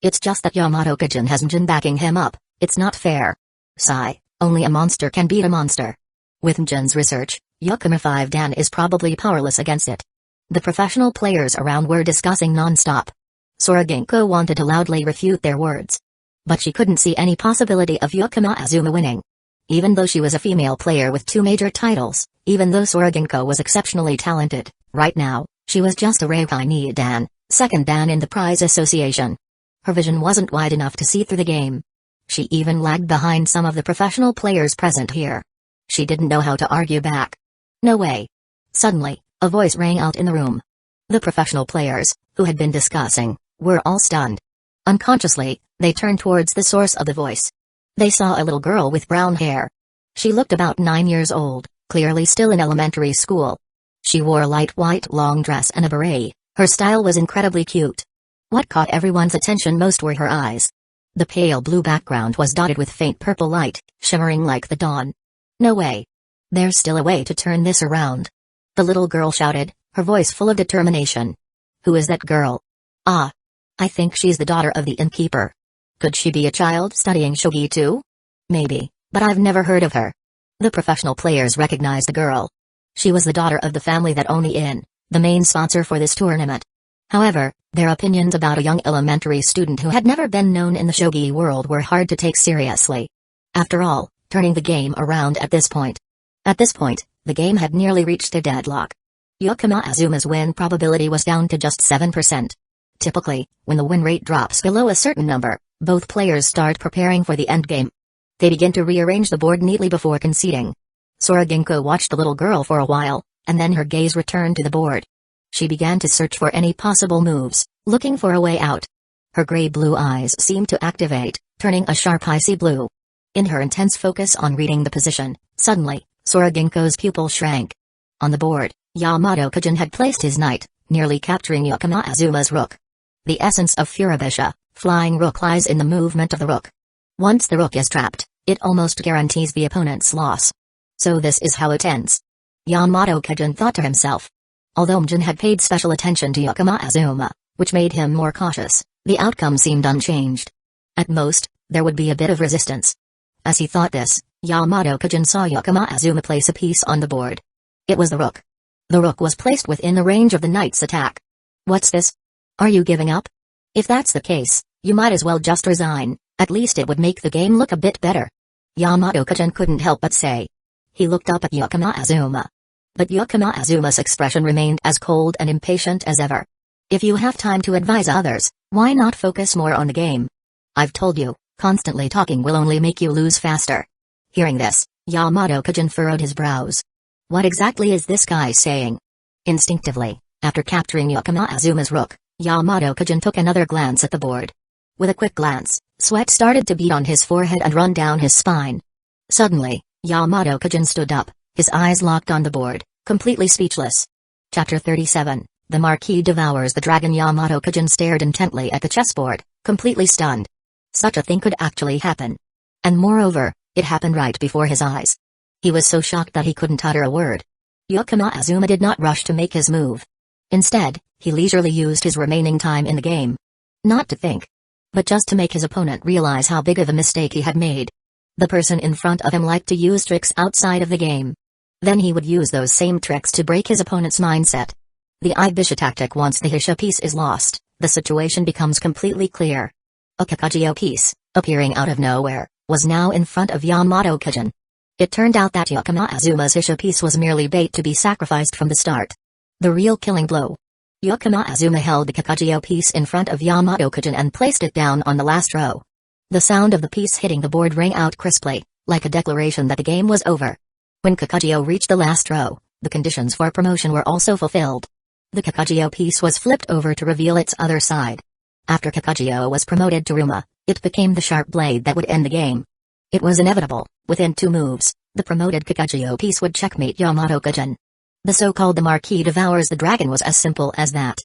[SPEAKER 1] It's just that Yamato-Kujin has Mjin backing him up, it's not fair. Sigh, only a monster can beat a monster. With Mjin's research, Yakama 5-dan is probably powerless against it. The professional players around were discussing non-stop. Sora Ginko wanted to loudly refute their words. But she couldn't see any possibility of Yakama Azuma winning. Even though she was a female player with 2 major titles, even though Sora Ginko was exceptionally talented, right now, she was just a Reikei Dan, 2nd Dan in the prize association. Her vision wasn't wide enough to see through the game. She even lagged behind some of the professional players present here. She didn't know how to argue back. No way. Suddenly, a voice rang out in the room. The professional players, who had been discussing, were all stunned. Unconsciously, they turned towards the source of the voice. They saw a little girl with brown hair. She looked about 9 years old, clearly still in elementary school. She wore a light white long dress and a beret. Her style was incredibly cute. What caught everyone's attention most were her eyes. The pale blue background was dotted with faint purple light, shimmering like the dawn. No way. There's still a way to turn this around. The little girl shouted, her voice full of determination. Who is that girl? Ah. I think she's the daughter of the innkeeper. Could she be a child studying shogi too? Maybe, but I've never heard of her. The professional players recognized the girl. She was the daughter of the family that owned the inn, the main sponsor for this tournament. However, their opinions about a young elementary student who had never been known in the shogi world were hard to take seriously. After all, turning the game around at this point. At this point, the game had nearly reached a deadlock. Yakama Azuma's win probability was down to just 7%. Typically, when the win rate drops below a certain number, both players start preparing for the endgame. They begin to rearrange the board neatly before conceding. Sora Ginko watched the little girl for a while, and then her gaze returned to the board. She began to search for any possible moves, looking for a way out. Her gray-blue eyes seemed to activate, turning a sharp icy blue. In her intense focus on reading the position, suddenly, Sora Ginko's pupil shrank. On the board, Yamato-Kujin had placed his knight, nearly capturing Yakama Azuma's rook. The essence of Furibisha, flying rook, lies in the movement of the rook. Once the rook is trapped, it almost guarantees the opponent's loss. So this is how it ends. Yamato-Kujin thought to himself. Although Mjin had paid special attention to Yakama Azuma, which made him more cautious, the outcome seemed unchanged. At most, there would be a bit of resistance. As he thought this, Yamato-Kujin saw Yakama Azuma place a piece on the board. It was the rook. The rook was placed within the range of the knight's attack. What's this? Are you giving up? If that's the case, you might as well just resign, at least it would make the game look a bit better. Yamato-Kujin couldn't help but say. He looked up at Yakama Azuma. But Yakama Azuma's expression remained as cold and impatient as ever. If you have time to advise others, why not focus more on the game? I've told you, constantly talking will only make you lose faster. Hearing this, Yamato-Kujin furrowed his brows. What exactly is this guy saying? Instinctively, after capturing Yakama Azuma's rook, Yamato-Kujin took another glance at the board. With a quick glance, sweat started to bead on his forehead and run down his spine. Suddenly, Yamato-Kujin stood up, his eyes locked on the board, completely speechless. Chapter 37, The Marquis Devours the Dragon. Yamato-Kujin stared intently at the chessboard, completely stunned. Such a thing could actually happen. And moreover, it happened right before his eyes. He was so shocked that he couldn't utter a word. Yakama Azuma did not rush to make his move. Instead, he leisurely used his remaining time in the game. Not to think, but just to make his opponent realize how big of a mistake he had made. The person in front of him liked to use tricks outside of the game. Then he would use those same tricks to break his opponent's mindset. The Ibisha tactic. Once the Hisha piece is lost, the situation becomes completely clear. A Kakagyo piece, appearing out of nowhere, was now in front of Yamato Kajin. It turned out that Yakama Azuma's Hisha piece was merely bait to be sacrificed from the start. The real killing blow. Yakama Azuma held the Kakagyo piece in front of Yamato Kajin and placed it down on the last row. The sound of the piece hitting the board rang out crisply, like a declaration that the game was over. When Kakagyo reached the last row, the conditions for promotion were also fulfilled. The Kakagyo piece was flipped over to reveal its other side. After Kakagyo was promoted to Ruma, it became the sharp blade that would end the game. It was inevitable, within 2 moves, the promoted Kakagyo piece would checkmate Yamato Kajin. The so-called the Marquis devours the dragon was as simple as that.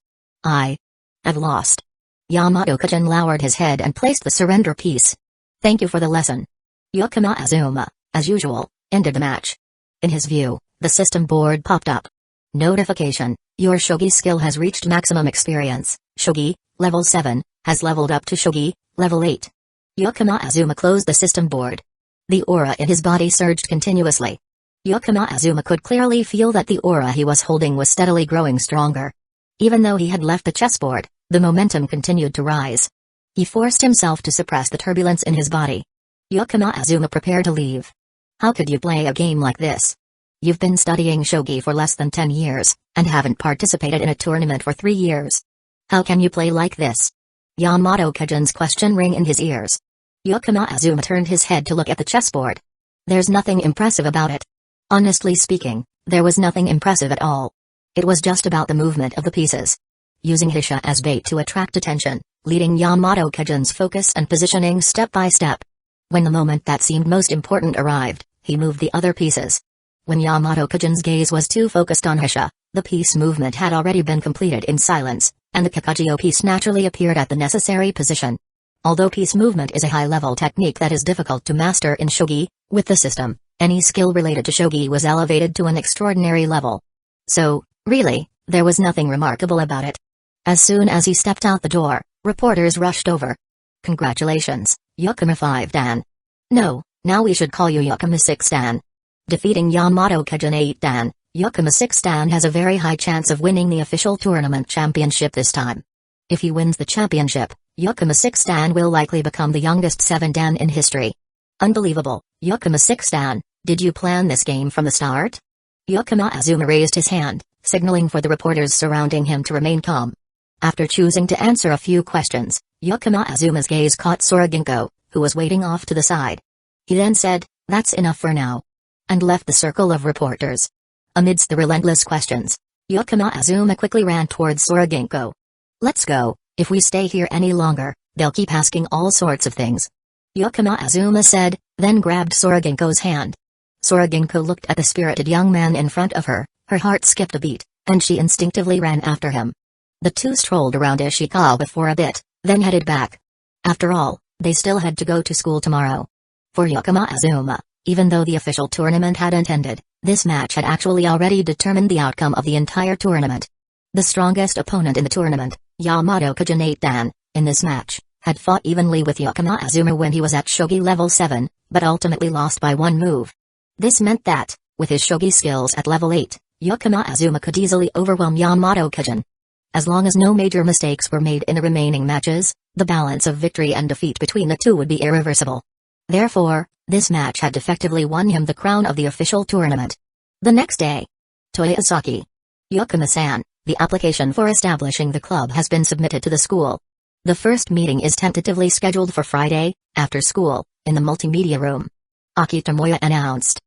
[SPEAKER 1] I've lost. Yamato Kajin lowered his head and placed the surrender piece. Thank you for the lesson. Yakama Azuma, as usual, ended the match. In his view, the system board popped up. Notification: your Shogi skill has reached maximum experience. Shogi, level 7, has leveled up to Shogi, level 8. Yakama Azuma closed the system board. The aura in his body surged continuously. Yakama Azuma could clearly feel that the aura he was holding was steadily growing stronger. Even though he had left the chessboard, the momentum continued to rise. He forced himself to suppress the turbulence in his body. Yakama Azuma prepared to leave. How could you play a game like this? You've been studying Shogi for less than 10 years, and haven't participated in a tournament for 3 years. How can you play like this? Yamato Kajin's question rang in his ears. Yakama Azuma turned his head to look at the chessboard. There's nothing impressive about it. Honestly speaking, there was nothing impressive at all. It was just about the movement of the pieces. Using Hisha as bait to attract attention, leading Yamato Kajin's focus and positioning step by step. When the moment that seemed most important arrived, he moved the other pieces. When Yamato Kajin's gaze was too focused on Hisha, the piece movement had already been completed in silence, and the Kakagyo piece naturally appeared at the necessary position. Although piece movement is a high-level technique that is difficult to master in Shogi, with the system, any skill related to Shogi was elevated to an extraordinary level. So, really, there was nothing remarkable about it. As soon as he stepped out the door, reporters rushed over. Congratulations, Yakama 5 Dan. No, now we should call you Yakama 6 Dan. Defeating Yamato Kajin 8 Dan, Yakama 6 Dan has a very high chance of winning the official tournament championship this time. If he wins the championship, Yakama 6 Dan will likely become the youngest 7 Dan in history. Unbelievable, Yakama 6 Dan, did you plan this game from the start? Yakama Azuma raised his hand, signaling for the reporters surrounding him to remain calm. After choosing to answer a few questions, Yakama Azuma's gaze caught Sora Ginko, who was waiting off to the side. He then said, "That's enough for now," and left the circle of reporters. Amidst the relentless questions, Yakama Azuma quickly ran towards Sora Ginko. "Let's go, if we stay here any longer, they'll keep asking all sorts of things," Yakama Azuma said, then grabbed Sora Ginko's hand. Sora Ginko looked at the spirited young man in front of her, her heart skipped a beat, and she instinctively ran after him. The two strolled around Ishikawa for a bit, then headed back. After all, they still had to go to school tomorrow. For Yakama Azuma, even though the official tournament hadn't ended, this match had actually already determined the outcome of the entire tournament. The strongest opponent in the tournament, Yamato Kajin 8 Dan, in this match, had fought evenly with Yakama Azuma when he was at Shogi level 7, but ultimately lost by 1 move. This meant that, with his Shogi skills at level 8, Yakama Azuma could easily overwhelm Yamato Kajin. As long as no major mistakes were made in the remaining matches, the balance of victory and defeat between the two would be irreversible. Therefore, this match had effectively won him the crown of the official tournament. The next day. Toyosaki. Yakama-san, the application for establishing the club has been submitted to the school. The first meeting is tentatively scheduled for Friday, after school, in the multimedia room. Aki Tomoya announced.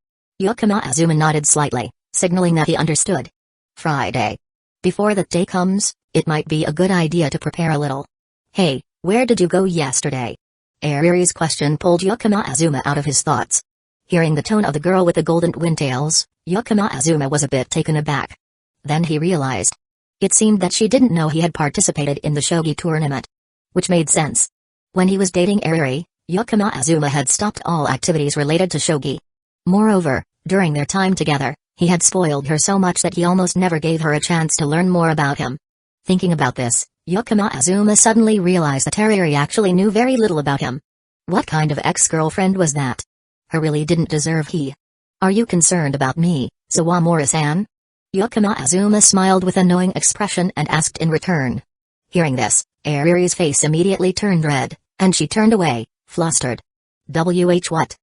[SPEAKER 1] Yakama Azuma nodded slightly, signaling that he understood. Friday. Before that day comes, it might be a good idea to prepare a little. Hey, where did you go yesterday? Airi's question pulled Yakama Azuma out of his thoughts. Hearing the tone of the girl with the golden windtails, Yakama Azuma was a bit taken aback. Then he realized. It seemed that she didn't know he had participated in the Shogi tournament. Which made sense. When he was dating Airi, Yakama Azuma had stopped all activities related to Shogi. Moreover, during their time together, he had spoiled her so much that he almost never gave her a chance to learn more about him. Thinking about this, Yakama Azuma suddenly realized that Airi actually knew very little about him. What kind of ex-girlfriend was that? Her really didn't deserve he. Are you concerned about me, Sawamura-san? Yakama Azuma smiled with a knowing expression and asked in return. Hearing this, Airi's face immediately turned red, and she turned away, flustered. What?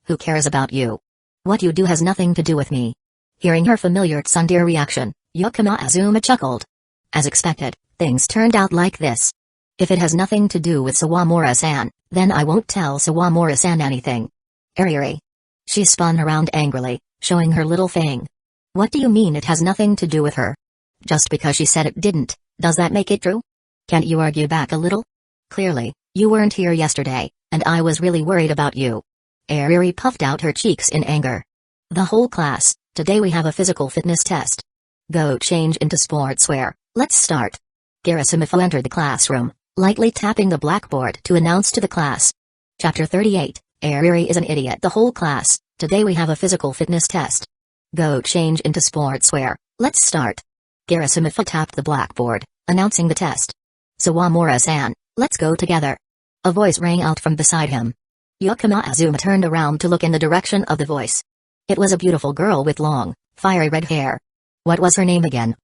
[SPEAKER 1] Who cares about you? What you do has nothing to do with me. Hearing her familiar tsundere reaction, Yakama Azuma chuckled. As expected, things turned out like this. If it has nothing to do with Sawamura-san, then I won't tell Sawamura-san anything. Airi. She spun around angrily, showing her little fang. What do you mean it has nothing to do with her? Just because she said it didn't, does that make it true? Can't you argue back a little? Clearly, you weren't here yesterday, and I was really worried about you. Airi puffed out her cheeks in anger. The whole class, today we have a physical fitness test. Go change into sportswear, let's start. Garasamifo entered the classroom, lightly tapping the blackboard to announce to the class. Chapter 38, Airi is an idiot. The whole class, today we have a physical fitness test. Go change into sportswear, let's start. Garasamifo tapped the blackboard, announcing the test. Sawamura-san, let's go together. A voice rang out from beside him. Yakama Azuma turned around to look in the direction of the voice. It was a beautiful girl with long, fiery red hair. What was her name again?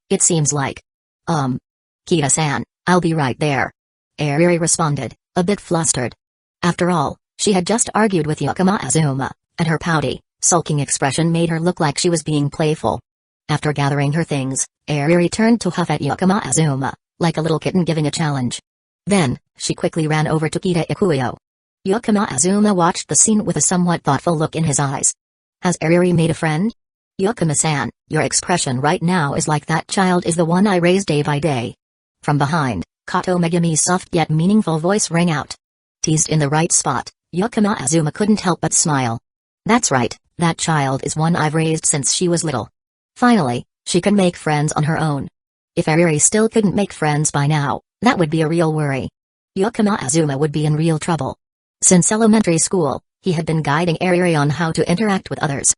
[SPEAKER 1] It seems like. Kita-san, I'll be right there. Airi responded, a bit flustered. After all, she had just argued with Yakama Azuma, and her pouty, sulking expression made her look like she was being playful. After gathering her things, Airi turned to huff at Yakama Azuma, like a little kitten giving a challenge. Then, she quickly ran over to Kita Ikuyo. Yakama Azuma watched the scene with a somewhat thoughtful look in his eyes. Has Airi made a friend? Yakama-san, your expression right now is like that child is the one I raised day by day. From behind, Kato Megami's soft yet meaningful voice rang out. Teased in the right spot, Yakama Azuma couldn't help but smile. That's right, that child is one I've raised since she was little. Finally, she can make friends on her own. If Airi still couldn't make friends by now, that would be a real worry. Yakama Azuma would be in real trouble. Since elementary school, he had been guiding Airi on how to interact with others.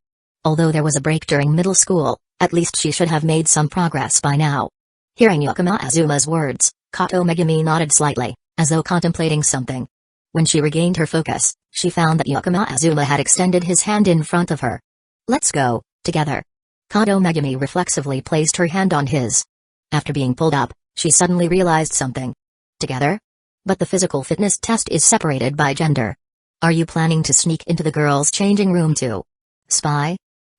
[SPEAKER 1] Although there was a break during middle school, at least she should have made some progress by now. Hearing Yakama Azuma's words, Kato Megami nodded slightly, as though contemplating something. When she regained her focus, she found that Yakama Azuma had extended his hand in front of her. Let's go, together. Kato Megami reflexively placed her hand on his. After being pulled up, she suddenly realized something. Together? But the physical fitness test is separated by gender. Are you planning to sneak into the girls' changing room too? Spy?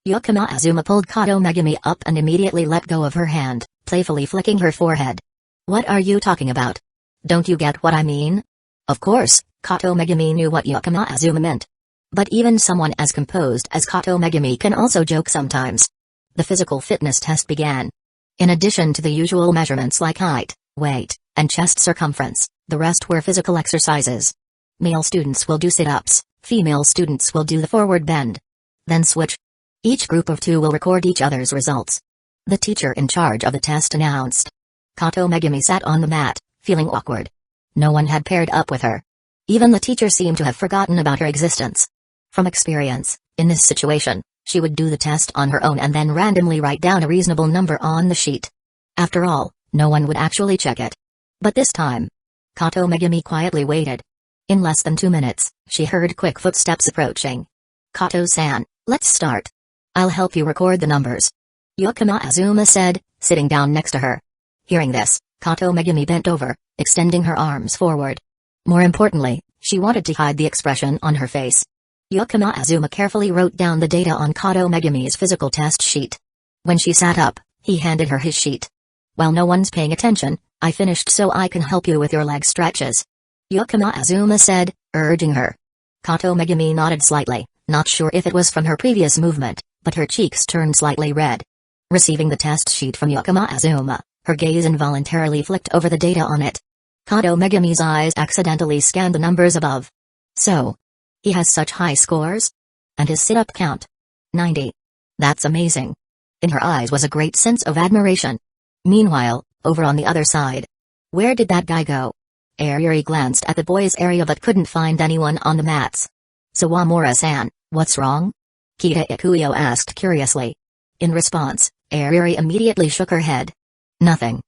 [SPEAKER 1] Yakama Azuma pulled Kato Megami up and immediately let go of her hand, playfully flicking her forehead. What are you talking about? Don't you get what I mean? Of course, Kato Megami knew what Yakama Azuma meant. But even someone as composed as Kato Megami can also joke sometimes. The physical fitness test began. In addition to the usual measurements like height, weight, and chest circumference, the rest were physical exercises. Male students will do sit-ups, female students will do the forward bend. Then switch. Each group of two will record each other's results. The teacher in charge of the test announced. Kato Megami sat on the mat, feeling awkward. No one had paired up with her. Even the teacher seemed to have forgotten about her existence. From experience, in this situation, she would do the test on her own and then randomly write down a reasonable number on the sheet. After all, no one would actually check it. But this time, Kato Megami quietly waited. In less than 2 minutes, she heard quick footsteps approaching. Kato-san, let's start. I'll help you record the numbers. Yakama Azuma said, sitting down next to her. Hearing this, Kato Megami bent over, extending her arms forward. More importantly, she wanted to hide the expression on her face. Yakama Azuma carefully wrote down the data on Kato Megami's physical test sheet. When she sat up, he handed her his sheet. While no one's paying attention, I finished so I can help you with your leg stretches. Yakama Azuma said, urging her. Kato Megami nodded slightly, not sure if it was from her previous movement, but her cheeks turned slightly red. Receiving the test sheet from Yakama Azuma, her gaze involuntarily flicked over the data on it. Kato Megami's eyes accidentally scanned the numbers above. So, he has such high scores? And his sit-up count? 90. That's amazing. In her eyes was a great sense of admiration. Meanwhile, over on the other side. Where did that guy go? Airi glanced at the boys' area but couldn't find anyone on the mats. Sawamura-san, what's wrong? Kita Ikuyo asked curiously. In response, Airi immediately shook her head. Nothing.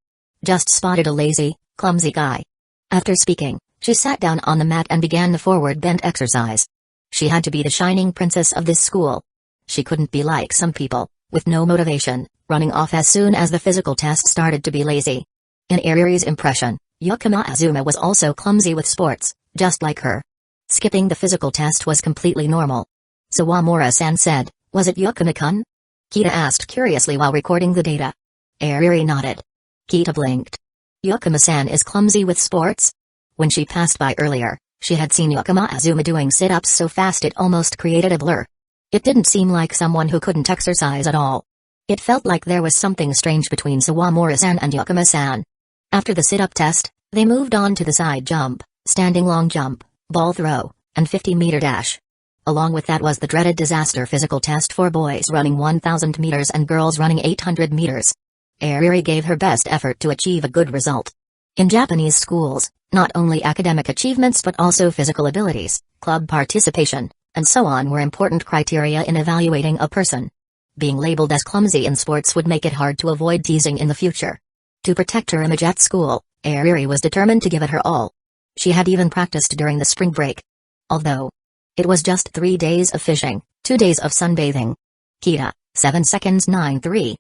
[SPEAKER 1] Just spotted a lazy, clumsy guy. After speaking, she sat down on the mat and began the forward bend exercise. She had to be the shining princess of this school. She couldn't be like some people, with no motivation, running off as soon as the physical test started to be lazy. In Airi's impression, Yakama Azuma was also clumsy with sports, just like her. Skipping the physical test was completely normal. Sawamura-san said, "Was it Yakama-kun?" Kita asked curiously while recording the data. Airi nodded. Kita blinked. Yakama-san is clumsy with sports? When she passed by earlier, she had seen Yakama Azuma doing sit-ups so fast it almost created a blur. It didn't seem like someone who couldn't exercise at all. It felt like there was something strange between Sawamura-san and Yakama-san. After the sit-up test, they moved on to the side jump, standing long jump, ball throw, and 50-meter dash. Along with that was the dreaded disaster physical test for boys running 1,000 meters and girls running 800 meters. Airi gave her best effort to achieve a good result. In Japanese schools, not only academic achievements but also physical abilities, club participation, and so on were important criteria in evaluating a person. Being labeled as clumsy in sports would make it hard to avoid teasing in the future. To protect her image at school, Airi was determined to give it her all. She had even practiced during the spring break. Although it was just 3 days of fishing, 2 days of sunbathing. Kita, 7 seconds 9-3.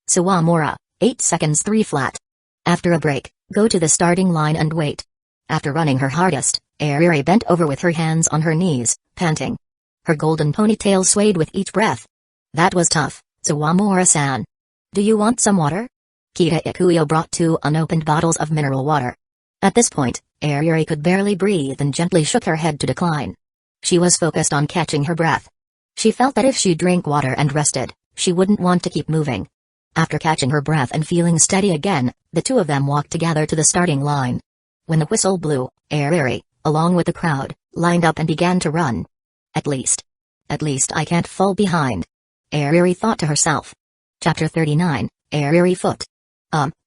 [SPEAKER 1] Sawamura, 8 seconds 3 flat. After a break, go to the starting line and wait. After running her hardest, Airi bent over with her hands on her knees, panting. Her golden ponytail swayed with each breath. That was tough, Sawamura-san. Do you want some water? Kita Ikuyo brought 2 unopened bottles of mineral water. At this point, Airi could barely breathe and gently shook her head to decline. She was focused on catching her breath. She felt that if she drank water and rested, she wouldn't want to keep moving. After catching her breath and feeling steady again, the two of them walked together to the starting line. When the whistle blew, Airi, along with the crowd, lined up and began to run. At least I can't fall behind. Airi thought to herself. Chapter 39, Airi foot.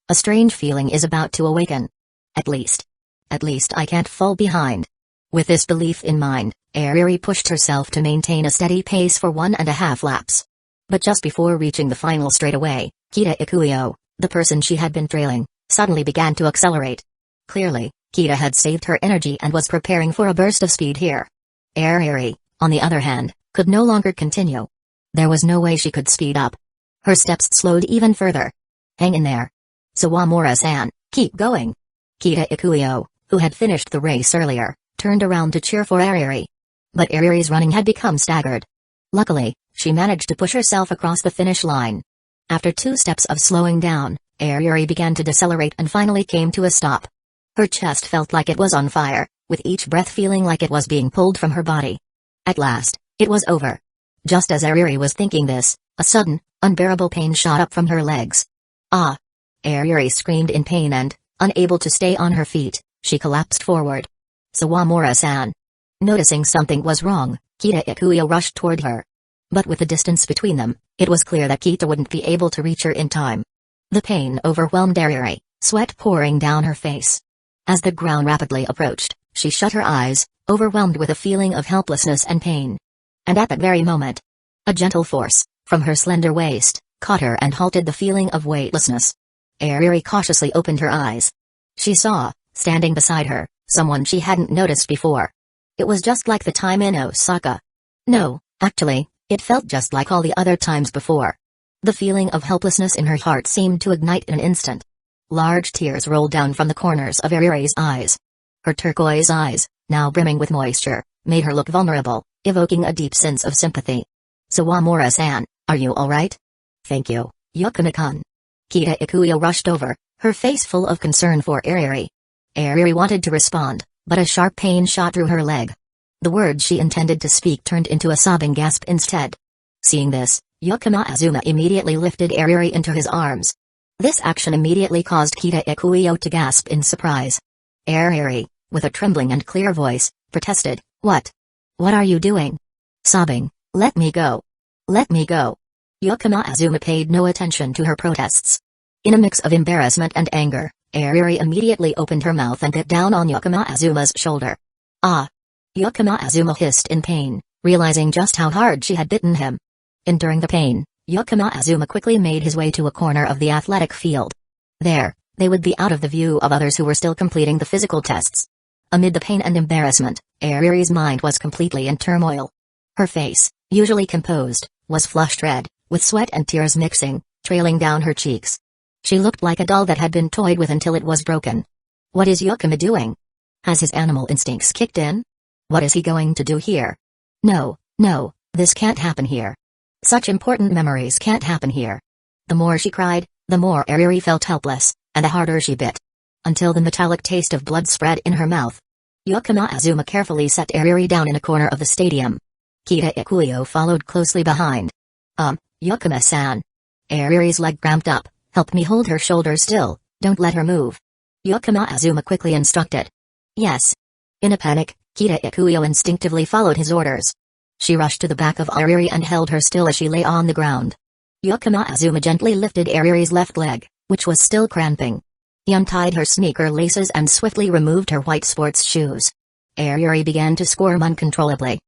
[SPEAKER 1] A strange feeling is about to awaken. At least I can't fall behind. With this belief in mind, Airi pushed herself to maintain a steady pace for 1.5 laps. But just before reaching the final straightaway, Kita Ikuyo, the person she had been trailing, suddenly began to accelerate. Clearly, Kita had saved her energy and was preparing for a burst of speed here. Airi, on the other hand, could no longer continue. There was no way she could speed up. Her steps slowed even further. Hang in there. Sawamura-san, keep going. Kita Ikuyo, who had finished the race earlier, turned around to cheer for Airi. But Airi's running had become staggered. Luckily, she managed to push herself across the finish line. After 2 steps of slowing down, Airi began to decelerate and finally came to a stop. Her chest felt like it was on fire, with each breath feeling like it was being pulled from her body. At last, it was over. Just as Airi was thinking this, a sudden, unbearable pain shot up from her legs. Ah! Airi screamed in pain and, unable to stay on her feet, she collapsed forward. Sawamura-san. Noticing something was wrong, Kita Ikuyo rushed toward her. But with the distance between them, it was clear that Kita wouldn't be able to reach her in time. The pain overwhelmed Airi, sweat pouring down her face. As the ground rapidly approached, she shut her eyes, overwhelmed with a feeling of helplessness and pain. And at that very moment, a gentle force, from her slender waist, caught her and halted the feeling of weightlessness. Airi cautiously opened her eyes. She saw, standing beside her, someone she hadn't noticed before. It was just like the time in Osaka. No, actually, it felt just like all the other times before. The feeling of helplessness in her heart seemed to ignite in an instant. Large tears rolled down from the corners of Airi's eyes. Her turquoise eyes, now brimming with moisture, made her look vulnerable, evoking a deep sense of sympathy. Sawamura-san, are you alright? Thank you, Yakama-kun. Kita Ikuyo rushed over, her face full of concern for Airi. Airi wanted to respond, but a sharp pain shot through her leg. The words she intended to speak turned into a sobbing gasp instead. Seeing this, Yakama Azuma immediately lifted Airi into his arms. This action immediately caused Kita Ikuyo to gasp in surprise. Airi, with a trembling and clear voice, protested, What are you doing? Sobbing, let me go. Let me go. Yakama Azuma paid no attention to her protests. In a mix of embarrassment and anger, Airi immediately opened her mouth and bit down on Yakama Azuma's shoulder. Ah! Yakama Azuma hissed in pain, realizing just how hard she had bitten him. Enduring the pain, Yakama Azuma quickly made his way to a corner of the athletic field. There, they would be out of the view of others who were still completing the physical tests. Amid the pain and embarrassment, Airi's mind was completely in turmoil. Her face, usually composed, was flushed red, with sweat and tears mixing, trailing down her cheeks. She looked like a doll that had been toyed with until it was broken. What is Yakama doing? Has his animal instincts kicked in? What is he going to do here? No, no, this can't happen here. Such important memories can't happen here. The more she cried, the more Airi felt helpless, and the harder she bit. Until the metallic taste of blood spread in her mouth. Yakama Azuma carefully set Airi down in a corner of the stadium. Kita Ikuyo followed closely behind. Yakama-san. Airi's leg cramped up. Help me hold her shoulder still, don't let her move. Yakama Azuma quickly instructed. Yes. In a panic, Kita Ikuyo instinctively followed his orders. She rushed to the back of Airi and held her still as she lay on the ground. Yakama Azuma gently lifted Airi's left leg, which was still cramping. He untied her sneaker laces and swiftly removed her white sports shoes. Airi began to squirm uncontrollably.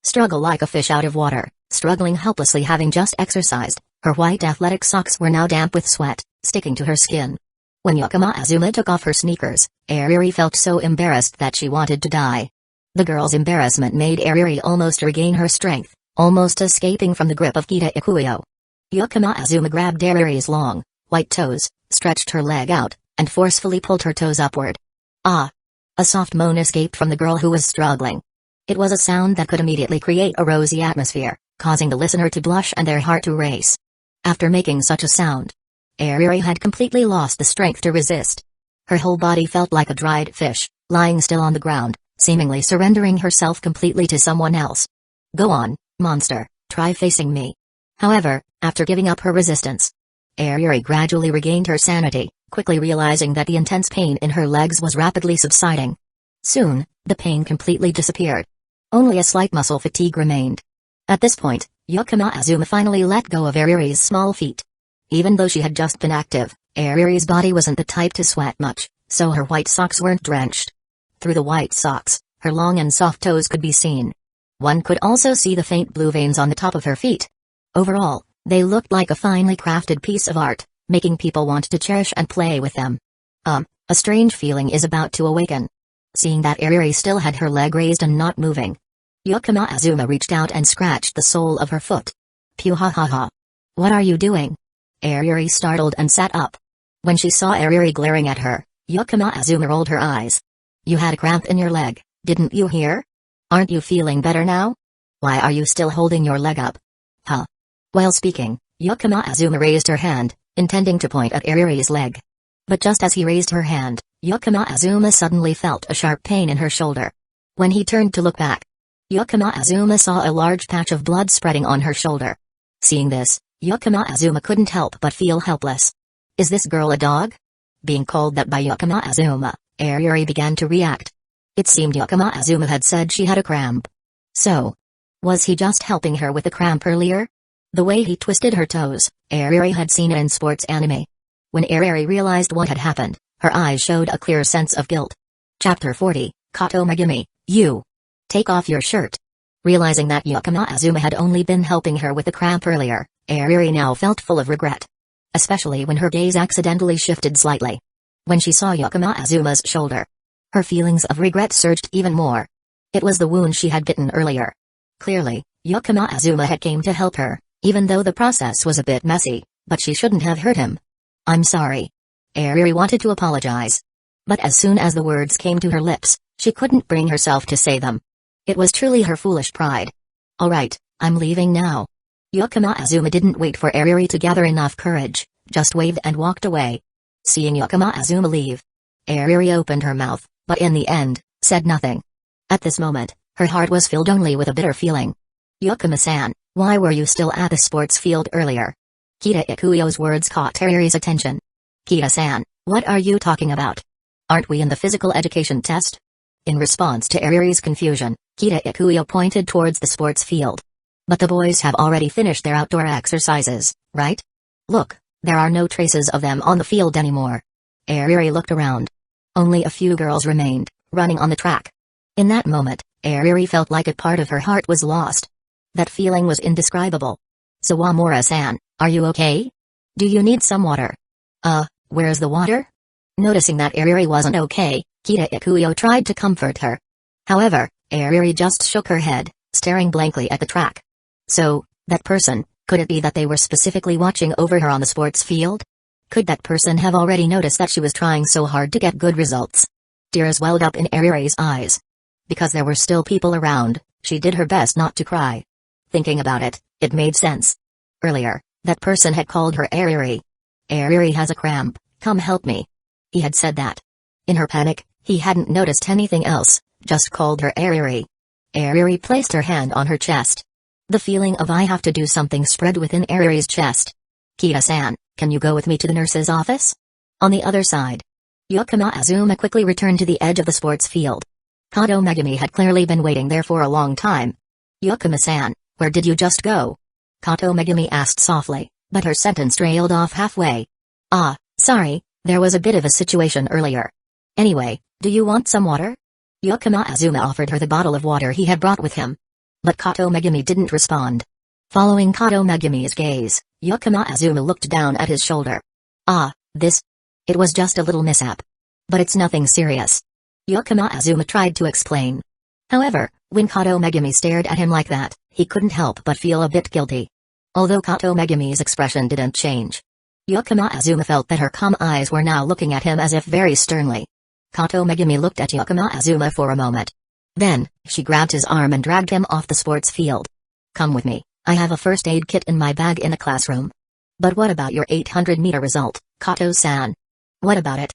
[SPEAKER 1] Struggle like a fish out of water, struggling helplessly having just exercised, her white athletic socks were now damp with sweat, sticking to her skin. When Yakama Azuma took off her sneakers, Airi felt so embarrassed that she wanted to die. The girl's embarrassment made Airi almost regain her strength, almost escaping from the grip of Kita Ikuyo. Yakama Azuma grabbed Airi's long, white toes, stretched her leg out, and forcefully pulled her toes upward. Ah! A soft moan escaped from the girl who was struggling. It was a sound that could immediately create a rosy atmosphere, causing the listener to blush and their heart to race. After making such a sound, Airi had completely lost the strength to resist. Her whole body felt like a dried fish, lying still on the ground, seemingly surrendering herself completely to someone else. Go on, monster, try facing me. However, after giving up her resistance, Airi gradually regained her sanity, quickly realizing that the intense pain in her legs was rapidly subsiding. Soon, the pain completely disappeared. Only a slight muscle fatigue remained. At this point, Yakama Azuma finally let go of Airi's small feet. Even though she had just been active, Airi's body wasn't the type to sweat much, so her white socks weren't drenched. Through the white socks, her long and soft toes could be seen. One could also see the faint blue veins on the top of her feet. Overall, they looked like a finely crafted piece of art, making people want to cherish and play with them. A strange feeling is about to awaken. Seeing that Airi still had her leg raised and not moving, Yakama Azuma reached out and scratched the sole of her foot. Pew ha ha ha. What are you doing? Airi startled and sat up. When she saw Airi glaring at her, Yakama Azuma rolled her eyes. You had a cramp in your leg, didn't you hear? Aren't you feeling better now? Why are you still holding your leg up? Huh? While speaking, Yakama Azuma raised her hand, intending to point at Airi's leg. But just as he raised her hand, Yakama Azuma suddenly felt a sharp pain in her shoulder. When he turned to look back, Yakama Azuma saw a large patch of blood spreading on her shoulder. Seeing this, Yakama Azuma couldn't help but feel helpless. Is this girl a dog? Being called that by Yakama Azuma, Airi began to react. It seemed Yakama Azuma had said she had a cramp. So, was he just helping her with the cramp earlier? The way he twisted her toes, Airi had seen it in sports anime. When Airi realized what had happened, her eyes showed a clear sense of guilt. Chapter 40, Kato Megumi, you. Take off your shirt. Realizing that Yakama Azuma had only been helping her with the cramp earlier, Airi now felt full of regret. Especially when her gaze accidentally shifted slightly. When she saw Yakama Azuma's shoulder, her feelings of regret surged even more. It was the wound she had bitten earlier. Clearly, Yakama Azuma had came to help her, even though the process was a bit messy, but she shouldn't have hurt him. I'm sorry. Airi wanted to apologize. But as soon as the words came to her lips, she couldn't bring herself to say them. It was truly her foolish pride. Alright, I'm leaving now. Yakama Azuma didn't wait for Airi to gather enough courage, just waved and walked away. Seeing Yakama Azuma leave, Airi opened her mouth, but in the end, said nothing. At this moment, her heart was filled only with a bitter feeling. Yakama-san, why were you still at the sports field earlier? Kita Ikuyo's words caught Airi's attention. Kita-san, what are you talking about? Aren't we in the physical education test? In response to Airi's confusion, Kita Ikuyo pointed towards the sports field. But the boys have already finished their outdoor exercises, right? Look, there are no traces of them on the field anymore. Airi looked around. Only a few girls remained, running on the track. In that moment, Airi felt like a part of her heart was lost. That feeling was indescribable. Sawamura-san, are you okay? Do you need some water? Where's the water? Noticing that Airi wasn't okay, Kita Ikuyo tried to comfort her. However, Airi just shook her head, staring blankly at the track. So, that person, Could it be that they were specifically watching over her on the sports field? Could that person have already noticed that she was trying so hard to get good results? Tears welled up in Airi's eyes. Because there were still people around, she did her best not to cry. Thinking about it, it made sense. Earlier, that person had called her Airi. Airi has a cramp, come help me. He had said that. In her panic, he hadn't noticed anything else, just called her Airi. Airi placed her hand on her chest. The feeling of I have to do something spread within Airi's chest. Kita-san, can you go with me to the nurse's office? On the other side. Yakama Azuma quickly returned to the edge of the sports field. Kato Megumi had clearly been waiting there for a long time. Yakama-san, where did you just go? Kato Megumi asked softly, but her sentence trailed off halfway. Ah, sorry, there was a bit of a situation earlier. Anyway, do you want some water? Yakama Azuma offered her the bottle of water he had brought with him. But Kato Megumi didn't respond. Following Kato Megumi's gaze, Yakama Azuma looked down at his shoulder. Ah, this. It was just a little mishap. But it's nothing serious. Yakama Azuma tried to explain. However, when Kato Megumi stared at him like that, he couldn't help but feel a bit guilty. Although Kato Megumi's expression didn't change. Yakama Azuma felt that her calm eyes were now looking at him as if very sternly. Kato Megumi looked at Yakama Azuma for a moment. Then, she grabbed his arm and dragged him off the sports field. Come with me, I have a first aid kit in my bag in the classroom. But what about your 800-meter result, Kato-san? What about it?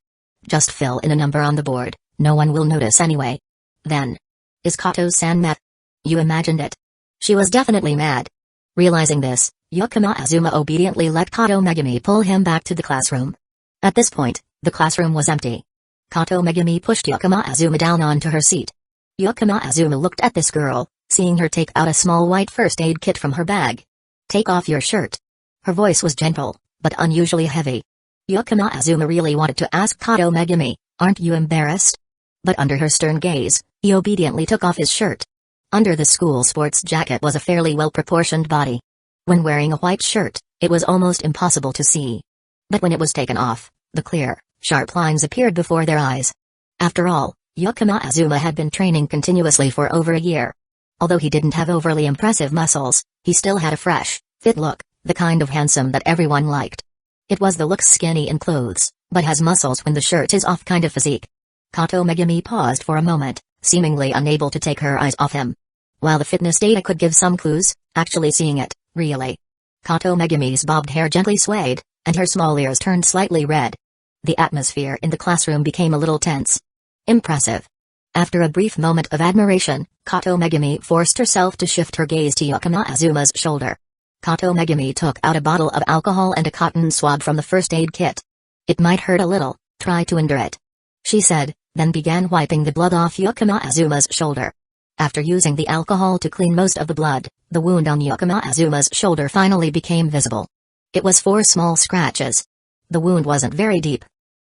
[SPEAKER 1] Just fill in a number on the board, no one will notice anyway. Then. Is Kato-san mad? You imagined it. She was definitely mad. Realizing this, Yakama Azuma obediently let Kato Megumi pull him back to the classroom. At this point, the classroom was empty. Kato Megumi pushed Yakama Azuma down onto her seat. Yakama Azuma looked at this girl, seeing her take out a small white first aid kit from her bag. Take off your shirt. Her voice was gentle, but unusually heavy. Yakama Azuma really wanted to ask Kato Megumi, aren't you embarrassed? But under her stern gaze, he obediently took off his shirt. Under the school sports jacket was a fairly well-proportioned body. When wearing a white shirt, it was almost impossible to see. But when it was taken off, the clear, sharp lines appeared before their eyes. After all, Yakama Azuma had been training continuously for over a year. Although he didn't have overly impressive muscles, he still had a fresh, fit look, the kind of handsome that everyone liked. It was the looks skinny in clothes, but has muscles when the shirt is off kind of physique. Kato Megumi paused for a moment, seemingly unable to take her eyes off him. While the fitness data could give some clues, actually seeing it, really. Kato Megumi's bobbed hair gently swayed, and her small ears turned slightly red. The atmosphere in the classroom became a little tense. Impressive. After a brief moment of admiration, Kato Megumi forced herself to shift her gaze to Yakama Azuma's shoulder. Kato Megumi took out a bottle of alcohol and a cotton swab from the first aid kit. It might hurt a little, try to endure it. She said, then began wiping the blood off Yakama Azuma's shoulder. After using the alcohol to clean most of the blood, the wound on Yakama Azuma's shoulder finally became visible. It was 4 small scratches. The wound wasn't very deep.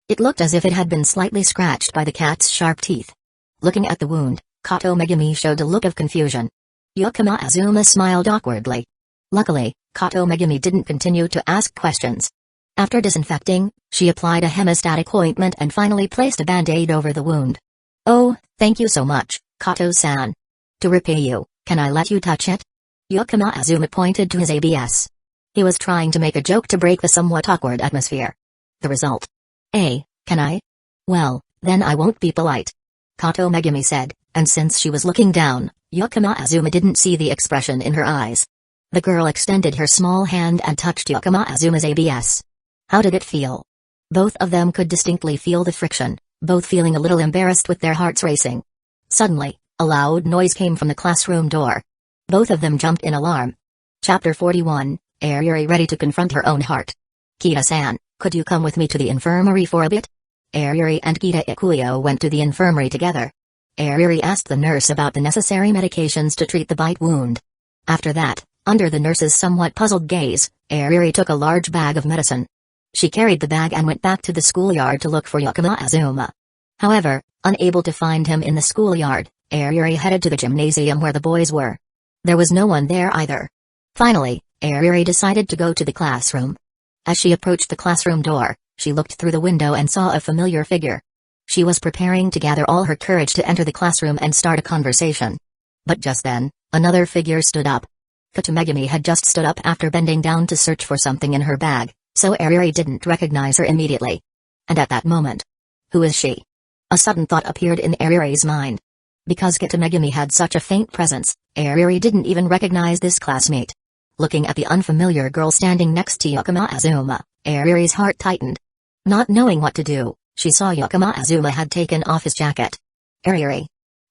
[SPEAKER 1] It looked as if it had been slightly scratched by the cat's sharp teeth. Looking at the wound, Kato Megumi showed a look of confusion. Yakama Azuma smiled awkwardly. Luckily, Kato Megumi didn't continue to ask questions. After disinfecting, she applied a hemostatic ointment and finally placed a band-aid over the wound. Oh, thank you so much, Kato-san. To repay you, can I let you touch it? Yakama Azuma pointed to his ABS. He was trying to make a joke to break the somewhat awkward atmosphere. The result. Can I? Well, then I won't be polite. Kato Megumi said, and since she was looking down, Yakama Azuma didn't see the expression in her eyes. The girl extended her small hand and touched Yakama Azuma's ABS. How did it feel? Both of them could distinctly feel the friction, both feeling a little embarrassed with their hearts racing. Suddenly, a loud noise came from the classroom door. Both of them jumped in alarm. Chapter 41, Airi ready to confront her own heart. Kita-san, could you come with me to the infirmary for a bit? Airi and Kita Ikuyo went to the infirmary together. Airi asked the nurse about the necessary medications to treat the bite wound. After that, under the nurse's somewhat puzzled gaze, Airi took a large bag of medicine. She carried the bag and went back to the schoolyard to look for Yakama Azuma. However, unable to find him in the schoolyard, Airi headed to the gymnasium where the boys were. There was no one there either. Finally, Airi decided to go to the classroom. As she approached the classroom door, she looked through the window and saw a familiar figure. She was preparing to gather all her courage to enter the classroom and start a conversation. But just then, another figure stood up. Kutamegami had just stood up after bending down to search for something in her bag, so Airi didn't recognize her immediately. And at that moment, who is she? A sudden thought appeared in Airi's mind. Because Kutamegami had such a faint presence, Airi didn't even recognize this classmate. Looking at the unfamiliar girl standing next to Yakama Azuma, Airi's heart tightened. Not knowing what to do, she saw Yakama Azuma had taken off his jacket. Airi.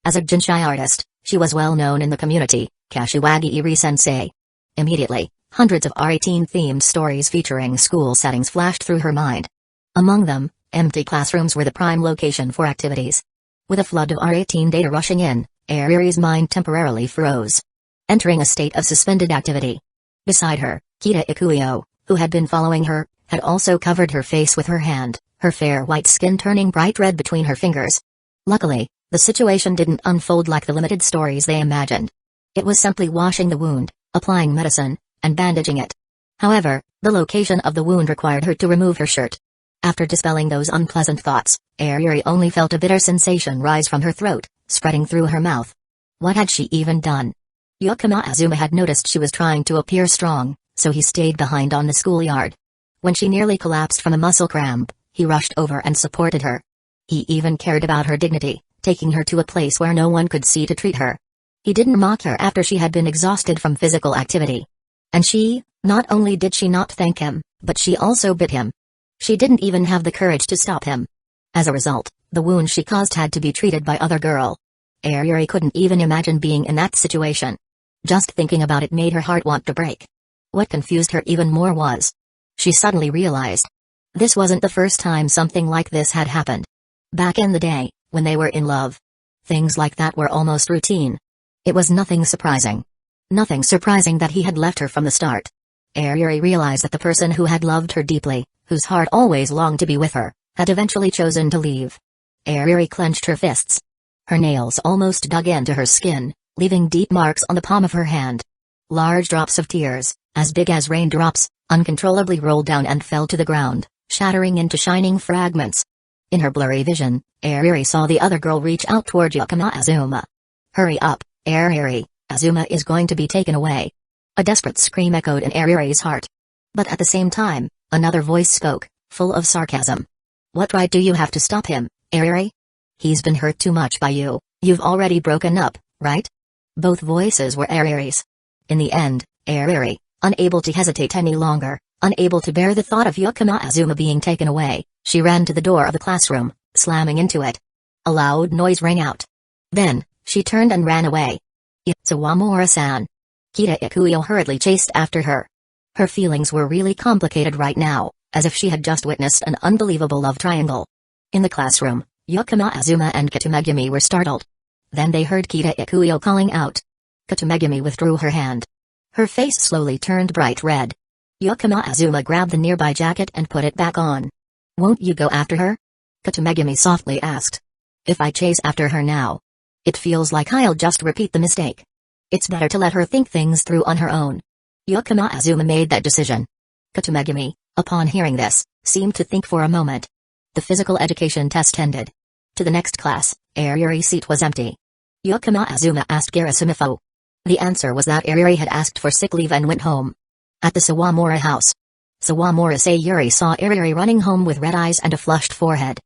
[SPEAKER 1] As a Jinshai artist, she was well known in the community, Kashiwagi Iri-sensei. Immediately, hundreds of R18-themed stories featuring school settings flashed through her mind. Among them, empty classrooms were the prime location for activities. With a flood of R18 data rushing in, Airi's mind temporarily froze, entering a state of suspended activity. Beside her, Kita Ikuyo, who had been following her, had also covered her face with her hand, her fair white skin turning bright red between her fingers. Luckily, the situation didn't unfold like the limited stories they imagined. It was simply washing the wound, applying medicine, and bandaging it. However, the location of the wound required her to remove her shirt. After dispelling those unpleasant thoughts, Airi only felt a bitter sensation rise from her throat, spreading through her mouth. What had she even done? Yakama Azuma had noticed she was trying to appear strong, so he stayed behind on the schoolyard. When she nearly collapsed from a muscle cramp, he rushed over and supported her. He even cared about her dignity, taking her to a place where no one could see to treat her. He didn't mock her after she had been exhausted from physical activity. And she, not only did she not thank him, but she also bit him. She didn't even have the courage to stop him. As a result, the wound she caused had to be treated by other girl. Airi couldn't even imagine being in that situation. Just thinking about it made her heart want to break. What confused her even more was, she suddenly realized, this wasn't the first time something like this had happened. Back in the day, when they were in love, things like that were almost routine. It was nothing surprising. Nothing surprising that he had left her from the start. Airi realized that the person who had loved her deeply, whose heart always longed to be with her, had eventually chosen to leave. Airi clenched her fists. Her nails almost dug into her skin, leaving deep marks on the palm of her hand. Large drops of tears, as big as raindrops, uncontrollably rolled down and fell to the ground, shattering into shining fragments. In her blurry vision, Airi saw the other girl reach out toward Yakama Azuma. Hurry up, Airi, Azuma is going to be taken away. A desperate scream echoed in Airi's heart. But at the same time, another voice spoke, full of sarcasm. What right do you have to stop him, Airi? He's been hurt too much by you, you've already broken up, right? Both voices were Airi's. In the end, Airi, unable to hesitate any longer, unable to bear the thought of Yakama Azuma being taken away, she ran to the door of the classroom, slamming into it. A loud noise rang out. Then, she turned and ran away. Sawamura-san. Kita Ikuyo hurriedly chased after her. Her feelings were really complicated right now, as if she had just witnessed an unbelievable love triangle. In the classroom, Yakama Azuma and Kutamegami were startled. Then they heard Kita Ikuyo calling out. Kutamegami withdrew her hand. Her face slowly turned bright red. Yakama Azuma grabbed the nearby jacket and put it back on. Won't you go after her? Kutamegami softly asked. If I chase after her now, it feels like I'll just repeat the mistake. It's better to let her think things through on her own. Yakama Azuma made that decision. Kutamegami, upon hearing this, seemed to think for a moment. The physical education test ended. To the next class, Airi's seat was empty. Yakama Azuma asked Garasamifo. The answer was that Airi had asked for sick leave and went home. At the Sawamura house, Sawamura Sayuri saw Airi running home with red eyes and a flushed forehead.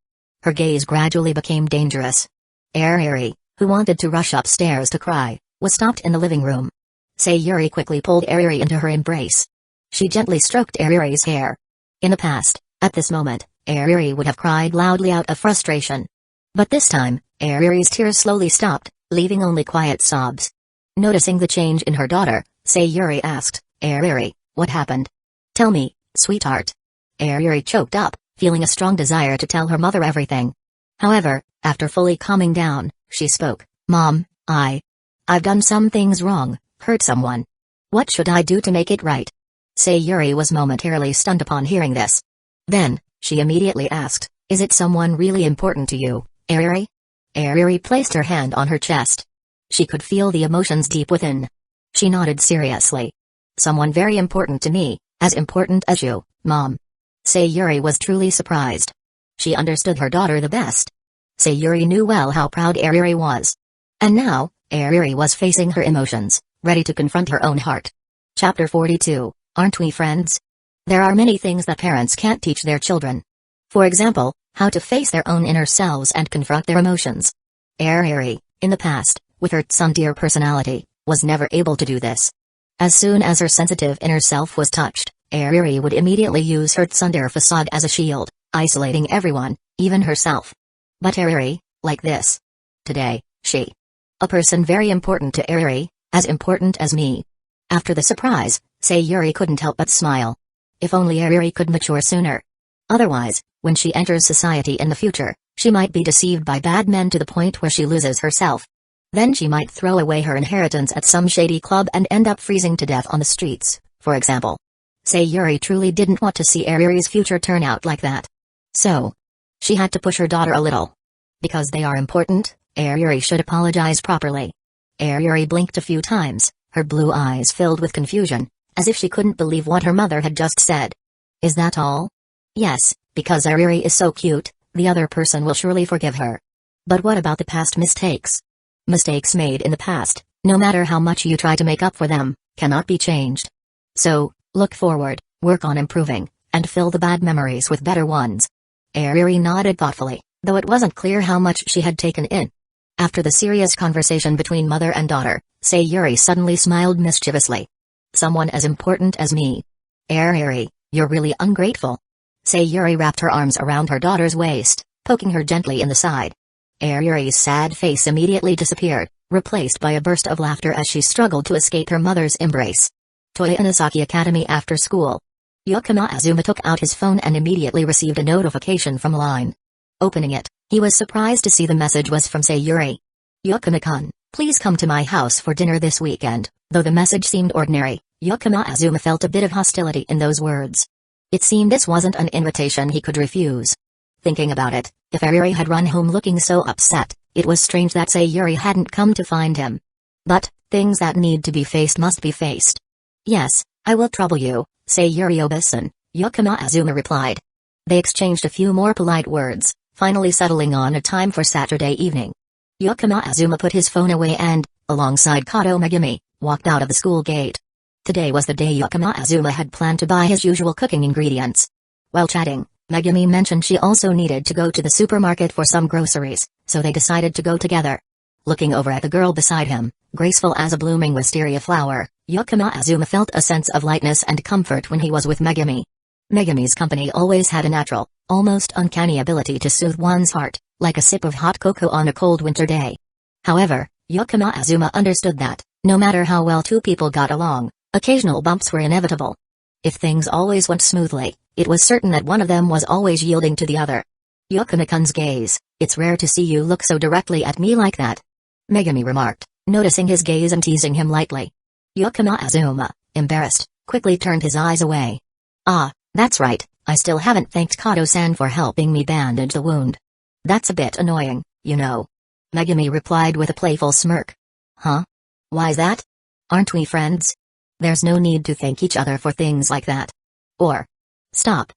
[SPEAKER 1] Her gaze gradually became dangerous. Airi, who wanted to rush upstairs to cry, was stopped in the living room. Sayuri quickly pulled Airi into her embrace. She gently stroked Airi's hair. In the past, at this moment, Airi would have cried loudly out of frustration. But this time, Airi's tears slowly stopped, leaving only quiet sobs. Noticing the change in her daughter, Sayuri asked, Airi, what happened? Tell me, sweetheart. Airi choked up, feeling a strong desire to tell her mother everything. However, after fully calming down, she spoke, Mom, I've done some things wrong, hurt someone. What should I do to make it right? Sayuri was momentarily stunned upon hearing this. Then, she immediately asked, is it someone really important to you, Airi? Airi placed her hand on her chest. She could feel the emotions deep within. She nodded seriously. Someone very important to me, as important as you, Mom. Sayuri was truly surprised. She understood her daughter the best. Sayuri knew well how proud Airi was. And now, Airi was facing her emotions, ready to confront her own heart. Chapter 42, Aren't We Friends? There are many things that parents can't teach their children. For example, how to face their own inner selves and confront their emotions. Airi, in the past, with her tsundere personality, was never able to do this. As soon as her sensitive inner self was touched, Airi would immediately use her tsundere facade as a shield, isolating everyone, even herself. But Airi, like this. Today, she. A person very important to Airi, as important as me. After the surprise, Sayuri couldn't help but smile. If only Airi could mature sooner. Otherwise, when she enters society in the future, she might be deceived by bad men to the point where she loses herself. Then she might throw away her inheritance at some shady club and end up freezing to death on the streets, for example. Sayuri truly didn't want to see Airi's future turn out like that. So, she had to push her daughter a little. Because they are important, Airi should apologize properly. Airi blinked a few times, her blue eyes filled with confusion, as if she couldn't believe what her mother had just said. Is that all? Yes, because Airi is so cute, the other person will surely forgive her. But what about the past mistakes? Mistakes made in the past, no matter how much you try to make up for them, cannot be changed. So, look forward, work on improving, and fill the bad memories with better ones. Airi nodded thoughtfully, though it wasn't clear how much she had taken in. After the serious conversation between mother and daughter, Sayuri suddenly smiled mischievously. Someone as important as me. Airi, you're really ungrateful. Sayuri wrapped her arms around her daughter's waist, poking her gently in the side. Airi's sad face immediately disappeared, replaced by a burst of laughter as she struggled to escape her mother's embrace. Toei Inazaki Academy after school. Yakama Azuma took out his phone and immediately received a notification from Line. Opening it, he was surprised to see the message was from Sayuri. Yakama-kun, please come to my house for dinner this weekend. Though the message seemed ordinary, Yakama Azuma felt a bit of hostility in those words. It seemed this wasn't an invitation he could refuse. Thinking about it, if Airi had run home looking so upset, it was strange that Sayuri hadn't come to find him. But, things that need to be faced must be faced. Yes, I will trouble you, Sayuri-oba-san, Yakama Azuma replied. They exchanged a few more polite words, finally settling on a time for Saturday evening. Yakama Azuma put his phone away and, alongside Kato Megumi, walked out of the school gate. Today was the day Yakama Azuma had planned to buy his usual cooking ingredients. While chatting, Megumi mentioned she also needed to go to the supermarket for some groceries, so they decided to go together. Looking over at the girl beside him, graceful as a blooming wisteria flower, Yakama Azuma felt a sense of lightness and comfort when he was with Megumi. Megumi's company always had a natural, almost uncanny ability to soothe one's heart, like a sip of hot cocoa on a cold winter day. However, Yakama Azuma understood that, no matter how well two people got along, occasional bumps were inevitable. If things always went smoothly, it was certain that one of them was always yielding to the other. Yakama-kun's gaze, it's rare to see you look so directly at me like that. Megumi remarked, noticing his gaze and teasing him lightly. Yakama Azuma, embarrassed, quickly turned his eyes away. Ah, that's right, I still haven't thanked Kato-san for helping me bandage the wound. That's a bit annoying, you know. Megumi replied with a playful smirk. Huh? Why's that? Aren't we friends? There's no need to thank each other for things like that. Or. Stop.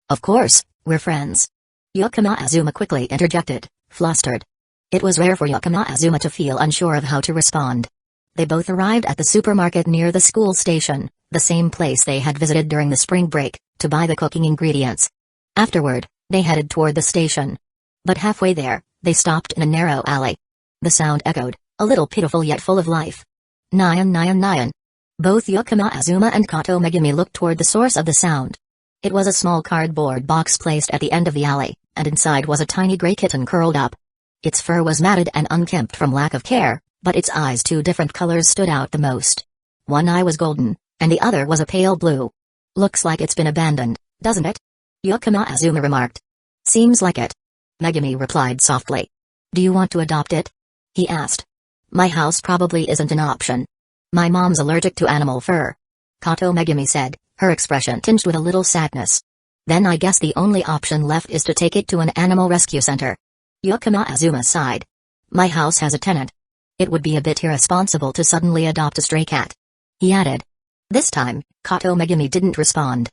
[SPEAKER 1] Of course, we're friends. Yakama Azuma quickly interjected, flustered. It was rare for Yakama Azuma to feel unsure of how to respond. They both arrived at the supermarket near the school station, the same place they had visited during the spring break, to buy the cooking ingredients. Afterward, they headed toward the station. But halfway there, they stopped in a narrow alley. The sound echoed, a little pitiful yet full of life. Nyan. Both Yakama Azuma and Kato Megumi looked toward the source of the sound. It was a small cardboard box placed at the end of the alley, and inside was a tiny gray kitten curled up. Its fur was matted and unkempt from lack of care, but its eyes, two different colors, stood out the most. One eye was golden, and the other was a pale blue. Looks like it's been abandoned, doesn't it? Yakama Azuma remarked. Seems like it. Megumi replied softly. Do you want to adopt it? He asked. My house probably isn't an option. My mom's allergic to animal fur. Kato Megumi said, her expression tinged with a little sadness. Then I guess the only option left is to take it to an animal rescue center. Yakama Azuma sighed. My house has a tenant. It would be a bit irresponsible to suddenly adopt a stray cat. He added. This time, Kato Megumi didn't respond.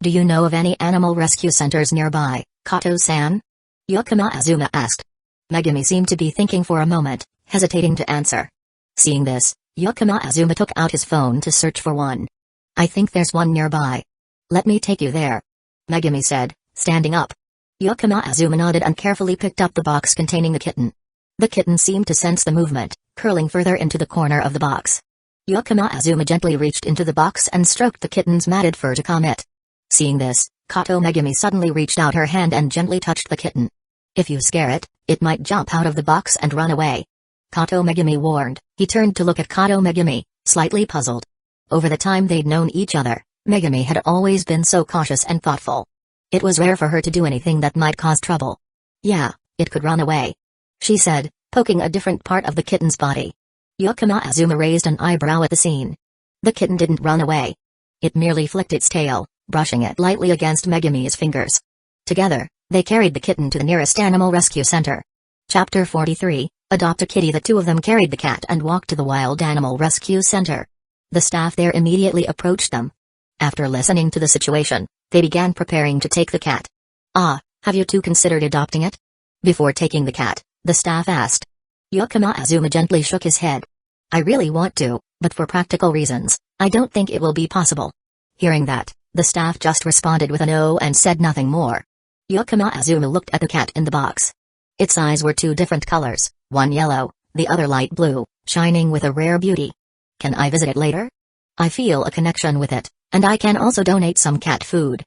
[SPEAKER 1] Do you know of any animal rescue centers nearby, Kato-san? Yakama Azuma asked. Megumi seemed to be thinking for a moment, hesitating to answer. Seeing this, Yakama Azuma took out his phone to search for one. I think there's one nearby. Let me take you there, Megumi said, standing up. Yakama Azuma nodded and carefully picked up the box containing the kitten. The kitten seemed to sense the movement, curling further into the corner of the box. Yakama Azuma gently reached into the box and stroked the kitten's matted fur to calm it. Seeing this, Kato Megumi suddenly reached out her hand and gently touched the kitten. If you scare it, it might jump out of the box and run away, Kato Megumi warned. He turned to look at Kato Megumi, slightly puzzled. Over the time they'd known each other, Megumi had always been so cautious and thoughtful. It was rare for her to do anything that might cause trouble. Yeah, it could run away, she said, poking a different part of the kitten's body. Yakama Azuma raised an eyebrow at the scene. The kitten didn't run away. It merely flicked its tail, brushing it lightly against Megumi's fingers. Together, they carried the kitten to the nearest animal rescue center. Chapter 43, Adopt a Kitty. The two of them carried the cat and walked to the Wild Animal Rescue Center. The staff there immediately approached them. After listening to the situation, they began preparing to take the cat. Have you two considered adopting it? Before taking the cat, the staff asked. Yakama Azuma gently shook his head. I really want to, but for practical reasons, I don't think it will be possible. Hearing that, the staff just responded with a no and said nothing more. Yakama Azuma looked at the cat in the box. Its eyes were two different colors, one yellow, the other light blue, shining with a rare beauty. Can I visit it later? I feel a connection with it, and I can also donate some cat food,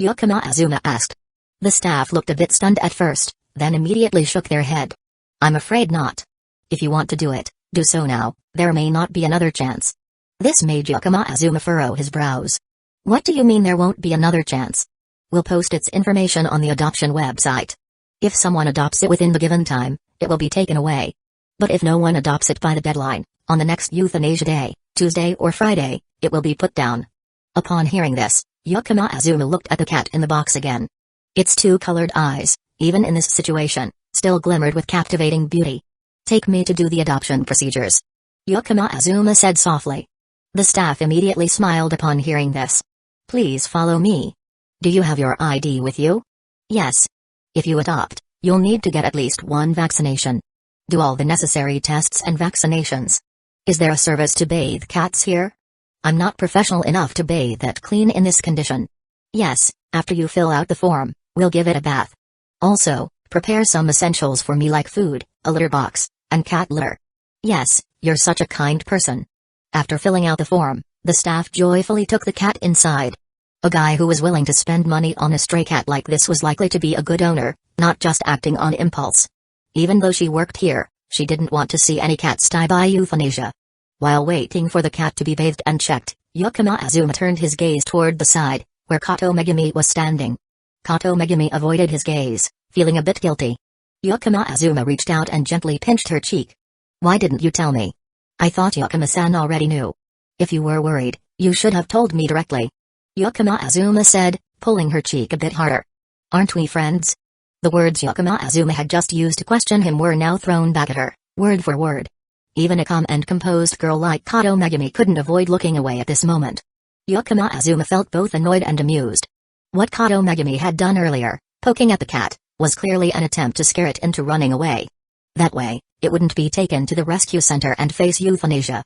[SPEAKER 1] Yakama Azuma asked. The staff looked a bit stunned at first, then immediately shook their head. I'm afraid not. If you want to do it, do so now, there may not be another chance. This made Yakama Azuma furrow his brows. What do you mean there won't be another chance? We'll post its information on the adoption website. If someone adopts it within the given time, it will be taken away. But if no one adopts it by the deadline, on the next euthanasia day, Tuesday or Friday, it will be put down. Upon hearing this, Yakama Azuma looked at the cat in the box again. Its two colored eyes, even in this situation, still glimmered with captivating beauty. Take me to do the adoption procedures, Yakama Azuma said softly. The staff immediately smiled upon hearing this. Please follow me. Do you have your ID with you? Yes. If you adopt, you'll need to get at least one vaccination. Do all the necessary tests and vaccinations. Is there a service to bathe cats here? I'm not professional enough to bathe it clean in this condition. Yes, after you fill out the form, we'll give it a bath. Also, prepare some essentials for me like food, a litter box, and cat litter. Yes, you're such a kind person. After filling out the form, the staff joyfully took the cat inside. A guy who was willing to spend money on a stray cat like this was likely to be a good owner, not just acting on impulse. Even though she worked here, she didn't want to see any cats die by euthanasia. While waiting for the cat to be bathed and checked, Yakama Azuma turned his gaze toward the side, where Kato Megumi was standing. Kato Megumi avoided his gaze, feeling a bit guilty. Yakama Azuma reached out and gently pinched her cheek. Why didn't you tell me? I thought Yakama-san already knew. If you were worried, you should have told me directly, Yakama Azuma said, pulling her cheek a bit harder. Aren't we friends? The words Yakama Azuma had just used to question him were now thrown back at her, word for word. Even a calm and composed girl like Kato Megumi couldn't avoid looking away at this moment. Yakama Azuma felt both annoyed and amused. What Kato Megumi had done earlier, poking at the cat, was clearly an attempt to scare it into running away. That way, it wouldn't be taken to the rescue center and face euthanasia.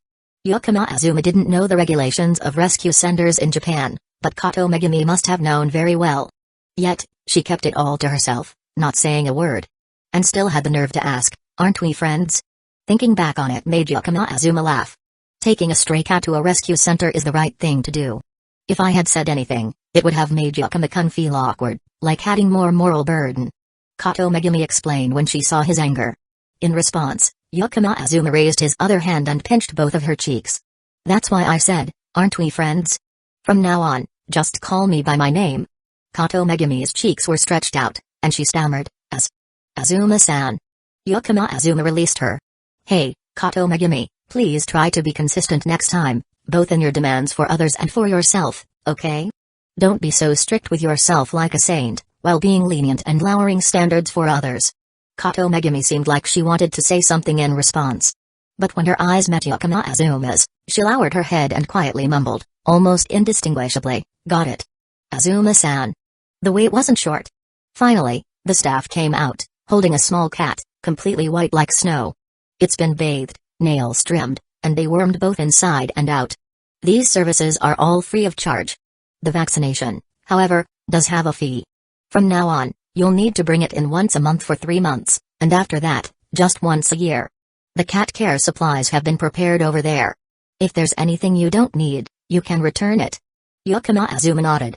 [SPEAKER 1] Yakama Azuma didn't know the regulations of rescue centers in Japan, but Kato Megumi must have known very well. Yet, she kept it all to herself, not saying a word. And still had the nerve to ask, aren't we friends? Thinking back on it made Yakama Azuma laugh. Taking a stray cat to a rescue center is the right thing to do. If I had said anything, it would have made Yakama-kun feel awkward, like adding more moral burden. Kato Megumi explained when she saw his anger. In response, Yakama Azuma raised his other hand and pinched both of her cheeks. That's why I said, aren't we friends? From now on, just call me by my name. Kato Megumi's cheeks were stretched out, and she stammered, Azuma-san. Yakama Azuma released her. Hey, Kato Megumi, please try to be consistent next time, both in your demands for others and for yourself, okay? Don't be so strict with yourself like a saint, while being lenient and lowering standards for others. Kato Megumi seemed like she wanted to say something in response. But when her eyes met Yakama Azuma's, she lowered her head and quietly mumbled, almost indistinguishably, got it. Azuma-san. The wait wasn't short. Finally, the staff came out, holding a small cat, completely white like snow. It's been bathed, nails trimmed, and they wormed both inside and out. These services are all free of charge. The vaccination, however, does have a fee. From now on, you'll need to bring it in once a month for 3 months, and after that, just once a year. The cat care supplies have been prepared over there. If there's anything you don't need, you can return it. Yakama Azuma nodded.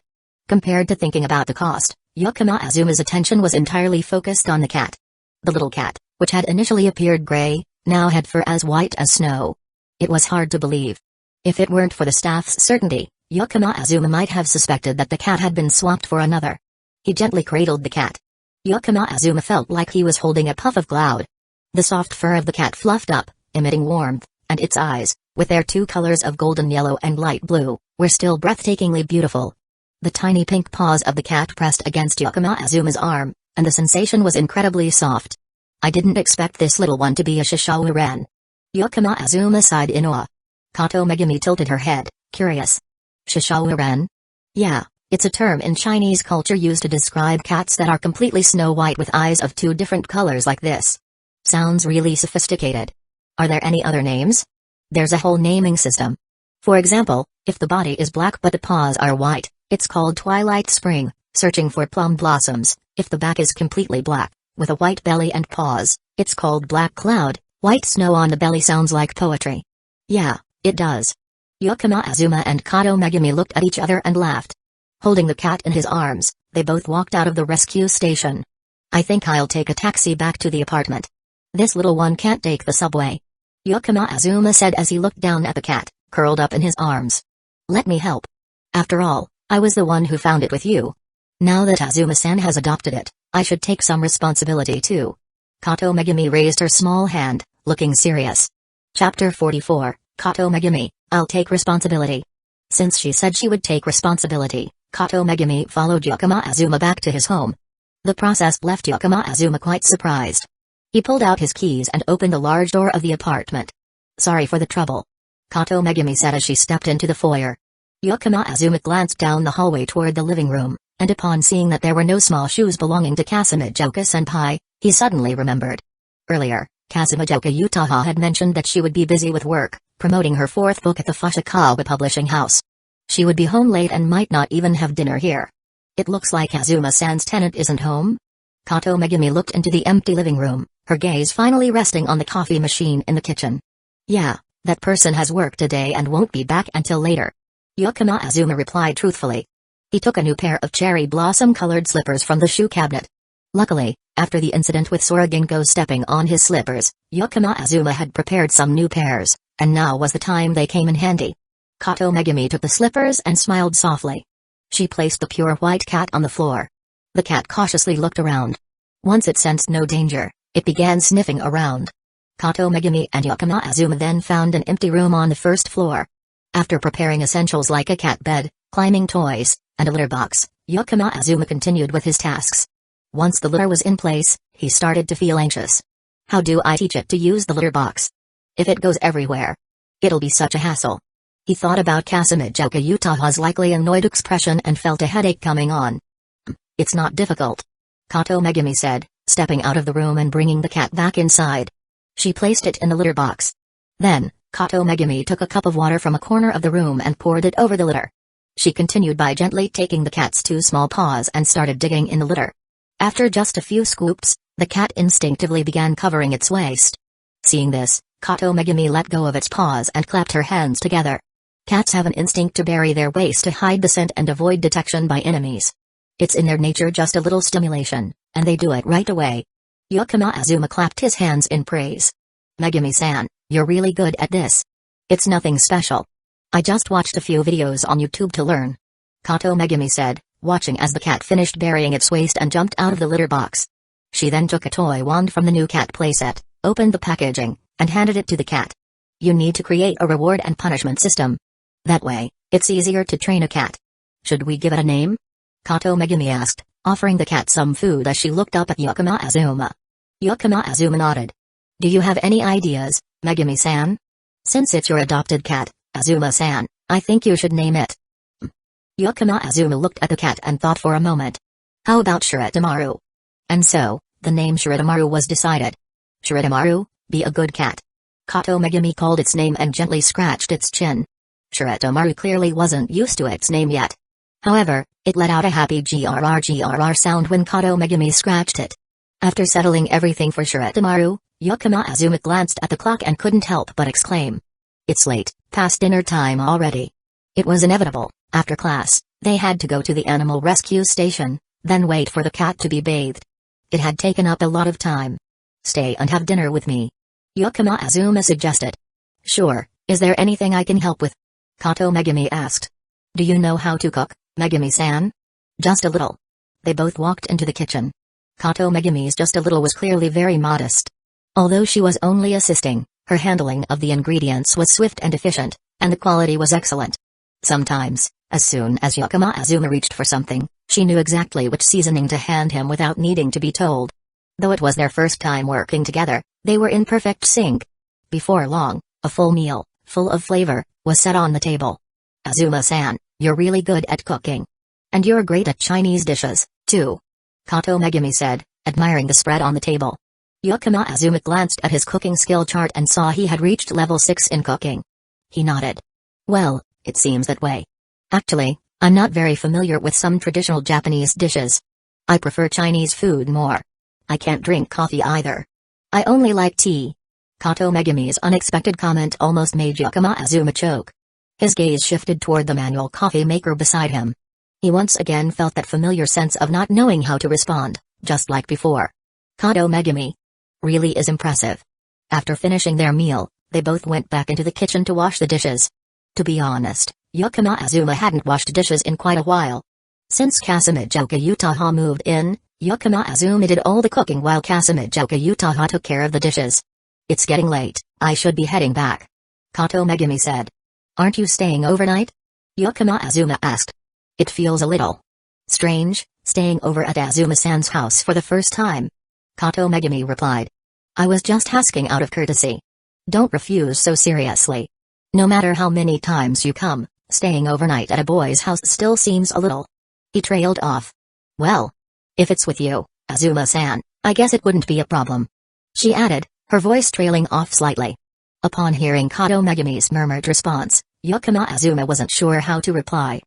[SPEAKER 1] Compared to thinking about the cost, Yakama Azuma's attention was entirely focused on the cat. The little cat, which had initially appeared gray, now had fur as white as snow. It was hard to believe. If it weren't for the staff's certainty, Yakama Azuma might have suspected that the cat had been swapped for another. He gently cradled the cat. Yakama Azuma felt like he was holding a puff of cloud. The soft fur of the cat fluffed up, emitting warmth, and its eyes, with their 2 colors of golden yellow and light blue, were still breathtakingly beautiful. The tiny pink paws of the cat pressed against Yakama Azuma's arm, and the sensation was incredibly soft. I didn't expect this little one to be a Shishawu-ren. Yakama Azuma sighed in awe. Kato Megumi tilted her head, curious. Shishawu-ren? Yeah, it's a term in Chinese culture used to describe cats that are completely snow white with eyes of 2 different colors like this. Sounds really sophisticated. Are there any other names? There's a whole naming system. For example, if the body is black but the paws are white, it's called Twilight Spring, searching for plum blossoms. If the back is completely black, with a white belly and paws, it's called Black Cloud. White snow on the belly sounds like poetry. Yeah, it does. Yakama Azuma and Kato Megumi looked at each other and laughed. Holding the cat in his arms, they both walked out of the rescue station. I think I'll take a taxi back to the apartment. This little one can't take the subway. Yakama Azuma said as he looked down at the cat, curled up in his arms. Let me help. After all, I was the one who found it with you. Now that Azuma-san has adopted it, I should take some responsibility too. Kato Megumi raised her small hand, looking serious. Chapter 44, Kato Megumi, I'll take responsibility. Since she said she would take responsibility, Kato Megumi followed Yakama Azuma back to his home. The process left Yakama Azuma quite surprised. He pulled out his keys and opened the large door of the apartment. Sorry for the trouble, Kato Megumi said as she stepped into the foyer. Yakama Azuma glanced down the hallway toward the living room, and upon seeing that there were no small shoes belonging to Kasumijoka-senpai, he suddenly remembered. Earlier, Kasumijoka Utaha had mentioned that she would be busy with work, promoting her 4th book at the Fushikawa publishing house. She would be home late and might not even have dinner here. It looks like Azuma-san's tenant isn't home? Kato Megumi looked into the empty living room, her gaze finally resting on the coffee machine in the kitchen. Yeah, that person has work today and won't be back until later. Yakama Azuma replied truthfully. He took a new pair of cherry blossom-colored slippers from the shoe cabinet. Luckily, after the incident with Sora Ginko stepping on his slippers, Yakama Azuma had prepared some new pairs, and now was the time they came in handy. Kato Megumi took the slippers and smiled softly. She placed the pure white cat on the floor. The cat cautiously looked around. Once it sensed no danger, it began sniffing around. Kato Megumi and Yakama Azuma then found an empty room on the 1st floor. After preparing essentials like a cat bed, climbing toys, and a litter box, Yakama Azuma continued with his tasks. Once the litter was in place, he started to feel anxious. How do I teach it to use the litter box? If it goes everywhere, it'll be such a hassle. He thought about Kasumijoka Utaha's likely annoyed expression and felt a headache coming on. It's not difficult, Kato Megumi said, stepping out of the room and bringing the cat back inside. She placed it in the litter box. Then, Kato Megumi took a cup of water from a corner of the room and poured it over the litter. She continued by gently taking the cat's 2 small paws and started digging in the litter. After just a few scoops, the cat instinctively began covering its waist. Seeing this, Kato Megumi let go of its paws and clapped her hands together. Cats have an instinct to bury their waist to hide the scent and avoid detection by enemies. It's in their nature, just a little stimulation, and they do it right away. Yakama Azuma clapped his hands in praise. Megumi-san, you're really good at this. It's nothing special. I just watched a few videos on YouTube to learn, Kato Megumi said, watching as the cat finished burying its waist and jumped out of the litter box. She then took a toy wand from the new cat playset, opened the packaging, and handed it to the cat. You need to create a reward and punishment system. That way, it's easier to train a cat. Should we give it a name? Kato Megumi asked, offering the cat some food as she looked up at Yakama Azuma. Yakama Azuma nodded. Do you have any ideas, Megumi-san? Since it's your adopted cat, Azuma-san, I think you should name it. Yakama Azuma looked at the cat and thought for a moment. How about Shiritamaru? And so, the name Shiritamaru was decided. Shiritamaru, be a good cat. Kato Megumi called its name and gently scratched its chin. Shiretomaru clearly wasn't used to its name yet. However, it let out a happy grrr sound when Kato Megumi scratched it. After settling everything for Shiretomaru, Yakama Azuma glanced at the clock and couldn't help but exclaim. It's late, past dinner time already. It was inevitable. After class, they had to go to the animal rescue station, then wait for the cat to be bathed. It had taken up a lot of time. Stay and have dinner with me, Yakama Azuma suggested. Sure, is there anything I can help with? Kato Megumi asked. Do you know how to cook, Megumi-san? Just a little. They both walked into the kitchen. Kato Megumi's just a little was clearly very modest. Although she was only assisting, her handling of the ingredients was swift and efficient, and the quality was excellent. Sometimes, as soon as Yakama Azuma reached for something, she knew exactly which seasoning to hand him without needing to be told. Though it was their first time working together, they were in perfect sync. Before long, a full meal, full of flavor, was set on the table. Azuma-san, you're really good at cooking. And you're great at Chinese dishes, too, Kato Megumi said, admiring the spread on the table. Yakama Azuma glanced at his cooking skill chart and saw he had reached level 6 in cooking. He nodded. Well, it seems that way. Actually, I'm not very familiar with some traditional Japanese dishes. I prefer Chinese food more. I can't drink coffee either. I only like tea. Kato Megumi's unexpected comment almost made Yakama Azuma choke. His gaze shifted toward the manual coffee maker beside him. He once again felt that familiar sense of not knowing how to respond, just like before. Kato Megumi really is impressive. After finishing their meal, they both went back into the kitchen to wash the dishes. To be honest, Yakama Azuma hadn't washed dishes in quite a while. Since Kasamijoka Utaha moved in, Yakama Azuma did all the cooking while Kasamijoka Utaha took care of the dishes. It's getting late, I should be heading back, Kato Megumi said. Aren't you staying overnight? Yakama Azuma asked. It feels a little strange, staying over at Azuma-san's house for the first time. Kato Megumi replied. I was just asking out of courtesy. Don't refuse so seriously. No matter how many times you come, staying overnight at a boy's house still seems a little. He trailed off. Well, if it's with you, Azuma-san, I guess it wouldn't be a problem, she added, her voice trailing off slightly. Upon hearing Kato Megumi's murmured response, Yakama Azuma wasn't sure how to reply.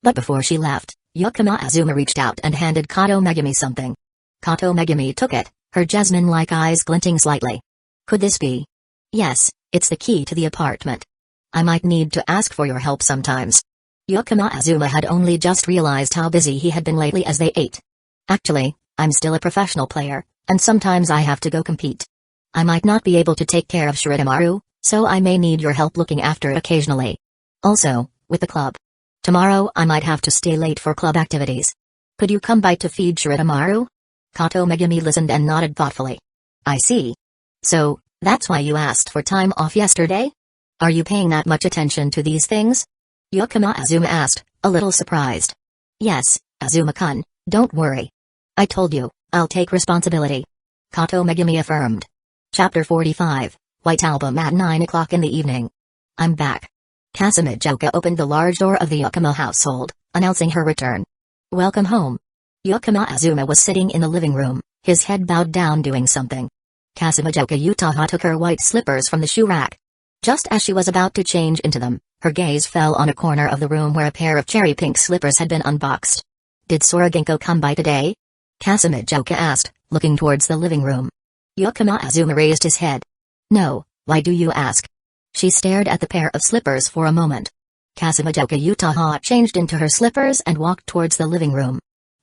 [SPEAKER 1] But before she left, Yakama Azuma reached out and handed Kato Megumi something. Kato Megumi took it, her jasmine-like eyes glinting slightly. Could this be? Yes, it's the key to the apartment. I might need to ask for your help sometimes. Yakama Azuma had only just realized how busy he had been lately as they ate. Actually, I'm still a professional player, and sometimes I have to go compete. I might not be able to take care of Shiretomaru, so I may need your help looking after it occasionally. Also, with the club. Tomorrow I might have to stay late for club activities. Could you come by to feed Shiretomaru? Kato Megumi listened and nodded thoughtfully. I see. So, that's why you asked for time off yesterday? Are you paying that much attention to these things? Yakama Azuma asked, a little surprised. Yes, Azuma-kun, don't worry. I told you, I'll take responsibility, Kato Megumi affirmed. Chapter 45, White Album at 9 o'clock in the evening. I'm back. Kasamijoka opened the large door of the Yakama household, announcing her return. Welcome home. Yakama Azuma was sitting in the living room, his head bowed down doing something. Kasamijoka Utaha took her white slippers from the shoe rack. Just as she was about to change into them, her gaze fell on a corner of the room where a pair of cherry pink slippers had been unboxed. Did Sora Ginko come by today? Kasamijoka asked, looking towards the living room. Yakama Azuma raised his head. No, why do you ask? She stared at the pair of slippers for a moment. Kasamijoka Utaha changed into her slippers and walked towards the living room.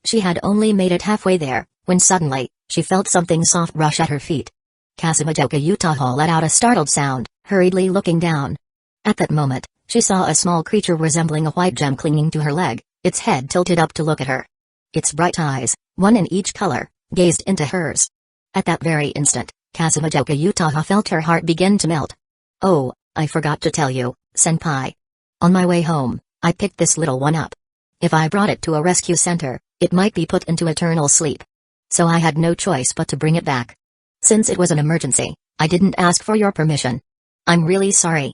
[SPEAKER 1] She had only made it halfway there, when suddenly, she felt something soft brush at her feet. Kasamijoka Utaha let out a startled sound, hurriedly looking down. At that moment, she saw a small creature resembling a white gem clinging to her leg, its head tilted up to look at her. Its bright eyes, one in each color, gazed into hers. At that very instant, Kasamijoka Utaha felt her heart begin to melt. Oh, I forgot to tell you, senpai. On my way home, I picked this little one up. If I brought it to a rescue center, it might be put into eternal sleep. So I had no choice but to bring it back. Since it was an emergency, I didn't ask for your permission. I'm really sorry.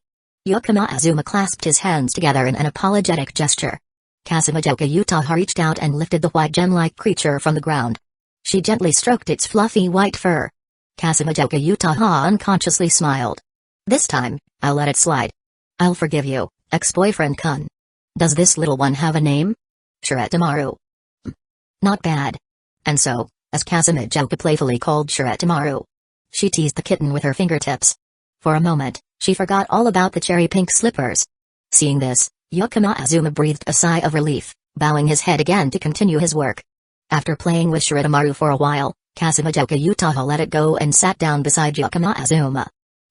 [SPEAKER 1] Yakama Azuma clasped his hands together in an apologetic gesture. Kasamijoka Utaha reached out and lifted the white gem-like creature from the ground. She gently stroked its fluffy white fur. Kasamijoka Utaha unconsciously smiled. This time, I'll let it slide. I'll forgive you, ex-boyfriend Kun. Does this little one have a name? Shirotamaru. Not bad. And so, as Kazuma-joka playfully called Shirotamaru, she teased the kitten with her fingertips. For a moment, she forgot all about the cherry pink slippers. Seeing this, Yakama Azuma breathed a sigh of relief, bowing his head again to continue his work. After playing with Shirotamaru for a while, Kazuma-joka Utaha let it go and sat down beside Yakama Azuma.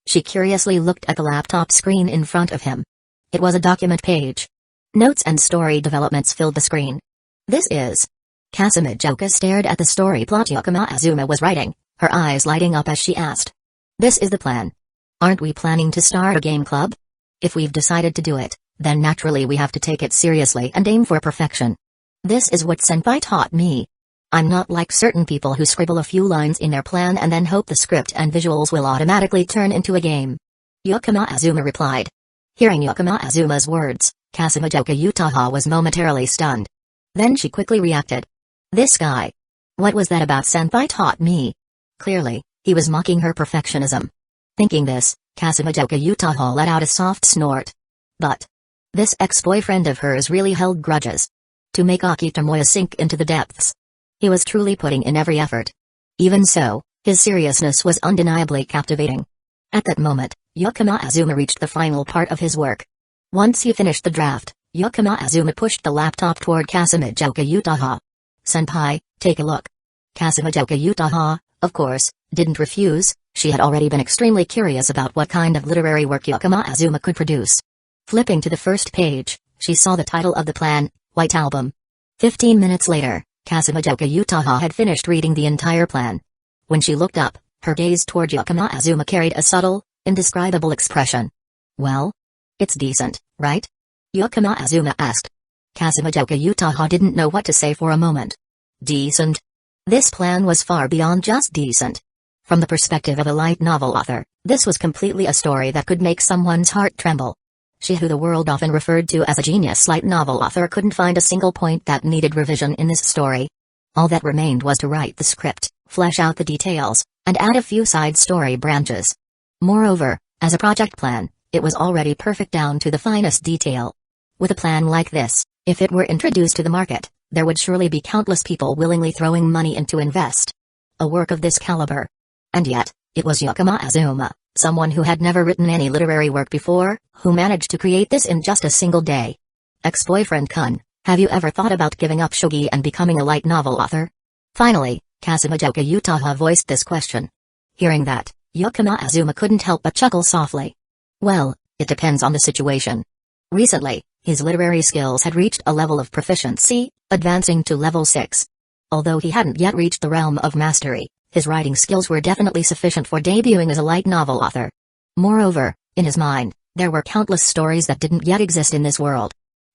[SPEAKER 1] She curiously looked at the laptop screen in front of him. It was a document page. Notes and story developments filled the screen. This is... Kazuma-joka stared at the story plot Yakama Azuma was writing, her eyes lighting up as she asked. This is the plan. Aren't we planning to start a game club? If we've decided to do it, then naturally we have to take it seriously and aim for perfection. This is what Senpai taught me. I'm not like certain people who scribble a few lines in their plan and then hope the script and visuals will automatically turn into a game. Yakama Azuma replied. Hearing Yakama Azuma's words, Kazuma-joka Utaha was momentarily stunned. Then she quickly reacted. This guy. What was that about Senpai taught me? Clearly, he was mocking her perfectionism. Thinking this, Kazuma-joka Utaha let out a soft snort. But this ex-boyfriend of hers really held grudges. To make Akitomoya sink into the depths. He was truly putting in every effort. Even so, his seriousness was undeniably captivating. At that moment, Yakama Azuma reached the final part of his work. Once he finished the draft, Yakama Azuma pushed the laptop toward Kazuma-joka Utaha. Senpai, take a look. Kazuma-joka Utaha, of course, didn't refuse. She had already been extremely curious about what kind of literary work Yakama Azuma could produce. Flipping to the first page, she saw the title of the plan, White Album. 15 minutes later, Kazuma-joka Utaha had finished reading the entire plan. When she looked up, her gaze toward Yakama Azuma carried a subtle, indescribable expression. Well? It's decent, right? Yakama Azuma asked. Kazuma-joka Utaha didn't know what to say for a moment. Decent? This plan was far beyond just decent. From the perspective of a light novel author, this was completely a story that could make someone's heart tremble. She who the world often referred to as a genius light novel author couldn't find a single point that needed revision in this story. All that remained was to write the script, flesh out the details, and add a few side story branches. Moreover, as a project plan, it was already perfect down to the finest detail. With a plan like this, if it were introduced to the market, there would surely be countless people willingly throwing money in to invest. A work of this caliber. And yet, it was Yakama Azuma, someone who had never written any literary work before, who managed to create this in just a single day. Ex-boyfriend Kun, have you ever thought about giving up shogi and becoming a light novel author? Finally, Kazuma-joka Utaha voiced this question. Hearing that, Yakama Azuma couldn't help but chuckle softly. Well, it depends on the situation. Recently, his literary skills had reached a level of proficiency, advancing to level 6. Although he hadn't yet reached the realm of mastery, his writing skills were definitely sufficient for debuting as a light novel author. Moreover, in his mind, there were countless stories that didn't yet exist in this world.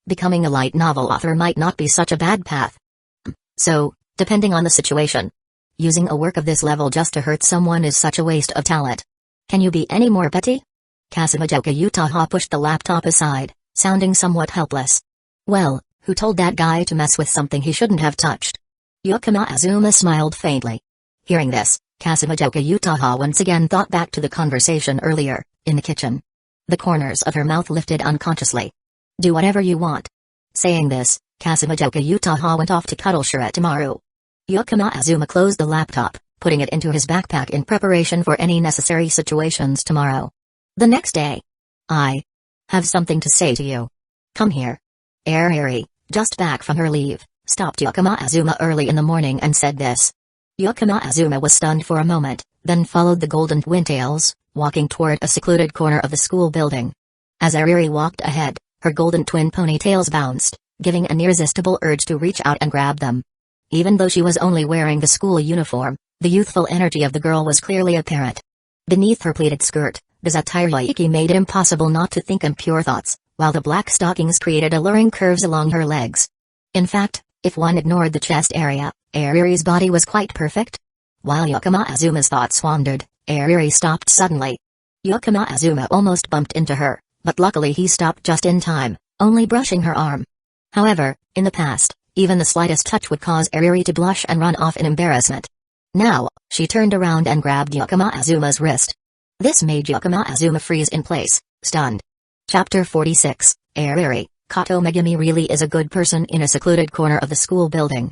[SPEAKER 1] Becoming a light novel author might not be such a bad path. So, depending on the situation. Using a work of this level just to hurt someone is such a waste of talent. Can you be any more petty? Kazuma-joka Utaha pushed the laptop aside, sounding somewhat helpless. Well, who told that guy to mess with something he shouldn't have touched? Yakama Azuma smiled faintly. Hearing this, Kazuma-joka Utaha once again thought back to the conversation earlier, in the kitchen. The corners of her mouth lifted unconsciously. Do whatever you want. Saying this, Kazuma-joka Utaha went off to cuddle Shirotamaru. Yakama Azuma closed the laptop, putting it into his backpack in preparation for any necessary situations tomorrow. The next day. I have something to say to you. Come here. Airi, just back from her leave, stopped Yakama Azuma early in the morning and said this. Yakama Azuma was stunned for a moment, then followed the golden twintails, walking toward a secluded corner of the school building. As Airi walked ahead, her golden twin ponytails bounced, giving an irresistible urge to reach out and grab them. Even though she was only wearing the school uniform, the youthful energy of the girl was clearly apparent. Beneath her pleated skirt, the Zatire Ecchi made it impossible not to think impure thoughts, while the black stockings created alluring curves along her legs. In fact, if one ignored the chest area, Airi's body was quite perfect. While Yakama Azuma's thoughts wandered, Airi stopped suddenly. Yakama Azuma almost bumped into her, but luckily he stopped just in time, only brushing her arm. However, in the past, even the slightest touch would cause Airi to blush and run off in embarrassment. Now, she turned around and grabbed Yakama Azuma's wrist. This made Yakama Azuma freeze in place, stunned. Chapter 46, Airi, Kato Megumi really is a good person in a secluded corner of the school building.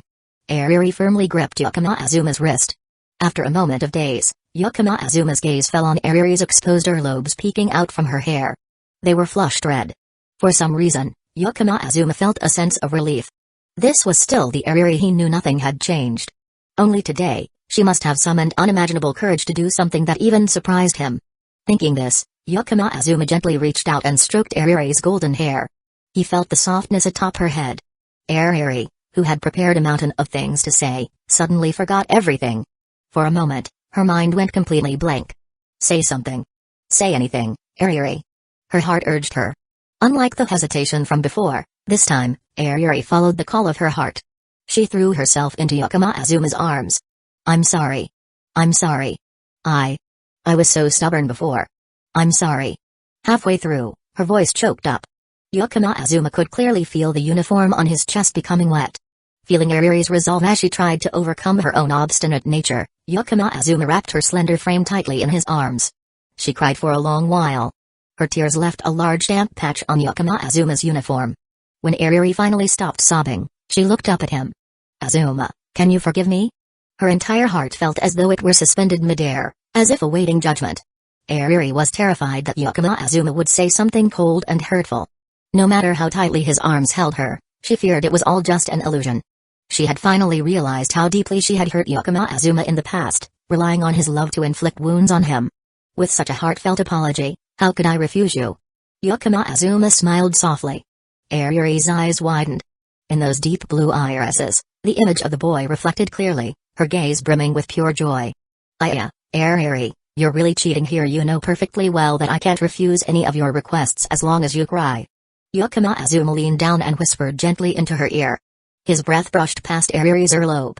[SPEAKER 1] Airi firmly gripped Yakama Azuma's wrist. After a moment of daze, Yakama Azuma's gaze fell on Airi's exposed earlobes peeking out from her hair. They were flushed red. For some reason, Yakama Azuma felt a sense of relief. This was still the Airi he knew. Nothing had changed. Only today, she must have summoned unimaginable courage to do something that even surprised him. Thinking this, Yakama Azuma gently reached out and stroked Airi's golden hair. He felt the softness atop her head. Airi, who had prepared a mountain of things to say, suddenly forgot everything. For a moment, her mind went completely blank. Say something. Say anything, Airi. Her heart urged her. Unlike the hesitation from before, this time, Airi followed the call of her heart. She threw herself into Yakama Azuma's arms. I'm sorry. I'm sorry. I was so stubborn before. I'm sorry. Halfway through, her voice choked up. Yakama Azuma could clearly feel the uniform on his chest becoming wet. Feeling Airi's resolve as she tried to overcome her own obstinate nature, Yakama Azuma wrapped her slender frame tightly in his arms. She cried for a long while. Her tears left a large damp patch on Yakama Azuma's uniform. When Airi finally stopped sobbing, she looked up at him. Azuma, can you forgive me? Her entire heart felt as though it were suspended midair, as if awaiting judgment. Airi was terrified that Yakama Azuma would say something cold and hurtful. No matter how tightly his arms held her, she feared it was all just an illusion. She had finally realized how deeply she had hurt Yakama Azuma in the past, relying on his love to inflict wounds on him. With such a heartfelt apology, how could I refuse you? Yakama Azuma smiled softly. Airi's eyes widened. In those deep blue irises, the image of the boy reflected clearly, her gaze brimming with pure joy. Airi, you're really cheating here. You know perfectly well that I can't refuse any of your requests as long as you cry. Yakama Azuma leaned down and whispered gently into her ear. His breath brushed past Airi's earlobe.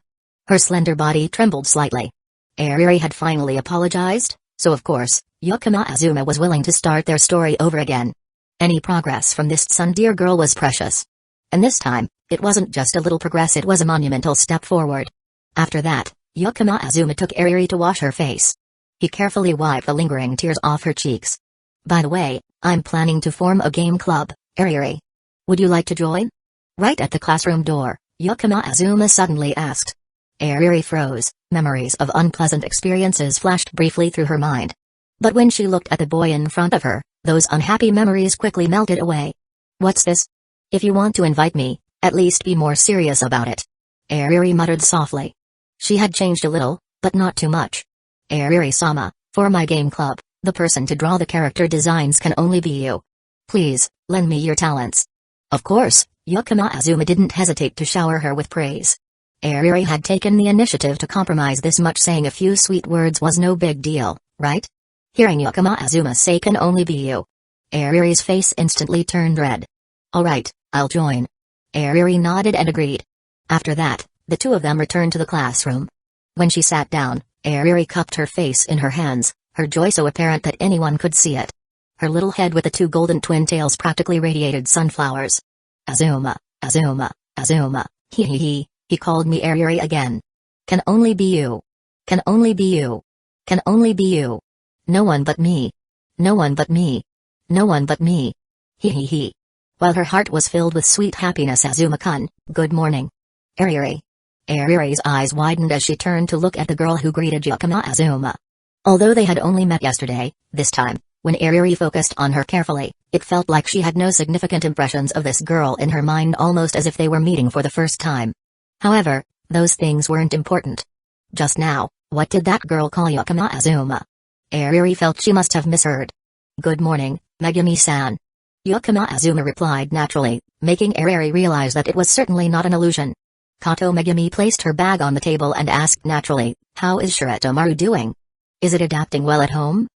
[SPEAKER 1] Her slender body trembled slightly. Airi had finally apologized, so of course, Yakama Azuma was willing to start their story over again. Any progress from this tsundere girl was precious. And this time, it wasn't just a little progress, it was a monumental step forward. After that, Yakama Azuma took Airi to wash her face. He carefully wiped the lingering tears off her cheeks. By the way, I'm planning to form a game club, Airi. Would you like to join? Right at the classroom door, Yakama Azuma suddenly asked. Airi froze, memories of unpleasant experiences flashed briefly through her mind. But when she looked at the boy in front of her, those unhappy memories quickly melted away. What's this? If you want to invite me, at least be more serious about it. Airi muttered softly. She had changed a little, but not too much. Airi-sama, for my game club, the person to draw the character designs can only be you. Please, lend me your talents. Of course, Yakama Azuma didn't hesitate to shower her with praise. Airi had taken the initiative to compromise. This much, saying a few sweet words was no big deal, right? Hearing Yakama Azuma say can only be you. Airi's face instantly turned red. Alright, I'll join. Airi nodded and agreed. After that, the two of them returned to the classroom. When she sat down, Airi cupped her face in her hands, her joy so apparent that anyone could see it. Her little head with the two golden twin tails practically radiated sunflowers. Azuma, Azuma, Azuma, he called me Airi again. Can only be you. Can only be you. Can only be you. No one but me. No one but me. No one but me. He. While her heart was filled with sweet happiness, Azuma-kun, good morning. Airi. Airi's eyes widened as she turned to look at the girl who greeted Yakama Azuma. Although they had only met yesterday, this time, when Airi focused on her carefully, it felt like she had no significant impressions of this girl in her mind, almost as if they were meeting for the first time. However, those things weren't important. Just now, what did that girl call Yakama Azuma? Airi felt she must have misheard. Good morning, Megumi-san. Yakama Azuma replied naturally, making Airi realize that it was certainly not an illusion. Kato Megumi placed her bag on the table and asked naturally, how is Shiratomaru doing? Is it adapting well at home?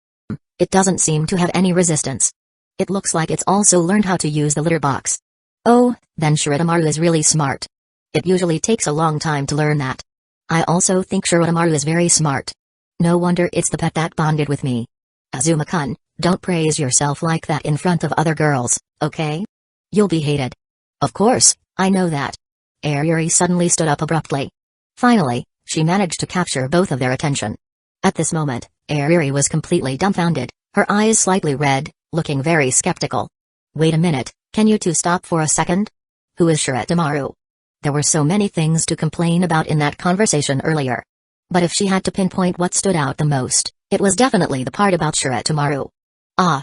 [SPEAKER 1] It doesn't seem to have any resistance. It looks like it's also learned how to use the litter box. Oh, then Shiratomaru is really smart. It usually takes a long time to learn that. I also think Shiratomaru is very smart. No wonder it's the pet that bonded with me. Azuma-kun, don't praise yourself like that in front of other girls, okay? You'll be hated. Of course, I know that. Airi suddenly stood up abruptly. Finally, she managed to capture both of their attention. At this moment, Airi was completely dumbfounded, her eyes slightly red, looking very skeptical. Wait a minute, can you two stop for a second? Who is Shirotamaru? There were so many things to complain about in that conversation earlier. But if she had to pinpoint what stood out the most, it was definitely the part about Shirotamaru. Ah.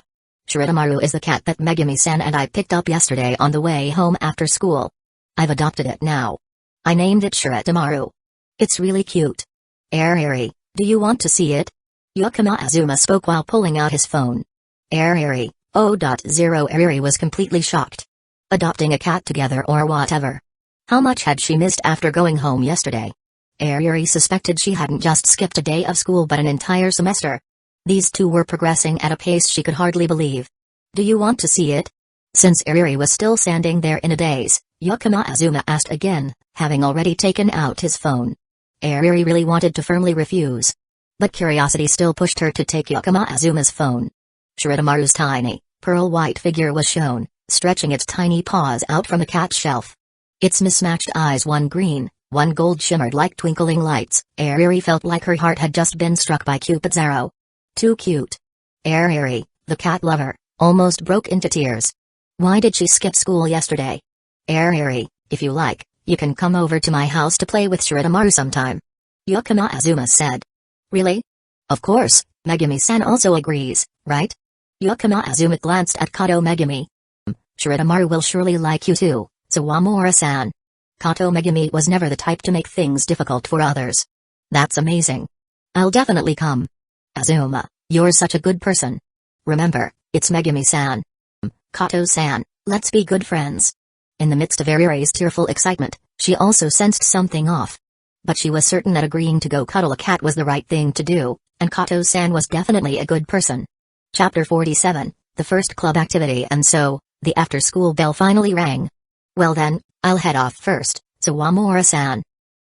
[SPEAKER 1] Shirotamaru is the cat that Megumi-san and I picked up yesterday on the way home after school. I've adopted it now. I named it Shirotamaru. It's really cute. Airi, do you want to see it? Yakama Azuma spoke while pulling out his phone. Airi, Airi was completely shocked. Adopting a cat together or whatever. How much had she missed after going home yesterday? Airi suspected she hadn't just skipped a day of school but an entire semester. These two were progressing at a pace she could hardly believe. Do you want to see it? Since Airi was still standing there in a daze, Yakama Azuma asked again, having already taken out his phone. Airi really wanted to firmly refuse. But curiosity still pushed her to take Yakama Azuma's phone. Shirotamaru's tiny, pearl-white figure was shown, stretching its tiny paws out from the cat's shelf. Its mismatched eyes, one green, one gold, shimmered like twinkling lights. Airi felt like her heart had just been struck by Cupid's arrow. Too cute. Airi, the cat lover, almost broke into tears. Why did she skip school yesterday? Airi, if you like, you can come over to my house to play with Shirotamaru sometime. Yakama Azuma said. Really? Of course, Megumi-san also agrees, right? Yakama Azuma glanced at Kato Megumi. Shirotamaru will surely like you too, Sawamura-san. Kato Megumi was never the type to make things difficult for others. That's amazing. I'll definitely come. Azuma, you're such a good person. Remember, it's Megumi-san. Kato-san, let's be good friends. In the midst of Airi's tearful excitement, she also sensed something off. But she was certain that agreeing to go cuddle a cat was the right thing to do, and Kato-san was definitely a good person. Chapter 47, the first club activity. And so, the after-school bell finally rang. Well then, I'll head off first, Sawamura-san.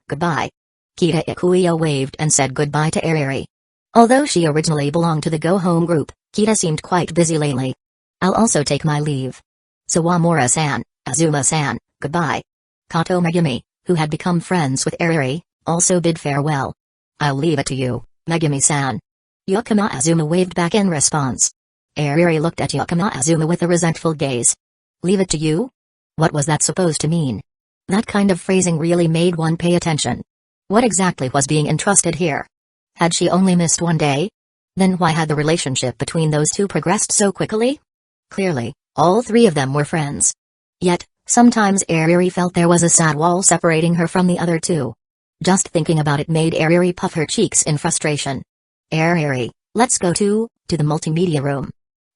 [SPEAKER 1] Goodbye. Kita Ikuya waved and said goodbye to Airi. Although she originally belonged to the go-home group, Kita seemed quite busy lately. I'll also take my leave. Sawamura-san, Azuma-san, goodbye. Kato Megumi, who had become friends with Airi, also bid farewell. I'll leave it to you, Megumi-san. Yakama Azuma waved back in response. Airi looked at Yakama Azuma with a resentful gaze. Leave it to you? What was that supposed to mean? That kind of phrasing really made one pay attention. What exactly was being entrusted here? Had she only missed one day? Then why had the relationship between those two progressed so quickly? Clearly, all three of them were friends. Yet, sometimes Airi felt there was a sad wall separating her from the other two. Just thinking about it made Airi puff her cheeks in frustration. Airi, let's go to the multimedia room.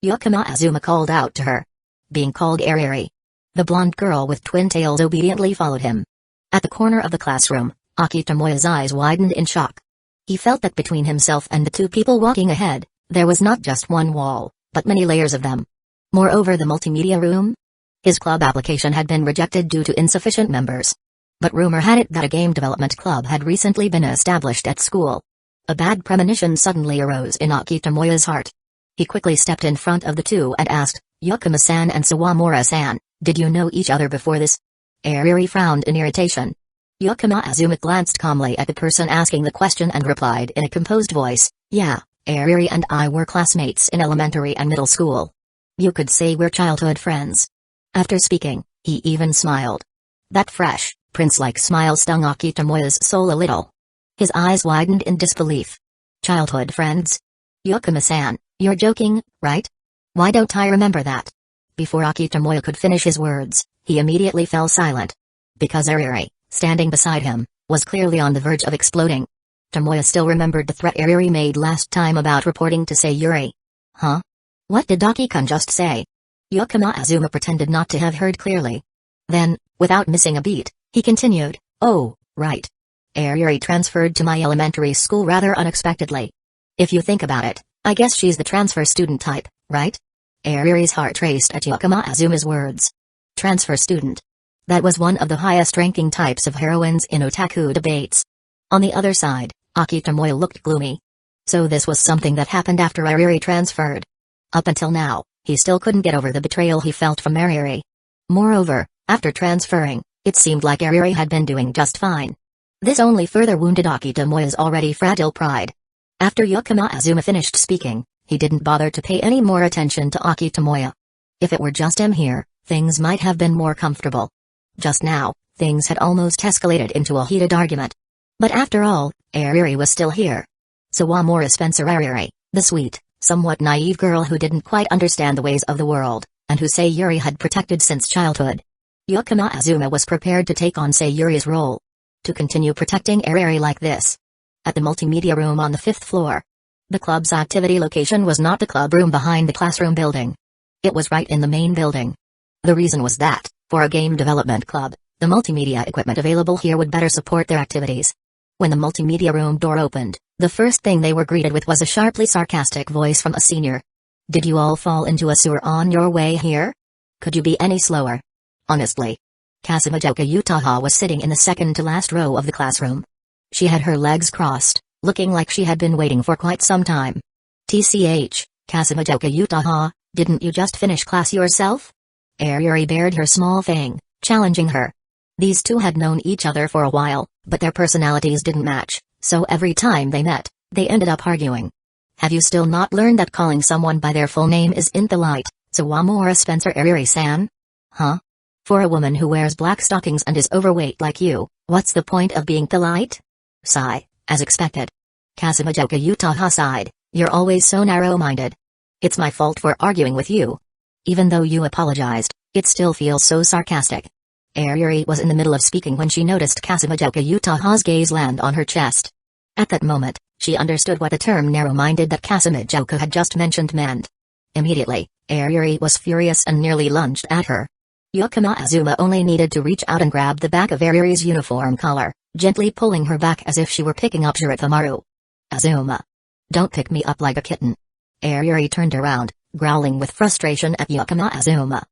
[SPEAKER 1] Yakama Azuma called out to her. Being called Airi. The blonde girl with twin tails obediently followed him. At the corner of the classroom, Akitomoya's eyes widened in shock. He felt that between himself and the two people walking ahead, there was not just one wall, but many layers of them. Moreover, the multimedia room? His club application had been rejected due to insufficient members. But rumor had it that a game development club had recently been established at school. A bad premonition suddenly arose in Akitomoya's heart. He quickly stepped in front of the two and asked, Yakama-san and Sawamura-san, did you know each other before this? Airi frowned in irritation. Yakama Azuma glanced calmly at the person asking the question and replied in a composed voice, yeah, Airi and I were classmates in elementary and middle school. You could say we're childhood friends. After speaking, he even smiled. That fresh, prince-like smile stung Akitomoya's soul a little. His eyes widened in disbelief. Childhood friends? Yakama-san, you're joking, right? Why don't I remember that? Before Akitomoya could finish his words, he immediately fell silent. Because Airi, standing beside him, was clearly on the verge of exploding. Tomoya still remembered the threat Airi made last time about reporting to Sayuri. Huh? What did Daki-kun just say? Yakama Azuma pretended not to have heard clearly. Then, without missing a beat, he continued, oh, right. Airi transferred to my elementary school rather unexpectedly. If you think about it, I guess she's the transfer student type, right? Airi's heart raced at Yakama Azuma's words. Transfer student. That was one of the highest-ranking types of heroines in otaku debates. On the other side, Akitomoya looked gloomy. So this was something that happened after Airi transferred. Up until now, he still couldn't get over the betrayal he felt from Airi. Moreover, after transferring, it seemed like Airi had been doing just fine. This only further wounded Akitomoya's already fragile pride. After Yakama Azuma finished speaking, he didn't bother to pay any more attention to Aki Tomoya. If it were just him here, things might have been more comfortable. Just now, things had almost escalated into a heated argument. But after all, Airi was still here. Sawamura Spencer Airi, the sweet, somewhat naive girl who didn't quite understand the ways of the world, and who Sayuri had protected since childhood. Yakama Azuma was prepared to take on Sayuri's role. To continue protecting Airi like this. At the multimedia room on the 5th floor. The club's activity location was not the club room behind the classroom building. It was right in the main building. The reason was that, for a game development club, the multimedia equipment available here would better support their activities. When the multimedia room door opened, the first thing they were greeted with was a sharply sarcastic voice from a senior. Did you all fall into a sewer on your way here? Could you be any slower? Honestly. Kasumijoka Utaha was sitting in the second-to-last row of the classroom. She had her legs crossed, looking like she had been waiting for quite some time. TCH, Kasumijoka Utaha, didn't you just finish class yourself? Airi bared her small fang, challenging her. These two had known each other for a while, but their personalities didn't match, so every time they met, they ended up arguing. Have you still not learned that calling someone by their full name is impolite, Sawamura Spencer Airi-san? Huh? For a woman who wears black stockings and is overweight like you, what's the point of being polite? Sigh, as expected. Kasumijoka Utaha sighed, you're always so narrow-minded. It's my fault for arguing with you. Even though you apologized, it still feels so sarcastic. Airi was in the middle of speaking when she noticed Kasumijoka Utaha's gaze land on her chest. At that moment, she understood what the term narrow-minded that Kasumijoka had just mentioned meant. Immediately, Airi was furious and nearly lunged at her. Yakama Azuma only needed to reach out and grab the back of Airi's uniform collar, gently pulling her back as if she were picking up Shirotamaru. Azuma. Don't pick me up like a kitten. Airi turned around, growling with frustration at Yakama Azuma.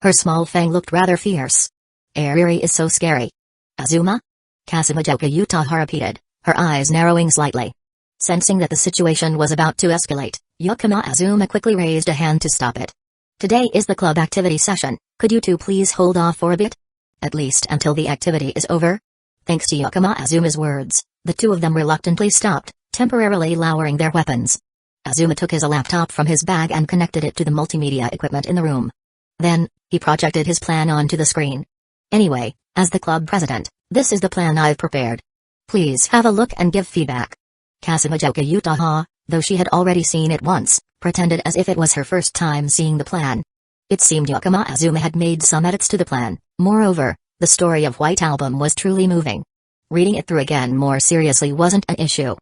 [SPEAKER 1] Her small fang looked rather fierce. Airi is so scary. Azuma? Kasumijoka Utaha repeated, her eyes narrowing slightly. Sensing that the situation was about to escalate, Yakama Azuma quickly raised a hand to stop it. Today is the club activity session, could you two please hold off for a bit? At least until the activity is over? Thanks to Yakama Azuma's words, the two of them reluctantly stopped, temporarily lowering their weapons. Azuma took his laptop from his bag and connected it to the multimedia equipment in the room. Then, he projected his plan onto the screen. Anyway, as the club president, this is the plan I've prepared. Please have a look and give feedback. Kasumijoka Utaha, though she had already seen it once, pretended as if it was her first time seeing the plan. It seemed Yakama Azuma had made some edits to the plan. Moreover, the story of White Album was truly moving. Reading it through again more seriously wasn't an issue.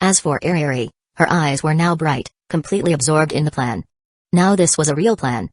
[SPEAKER 1] As for Airi, her eyes were now bright, completely absorbed in the plan. Now this was a real plan.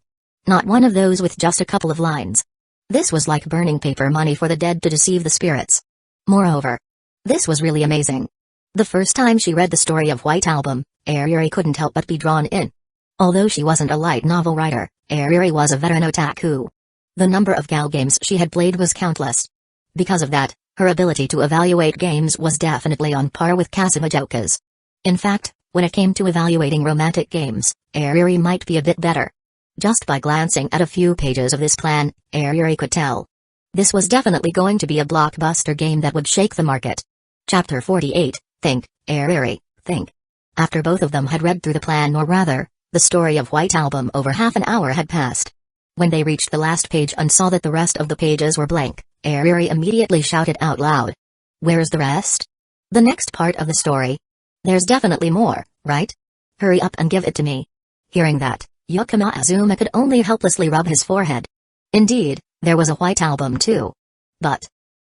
[SPEAKER 1] Not one of those with just a couple of lines. This was like burning paper money for the dead to deceive the spirits. Moreover, this was really amazing. The first time she read the story of White Album, Airi couldn't help but be drawn in. Although she wasn't a light novel writer, Airi was a veteran otaku. The number of gal games she had played was countless. Because of that, her ability to evaluate games was definitely on par with Kasumijoka's. In fact, when it came to evaluating romantic games, Airi might be a bit better. Just by glancing at a few pages of this plan, Airi could tell. This was definitely going to be a blockbuster game that would shake the market. Chapter 48, Think, Airi, Think. After both of them had read through the plan, or rather, the story of White Album, over half an hour had passed. When they reached the last page and saw that the rest of the pages were blank, Airi immediately shouted out loud. Where's the rest? The next part of the story. There's definitely more, right? Hurry up and give it to me. Hearing that, Yakama Azuma could only helplessly rub his forehead. Indeed, there was a White Album too. But,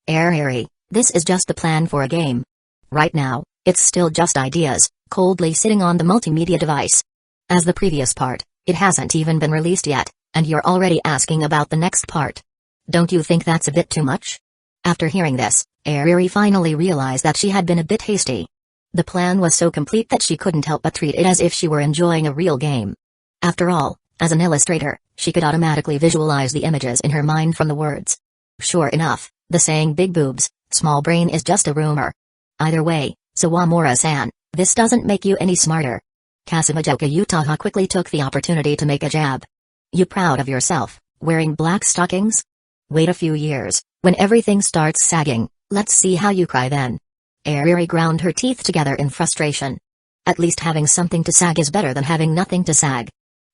[SPEAKER 1] Airi, this is just the plan for a game. Right now, it's still just ideas, coldly sitting on the multimedia device. As the previous part, it hasn't even been released yet, and you're already asking about the next part. Don't you think that's a bit too much? After hearing this, Airi finally realized that she had been a bit hasty. The plan was so complete that she couldn't help but treat it as if she were enjoying a real game. After all, as an illustrator, she could automatically visualize the images in her mind from the words. Sure enough, the saying big boobs, small brain is just a rumor. Either way, Sawamura-san, this doesn't make you any smarter. Kasumijoka Utaha quickly took the opportunity to make a jab. You proud of yourself, wearing black stockings? Wait a few years, when everything starts sagging, let's see how you cry then. Airi ground her teeth together in frustration. At least having something to sag is better than having nothing to sag.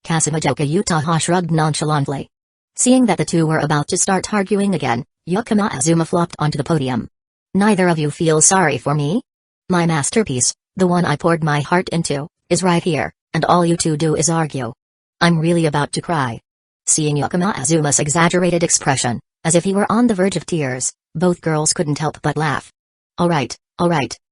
[SPEAKER 1] Kasumijoka Utaha shrugged nonchalantly. Seeing that the two were about to start arguing again, Yakama Azuma flopped onto the podium. Neither of you feel sorry for me? My masterpiece, the one I poured my heart into, is right here, and all you two do is argue. I'm really about to cry. Seeing Yakama Azuma's exaggerated expression, as if he were on the verge of tears, both girls couldn't help but laugh. Alright,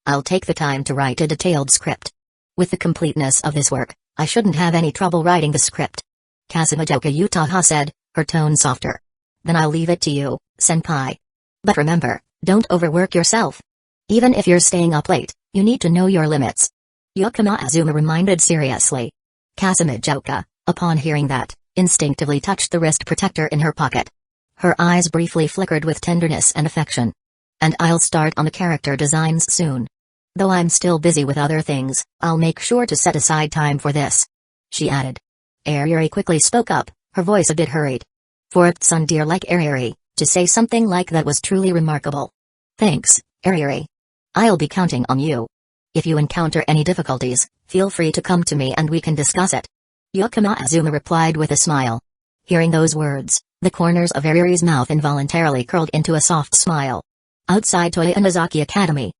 [SPEAKER 1] I'll take the time to write a detailed script. With the completeness of this work, I shouldn't have any trouble writing the script. Kasumijoka Utaha said, her tone softer. Then I'll leave it to you, senpai. But remember, don't overwork yourself. Even if you're staying up late, you need to know your limits. Yakama Azuma reminded seriously. Kasumijoka, upon hearing that, instinctively touched the wrist protector in her pocket. Her eyes briefly flickered with tenderness and affection. And I'll start on the character designs soon. Though I'm still busy with other things, I'll make sure to set aside time for this. She added. Airi quickly spoke up, her voice a bit hurried. For a tsundere like Airi, to say something like that was truly remarkable. Thanks, Airi. I'll be counting on you. If you encounter any difficulties, feel free to come to me and we can discuss it. Yakama Azuma replied with a smile. Hearing those words, the corners of Airi's mouth involuntarily curled into a soft smile. Outside Toya Inazaki Academy.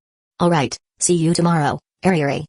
[SPEAKER 1] Alright, see you tomorrow, Airi.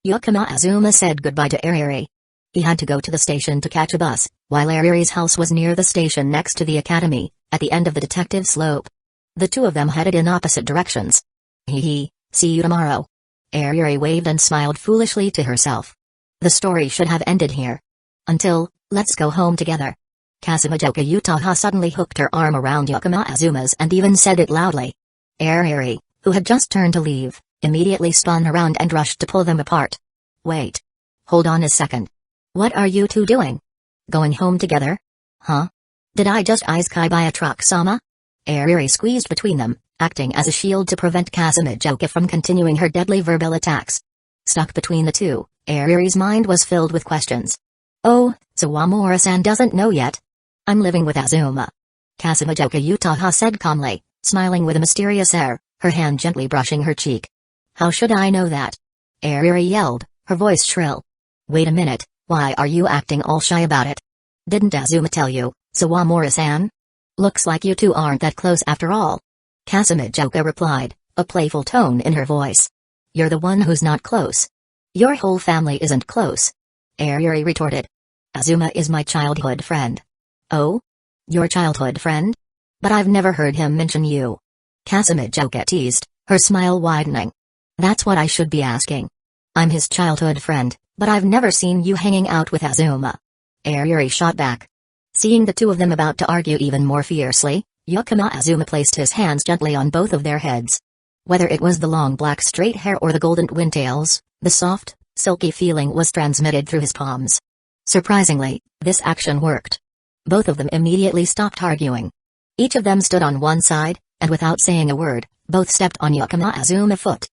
[SPEAKER 1] Yakama Azuma said goodbye to Airi. He had to go to the station to catch a bus, while Airi's house was near the station next to the academy, at the end of the detective slope. The two of them headed in opposite directions. See you tomorrow. Airi waved and smiled foolishly to herself. The story should have ended here. Until, let's go home together. Kasumijoka Utaha suddenly hooked her arm around Yakama Azuma's and even said it loudly. Airi, who had just turned to leave, immediately spun around and rushed to pull them apart. Wait. Hold on a second. What are you two doing? Going home together? Huh? Did I just isekai by a truck, Sama? Airi squeezed between them, acting as a shield to prevent Kasumijoka from continuing her deadly verbal attacks. Stuck between the two, Airi's mind was filled with questions. Oh, Sawamura-san doesn't know yet. I'm living with Azuma. Kasumijoka Utaha said calmly, smiling with a mysterious air, her hand gently brushing her cheek. How should I know that? Airi yelled, her voice shrill. Wait a minute, why are you acting all shy about it? Didn't Azuma tell you, Sawamura-san? Looks like you two aren't that close after all. Kasumijoka replied, a playful tone in her voice. You're the one who's not close. Your whole family isn't close. Airi retorted. Azuma is my childhood friend. Oh? Your childhood friend? But I've never heard him mention you. Kasumijoka teased, her smile widening. That's what I should be asking. I'm his childhood friend, but I've never seen you hanging out with Azuma. Airi shot back. Seeing the two of them about to argue even more fiercely, Yakama Azuma placed his hands gently on both of their heads. Whether it was the long black straight hair or the golden twintails, the soft, silky feeling was transmitted through his palms. Surprisingly, this action worked. Both of them immediately stopped arguing. Each of them stood on one side, and without saying a word, both stepped on Yakama Azuma's foot.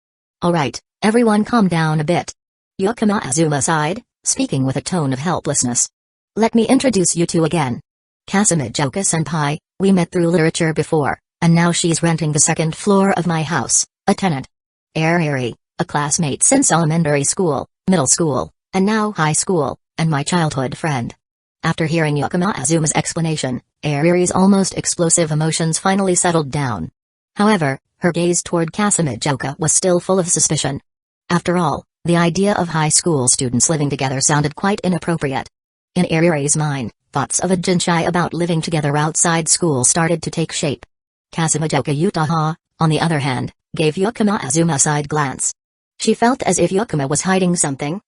[SPEAKER 1] Alright, everyone calm down a bit. Yakama Azuma sighed, speaking with a tone of helplessness. Let me introduce you two again. Kasumijoka-senpai, we met through literature before, and now she's renting the second floor of my house, a tenant. Airi, a classmate since elementary school, middle school, and now high school, and my childhood friend. After hearing Yakama Azuma's explanation, Airi's almost explosive emotions finally settled down. However, her gaze toward Kasumijoka was still full of suspicion. After all, the idea of high school students living together sounded quite inappropriate. In Airi's mind, thoughts of a jinchai about living together outside school started to take shape. Kasumijoka Utaha, on the other hand, gave Yakama Azuma a side glance. She felt as if Yakama was hiding something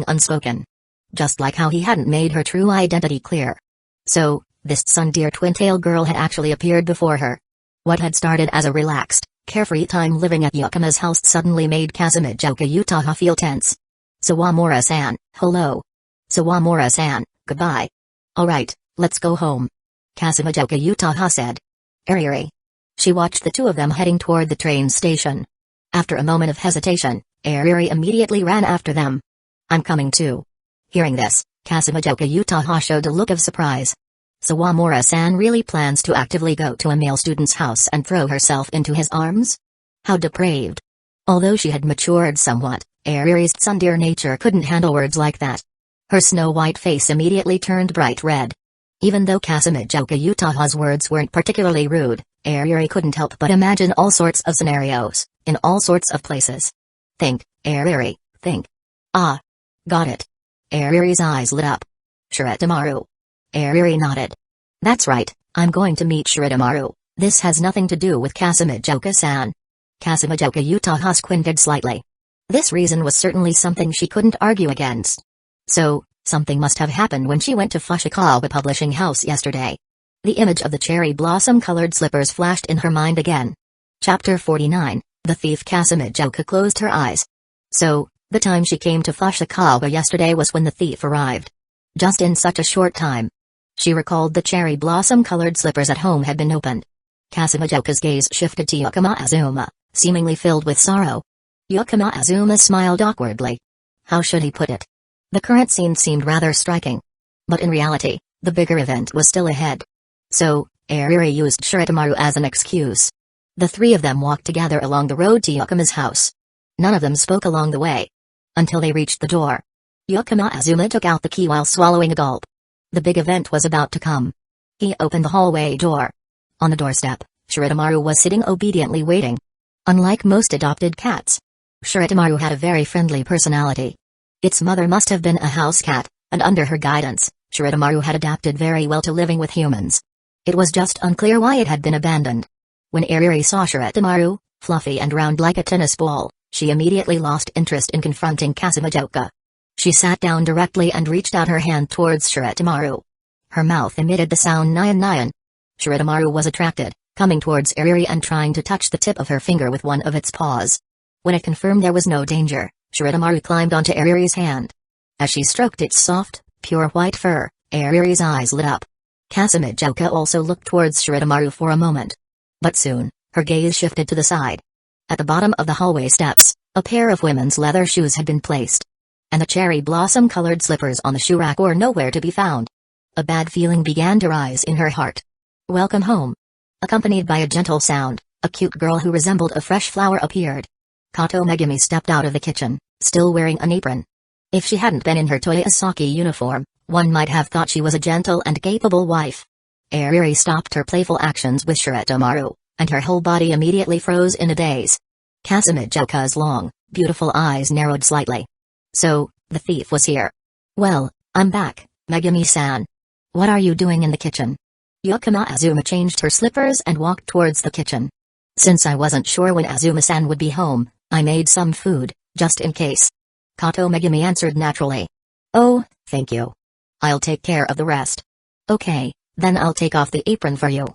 [SPEAKER 1] unspoken. Just like how he hadn't made her true identity clear. So, this tsundere twin-tail girl had actually appeared before her. What had started as a relaxed, carefree time living at Yakama's house suddenly made Kasumijoka Utaha feel tense. Sawamura-san, hello. Sawamura-san, goodbye. Alright, let's go home. Kasumijoka Utaha said. Airi. She watched the two of them heading toward the train station. After a moment of hesitation, Airi immediately ran after them. I'm coming too. Hearing this, Kasumijoka Utaha showed a look of surprise. Sawamura-san really plans to actively go to a male student's house and throw herself into his arms? How depraved. Although she had matured somewhat, Airi's tsundere nature couldn't handle words like that. Her snow-white face immediately turned bright red. Even though Casamidjoka Utaha's words weren't particularly rude, Airi couldn't help but imagine all sorts of scenarios, in all sorts of places. Think, Airi, think. Ah. Got it. Airi's eyes lit up. Shirotamaru. Airi nodded. That's right, I'm going to meet Shirotamaru. This has nothing to do with Casamidjoka-san. Casamidjoka Utaha squinted slightly. This reason was certainly something she couldn't argue against. So, something must have happened when she went to Fushikawa Publishing House yesterday. The image of the cherry blossom-colored slippers flashed in her mind again. Chapter 49, The Thief. Casamidjoka closed her eyes. So, the time she came to Fushikawa yesterday was when the thief arrived. Just in such a short time. She recalled the cherry blossom-colored slippers at home had been opened. Casamidjoka's gaze shifted to Yakama Azuma, seemingly filled with sorrow. Yakama Azuma smiled awkwardly. How should he put it? The current scene seemed rather striking. But in reality, the bigger event was still ahead. So, Airi used Shirotamaru as an excuse. The three of them walked together along the road to Yakama's house. None of them spoke along the way. Until they reached the door. Yakama Azuma took out the key while swallowing a gulp. The big event was about to come. He opened the hallway door. On the doorstep, Shirotamaru was sitting obediently waiting. Unlike most adopted cats, Shirotamaru had a very friendly personality. Its mother must have been a house cat, and under her guidance, Shirotamaru had adapted very well to living with humans. It was just unclear why it had been abandoned. When Airi saw Shirotamaru, fluffy and round like a tennis ball, she immediately lost interest in confronting Casamidjoka. She sat down directly and reached out her hand towards Shirotamaru. Her mouth emitted the sound nyan nyan. Shirotamaru was attracted, coming towards Airi and trying to touch the tip of her finger with one of its paws. When it confirmed there was no danger, Shirotamaru climbed onto Airi's hand. As she stroked its soft, pure white fur, Airi's eyes lit up. Casamidjoka also looked towards Shirotamaru for a moment. But soon, her gaze shifted to the side. At the bottom of the hallway steps, a pair of women's leather shoes had been placed. And the cherry blossom-colored slippers on the shoe rack were nowhere to be found. A bad feeling began to rise in her heart. Welcome home. Accompanied by a gentle sound, a cute girl who resembled a fresh flower appeared. Kato Megumi stepped out of the kitchen, still wearing an apron. If she hadn't been in her Toyosaki uniform, one might have thought she was a gentle and capable wife. Airi stopped her playful actions with Shirotamaru, and her whole body immediately froze in a daze. Casamidjoka's long, beautiful eyes narrowed slightly. So, the thief was here. Well, I'm back, Megumi-san. What are you doing in the kitchen? Yakama Azuma changed her slippers and walked towards the kitchen. Since I wasn't sure when Azuma-san would be home, I made some food, just in case. Kato Megumi answered naturally. Oh, thank you. I'll take care of the rest. Okay, then I'll take off the apron for you.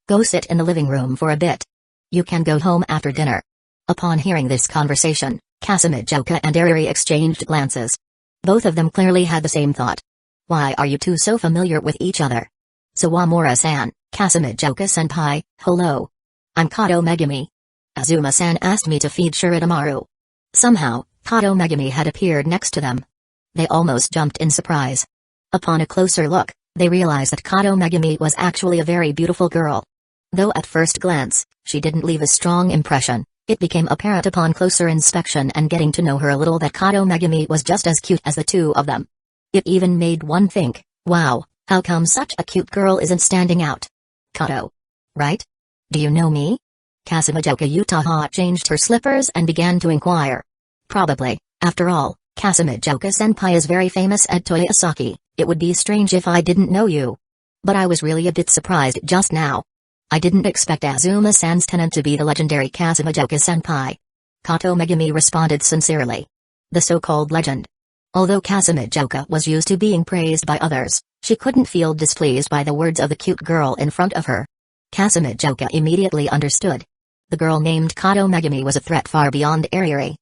[SPEAKER 1] Go sit in the living room for a bit. You can go home after dinner. Upon hearing this conversation, Casamidjoka and Airi exchanged glances. Both of them clearly had the same thought. Why are you two so familiar with each other? Sawamura-san, Casamidjoka-senpai, hello. I'm Kato Megumi. Azuma-san asked me to feed Shirotamaru. Somehow, Kato Megumi had appeared next to them. They almost jumped in surprise. Upon a closer look, they realized that Kato Megumi was actually a very beautiful girl. Though at first glance, she didn't leave a strong impression, it became apparent upon closer inspection and getting to know her a little that Kato Megumi was just as cute as the two of them. It even made one think, wow, how come such a cute girl isn't standing out? Kato. Right? Do you know me? Casamidjoka Utaha changed her slippers and began to inquire. Probably, after all, Casamidjoka-senpai is very famous at Toyosaki, it would be strange if I didn't know you. But I was really a bit surprised just now. I didn't expect Azuma-san's tenant to be the legendary Casamidjoka-senpai. Kato Megumi responded sincerely. The so-called legend. Although Casamidjoka was used to being praised by others, she couldn't feel displeased by the words of the cute girl in front of her. Casamidjoka immediately understood. The girl named Kato Megumi was a threat far beyond Airi.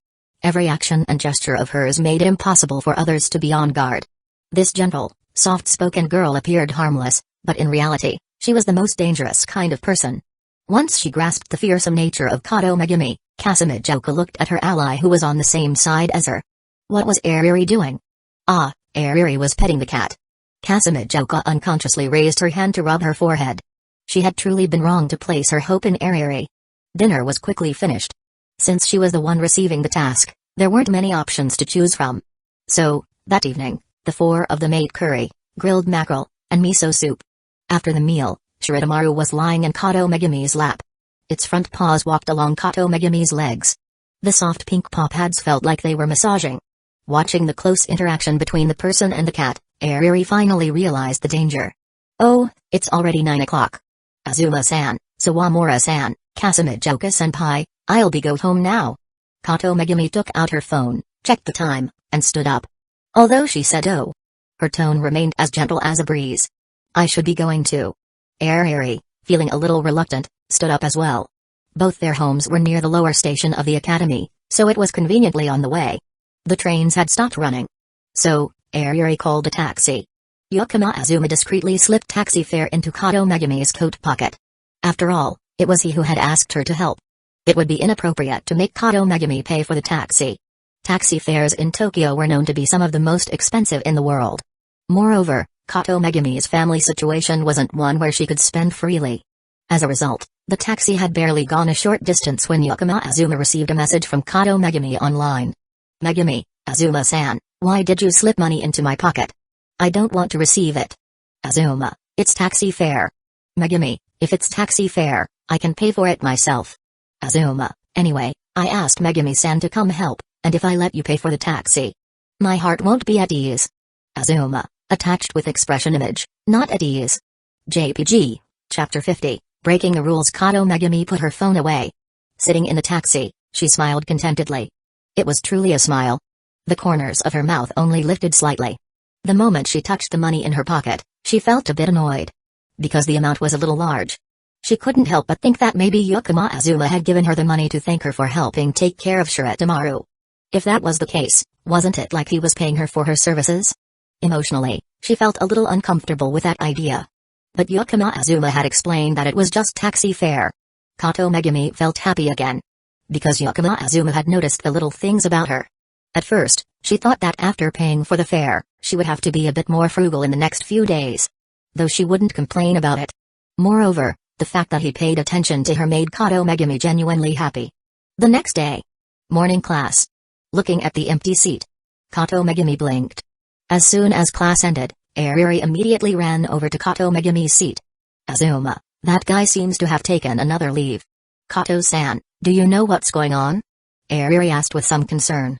[SPEAKER 1] Every action and gesture of hers made it impossible for others to be on guard. This gentle, soft-spoken girl appeared harmless, but in reality, she was the most dangerous kind of person. Once she grasped the fearsome nature of Kato Megumi, Casamidjoka looked at her ally who was on the same side as her. What was Airi doing? Ah, Airi was petting the cat. Casamidjoka unconsciously raised her hand to rub her forehead. She had truly been wrong to place her hope in Airi. Dinner was quickly finished. Since she was the one receiving the task, There weren't many options to choose from. So, that evening, the four of them ate curry, grilled mackerel, and miso soup. After the meal, Shirotamaru was lying in Kato Megami's lap. Its front paws walked along Kato Megami's legs. The soft pink paw pads felt like they were massaging. Watching the close interaction between the person and the cat, Airi finally realized the danger. Oh, it's already 9 o'clock. Azuma-san, Sawamura-san, Kasamijoka-senpai, I'll be go home now. Kato Megami took out her phone, checked the time, and stood up. Although she said oh, her tone remained as gentle as a breeze. I should be going too. Airi, feeling a little reluctant, stood up as well. Both their homes were near the lower station of the academy, so it was conveniently on the way. The trains had stopped running. So, Airi called a taxi. Yakama Azuma discreetly slipped taxi fare into Kato Megami's coat pocket. After all, it was he who had asked her to help. It would be inappropriate to make Kato Megami pay for the taxi. Taxi fares in Tokyo were known to be some of the most expensive in the world. Moreover, Kato Megami's family situation wasn't one where she could spend freely. As a result, the taxi had barely gone a short distance when Yakama Azuma received a message from Kato Megami online. Megami, Azuma-san, why did you slip money into my pocket? I don't want to receive it. Azuma, it's taxi fare. Megami, if it's taxi fare, I can pay for it myself. Azuma, anyway, I asked Megami-san to come help, and if I let you pay for the taxi, my heart won't be at ease. Azuma, attached with expression image, not at ease. JPG, Chapter 50, Breaking the Rules. Kato Megami put her phone away. Sitting in the taxi, she smiled contentedly. It was truly a smile. The corners of her mouth only lifted slightly. The moment she touched the money in her pocket, she felt a bit annoyed. Because the amount was a little large. She couldn't help but think that maybe Yakama Azuma had given her the money to thank her for helping take care of Shirotamaru. If that was the case, wasn't it like he was paying her for her services? Emotionally, she felt a little uncomfortable with that idea. But Yakama Azuma had explained that it was just taxi fare. Kato Megami felt happy again. Because Yakama Azuma had noticed the little things about her. At first, she thought that after paying for the fare, she would have to be a bit more frugal in the next few days. Though she wouldn't complain about it. Moreover, the fact that he paid attention to her made Kato Megami genuinely happy. The next day. Morning class. Looking at the empty seat. Kato Megami blinked. As soon as class ended, Airi immediately ran over to Kato Megami's seat. Azuma, that guy seems to have taken another leave. Kato-san, do you know what's going on? Airi asked with some concern.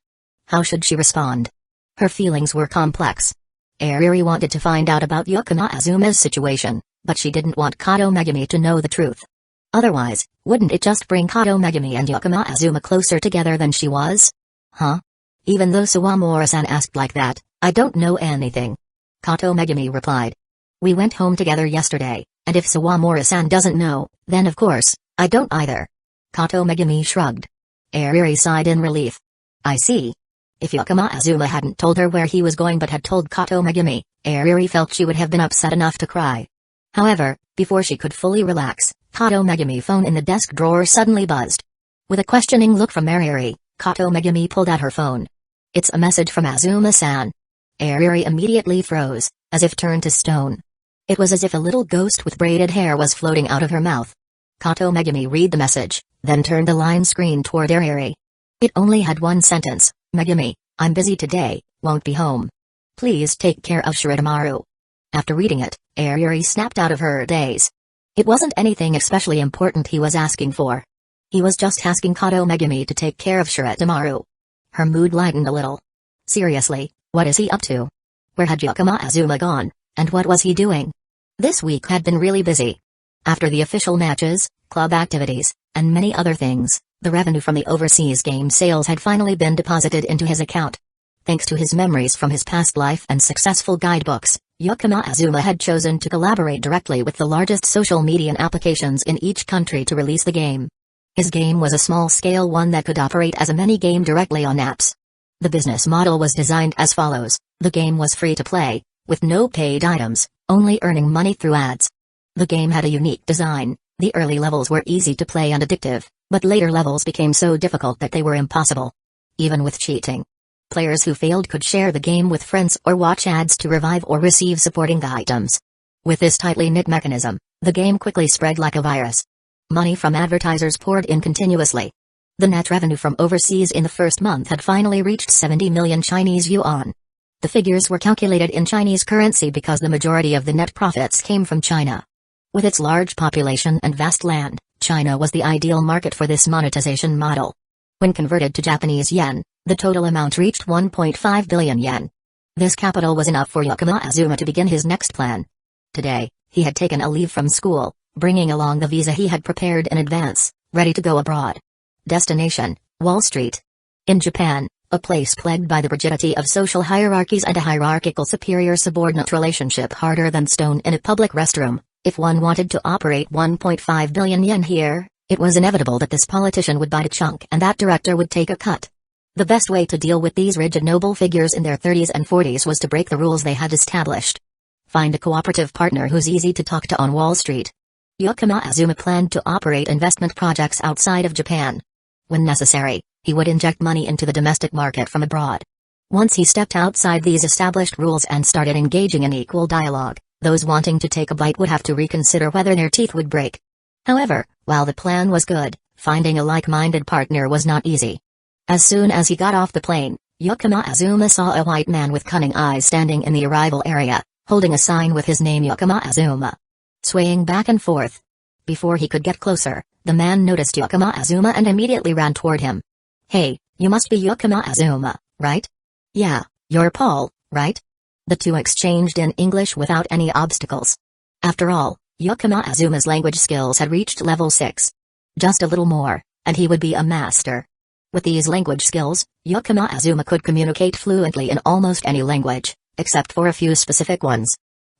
[SPEAKER 1] How should she respond? Her feelings were complex. Airi wanted to find out about Yakama Azuma's situation, but she didn't want Kato Megami to know the truth. Otherwise, wouldn't it just bring Kato Megami and Yakama Azuma closer together than she was? Huh? Even though Sawamura-san asked like that, I don't know anything. Kato Megami replied. We went home together yesterday, and if Sawamura-san doesn't know, then of course, I don't either. Kato Megami shrugged. Airi sighed in relief. I see. If Yakama Azuma hadn't told her where he was going but had told Kato Megami, Airi felt she would have been upset enough to cry. However, before she could fully relax, Kato Megami's phone in the desk drawer suddenly buzzed. With a questioning look from Airi, Kato Megami pulled out her phone. It's a message from Azuma-san. Airi immediately froze, as if turned to stone. It was as if a little ghost with braided hair was floating out of her mouth. Kato Megami read the message, then turned the line screen toward Airi. It only had one sentence. Megami, I'm busy today, won't be home. Please take care of Shirotamaru. After reading it, Airi snapped out of her daze. It wasn't anything especially important he was asking for. He was just asking Kato Megami to take care of Shirotamaru. Her mood lightened a little. Seriously, what is he up to? Where had Yakama Azuma gone, and what was he doing? This week had been really busy. After the official matches, club activities, and many other things, the revenue from the overseas game sales had finally been deposited into his account. Thanks to his memories from his past life and successful guidebooks, Yakama Azuma had chosen to collaborate directly with the largest social media applications in each country to release the game. His game was a small-scale one that could operate as a mini-game directly on apps. The business model was designed as follows. The game was free to play, with no paid items, only earning money through ads. The game had a unique design. The early levels were easy to play and addictive, but later levels became so difficult that they were impossible. Even with cheating. Players who failed could share the game with friends or watch ads to revive or receive supporting items. With this tightly knit mechanism, the game quickly spread like a virus. Money from advertisers poured in continuously. The net revenue from overseas in the first month had finally reached 70 million Chinese yuan. The figures were calculated in Chinese currency because the majority of the net profits came from China. With its large population and vast land, China was the ideal market for this monetization model. When converted to Japanese yen, the total amount reached 1.5 billion yen. This capital was enough for Yakama Azuma to begin his next plan. Today, he had taken a leave from school, bringing along the visa he had prepared in advance, ready to go abroad. Destination: Wall Street. In Japan, a place plagued by the rigidity of social hierarchies and a hierarchical superior-subordinate relationship harder than stone in a public restroom, if one wanted to operate 1.5 billion yen here, it was inevitable that this politician would bite a chunk and that director would take a cut. The best way to deal with these rigid noble figures in their 30s and 40s was to break the rules they had established. Find a cooperative partner who's easy to talk to on Wall Street. Yakama Azuma planned to operate investment projects outside of Japan. When necessary, he would inject money into the domestic market from abroad. Once he stepped outside these established rules and started engaging in equal dialogue, those wanting to take a bite would have to reconsider whether their teeth would break. However, while the plan was good, finding a like-minded partner was not easy. As soon as he got off the plane, Yakama Azuma saw a white man with cunning eyes standing in the arrival area, holding a sign with his name Yakama Azuma. Swaying back and forth. Before he could get closer, the man noticed Yakama Azuma and immediately ran toward him. "Hey, you must be Yakama Azuma, right?" "Yeah, you're Paul, right?" The two exchanged in English without any obstacles. After all, Yakama Azuma's language skills had reached level 6. Just a little more, and he would be a master. With these language skills, Yakama Azuma could communicate fluently in almost any language, except for a few specific ones.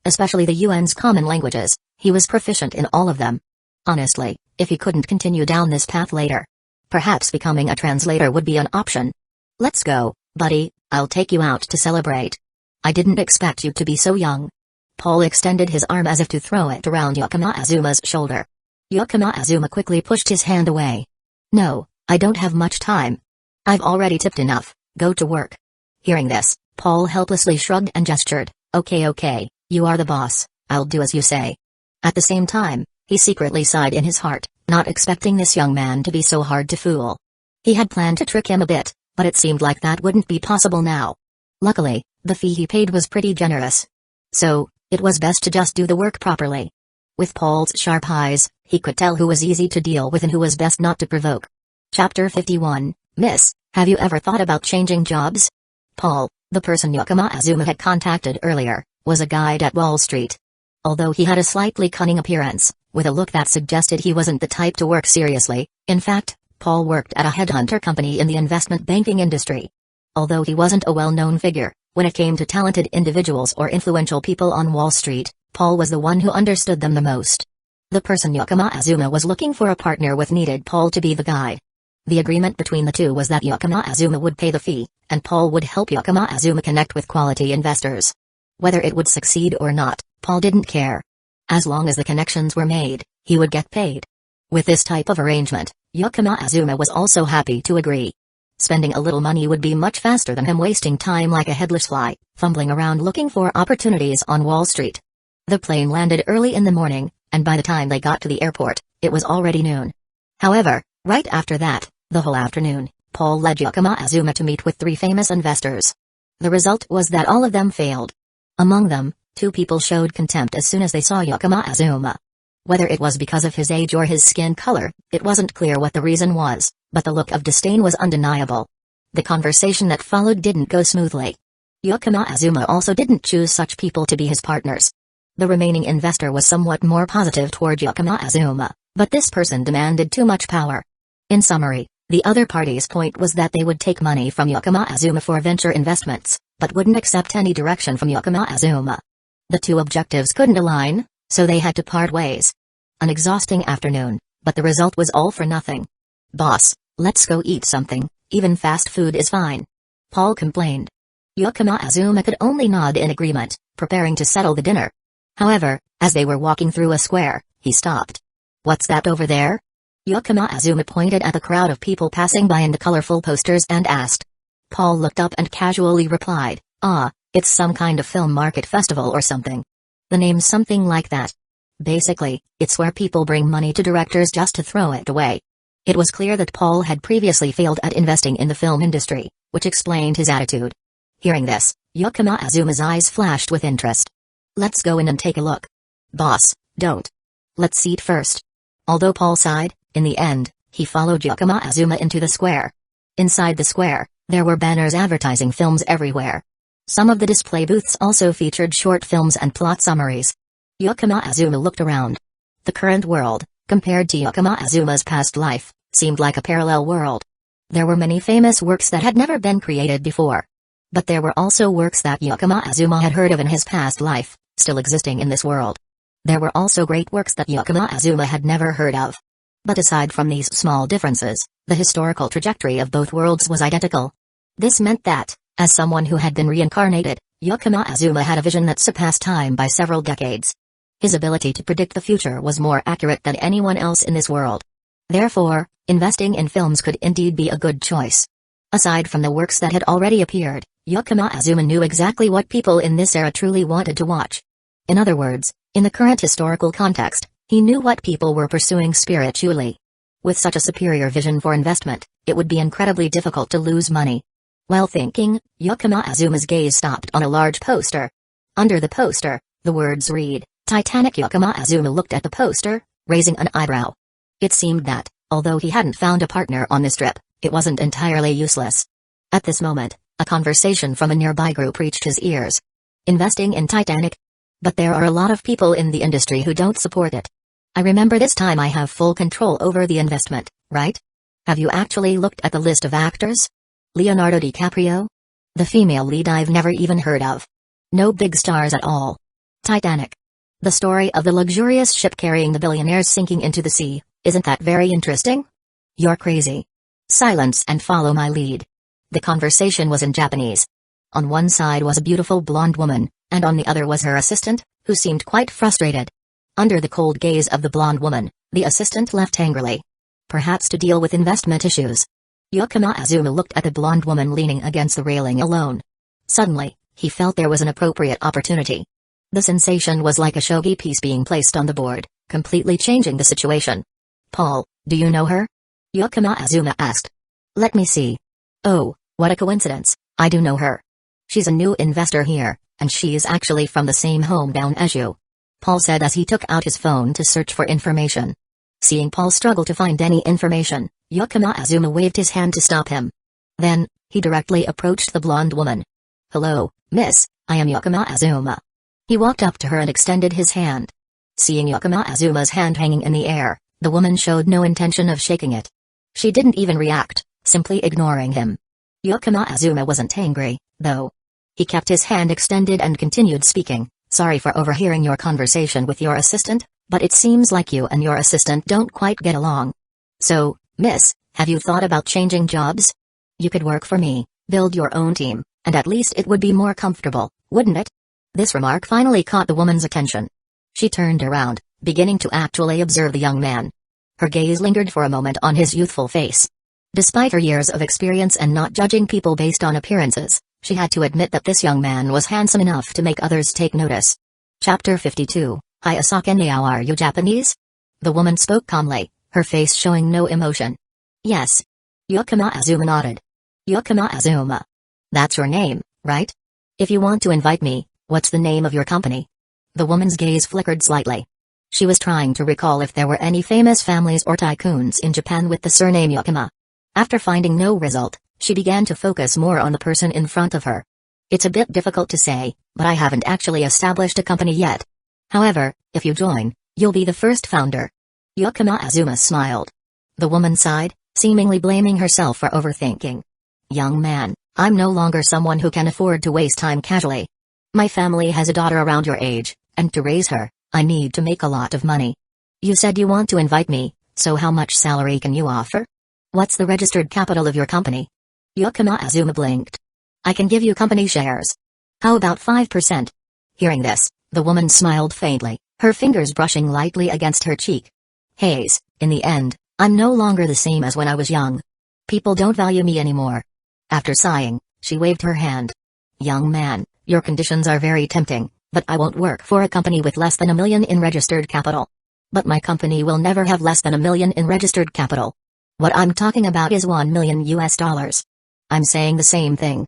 [SPEAKER 1] Especially the UN's common languages, he was proficient in all of them. Honestly, if he couldn't continue down this path later, perhaps becoming a translator would be an option. "Let's go, buddy, I'll take you out to celebrate." "I didn't expect you to be so young." Paul extended his arm as if to throw it around Yakama Azuma's shoulder. Yakama Azuma quickly pushed his hand away. "No, I don't have much time. I've already tipped enough, go to work." Hearing this, Paul helplessly shrugged and gestured, Okay, you are the boss, I'll do as you say." At the same time, he secretly sighed in his heart, not expecting this young man to be so hard to fool. He had planned to trick him a bit, but it seemed like that wouldn't be possible now. Luckily, the fee he paid was pretty generous. So, it was best to just do the work properly. With Paul's sharp eyes, he could tell who was easy to deal with and who was best not to provoke. Chapter 51, Miss, have you ever thought about changing jobs? Paul, the person Yakama Azuma had contacted earlier, was a guide at Wall Street. Although he had a slightly cunning appearance, with a look that suggested he wasn't the type to work seriously, in fact, Paul worked at a headhunter company in the investment banking industry. Although he wasn't a well-known figure, when it came to talented individuals or influential people on Wall Street, Paul was the one who understood them the most. The person Yakama Azuma was looking for a partner with needed Paul to be the guide. The agreement between the two was that Yakama Azuma would pay the fee, and Paul would help Yakama Azuma connect with quality investors. Whether it would succeed or not, Paul didn't care. As long as the connections were made, he would get paid. With this type of arrangement, Yakama Azuma was also happy to agree. Spending a little money would be much faster than him wasting time like a headless fly, fumbling around looking for opportunities on Wall Street. The plane landed early in the morning, and by the time they got to the airport, it was already noon. However, right after that, the whole afternoon, Paul led Yakama Azuma to meet with 3 famous investors. The result was that all of them failed. Among them, 2 people showed contempt as soon as they saw Yakama Azuma. Whether it was because of his age or his skin color, it wasn't clear what the reason was, but the look of disdain was undeniable. The conversation that followed didn't go smoothly. Yakama Azuma also didn't choose such people to be his partners. The remaining investor was somewhat more positive toward Yakama Azuma, but this person demanded too much power. In summary, the other party's point was that they would take money from Yakama Azuma for venture investments, but wouldn't accept any direction from Yakama Azuma. The two objectives couldn't align, so they had to part ways. An exhausting afternoon, but the result was all for nothing. "Boss, let's go eat something, even fast food is fine," Paul complained. Yakama Azuma could only nod in agreement, preparing to settle the dinner. However, as they were walking through a square, he stopped. "What's that over there?" Yakama Azuma pointed at the crowd of people passing by and the colorful posters and asked. Paul looked up and casually replied, It's some kind of film market festival or something. The name's something like that. Basically, it's where people bring money to directors just to throw it away. It was clear that Paul had previously failed at investing in the film industry, which explained his attitude. Hearing this, Yakama Azuma's eyes flashed with interest. Let's go in and take a look. Boss, don't. Let's eat first. Although Paul sighed, in the end, he followed Yakama Azuma into the square. Inside the square, there were banners advertising films everywhere. Some of the display booths also featured short films and plot summaries. Yakama Azuma looked around. The current world, compared to Yakama Azuma's past life, seemed like a parallel world. There were many famous works that had never been created before. But there were also works that Yakama Azuma had heard of in his past life, still existing in this world. There were also great works that Yakama Azuma had never heard of. But aside from these small differences, the historical trajectory of both worlds was identical. This meant that, as someone who had been reincarnated, Yakama Azuma had a vision that surpassed time by several decades. His ability to predict the future was more accurate than anyone else in this world. Therefore, investing in films could indeed be a good choice. Aside from the works that had already appeared, Yakama Azuma knew exactly what people in this era truly wanted to watch. In other words, in the current historical context, he knew what people were pursuing spiritually. With such a superior vision for investment, it would be incredibly difficult to lose money. While thinking, Yakama Azuma's gaze stopped on a large poster. Under the poster, the words read, Titanic. Yakama Azuma looked at the poster, raising an eyebrow. It seemed that, although he hadn't found a partner on this trip, it wasn't entirely useless. At this moment, a conversation from a nearby group reached his ears. Investing in Titanic? But there are a lot of people in the industry who don't support it. I remember this time I have full control over the investment, right? Have you actually looked at the list of actors? Leonardo DiCaprio? The female lead I've never even heard of. No big stars at all. Titanic. The story of the luxurious ship carrying the billionaires sinking into the sea, isn't that very interesting? You're crazy. Silence and follow my lead. The conversation was in Japanese. On one side was a beautiful blonde woman, and on the other was her assistant, who seemed quite frustrated. Under the cold gaze of the blonde woman, the assistant left angrily. Perhaps to deal with investment issues. Yakama Azuma looked at the blonde woman leaning against the railing alone. Suddenly, he felt there was an appropriate opportunity. The sensation was like a shogi piece being placed on the board, completely changing the situation. Paul, do you know her? Yakama Azuma asked. Let me see. Oh, what a coincidence, I do know her. She's a new investor here, and she is actually from the same hometown as you. Paul said as he took out his phone to search for information. Seeing Paul struggle to find any information, Yakama Azuma waved his hand to stop him. Then, he directly approached the blonde woman. Hello, miss, I am Yakama Azuma. He walked up to her and extended his hand. Seeing Yakama Azuma's hand hanging in the air, the woman showed no intention of shaking it. She didn't even react, simply ignoring him. Yakama Azuma wasn't angry, though. He kept his hand extended and continued speaking. Sorry for overhearing your conversation with your assistant, but it seems like you and your assistant don't quite get along. So, miss, have you thought about changing jobs? You could work for me, build your own team, and at least it would be more comfortable, wouldn't it? This remark finally caught the woman's attention. She turned around, beginning to actually observe the young man. Her gaze lingered for a moment on his youthful face. Despite her years of experience and not judging people based on appearances, she had to admit that this young man was handsome enough to make others take notice. Chapter 52, Hi Asaka Nao, are you Japanese? The woman spoke calmly, her face showing no emotion. Yes. Yakama Azuma nodded. Yakama Azuma. That's your name, right? If you want to invite me, what's the name of your company? The woman's gaze flickered slightly. She was trying to recall if there were any famous families or tycoons in Japan with the surname Yakama. After finding no result, she began to focus more on the person in front of her. It's a bit difficult to say, but I haven't actually established a company yet. However, if you join, you'll be the first founder. Yakama Azuma smiled. The woman sighed, seemingly blaming herself for overthinking. Young man, I'm no longer someone who can afford to waste time casually. My family has a daughter around your age, and to raise her, I need to make a lot of money. You said you want to invite me, so how much salary can you offer? What's the registered capital of your company? Yakama Azuma blinked. I can give you company shares. How about 5%? Hearing this, the woman smiled faintly, her fingers brushing lightly against her cheek. Hayes, in the end, I'm no longer the same as when I was young. People don't value me anymore. After sighing, she waved her hand. Young man, your conditions are very tempting, but I won't work for a company with less than $1 million in registered capital. But my company will never have less than $1 million in registered capital. What I'm talking about is $1 million US. I'm saying the same thing.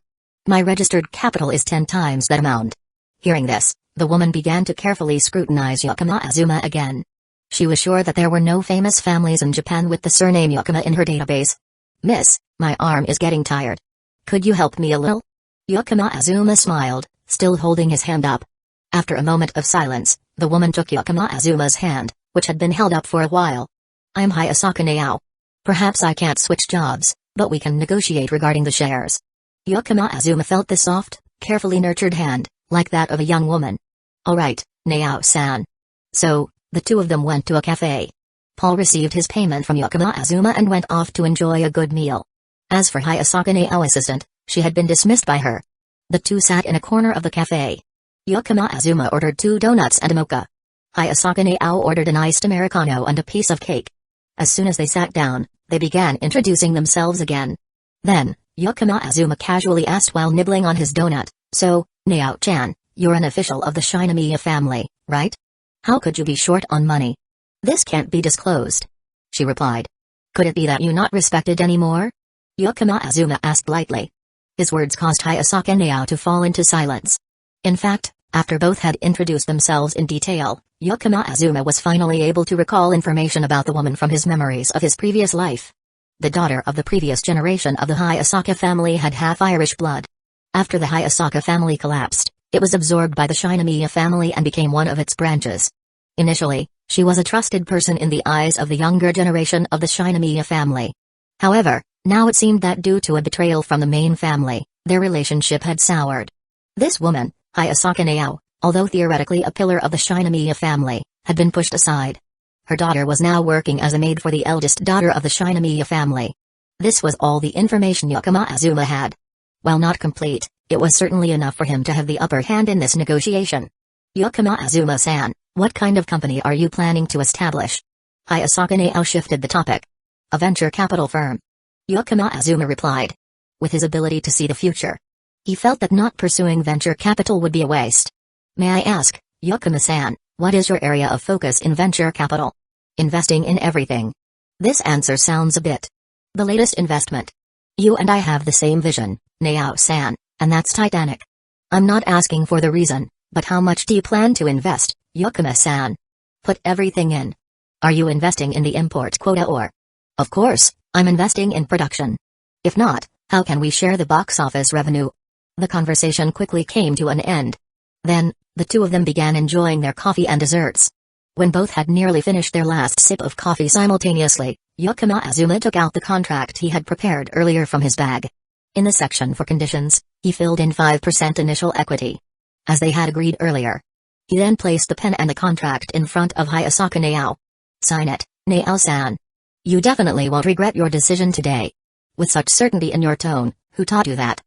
[SPEAKER 1] My registered capital is 10 times that amount. Hearing this, the woman began to carefully scrutinize Yakama Azuma again. She was sure that there were no famous families in Japan with the surname Yakama in her database. Miss, my arm is getting tired. Could you help me a little? Yakama Azuma smiled, still holding his hand up. After a moment of silence, the woman took Yakama Azuma's hand, which had been held up for a while. I'm Hayasaka Nao. Perhaps I can't switch jobs, but we can negotiate regarding the shares. Yakama Azuma felt the soft, carefully nurtured hand, like that of a young woman. Alright, Nao-san. So, the two of them went to a cafe. Paul received his payment from Yakama Azuma and went off to enjoy a good meal. As for Hayasaka Nao assistant, she had been dismissed by her. The two sat in a corner of the cafe. Yakama Azuma ordered 2 donuts and a mocha. Hayasaka Nao ordered an iced Americano and a piece of cake. As soon as they sat down, they began introducing themselves again. Then, Yakama Azuma casually asked while nibbling on his donut, so, Nao-chan, you're an official of the Shinomiya family, right? How could you be short on money? This can't be disclosed. She replied. Could it be that you're not respected anymore? Yakama Azuma asked lightly. His words caused Hayasaka Nao to fall into silence. In fact, after both had introduced themselves in detail, Yakama Azuma was finally able to recall information about the woman from his memories of his previous life. The daughter of the previous generation of the Hayasaka family had half Irish blood. After the Hayasaka family collapsed, it was absorbed by the Shinomiya family and became one of its branches. Initially, she was a trusted person in the eyes of the younger generation of the Shinomiya family. However, now it seemed that due to a betrayal from the main family, their relationship had soured. This woman, Hayasaka Nao, although theoretically a pillar of the Shinomiya family, had been pushed aside. Her daughter was now working as a maid for the eldest daughter of the Shinomiya family. This was all the information Yakama Azuma had. While not complete, it was certainly enough for him to have the upper hand in this negotiation. Yakama Azuma-san, what kind of company are you planning to establish? Hayasaka Nao shifted the topic. A venture capital firm. Yakama Azuma replied. With his ability to see the future, he felt that not pursuing venture capital would be a waste. May I ask, Yakama-san, what is your area of focus in venture capital? Investing in everything. This answer sounds a bit. The latest investment. You and I have the same vision, Nao-san, and that's Titanic. I'm not asking for the reason, but how much do you plan to invest, Yakama-san? Put everything in. Are you investing in the import quota or? Of course, I'm investing in production. If not, how can we share the box office revenue? The conversation quickly came to an end. Then, the two of them began enjoying their coffee and desserts. When both had nearly finished their last sip of coffee simultaneously, Yakama Azuma took out the contract he had prepared earlier from his bag. In the section for conditions, he filled in 5% initial equity, as they had agreed earlier. He then placed the pen and the contract in front of Hayasaka Nao. Sign it, Nao-san. You definitely won't regret your decision today. With such certainty in your tone, who taught you that?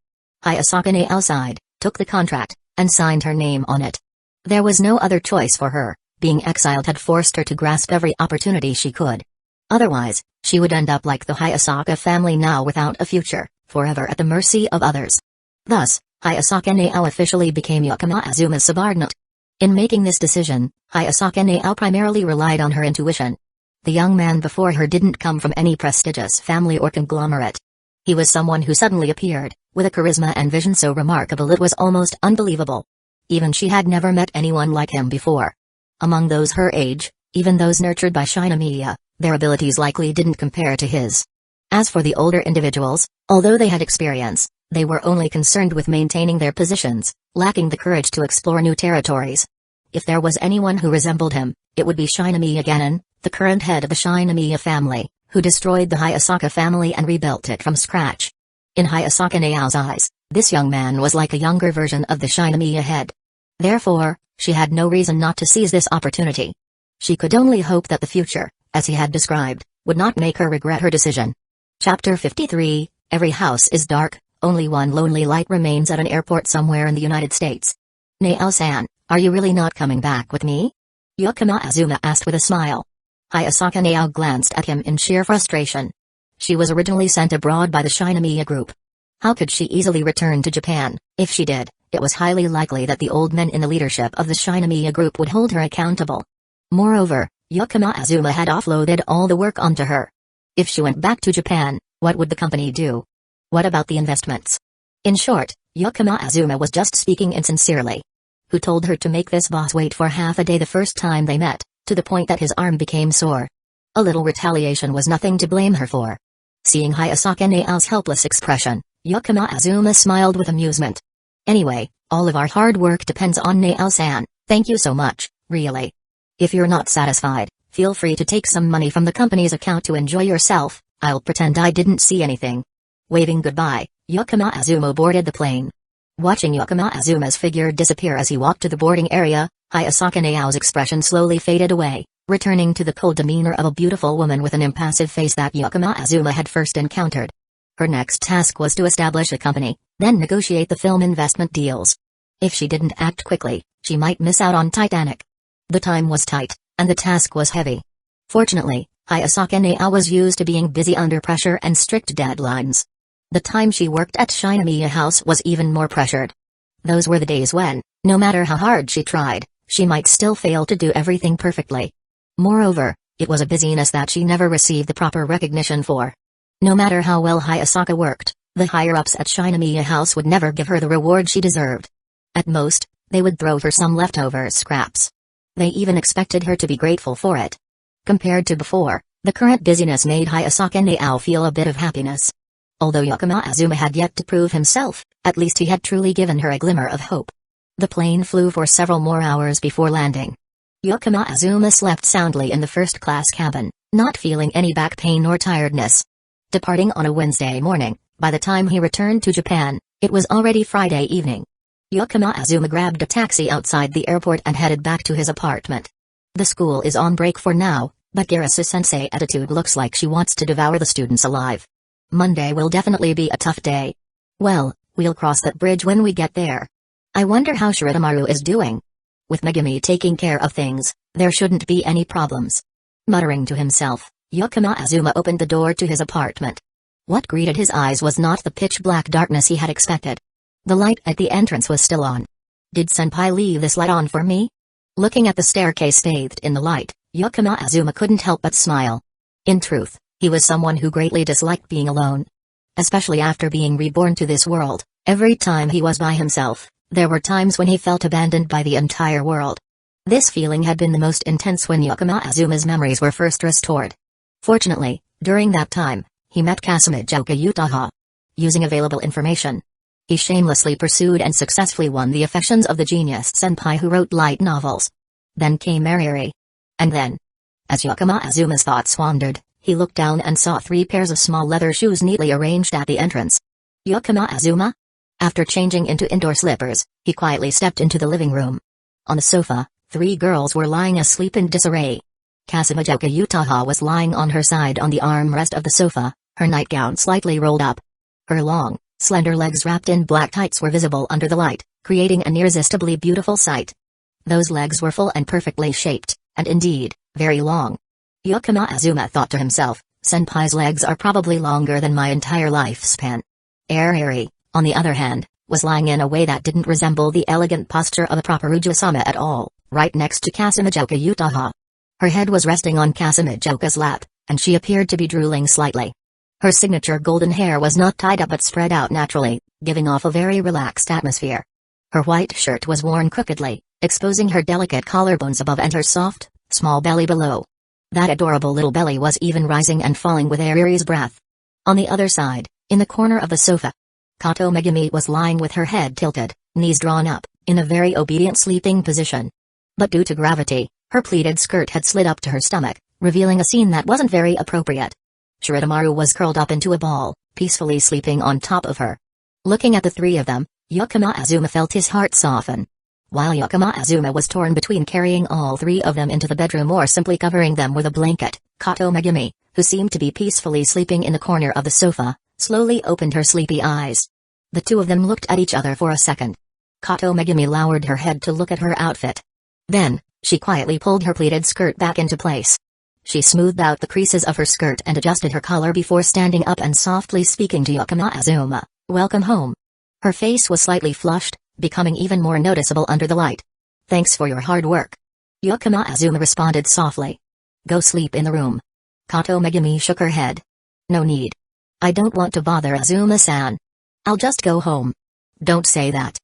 [SPEAKER 1] Hayasaka Nao sighed, took the contract, and signed her name on it. There was no other choice for her. Being exiled had forced her to grasp every opportunity she could. Otherwise, she would end up like the Hayasaka family now, without a future, forever at the mercy of others. Thus, Hayasaka Nao officially became Yakama Azuma's subordinate. In making this decision, Hayasaka Nao primarily relied on her intuition. The young man before her didn't come from any prestigious family or conglomerate. He was someone who suddenly appeared, with a charisma and vision so remarkable it was almost unbelievable. Even she had never met anyone like him before. Among those her age, even those nurtured by Shinomiya, their abilities likely didn't compare to his. As for the older individuals, although they had experience, they were only concerned with maintaining their positions, lacking the courage to explore new territories. If there was anyone who resembled him, it would be Shinomiya Genin, the current head of the Shinomiya family, who destroyed the Hayasaka family and rebuilt it from scratch. In Hayasaka Nao's eyes, this young man was like a younger version of the Shinomiya head. Therefore, she had no reason not to seize this opportunity. She could only hope that the future, as he had described, would not make her regret her decision. Chapter 53, Every house is dark, only one lonely light remains at an airport somewhere in the United States. Nao-san, are you really not coming back with me? Yakama Azuma asked with a smile. Hayasaka Nao glanced at him in sheer frustration. She was originally sent abroad by the Shinomiya group. How could she easily return to Japan? If she did, it was highly likely that the old men in the leadership of the Shinomiya group would hold her accountable. Moreover, Yakama Azuma had offloaded all the work onto her. If she went back to Japan, what would the company do? What about the investments? In short, Yakama Azuma was just speaking insincerely. Who told her to make this boss wait for half a day the first time they met, to the point that his arm became sore? A little retaliation was nothing to blame her for. Seeing Hayasaka Nao's helpless expression, Yakama Azuma smiled with amusement. Anyway, all of our hard work depends on Nao-san, thank you so much, really. If you're not satisfied, feel free to take some money from the company's account to enjoy yourself, I'll pretend I didn't see anything. Waving goodbye, Yakama Azuma boarded the plane. Watching Yakama Azuma's figure disappear as he walked to the boarding area, Hayasaka Nao's expression slowly faded away, returning to the cold demeanor of a beautiful woman with an impassive face that Yakama Azuma had first encountered. Her next task was to establish a company, then negotiate the film investment deals. If she didn't act quickly, she might miss out on Titanic. The time was tight, and the task was heavy. Fortunately, Hayasaka Nao was used to being busy under pressure and strict deadlines. The time she worked at Shinomiya House was even more pressured. Those were the days when, no matter how hard she tried, she might still fail to do everything perfectly. Moreover, it was a busyness that she never received the proper recognition for. No matter how well Hayasaka worked, the higher-ups at Shinomiya House would never give her the reward she deserved. At most, they would throw her some leftover scraps. They even expected her to be grateful for it. Compared to before, the current busyness made Hayasaka Nao feel a bit of happiness. Although Yakama Azuma had yet to prove himself, at least he had truly given her a glimmer of hope. The plane flew for several more hours before landing. Yakama Azuma slept soundly in the first-class cabin, not feeling any back pain or tiredness. Departing on a Wednesday morning, by the time he returned to Japan, it was already Friday evening. Yakama Azuma grabbed a taxi outside the airport and headed back to his apartment. The school is on break for now, but Garasu-sensei's attitude looks like she wants to devour the students alive. Monday will definitely be a tough day. Well, we'll cross that bridge when we get there. I wonder how Shirotamaru is doing. With Megumi taking care of things, there shouldn't be any problems. Muttering to himself, Yakama Azuma opened the door to his apartment. What greeted his eyes was not the pitch-black darkness he had expected. The light at the entrance was still on. Did Senpai leave this light on for me? Looking at the staircase bathed in the light, Yakama Azuma couldn't help but smile. In truth, he was someone who greatly disliked being alone. Especially after being reborn to this world, every time he was by himself, there were times when he felt abandoned by the entire world. This feeling had been the most intense when Yakama Azuma's memories were first restored. Fortunately, during that time, he met Kasamijoka Utaha. Using available information, he shamelessly pursued and successfully won the affections of the genius senpai who wrote light novels. Then came Airi. And then, as Yakama Azuma's thoughts wandered, he looked down and saw 3 pairs of small leather shoes neatly arranged at the entrance. Yakama Azuma? After changing into indoor slippers, he quietly stepped into the living room. On the sofa, 3 girls were lying asleep in disarray. Kasamijoka Utaha was lying on her side on the armrest of the sofa, her nightgown slightly rolled up. Her long, slender legs wrapped in black tights were visible under the light, creating an irresistibly beautiful sight. Those legs were full and perfectly shaped, and indeed, very long. Yakama Azuma thought to himself, Senpai's legs are probably longer than my entire lifespan. Airi, on the other hand, was lying in a way that didn't resemble the elegant posture of a proper Ujiwa-sama at all, right next to Kasamijoka Utaha. Her head was resting on Kasamijoka's lap, and she appeared to be drooling slightly. Her signature golden hair was not tied up but spread out naturally, giving off a very relaxed atmosphere. Her white shirt was worn crookedly, exposing her delicate collarbones above and her soft, small belly below. That adorable little belly was even rising and falling with Airi's breath. On the other side, in the corner of the sofa, Kato Megumi was lying with her head tilted, knees drawn up, in a very obedient sleeping position. But due to gravity, her pleated skirt had slid up to her stomach, revealing a scene that wasn't very appropriate. Shirotamaru was curled up into a ball, peacefully sleeping on top of her. Looking at the 3 of them, Yakama Azuma felt his heart soften. While Yakama Azuma was torn between carrying all 3 of them into the bedroom or simply covering them with a blanket, Kato Megumi, who seemed to be peacefully sleeping in the corner of the sofa, slowly opened her sleepy eyes. The 2 of them looked at each other for a second. Kato Megumi lowered her head to look at her outfit. Then, she quietly pulled her pleated skirt back into place. She smoothed out the creases of her skirt and adjusted her collar before standing up and softly speaking to Yakama Azuma, "Welcome home." Her face was slightly flushed, becoming even more noticeable under the light. "Thanks for your hard work." Yakama Azuma responded softly. "Go sleep in the room." Kato Megumi shook her head, No need. I don't want to bother Azuma-san. I'll just go home. Don't say that.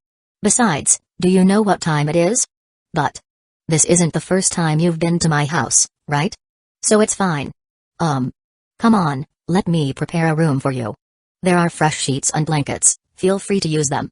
[SPEAKER 1] Besides, do you know what time it is? But this isn't the first time you've been to my house, right? So it's fine. Come on, let me prepare a room for you. There are fresh sheets and blankets, feel free to use them.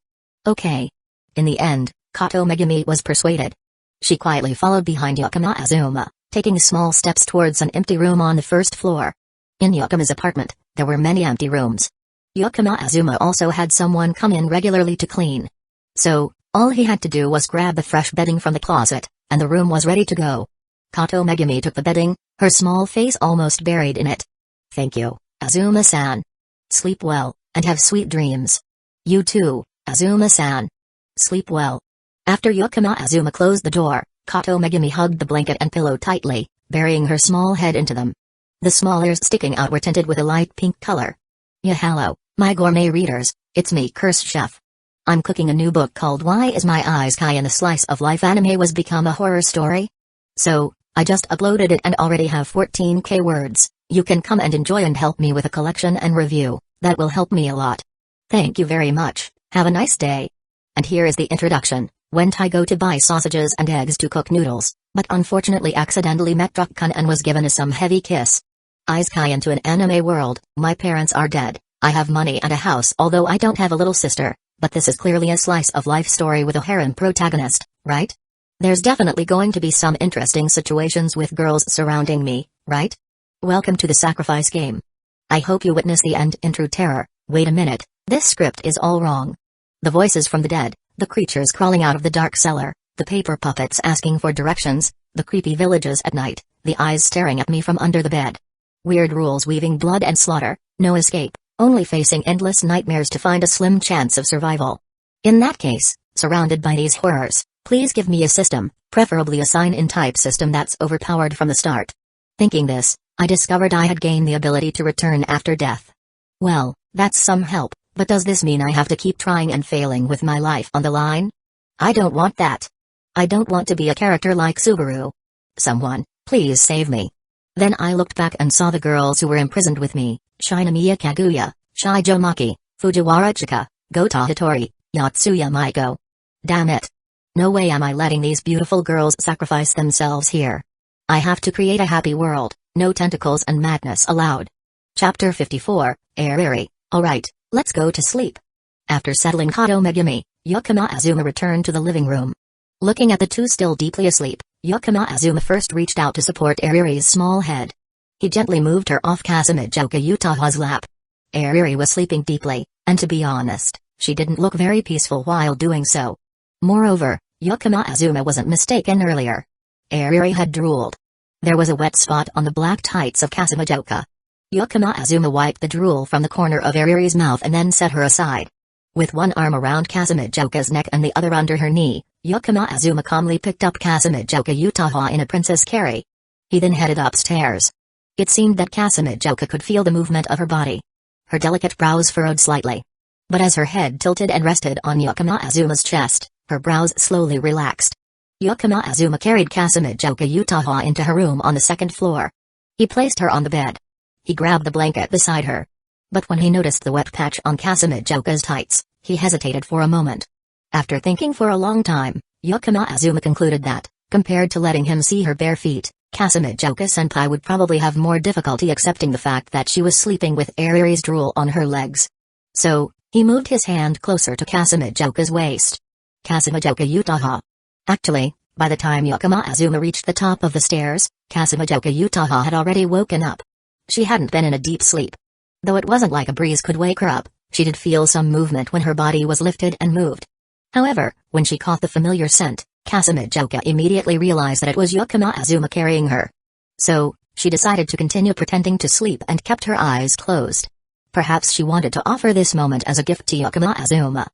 [SPEAKER 1] Okay. In the end, Kato Megumi was persuaded. She quietly followed behind Yakama Azuma, taking small steps towards an empty room on the first floor. In Yakama's apartment, there were many empty rooms. Yakama Azuma also had someone come in regularly to clean. So, all he had to do was grab the fresh bedding from the closet, and the room was ready to go. Kato Megumi took the bedding, her small face almost buried in it. Thank you, Azuma-san. Sleep well, and have sweet dreams. You too, Azuma-san. Sleep well. After Yakama Azuma closed the door, Kato Megumi hugged the blanket and pillow tightly, burying her small head into them. The small ears sticking out were tinted with a light pink color. Yeah, hello, my gourmet readers, it's me, Curse Chef. I'm cooking a new book called Why Is My Eyes Kai and the Slice of Life anime was become a horror story? So, I just uploaded it and already have 14k words. You can come and enjoy and help me with a collection and review, that will help me a lot. Thank you very much, have a nice day. And here is the introduction. Went I go to buy sausages and eggs to cook noodles, but unfortunately accidentally met Rukongai and was given some heavy kiss. Eyes Kai into an anime world, my parents are dead, I have money and a house although I don't have a little sister, but this is clearly a slice of life story with a harem protagonist, right? There's definitely going to be some interesting situations with girls surrounding me, right? Welcome to the sacrifice game. I hope you witness the end in true terror. Wait a minute, this script is all wrong. The voices from the dead, the creatures crawling out of the dark cellar, the paper puppets asking for directions, the creepy villages at night, the eyes staring at me from under the bed. Weird rules weaving blood and slaughter, no escape, only facing endless nightmares to find a slim chance of survival. In that case, surrounded by these horrors, please give me a system, preferably a sign-in type system that's overpowered from the start. Thinking this, I discovered I had gained the ability to return after death. Well, that's some help, but does this mean I have to keep trying and failing with my life on the line? I don't want that. I don't want to be a character like Subaru. Someone, please save me. Then I looked back and saw the girls who were imprisoned with me, Shinomiya Kaguya, Shijo Maki, Fujiwara Chika, Gota Hitori, Yatsuya Maiko. Damn it. No way am I letting these beautiful girls sacrifice themselves here. I have to create a happy world, no tentacles and madness allowed. Chapter 54, Airi, alright, let's go to sleep. After settling Kato Megumi, Yakama Azuma returned to the living room. Looking at the two still deeply asleep, Yakama Azuma first reached out to support Airi's small head. He gently moved her off Kasumijoka Utaha's lap. Airi was sleeping deeply, and to be honest, she didn't look very peaceful while doing so. Moreover, Yakama Azuma wasn't mistaken earlier. Airi had drooled. There was a wet spot on the black tights of Kasumijoka. Yakama Azuma wiped the drool from the corner of Airi's mouth and then set her aside. With one arm around Kasumijoka's neck and the other under her knee, Yakama Azuma calmly picked up Kasumijoka Utaha in a princess carry. He then headed upstairs. It seemed that Kasumijoka could feel the movement of her body. Her delicate brows furrowed slightly. But as her head tilted and rested on Yakama Azuma's chest, her brows slowly relaxed. Yakama Azuma carried Kasumijoka Utaha into her room on the second floor. He placed her on the bed. He grabbed the blanket beside her. But when he noticed the wet patch on Kasumijoka's tights, he hesitated for a moment. After thinking for a long time, Yakama Azuma concluded that, compared to letting him see her bare feet, Kasumijoka-senpai would probably have more difficulty accepting the fact that she was sleeping with Airi's drool on her legs. So, he moved his hand closer to Kasumijoka's waist. Kasumijoka Utaha. Actually, by the time Yakama Azuma reached the top of the stairs, Kasumijoka Utaha had already woken up. She hadn't been in a deep sleep. Though it wasn't like a breeze could wake her up, she did feel some movement when her body was lifted and moved. However, when she caught the familiar scent, Kasumijoka immediately realized that it was Yakama Azuma carrying her. So, she decided to continue pretending to sleep and kept her eyes closed. Perhaps she wanted to offer this moment as a gift to Yakama Azuma.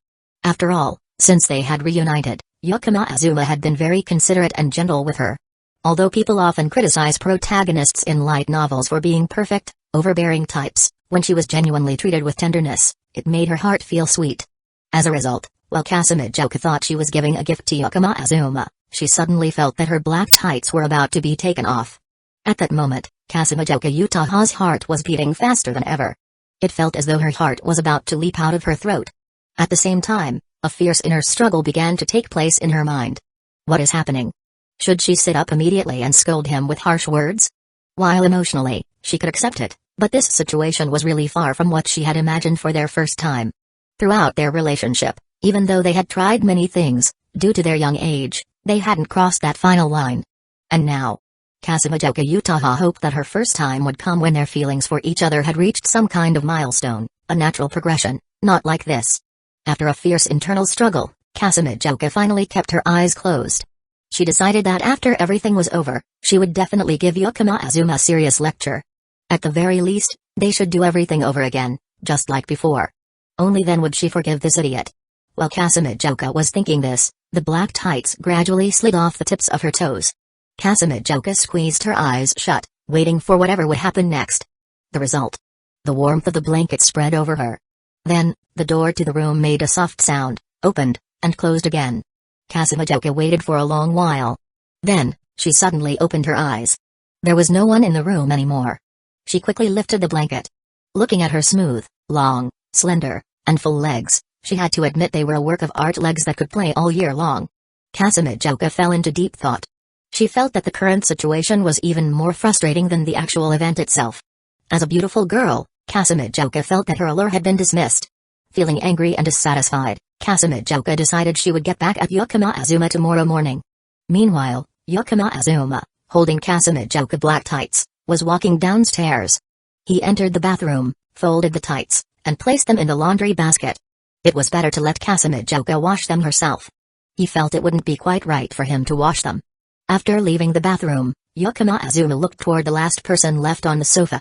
[SPEAKER 1] After all, since they had reunited, Yakama Azuma had been very considerate and gentle with her. Although people often criticize protagonists in light novels for being perfect, overbearing types, when she was genuinely treated with tenderness, it made her heart feel sweet. As a result, while Kasumijoka thought she was giving a gift to Yakama Azuma, she suddenly felt that her black tights were about to be taken off. At that moment, Kusagakure Utaha's heart was beating faster than ever. It felt as though her heart was about to leap out of her throat. At the same time, a fierce inner struggle began to take place in her mind. What is happening? Should she sit up immediately and scold him with harsh words? While emotionally, she could accept it, but this situation was really far from what she had imagined for their first time. Throughout their relationship, even though they had tried many things, due to their young age, they hadn't crossed that final line. And now, Kusagakure Utaha hoped that her first time would come when their feelings for each other had reached some kind of milestone, a natural progression, not like this. After a fierce internal struggle, Kusagakure finally kept her eyes closed. She decided that after everything was over, she would definitely give Yakama Azuma a serious lecture. At the very least, they should do everything over again, just like before. Only then would she forgive this idiot. While Kusagakure was thinking this, the black tights gradually slid off the tips of her toes. Kusagakure squeezed her eyes shut, waiting for whatever would happen next. The result. The warmth of the blanket spread over her. Then, the door to the room made a soft sound, opened, and closed again. Kusagakure waited for a long while. Then, she suddenly opened her eyes. There was no one in the room anymore. She quickly lifted the blanket. Looking at her smooth, long, slender, and full legs, she had to admit they were a work of art, legs that could play all year long. Kusagakure fell into deep thought. She felt that the current situation was even more frustrating than the actual event itself. As a beautiful girl, Kusagakure felt that her allure had been dismissed. Feeling angry and dissatisfied, Kusagakure decided she would get back at Yakama Azuma tomorrow morning. Meanwhile, Yakama Azuma, holding Kusagakure black tights, was walking downstairs. He entered the bathroom, folded the tights, and placed them in the laundry basket. It was better to let Kusagakure wash them herself. He felt it wouldn't be quite right for him to wash them. After leaving the bathroom, Yakama Azuma looked toward the last person left on the sofa.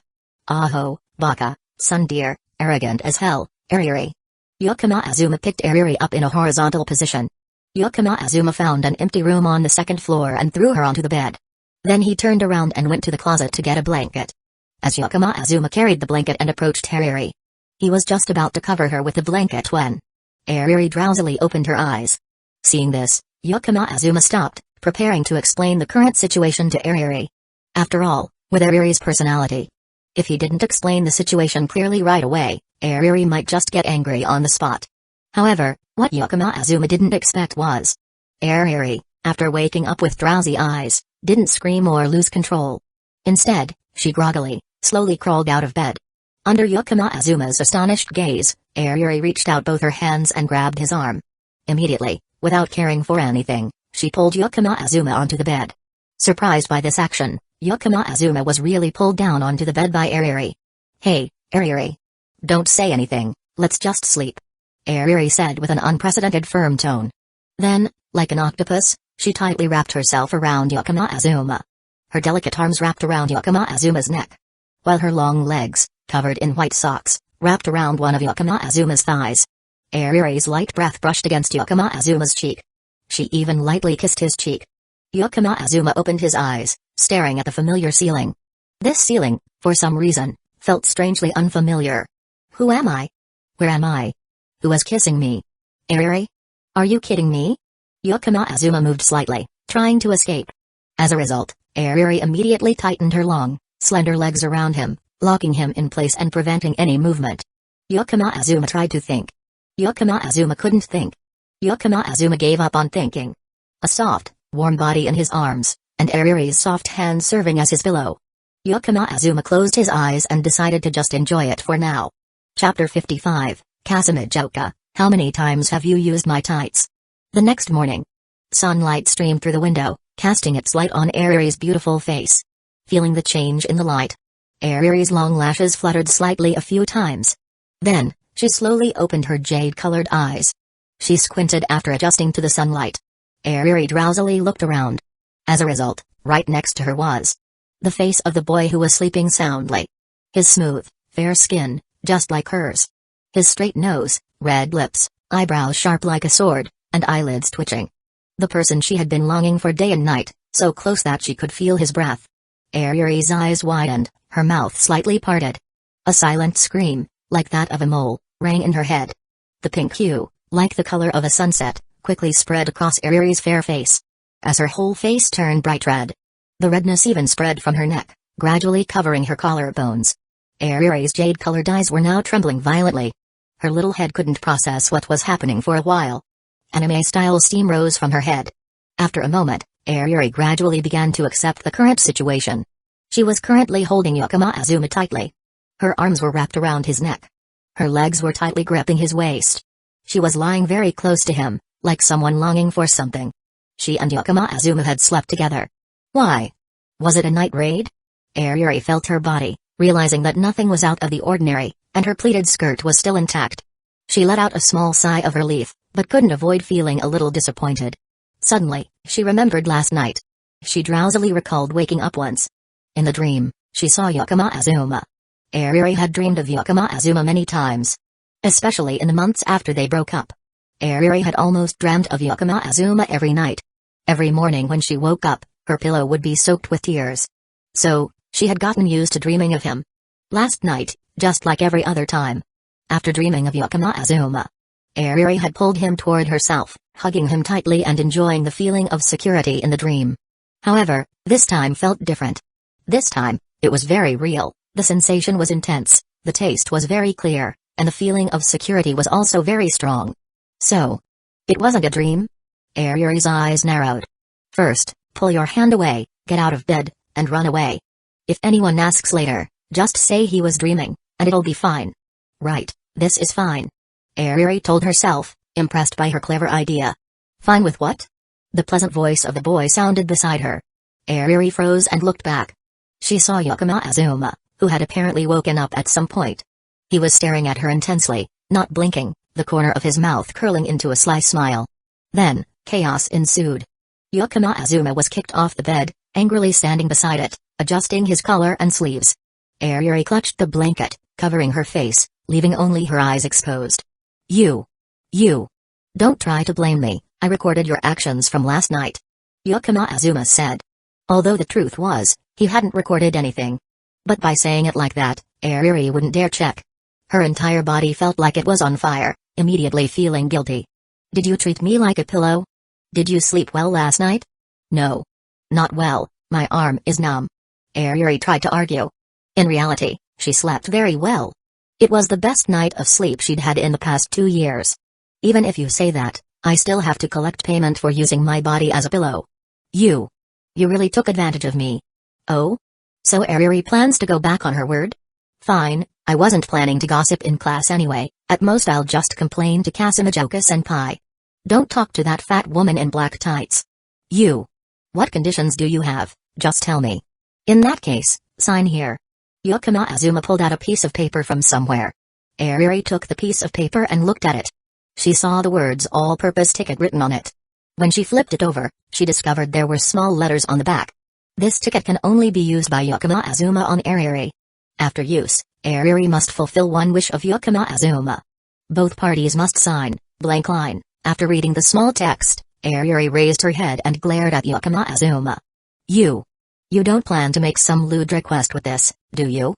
[SPEAKER 1] Aho, baka, sundere, arrogant as hell, Airi. Yakama Azuma picked Airi up in a horizontal position. Yakama Azuma found an empty room on the second floor and threw her onto the bed. Then he turned around and went to the closet to get a blanket. As Yakama Azuma carried the blanket and approached Airi, he was just about to cover her with the blanket when Airi drowsily opened her eyes. Seeing this, Yakama Azuma stopped, preparing to explain the current situation to Airi. After all, with Airi's personality, if he didn't explain the situation clearly right away, Airi might just get angry on the spot. However, what Yakama Azuma didn't expect was Airi, after waking up with drowsy eyes, didn't scream or lose control. Instead, she groggily, slowly crawled out of bed. Under Yakama Azuma's astonished gaze, Airi reached out both her hands and grabbed his arm. Immediately, without caring for anything, she pulled Yakama Azuma onto the bed. Surprised by this action, Yakama Azuma was really pulled down onto the bed by Airi. "Hey, Airi. Don't say anything, let's just sleep," Airi said with an unprecedented firm tone. Then, like an octopus, she tightly wrapped herself around Yakama Azuma. Her delicate arms wrapped around Yakama Azuma's neck, while her long legs, covered in white socks, wrapped around one of Yakama Azuma's thighs. Airi's light breath brushed against Yakama Azuma's cheek. She even lightly kissed his cheek. Yakama Azuma opened his eyes, staring at the familiar ceiling. This ceiling, for some reason, felt strangely unfamiliar. Who am I? Where am I? Who is kissing me? Airi? Are you kidding me? Yakama Azuma moved slightly, trying to escape. As a result, Airi immediately tightened her long, slender legs around him, locking him in place and preventing any movement. Yakama Azuma tried to think. Yakama Azuma couldn't think. Yakama Azuma gave up on thinking. A soft, warm body in his arms, and Airi's soft hands serving as his pillow. Yakama Azuma closed his eyes and decided to just enjoy it for now. Chapter 55, Kusagakure, how many times have you used my tights? The next morning, sunlight streamed through the window, casting its light on Airi's beautiful face. Feeling the change in the light, Airi's long lashes fluttered slightly a few times. Then, she slowly opened her jade-colored eyes. She squinted after adjusting to the sunlight. Airi drowsily looked around. As a result, right next to her was the face of the boy who was sleeping soundly. His smooth, fair skin, just like hers. His straight nose, red lips, eyebrows sharp like a sword, and eyelids twitching. The person she had been longing for day and night, so close that she could feel his breath. Airi's eyes widened, her mouth slightly parted. A silent scream, like that of a mole, rang in her head. The pink hue, like the color of a sunset, quickly spread across Airi's fair face. As her whole face turned bright red, the redness even spread from her neck, gradually covering her collarbones. Airi's jade-colored eyes were now trembling violently. Her little head couldn't process what was happening for a while. Anime-style steam rose from her head. After a moment, Airi gradually began to accept the current situation. She was currently holding Yakama Azuma tightly. Her arms were wrapped around his neck. Her legs were tightly gripping his waist. She was lying very close to him, like someone longing for something. She and Yakama Azuma had slept together. Why? Was it a night raid? Airi felt her body, realizing that nothing was out of the ordinary, and her pleated skirt was still intact. She let out a small sigh of relief, but couldn't avoid feeling a little disappointed. Suddenly, she remembered last night. She drowsily recalled waking up once. In the dream, she saw Yakama Azuma. Airi had dreamed of Yakama Azuma many times. Especially in the months after they broke up. Airi had almost dreamt of Yakama Azuma every night. Every morning when she woke up, her pillow would be soaked with tears. So, she had gotten used to dreaming of him. Last night, just like every other time. After dreaming of Yakama Azuma, Airi had pulled him toward herself, hugging him tightly and enjoying the feeling of security in the dream. However, this time felt different. This time, it was very real, the sensation was intense, the taste was very clear, and the feeling of security was also very strong. So, it wasn't a dream? Airi's eyes narrowed. First, pull your hand away, get out of bed, and run away. If anyone asks later, just say he was dreaming, and it'll be fine. Right, this is fine. Airi told herself, impressed by her clever idea. Fine with what? The pleasant voice of the boy sounded beside her. Airi froze and looked back. She saw Yakama Azuma, who had apparently woken up at some point. He was staring at her intensely, not blinking, the corner of his mouth curling into a sly smile. Then, chaos ensued. Yakama Azuma was kicked off the bed, angrily standing beside it, adjusting his collar and sleeves. Airi clutched the blanket, covering her face, leaving only her eyes exposed. You. Don't try to blame me, I recorded your actions from last night. Yakama Azuma said. Although the truth was, he hadn't recorded anything. But by saying it like that, Airi wouldn't dare check. Her entire body felt like it was on fire, immediately feeling guilty. Did you treat me like a pillow? Did you sleep well last night? No. Not well, my arm is numb. Airi tried to argue. In reality, she slept very well. It was the best night of sleep she'd had in the past 2 years. Even if you say that, I still have to collect payment for using my body as a pillow. You really took advantage of me. Oh? So Airi plans to go back on her word? Fine, I wasn't planning to gossip in class anyway, at most I'll just complain to Kasumijoka-senpai. Don't talk to that fat woman in black tights. What conditions do you have, just tell me. In that case, sign here. Yakama Azuma pulled out a piece of paper from somewhere. Airi took the piece of paper and looked at it. She saw the words all-purpose ticket written on it. When she flipped it over, she discovered there were small letters on the back. This ticket can only be used by Yakama Azuma on Airi. After use, Airi must fulfill one wish of Yakama Azuma. Both parties must sign, blank line. After reading the small text, Airi raised her head and glared at Yakama Azuma. You don't plan to make some lewd request with this, do you?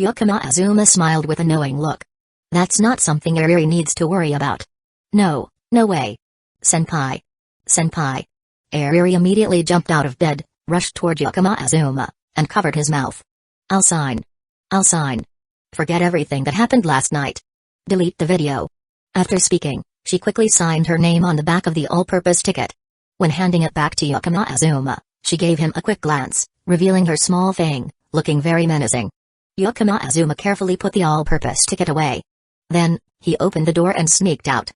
[SPEAKER 1] Yakama Azuma smiled with a knowing look. That's not something Airi needs to worry about. No way. Senpai. Airi immediately jumped out of bed, rushed toward Yakama Azuma, and covered his mouth. I'll sign. Forget everything that happened last night. Delete the video. After speaking, she quickly signed her name on the back of the all-purpose ticket. When handing it back to Yakama Azuma, she gave him a quick glance, revealing her small fang, looking very menacing. Yakama Azuma carefully put the all-purpose ticket away. Then, he opened the door and sneaked out.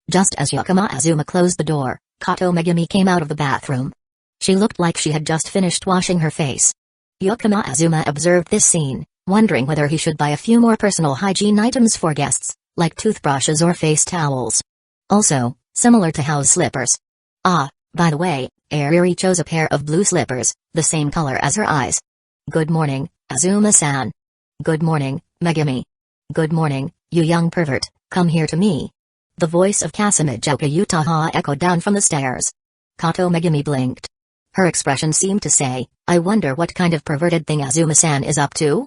[SPEAKER 1] Just as Yakama Azuma closed the door, Kato Megumi came out of the bathroom. She looked like she had just finished washing her face. Yakama Azuma observed this scene, wondering whether he should buy a few more personal hygiene items for guests, like toothbrushes or face towels. Also, similar to house slippers. Ah, by the way, Airi chose a pair of blue slippers, the same color as her eyes. Good morning, Azuma-san. Good morning, Megumi. Good morning, you young pervert, come here to me. The voice of Kasumijoka Utaha echoed down from the stairs. Kato Megumi blinked. Her expression seemed to say, I wonder what kind of perverted thing Azuma-san is up to?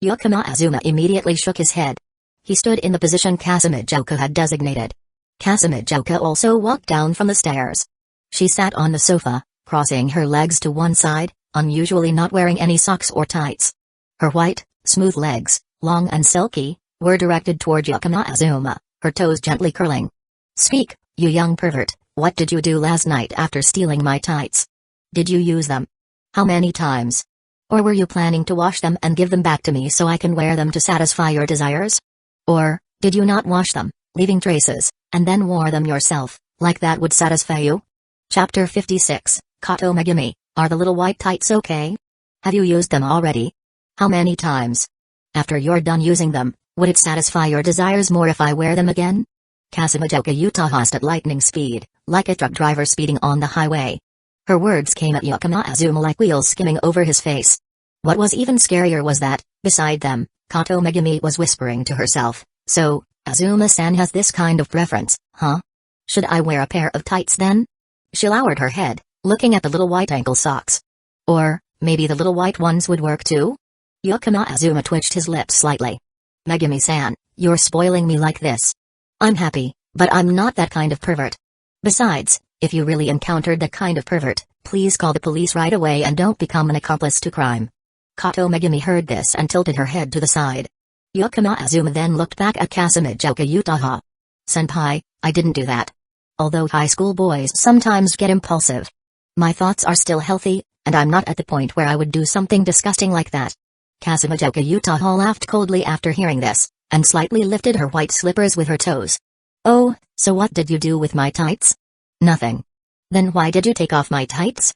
[SPEAKER 1] Yakama Azuma immediately shook his head. He stood in the position Kasumijoka had designated. Kasumijoka also walked down from the stairs. She sat on the sofa, crossing her legs to one side, unusually not wearing any socks or tights. Her white, smooth legs, long and silky, were directed toward Yakama Azuma, her toes gently curling. "Speak, you young pervert, what did you do last night after stealing my tights? Did you use them? How many times? Or were you planning to wash them and give them back to me so I can wear them to satisfy your desires? Or, did you not wash them, leaving traces, and then wore them yourself, like that would satisfy you?" Chapter 56, Kato Megumi, are the little white tights okay? Have you used them already? How many times? After you're done using them, would it satisfy your desires more if I wear them again? Kasumijoka Utaha at lightning speed, like a truck driver speeding on the highway. Her words came at Yakama Azuma like wheels skimming over his face. What was even scarier was that, beside them, Kato Megumi was whispering to herself, "So, Azuma-san has this kind of preference, huh? Should I wear a pair of tights then?" She lowered her head, looking at the little white ankle socks. Or, maybe the little white ones would work too? Yakama Azuma twitched his lips slightly. "Megumi-san, you're spoiling me like this. I'm happy, but I'm not that kind of pervert. Besides, if you really encountered that kind of pervert, please call the police right away and don't become an accomplice to crime." Kato Megumi heard this and tilted her head to the side. Yakama Azuma then looked back at Kasumijoka Utaha. "Senpai, I didn't do that. Although high school boys sometimes get impulsive. My thoughts are still healthy, and I'm not at the point where I would do something disgusting like that." Kasumijoka Utaha laughed coldly after hearing this, and slightly lifted her white slippers with her toes. "Oh, so what did you do with my tights?" "Nothing." "Then why did you take off my tights?"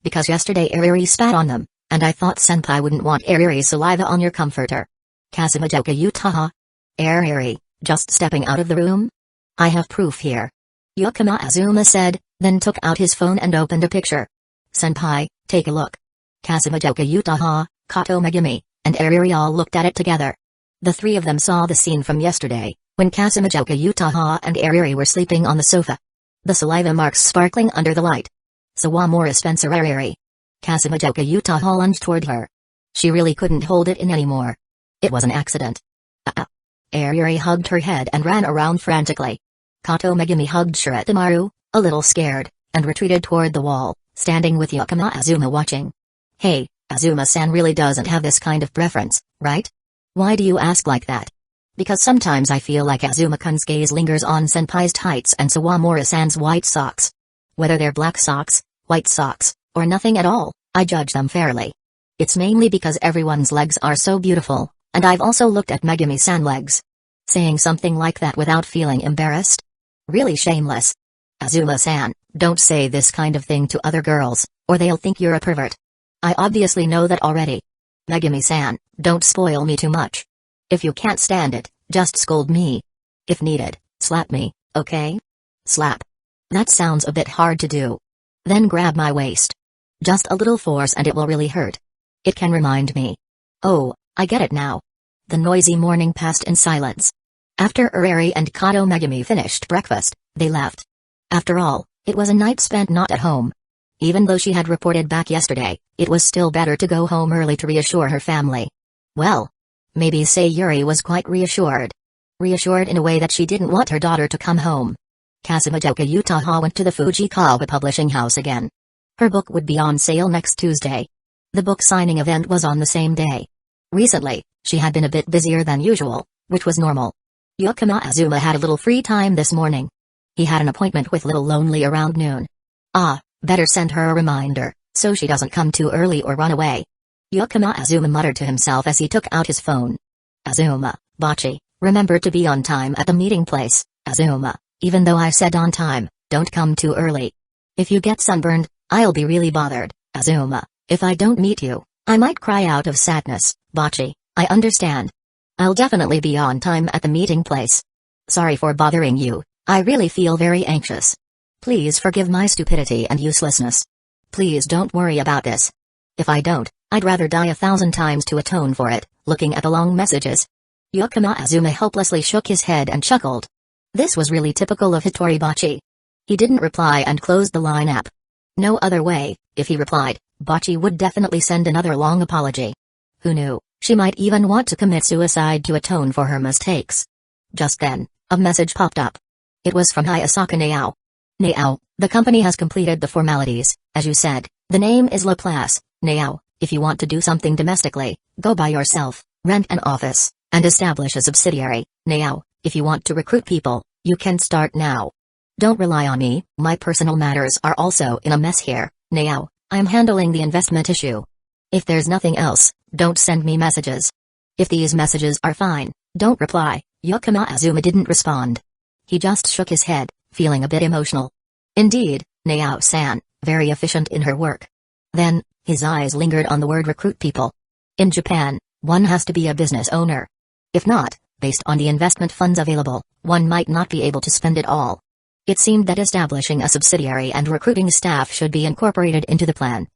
[SPEAKER 1] "Because yesterday Airi spat on them, and I thought senpai wouldn't want Airi's saliva on your comforter." Kasumijoka Utaha. Airi, just stepping out of the room? "I have proof here." Yakama Azuma said, then took out his phone and opened a picture. "Senpai, take a look." Kasumijoka Utaha, Kato Megumi, and Airi all looked at it together. The three of them saw the scene from yesterday, when Kasumijoka Utaha and Airi were sleeping on the sofa. The saliva marks sparkling under the light. "Sawamura Spencer Airi." Kasumijoka Utaha lunged toward her. She really couldn't hold it in anymore. It was an accident. Airi hugged her head and ran around frantically. Kato Megumi hugged Shiratamaru, a little scared, and retreated toward the wall, standing with Yakama Azuma watching. "Hey, Azuma-san really doesn't have this kind of preference, right? Why do you ask like that?" "Because sometimes I feel like Azuma-kun's gaze lingers on senpai's tights and Sawamura-san's white socks. Whether they're black socks, white socks, or nothing at all, I judge them fairly. It's mainly because everyone's legs are so beautiful, and I've also looked at Megumi-san legs." Saying something like that without feeling embarrassed? Really shameless. "Azuma-san, don't say this kind of thing to other girls, or they'll think you're a pervert. I obviously know that already. Megumi-san, don't spoil me too much. If you can't stand it, just scold me. If needed, slap me, okay? Slap. That sounds a bit hard to do. Then grab my waist. Just a little force and it will really hurt. It can remind me. Oh, I get it now." The noisy morning passed in silence. After Airi and Kato Megumi finished breakfast, they left. After all, it was a night spent not at home. Even though she had reported back yesterday, it was still better to go home early to reassure her family. Well, maybe Sayuri was quite reassured. Reassured in a way that she didn't want her daughter to come home. Kasumijoka Utaha went to the Fujikawa publishing house again. Her book would be on sale next Tuesday. The book signing event was on the same day. Recently, she had been a bit busier than usual, which was normal. Yakama Azuma had a little free time this morning. He had an appointment with Little Lonely around noon. Better send her a reminder, so she doesn't come too early or run away. Yakama Azuma muttered to himself as he took out his phone. "Azuma, Bachi, remember to be on time at the meeting place, Azuma, even though I said on time, don't come too early. If you get sunburned, I'll be really bothered, Azuma. If I don't meet you, I might cry out of sadness, Bachi, I understand. I'll definitely be on time at the meeting place. Sorry for bothering you, I really feel very anxious. Please forgive my stupidity and uselessness. Please don't worry about this. If I don't, I'd rather die 1,000 times to atone for it." Looking at the long messages, Yakama Azuma helplessly shook his head and chuckled. This was really typical of Hitori Bachi. He didn't reply and closed the line app. No other way, if he replied, Bachi would definitely send another long apology. Who knew, she might even want to commit suicide to atone for her mistakes. Just then, a message popped up. It was from Hayasaka Naao. "Naao, the company has completed the formalities, as you said, the name is Laplace, Now, if you want to do something domestically, go by yourself, rent an office, and establish a subsidiary. Now, if you want to recruit people, you can start now. Don't rely on me, my personal matters are also in a mess here. Now, I'm handling the investment issue. If there's nothing else, don't send me messages. If these messages are fine, don't reply. Yakama Azuma didn't respond. He just shook his head, feeling a bit emotional. Indeed, Nao-san, very efficient in her work. Then, his eyes lingered on the word recruit people. In Japan, one has to be a business owner. If not, based on the investment funds available, one might not be able to spend it all. It seemed that establishing a subsidiary and recruiting staff should be incorporated into the plan.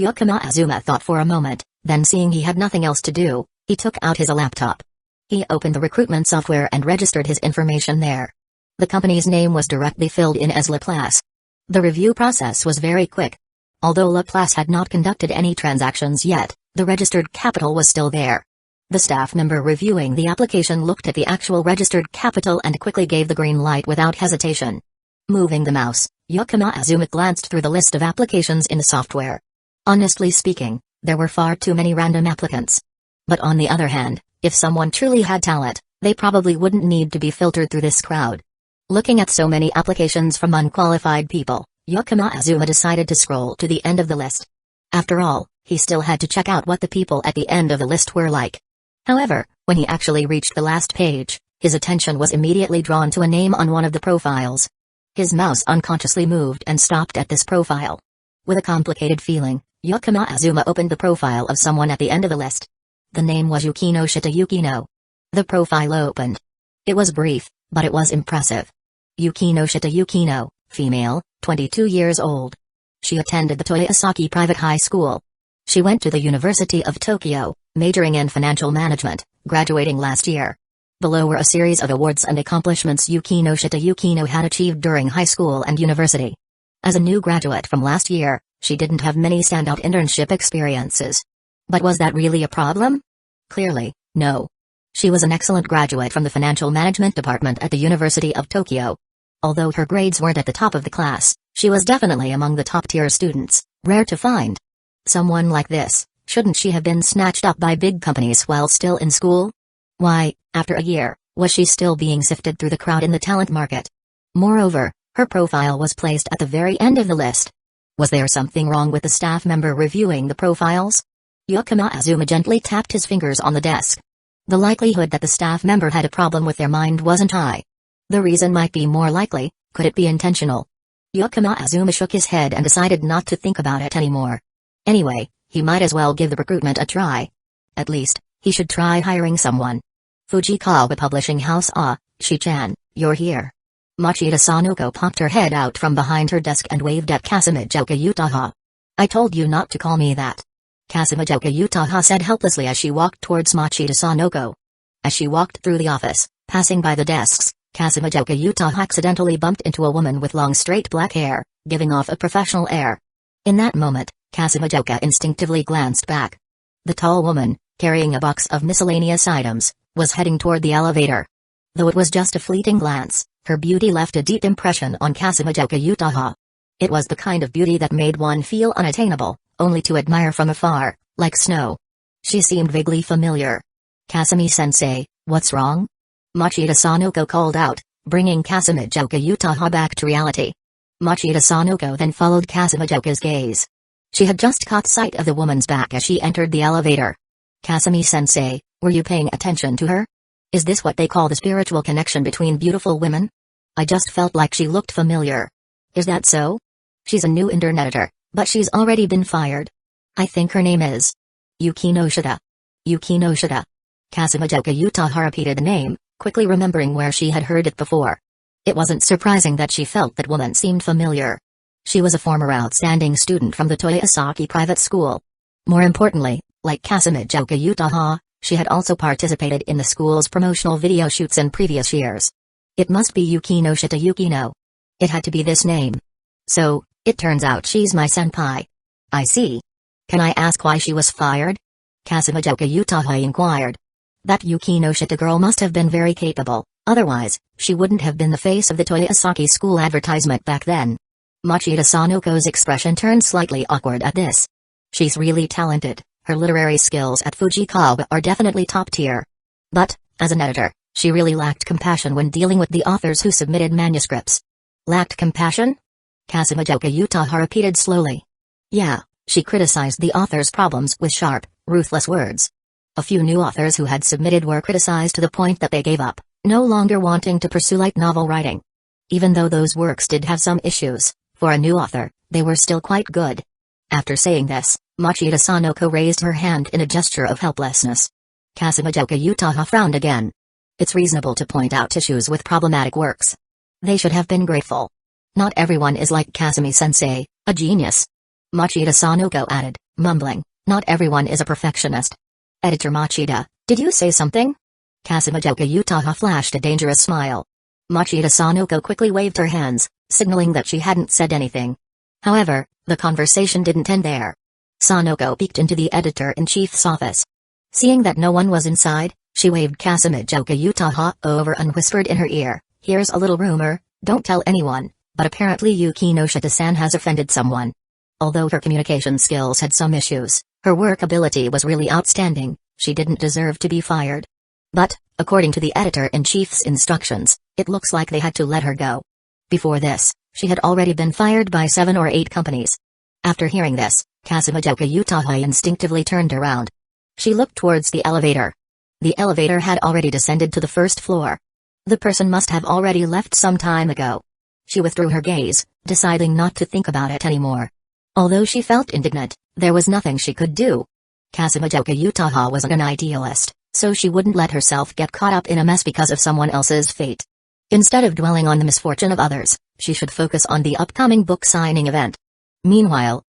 [SPEAKER 1] Yakama Azuma thought for a moment, then seeing he had nothing else to do, he took out his laptop. He opened the recruitment software and registered his information there. The company's name was directly filled in as Laplace. The review process was very quick. Although Laplace had not conducted any transactions yet, the registered capital was still there. The staff member reviewing the application looked at the actual registered capital and quickly gave the green light without hesitation. Moving the mouse, Yakama Azuma glanced through the list of applications in the software. Honestly speaking, there were far too many random applicants. But on the other hand, if someone truly had talent, they probably wouldn't need to be filtered through this crowd. Looking at so many applications from unqualified people, Yakama Azuma decided to scroll to the end of the list. After all, he still had to check out what the people at the end of the list were like. However, when he actually reached the last page, his attention was immediately drawn to a name on one of the profiles. His mouse unconsciously moved and stopped at this profile. With a complicated feeling, Yakama Azuma opened the profile of someone at the end of the list. The name was Yukino Shita Yukino. The profile opened. It was brief, but it was impressive. Yukino Shita Yukino, female, 22 years old. She attended the Toyosaki Private High School. She went to the University of Tokyo, majoring in financial management, graduating last year. Below were a series of awards and accomplishments Yukino Shita Yukino had achieved during high school and university. As a new graduate from last year, she didn't have many standout internship experiences. But was that really a problem? Clearly, no. She was an excellent graduate from the financial management department at the University of Tokyo. Although her grades weren't at the top of the class, she was definitely among the top-tier students, rare to find. Someone like this, shouldn't she have been snatched up by big companies while still in school? Why, after a year, was she still being sifted through the crowd in the talent market? Moreover, her profile was placed at the very end of the list. Was there something wrong with the staff member reviewing the profiles? Yakama Azuma gently tapped his fingers on the desk. The likelihood that the staff member had a problem with their mind wasn't high. The reason might be more likely, could it be intentional? Yakama Azuma shook his head and decided not to think about it anymore. Anyway, he might as well give the recruitment a try. At least, he should try hiring someone. Fujikawa Publishing House. Ah, Shi-chan, you're here. Machida Sanoko popped her head out from behind her desk and waved at Kasumijoka Utaha. I told you not to call me that. Kasumijoka Utaha said helplessly as she walked towards Machida Sanoko. As she walked through the office, passing by the desks, Kasumijoka Utaha accidentally bumped into a woman with long straight black hair, giving off a professional air. In that moment, Kasumijoka instinctively glanced back. The tall woman, carrying a box of miscellaneous items, was heading toward the elevator. Though it was just a fleeting glance, her beauty left a deep impression on Kasumijoka Utaha. It was the kind of beauty that made one feel unattainable, only to admire from afar, like snow. She seemed vaguely familiar. Kasumi-sensei, what's wrong? Machida Sanoko called out, bringing Kasumijoka Utaha back to reality. Machida Sanoko then followed Kasumijoka's gaze. She had just caught sight of the woman's back as she entered the elevator. Kasumi-sensei, were you paying attention to her? Is this what they call the spiritual connection between beautiful women? I just felt like she looked familiar. Is that so? She's a new intern editor, but she's already been fired. I think her name is Yukino Shida. Yukino Shida. Kasumijoka Utaha repeated the name, quickly remembering where she had heard it before. It wasn't surprising that she felt that woman seemed familiar. She was a former outstanding student from the Toyosaki private school. More importantly, like Kasumijoka Utaha, she had also participated in the school's promotional video shoots in previous years. It must be Yukino Shita Yukino. It had to be this name. So, it turns out she's my senpai. I see. Can I ask why she was fired? Kasumijoka Utaha inquired. That Yukino Shita girl must have been very capable, otherwise, she wouldn't have been the face of the Toyosaki school advertisement back then. Machida Sanoko's expression turned slightly awkward at this. She's really talented, her literary skills at Fujikawa are definitely top tier. But, as an editor, she really lacked compassion when dealing with the authors who submitted manuscripts. Lacked compassion? Kasumijoka Utaha repeated slowly. Yeah, she criticized the authors' problems with sharp, ruthless words. A few new authors who had submitted were criticized to the point that they gave up, no longer wanting to pursue light novel writing. Even though those works did have some issues, for a new author, they were still quite good. After saying this, Machida Sanoko raised her hand in a gesture of helplessness. Kasumijoka Utaha frowned again. It's reasonable to point out issues with problematic works. They should have been grateful. Not everyone is like Kasumi-sensei, a genius. Machida Sanoko added, mumbling, not everyone is a perfectionist. Editor Machida, did you say something? Kasumijoka Utaha flashed a dangerous smile. Machida Sanoko quickly waved her hands, signaling that she hadn't said anything. However, the conversation didn't end there. Sanoko peeked into the editor-in-chief's office. Seeing that no one was inside, she waved Kasumijoka Utaha over and whispered in her ear, here's a little rumor, don't tell anyone, but apparently Yuki no Shita-san has offended someone. Although her communication skills had some issues, her work ability was really outstanding, she didn't deserve to be fired. But, according to the editor-in-chief's instructions, it looks like they had to let her go. Before this, she had already been fired by 7 or 8 companies. After hearing this, Kasumijoka Utaha instinctively turned around. She looked towards the elevator. The elevator had already descended to the first floor. The person must have already left some time ago. She withdrew her gaze, deciding not to think about it anymore. Although she felt indignant, there was nothing she could do. Kasumijoka Utaha wasn't an idealist, so she wouldn't let herself get caught up in a mess because of someone else's fate. Instead of dwelling on the misfortune of others, she should focus on the upcoming book signing event. Meanwhile,